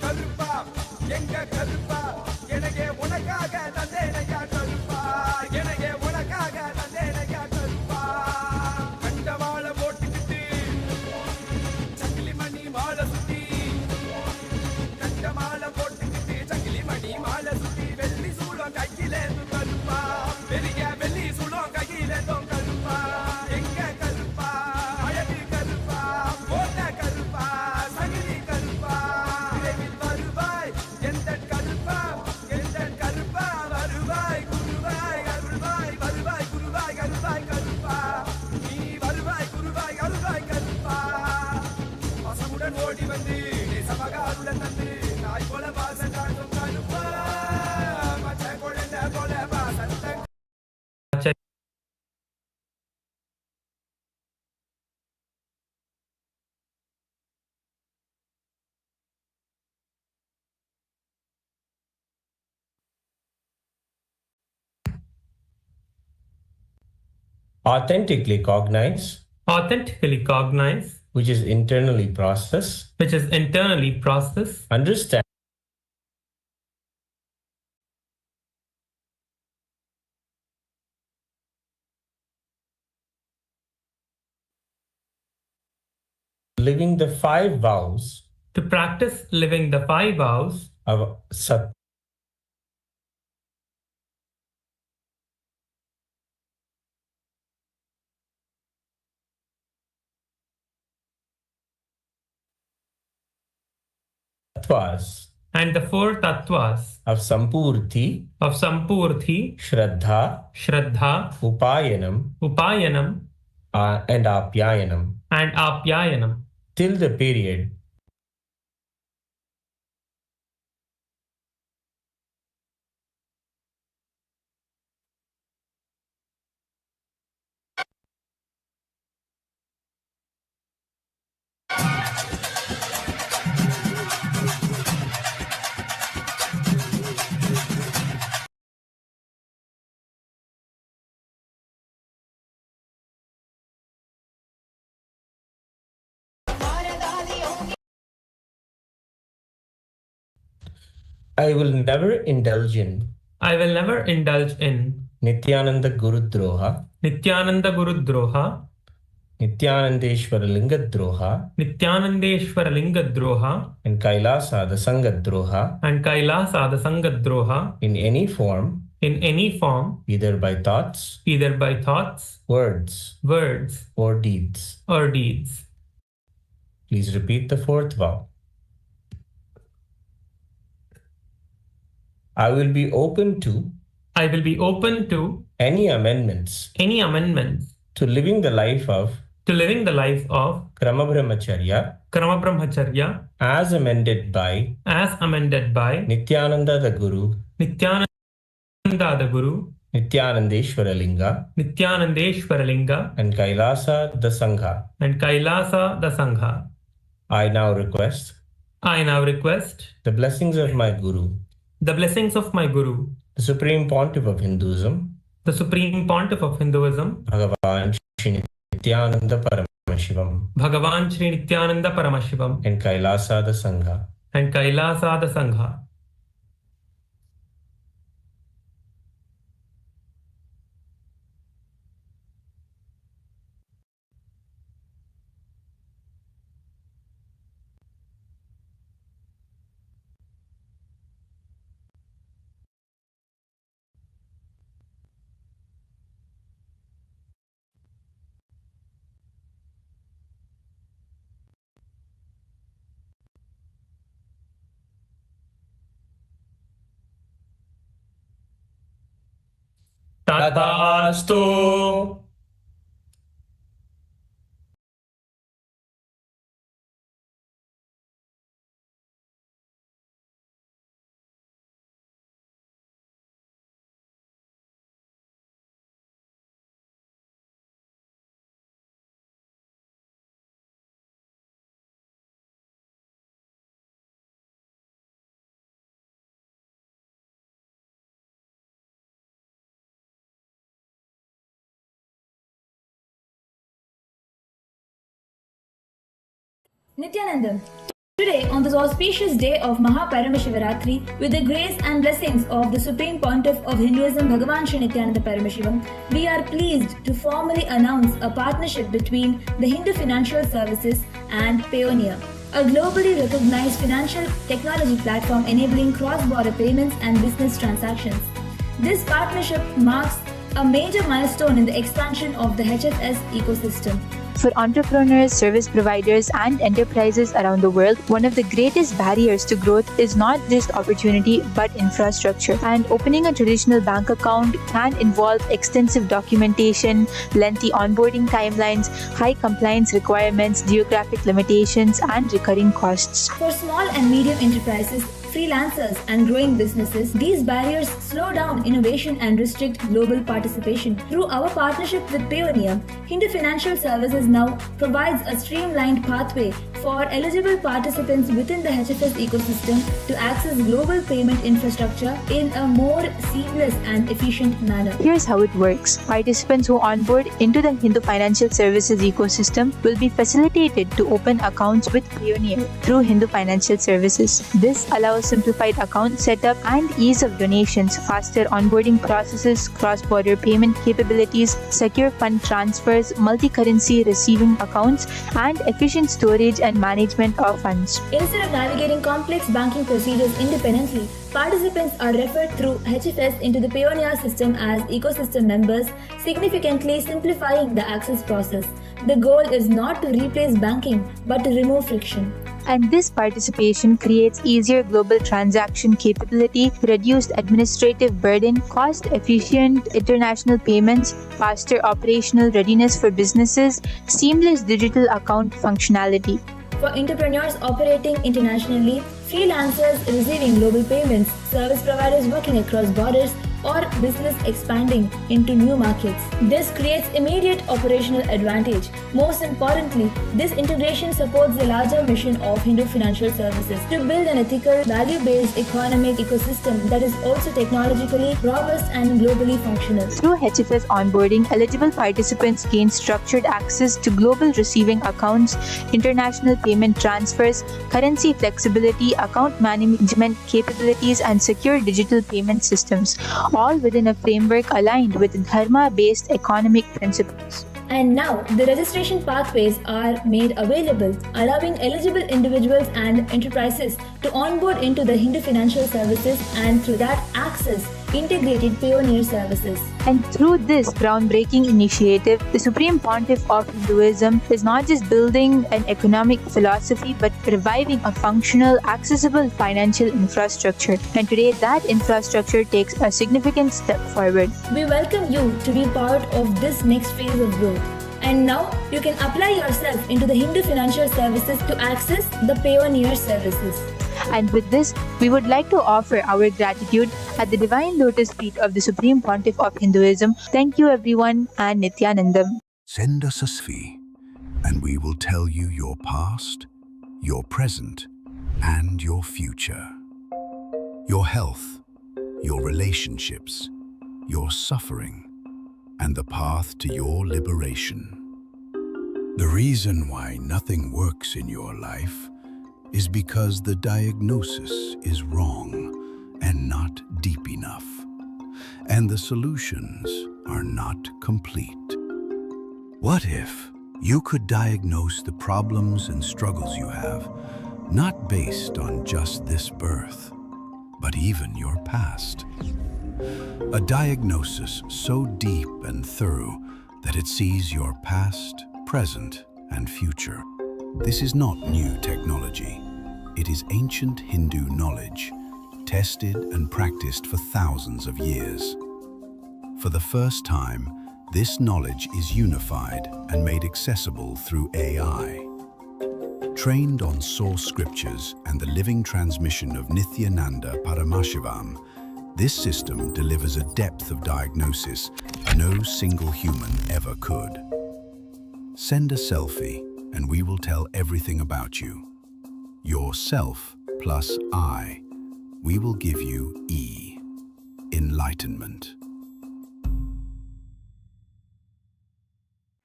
Speaker 3: கருப்பா எங்க கருப்பா எனக்கே உனக்காக தந்தேனையா கருப்பா எனக்கே உனக்காக தந்தேனையா கருப்பா கண்ட மாலை போட்டுக்கிட்டு சங்கிலி மணி மாலை சுத்தி கண்ட மாலை போட்டுக்கிட்டு சங்கிலி மணி மாலை சுத்தி வெள்ளி சூளம் கையிலே கருப்பா பெரிய வெள்ளி சூளம் கையிலே கருப்பா எங்க கருப்பா அழகு கருப்பா போட்ட கருப்பா சங்கிலி கருப்பா ஓடி வந்து சமகாருடன் தந்து நாய் போல வாசம் காட்டும் கருப்பா மச்ச குழந்தை போல வாசத்தை
Speaker 9: Authentically cognize, which is internally process, understand, living the 5 vows
Speaker 10: to practice living the 5 vows
Speaker 9: of Sat.
Speaker 10: And the 4 tattvas
Speaker 9: of Sampurti, Shraddha, Upayanam, and Apyayanam, till the period I will never indulge in Nithyananda Gurudroha, Nithyanandeshwara Lingodbhava, and Kailasa the Sangadroha, in any form, either by thoughts, words, or deeds. Please repeat the 4th vow. I will be open to any amendments to living the life of Krama Brahmacharya as amended by Nithyananda the Guru, Nithyanandeshwara Linga, and Kailasa the Sangha. I now request the blessings of my Guru, the Supreme Pontiff of Hinduism, Bhagavan Sri Nithyananda Paramashivam, and Kailasa the Sangha.
Speaker 10: Tathastu.
Speaker 7: Nithyananda, today on this auspicious day of Maha Paramashivaratri, with the grace and blessings of the Supreme Pontiff of Hinduism, BHAGAVAN SRI NITHYANANDA PARAMASHIVAM, we are pleased to formally announce a partnership between the Hindu Financial Services and Payoneer, a globally recognized financial technology platform enabling cross-border payments and business transactions. This partnership marks a major milestone in the expansion of the HFS ecosystem.
Speaker 11: For entrepreneurs, service providers, and enterprises around the world, one of the greatest barriers to growth is not just opportunity but infrastructure. And opening a traditional bank account can involve extensive documentation, lengthy onboarding timelines, high compliance requirements, geographic limitations, and recurring costs.
Speaker 7: For small and medium enterprises, freelancers, and growing businesses, these barriers slow down innovation and restrict global participation. Through our partnership with Payoneer, Hindu Financial Services now provides a streamlined pathway for eligible participants within the HFS ecosystem to access global payment infrastructure in a more seamless and efficient manner.
Speaker 11: Here's how it works. Participants who onboard into the Hindu Financial Services ecosystem will be facilitated to open accounts with Payoneer through Hindu Financial Services. This allows simplified account setup and ease of donations, faster onboarding processes, cross-border payment capabilities, secure fund transfers, multi-currency receiving accounts, and efficient storage and management of funds.
Speaker 7: Instead of navigating complex banking procedures independently, participants are referred through HFS into the Payoneer system as ecosystem members, significantly simplifying the access process. The goal is not to replace banking, but to remove friction.
Speaker 11: And this participation creates easier global transaction capability, reduced administrative burden, cost-efficient international payments, faster operational readiness for businesses, seamless digital account functionality.
Speaker 7: For entrepreneurs operating internationally, freelancers receiving global payments, service providers working across borders, or business expanding into new markets. This creates immediate operational advantage. Most importantly, this integration supports the larger mission of Hindu Financial Services to build an ethical, value-based economic ecosystem that is also technologically robust and globally functional.
Speaker 11: Through HFS onboarding, eligible participants gain structured access to global receiving accounts, international payment transfers, currency flexibility, account management capabilities, and secure digital payment systems, all within a framework aligned with Dharma-based economic principles.
Speaker 7: And now, the registration pathways are made available, allowing eligible individuals and enterprises to onboard into the Hindu Financial Services and through that access integrated Payoneer services.
Speaker 11: And through this groundbreaking initiative, the Supreme Pontiff of Hinduism is not just building an economic philosophy but reviving a functional, accessible financial infrastructure. And today, that infrastructure takes a significant step forward.
Speaker 7: We welcome you to be part of this next phase of growth. And now, you can apply yourself into the Hindu Financial Services to access the Payoneer services.
Speaker 11: And with this, we would like to offer our gratitude at the Divine Lotus Feet of the Supreme Pontiff of Hinduism. Thank you everyone, and Nithyanandam.
Speaker 12: Send us a fee, and we will tell you your past, your present, and your future. Your health, your relationships, your suffering, and the path to your liberation. The reason why nothing works in your life is because the diagnosis is wrong and not deep enough, and the solutions are not complete. What if you could diagnose the problems and struggles you have, not based on just this birth, but even your past? A diagnosis so deep and thorough that it sees your past, present, and future. This is not new technology. It is ancient Hindu knowledge, tested and practiced for thousands of years. For the first time, this knowledge is unified and made accessible through AI. Trained on source scriptures and the living transmission of Nithyananda Paramashivam, this system delivers a depth of diagnosis no single human ever could. Send a selfie and we will tell everything about you. Your self plus I. We will give you E. Enlightenment.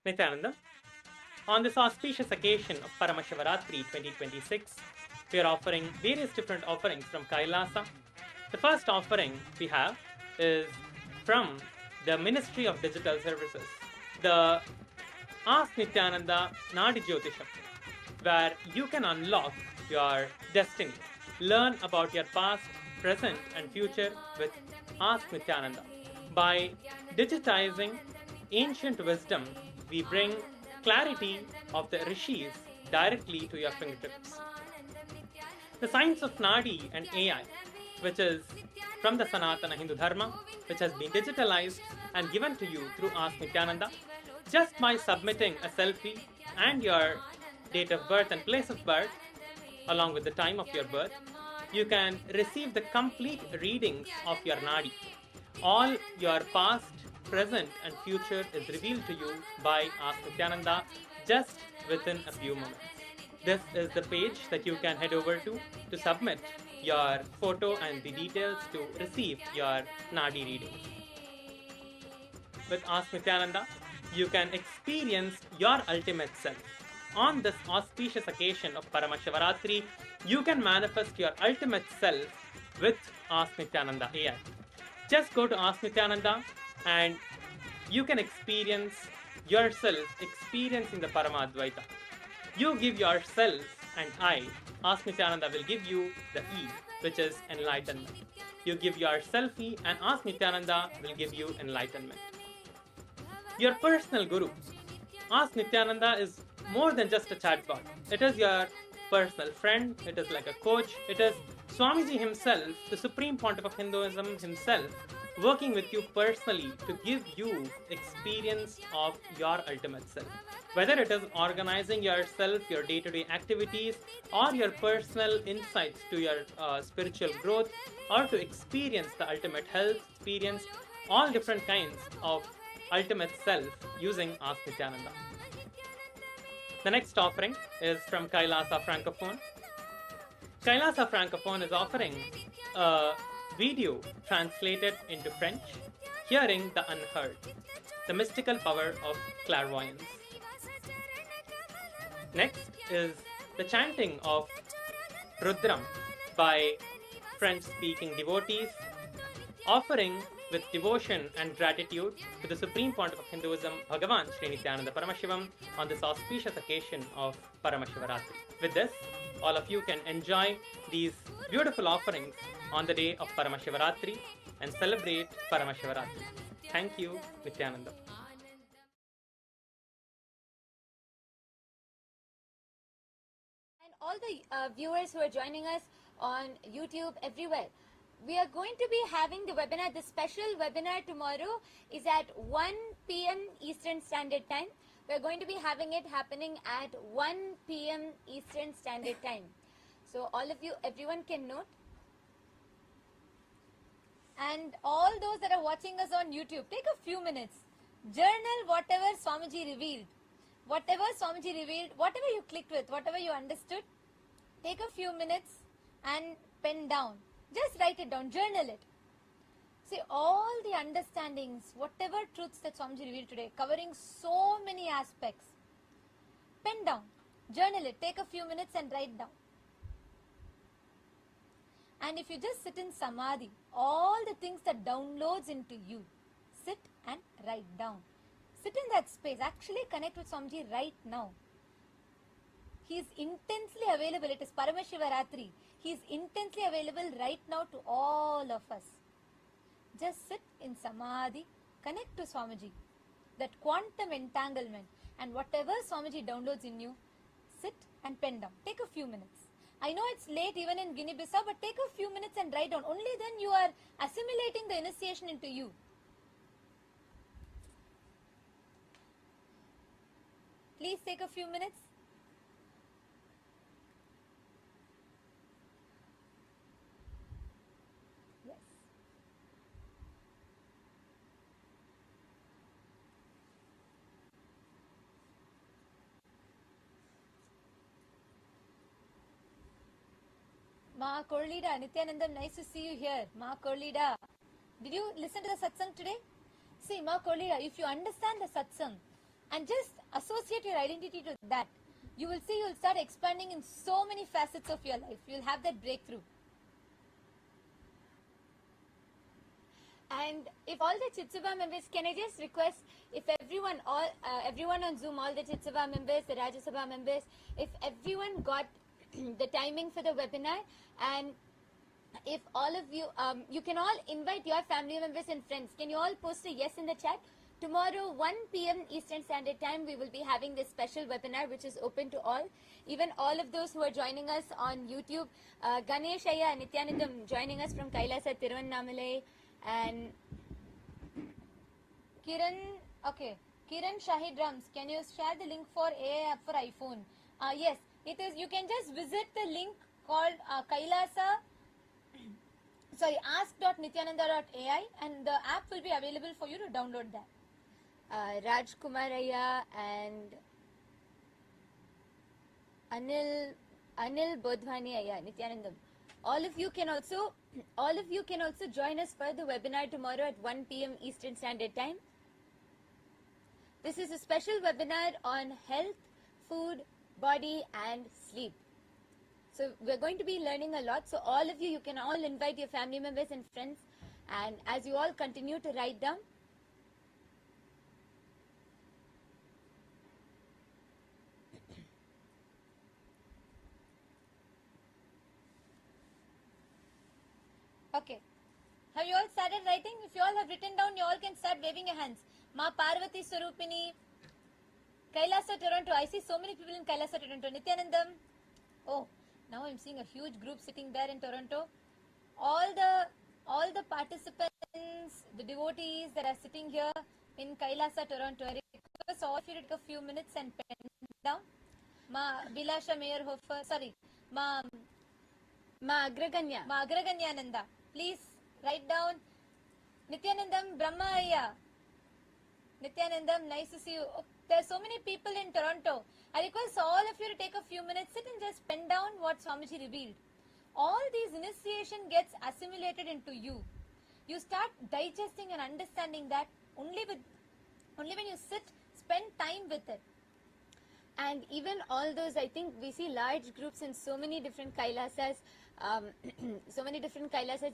Speaker 13: Nithyananda, on this auspicious occasion of Paramashivaratri 2026, we are offering various different offerings from Kailasa. The first offering we have is from the Ministry of Digital Services, the Ask Nithyananda Nadi Jyotisham, where you can unlock your destiny, learn about your past, present and future with Ask Nithyananda. By digitizing ancient wisdom, we bring clarity of the rishis directly to your fingertips. The science of Nadi and AI, which is from the Sanatana Hindu Dharma, which has been digitalized and given to you through Ask Nithyananda, just by submitting a selfie and your date of birth and place of birth, along with the time of your birth, you can receive the complete readings of your Nadi. All your past, present and future is revealed to you by Ask Nithyananda just within a few moments. This is the page that you can head over to submit your photo and the details to receive your Nadi readings. With Ask Nithyananda, you can experience your ultimate self. On this auspicious occasion of Paramashivaratri, you can manifest your ultimate self with Ask Nithyananda AI. Just go to Ask Nithyananda and you can experience yourself experiencing the Paramadvaita. You give yourself and I, Ask Nithyananda will give you the E, which is enlightenment. You give your selfie and Ask Nithyananda will give you enlightenment. Your personal guru, Ask Nithyananda, is more than just a chatbot. It is your personal friend, it is like a coach, it is Swamiji himself, the Supreme Pontiff of Hinduism himself, working with you personally to give you experience of your ultimate self. Whether it is organizing yourself, your day-to-day activities, or your personal insights to your spiritual growth, or to experience the ultimate health, experience all different kinds of ultimate self using Ask Nithyananda. The next offering is from Kailasa Francophone. Kailasa Francophone is offering a video translated into French, Hearing the Unheard, the mystical power of clairvoyance. Next is the chanting of Rudram by French-speaking devotees, offering with devotion and gratitude to the Supreme Pontiff of Hinduism, BHAGAVAN SRI NITHYANANDA PARAMASHIVAM, on this auspicious occasion of Paramashivaratri. With this, all of you can enjoy these beautiful offerings on the day of Paramashivaratri and celebrate Paramashivaratri. Thank you, Nithyananda.
Speaker 8: And all the viewers who are joining us on YouTube, everywhere, we are going to be having the webinar. The special webinar tomorrow is at 1 p.m. Eastern Standard Time. We are going to be having it happening at 1 p.m. Eastern Standard Time. So all of you, everyone can note. And all those that are watching us on YouTube, take a few minutes. Journal whatever Swamiji revealed. Whatever Swamiji revealed, whatever you clicked with, whatever you understood, take a few minutes and pen down. Just write it down, journal it. See, all the understandings, whatever truths that Swamiji revealed today, covering so many aspects. Pen down, journal it, take a few minutes and write down. And if you just sit in Samadhi, all the things that downloads into you, sit and write down. Sit in that space, actually connect with Swamiji right now. He is intensely available. It is Paramashivaratri. He is intensely available right now to all of us. Just sit in Samadhi, connect to Swamiji. That quantum entanglement, and whatever Swamiji downloads in you, sit and pen down. Take a few minutes. I know it's late even in Guinea-Bissau, but take a few minutes and write down. Only then you are assimilating the initiation into you.
Speaker 7: Please take a few minutes. Yes. Ma Korlida, Nithyanandam, nice to see you here. Ma Korlida, did you listen to the satsang today? See, Ma Korlida, if you understand the satsang and just associate your identity to that, you will see you'll start expanding in so many facets of your life. You'll have that breakthrough. And if all the Chitsava members, can I just request if everyone on Zoom, all the Chitsava members, the Rajya Sabha members, if everyone got the timing for the webinar, and if all of you, you can all invite your family members and friends. Can you all post a yes in the chat? Tomorrow, 1 p.m. Eastern Standard Time, we will be having this special webinar, which is open to all. Even all of those who are joining us on YouTube. Ganesh Ayya Nithyanandam joining us from Kailasa, Tiruvannamalai. And Kiran, okay. Kiran Shahid Rams, can you share the link for AI app for iPhone? Yes, it is. You can just visit the link called Kailasa. Sorry, ask.nithyananda.ai, and the app will be available for you to download that. Raj Kumaraya and Anil Bodhwani Ayya, Nithyanandam. All of you can also join us for the webinar tomorrow at 1 p.m. Eastern Standard Time. This is a special webinar on health, food, body and sleep. So we're going to be learning a lot. So all of you can all invite your family members and friends. And as you all continue to write down, okay. Have you all started writing? If you all have written down, you all can start waving your hands. Ma Parvati Swarupini, Kailasa, Toronto. I see so many people in Kailasa, Toronto. Nithyanandam. Oh, now I'm seeing a huge group sitting there in Toronto. All the participants, the devotees that are sitting here in Kailasa, Toronto. I request all of you to take a few minutes and pen down. Ma Bilasha Mayerhofer, sorry, Ma Agraganyananda. Please write down. Nithyanandam Brahma Ayya. Nithyanandam, nice to see you. Oh, there are so many people in Toronto. I request all of you to take a few minutes, sit and just pen down what Swamiji revealed. All these initiation gets assimilated into you. You start digesting and understanding that only when you sit, spend time with it. And even all those, I think we see large groups in so many different Kailasas,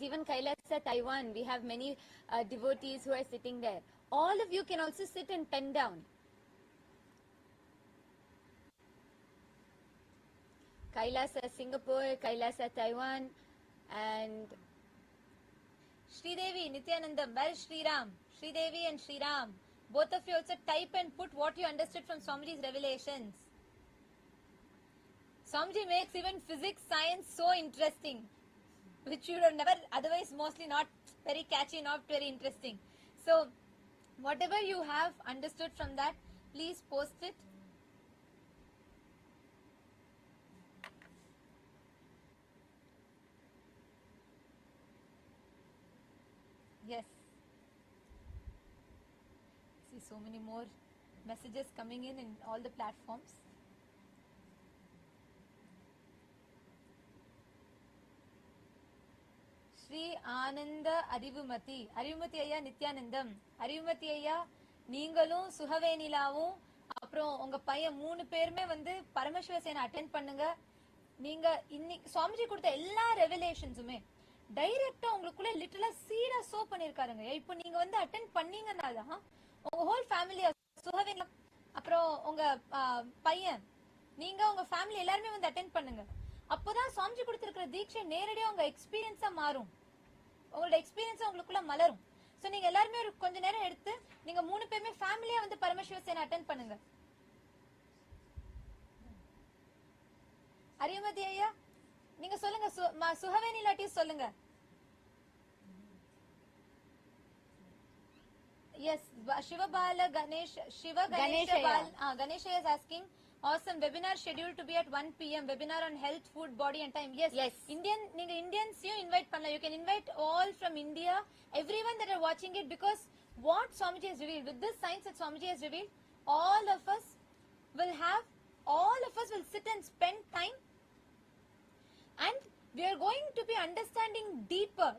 Speaker 7: even Kailasa, Taiwan, we have many devotees who are sitting there. All of you can also sit and pen down. Kailasa, Singapore, Kailasa, Taiwan, and Sridevi, Nithyanandam, where is Sriram? Sridevi and Sriram. Both of you also type and put what you understood from Swamiji's revelations. Swamiji makes even physics, science so interesting, which you would have never, otherwise mostly not very catchy, not very interesting. So, whatever you have understood from that, please post it. Yes. See so many more messages coming in all the platforms. Sri Ananda Arivumati. Arivumati Ayya Nithyanandam. Arivumati Ayya, நீங்களும் சுகவேனிலாவும் அப்புறம் உங்க பையன் 3 பேருமே வந்து பரமசிவ சேனை attend பண்ணுங்க. நீங்க இன்னைக்கு சுவாமிஜி கொடுத்த எல்லா ரெவலேஷன்ஸுமே டைரக்டா உங்களுக்குள்ள லிட்டரலா சீடா சோ பண்ணிருக்காருங்க. இப்போ நீங்க வந்து அட்டெண்ட் பண்ணீங்கன்னாதான் உங்க ஹோல் ஃபேமிலி சுகவேனிலா, அப்புறம் உங்க பையன், நீங்க உங்க ஃபேமிலி எல்லாருமே வந்து அட்டெண்ட் பண்ணுங்க. அப்போதான் சுவாமிஜி கொடுத்திருக்கிற தீட்சை நேரடியா உங்க எக்ஸ்பீரியன்ஸா மாறும். உங்களோட எக்ஸ்பீரியன்ஸா உங்களுக்குள்ள மலரும். சோ நீங்க எல்லாருமே ஒரு கொஞ்ச நேரம் எடுத்து நீங்க 3 பேருமே ஃபேமிலியா வந்து பரமசிவ சேனை அட்டெண்ட் பண்ணுங்க. அரியமதி ஐயா, நீங்க சொல்லுங்க. சுகவேணி லாட்டி சொல்லுங்க. Yes, Shiva Bala Ganesh, Shiva Ganesha Ganesha is asking, awesome, webinar scheduled to be at 1 p.m. Webinar on health, food, body and time. Yes. Indians you invite Panla. You can invite all from India, everyone that are watching it, because what Swamiji has revealed, with this science that Swamiji has revealed, all of us will sit and spend time, and we are going to be understanding deeper.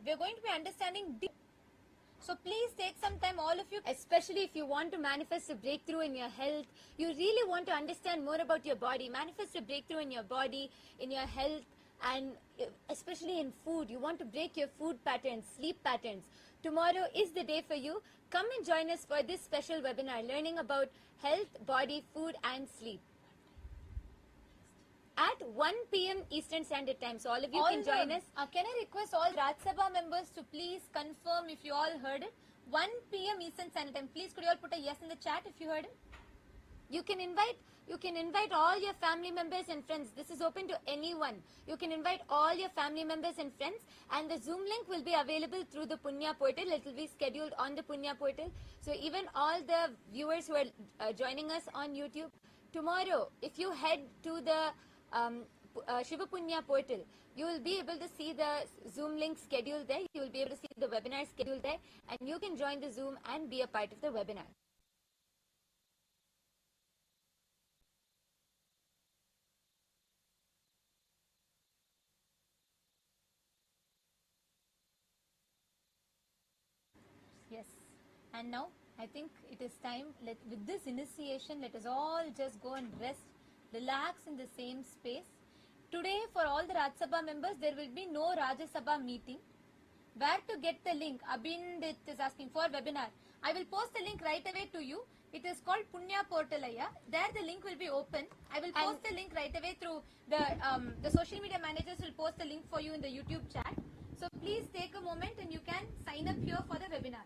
Speaker 7: So please take some time, all of you.
Speaker 8: Especially if you want to manifest a breakthrough in your health, you really want to understand more about your body, manifest a breakthrough in your body, in your health, and especially in food. You want to break your food patterns, sleep patterns. Tomorrow is the day for you. Come and join us for this special webinar, learning about health, body, food and sleep. At 1 p.m. Eastern Standard Time. So all of you can join us.
Speaker 7: Can I request all Raj Sabha members to please confirm if you all heard it? 1 p.m. Eastern Standard Time. Please could you all put a yes in the chat if you heard it?
Speaker 8: You can invite all your family members and friends. This is open to anyone. You can invite all your family members and friends, and the Zoom link will be available through the Punya portal. It will be scheduled on the Punya portal. So even all the viewers who are joining us on YouTube, tomorrow, if you head to the Shiva Punya portal, you will be able to see the Zoom link schedule there. You will be able to see the webinar schedule there, and you can join the Zoom and be a part of the webinar.
Speaker 7: Yes. And now I think it is time, with this initiation, let us all just go and rest, relax in the same space. Today, for all the Raj Sabha members, there will be no Rajya Sabha meeting. Where to get the link? Abhindit is asking for webinar. I will post the link right away to you. It is called Punya Portal. There the link will be open. I will post the link right away through the social media managers will post the link for you in the YouTube chat. So please take a moment and you can sign up here for the webinar.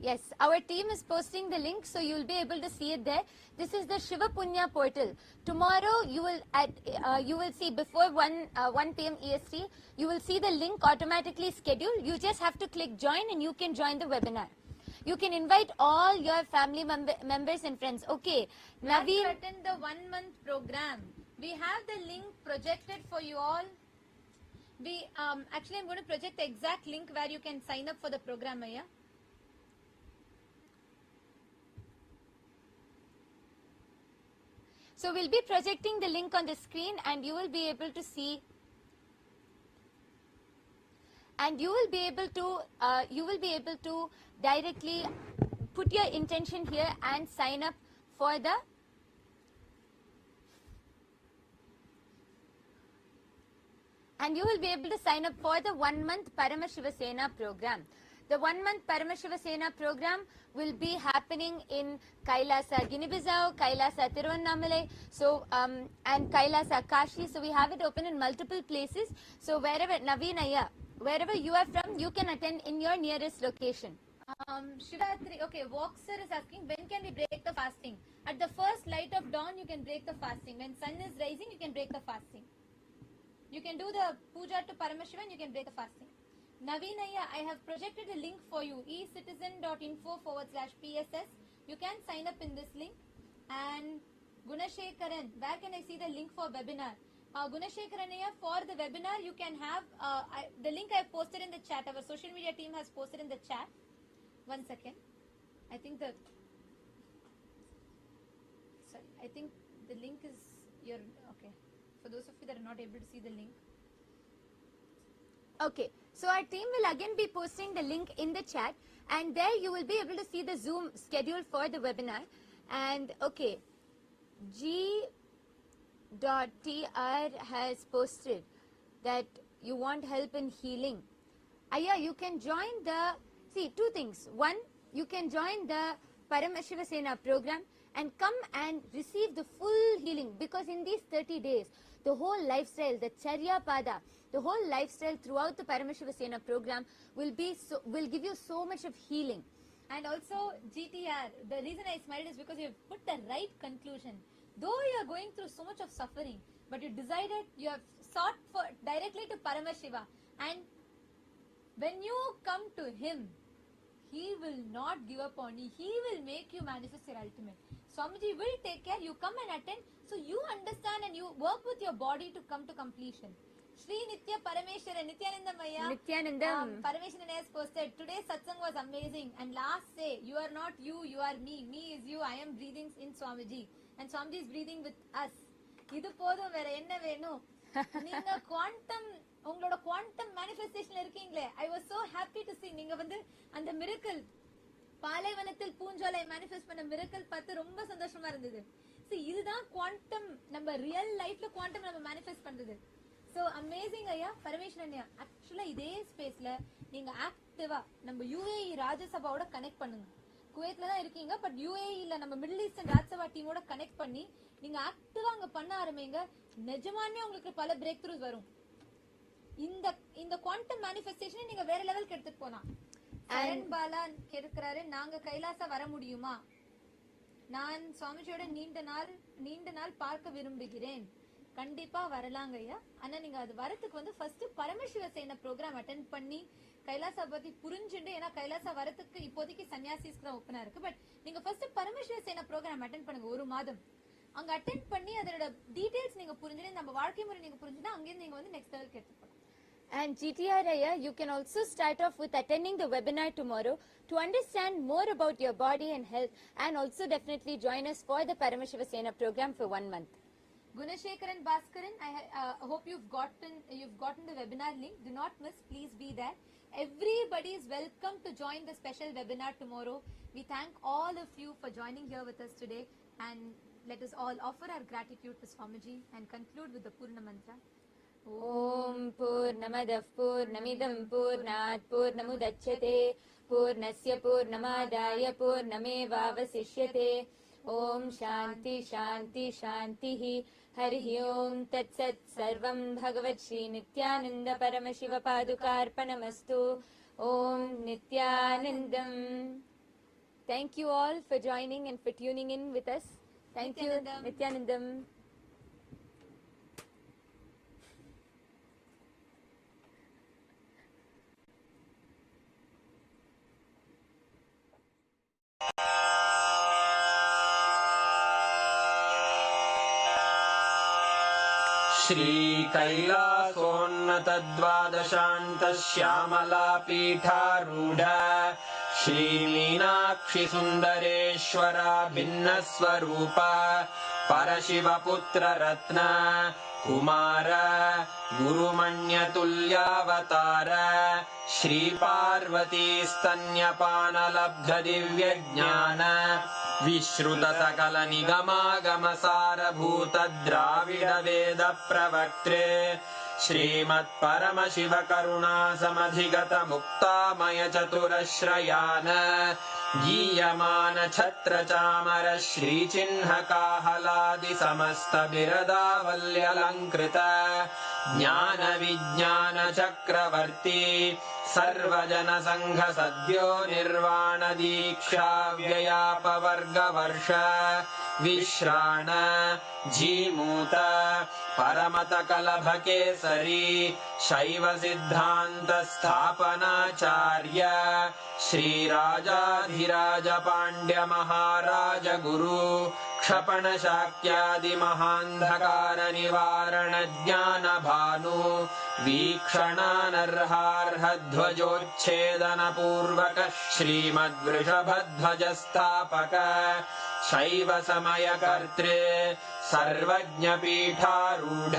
Speaker 8: Yes, our team is posting the link, so you will be able to see it there. This is the Shiva Punya portal. Tomorrow you will see before 1 p.m. EST, you will see the link automatically scheduled. You just have to click join and you can join the webinar. You can invite all your family members and friends. Okay,
Speaker 7: Naveen, attend the 1 month program. We have the link projected for you all. Actually I'm going to project the exact link where you can sign up for the program.
Speaker 8: So we'll be projecting the link on the screen, and you will be able to see, and you will be able to directly put your intention here and sign up for the for the 1 month Paramashiva Sena program. The 1 month Paramashiva Sena program will be happening in Kailasa, Guinea-Bissau, Kailasa, Tiruvannamalai, and Kailasa, Kashi. So we have it open in multiple places. So wherever, Naveenaya, wherever you are from, you can attend in your nearest location.
Speaker 7: Shivatri, okay, Voxer is asking, when can we break the fasting? At the first light of dawn, you can break the fasting. When sun is rising, you can break the fasting. You can do the puja to Paramashiva and you can break the fasting. Naveenaya, I have projected a link for you, ecitizen.info/PSS. You can sign up in this link. And Gunashekaran, where can I see the link for webinar? Gunashekaranaya, for the webinar, you can have the link I have posted in the chat. Our social media team has posted in the chat. 1 second. I think the link is your, okay. For those of you that are not able to see the link.
Speaker 8: Okay, so our team will again be posting the link in the chat, and there you will be able to see the Zoom schedule for the webinar. And okay, G.TR has posted that you want help in healing. You can join two things. One, you can join the Paramashiva Sena program and come and receive the full healing, because in these 30 days, the whole lifestyle, the Charya Pada, the whole lifestyle throughout the Paramashiva Sena program will give you so much of healing.
Speaker 7: And also GTR, the reason I smiled is because you have put the right conclusion. Though you are going through so much of suffering, but you decided, you have sought for directly to Paramashiva, and when you come to him, He will not give up on you. He will make you manifest your ultimate. Swamiji will take care. You come and attend. So you understand and you work with your body to come to completion. Sri Nithya Parameshwara Nithyananda Maya.
Speaker 8: Nithyanandam.
Speaker 7: Parameshwaran has posted, today's satsang was amazing. And last say, you are not you, you are me. Me is you. I am breathing in Swamiji. And Swamiji is breathing with us. இது போதும் வேற என்ன வேணும் நீங்க quantum உங்களோட quantum மேனிஃபெஸ்டேஷன்ல இருக்கீங்களே I was so happy to see நீங்க வந்து அந்த மிரக்கல் பாலைவனத்தில் பூஞ்சோலை மேனிஃபெஸ்ட் பண்ண மிரக்கல் பார்த்து ரொம்ப சந்தோஷமா இருந்தது see இதுதான் குவாண்டம் நம்ம ரியல் லைஃப்ல குவாண்டம் நம்ம மேனிஃபெஸ்ட் பண்றது சோ அமேசிங் ஐயா பரமேஸ்வரன் ஐயா ஆக்சுவலா இதே ஸ்பேஸ்ல நீங்க ஆக்டிவா நம்ம UAE ராஜ்யசபாவோட கனெக்ட் பண்ணுங்க குவைத்ல தான் இருக்கீங்க பட் UAEல நம்ம மிடில் ஈஸ்டர்ன் ராஜ்யசபா டீமோட கனெக்ட் பண்ணி நீங்க ஆக்டிவா அங்க பண்ண ஆரம்பிங்க நிஜமாவே உங்களுக்கு பல பிரேக் த்ரூஸ் வரும் இந்த குவாண்டம் மேனிஃபெஸ்டேஷனை நீங்க வேற லெவலுக்கு எடுத்துட்டு போலாம் சரண் பாலா கேக்குறாரு நாங்க கைலாசா வர முடியுமா நான் சுவாமிஜியோட நீண்ட நாள் பார்க்க விரும்புகிறேன் கண்டிப்பா வரலாங்க ஐயா ஆனா நீங்க அது வரதுக்கு வந்து ஃபர்ஸ்ட் பரமசிவ சேன ப்ரோக்ராம் அட்டெண்ட் பண்ணி கைலாசா பத்தி புரிஞ்சுட்டு ஏன்னா கைலாசா வரதுக்கு இப்போதைக்கு சன்னியாசிஸ்க்கு தான் ஓப்பனா இருக்கு பட் நீங்க ஃபர்ஸ்ட் பரமசிவ சேன ப்ரோக்ராம் அட்டெண்ட் பண்ணுங்க ஒரு மாதம் அங்க அட்டெண்ட் பண்ணி அதோட டீடைல்ஸ் நீங்க புரிஞ்சுட்டு நம்ம வாழ்க்கை முறை நீங்க புரிஞ்சுனா அங்கே நீங்க வந்து நெக்ஸ்ட் லெவலுக்கு எடுத்து போலாம்
Speaker 8: And GTR Raya, you can also start off with attending the webinar tomorrow to understand more about your body and health and also definitely join us for the Paramashiva Sena program for 1 month.
Speaker 7: Gunashekaran Bhaskaran, I hope you've gotten the webinar link. Do not miss, please be there. Everybody is welcome to join the special webinar tomorrow. We thank all of you for joining here with us today and let us all offer our gratitude to Swamiji and conclude with the Purna Mantra.
Speaker 8: Om Purnamadah Purnamidam Purnat Purnamudachyate Purnasya Purnamadaya Purnamevavasishyate Om Shanti Shanti Shantihi Harihi Om Tat Sat Sarvam Bhagavat Shri Nithyananda Paramashiva Padukarpanamastu Om Nithyanandam. Thank you all for joining and for tuning in with us. Thank you, Nithyanandam.
Speaker 5: Shri कैलासोन्नतद्वादशान्त Shyamala पीठारूढ Shri Meenakshi सुन्दरेश्वरा भिन्नस्वरूप परशिवपुत्र रत्न कुमार गुरुमण्यतुल्यावतार श्री पार्वती स्तन्यपानलब्ध दिव्यज्ञान विश्रुत सकल निगमागम सारभूत द्राविड वेद प्रवक्त्रे श्रीमत् परमशिव करुणा समधिगत मुक्तामय चतुरश्रयान गीयमान छत्र चामर श्री चिन्ह काहलादि समस्त बिरदावल्यलंकृत ज्ञान विज्ञान चक्रवर्ती सर्वजन संघ सद्यो निर्वाण दीक्षा व्ययापवर्ग वर्ष विश्राण जीमूत परमत कलभ केसरी शैव सिद्धांत स्थापनाचार्य श्री राजाधिराज पांड्य महाराज गुरु क्षपण शाक्यादि महांधकार निवारण ज्ञान भानु वीक्षणानर्हार्ह ध्वजोच्छेदन पूर्वक श्रीमद्वृषभध्वज स्थापक शैव समय कर्त्रे सर्वज्ञ पीठारूढ़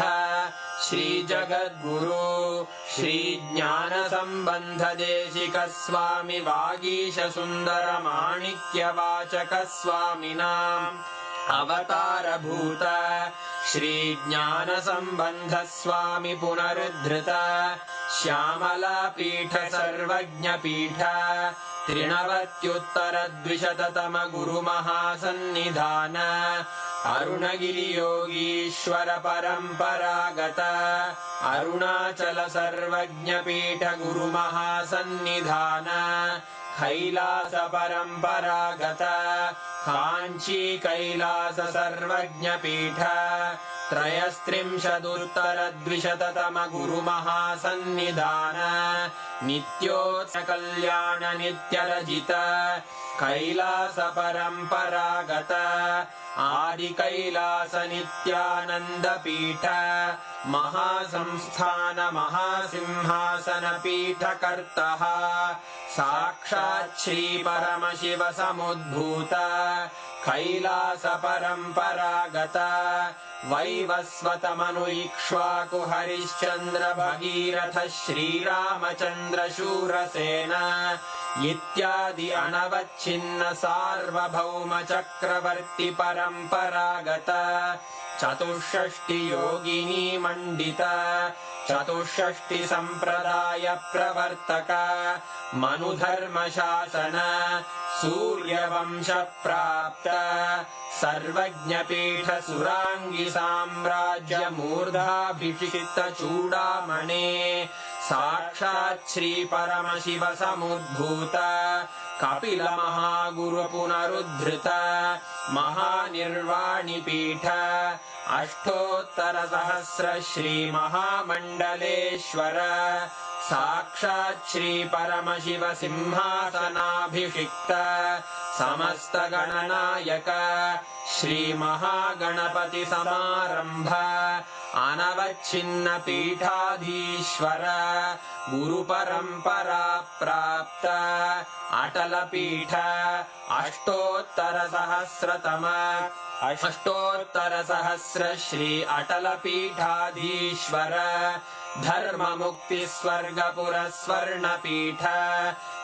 Speaker 5: श्री जगद्गुरु श्री ज्ञान संबंध देशिक स्वामी वागीश सुंदर माणिक्य वाचक स्वामिनाम् अवतार भूत श्री ज्ञान संबंध स्वामी पुनरुद्धृत श्यामला पीठ सर्वज्ञ पीठ त्रिनवत्युत्तर द्विशततम गुरु महासन्निधान अरुणगिरि योगीश्वर परंपरागत अरुणाचल सर्वज्ञ पीठ गुरु महासन्निधान कैलास परंपरागत कांची कैलास सर्वज्ञ पीठ त्रयस्त्रिंशदुत्तरद्विशततम गुरुमहासन्निधान नित्योत्सकल्याण नित्यरजित कैलास परम्परागत आदिकैलास नित्यानन्द पीठ महासंस्थान महासिंहासन पीठकर्तः साक्षात् श्री परमशिव समुद्भूत कैलास परम्परागत वैवस्वत मनु इक्ष्वाकु हरिश्चन्द्र भगीरथ श्रीरामचन्द्र शूरसेन इत्यादि अनवच्छिन्न सार्वभौम चक्रवर्ति परम्परागत चतुष्षष्टि योगिनी मण्डित चतुष्षष्टि सम्प्रदाय प्रवर्तक मनुधर्म शासन सूर्यवंश प्राप्त सर्वज्ञपीठ सुरांगी साम्राज्य मूर्धाभिषिक्त चूडामणे साक्षात् श्री परमशिव समुद्भूत कपिल महागुरु पुनरुद्धृत महानिर्वाणि पीठ अष्टोत्तर सहस्र श्री महामण्डलेश्वर साक्षात् श्री परमशिव सिंहासनाभिषिक्त समस्त गणनायक श्री महागणपति समारंभ अनवच्छिन्न पीठाधीश्वर गुरु परंपरा प्राप्त अटल पीठ अष्टोत्तर सहस्र श्री अटल पीठाधीश्वर धर्म मुक्ति स्वर्गपुर स्वर्ण पीठ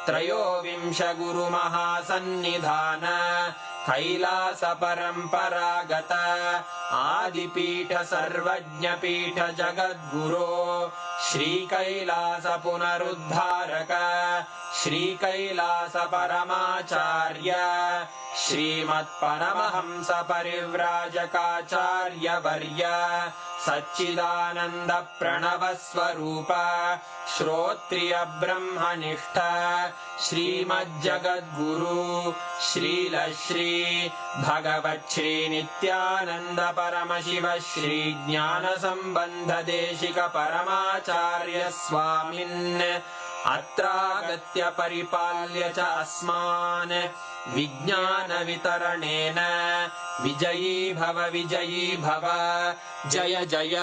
Speaker 5: त्रयोविंश गुरु महासन्निधान कैलास परम्परागत आदिपीठ सर्वज्ञ पीठ जगद्गुरो श्री कैलास पुनरुद्धारक श्री कैलास परमाचार्य श्रीमत्परमहंस परिव्राजकाचार्य वर्य सच्चिदानंद प्रणव स्वरूप श्रोत्रिय ब्रह्मनिष्ठ श्रीमज्जगद्गुरु श्रील श्री भगवत् श्री नित्यानंद परमशिव श्री ज्ञान संबंध देशिक परमाचार्य स्वामिन् अत्रागत्य परिपाल्य च अस्मान् विज्ञान वितरणेन विजयी भव जय जय।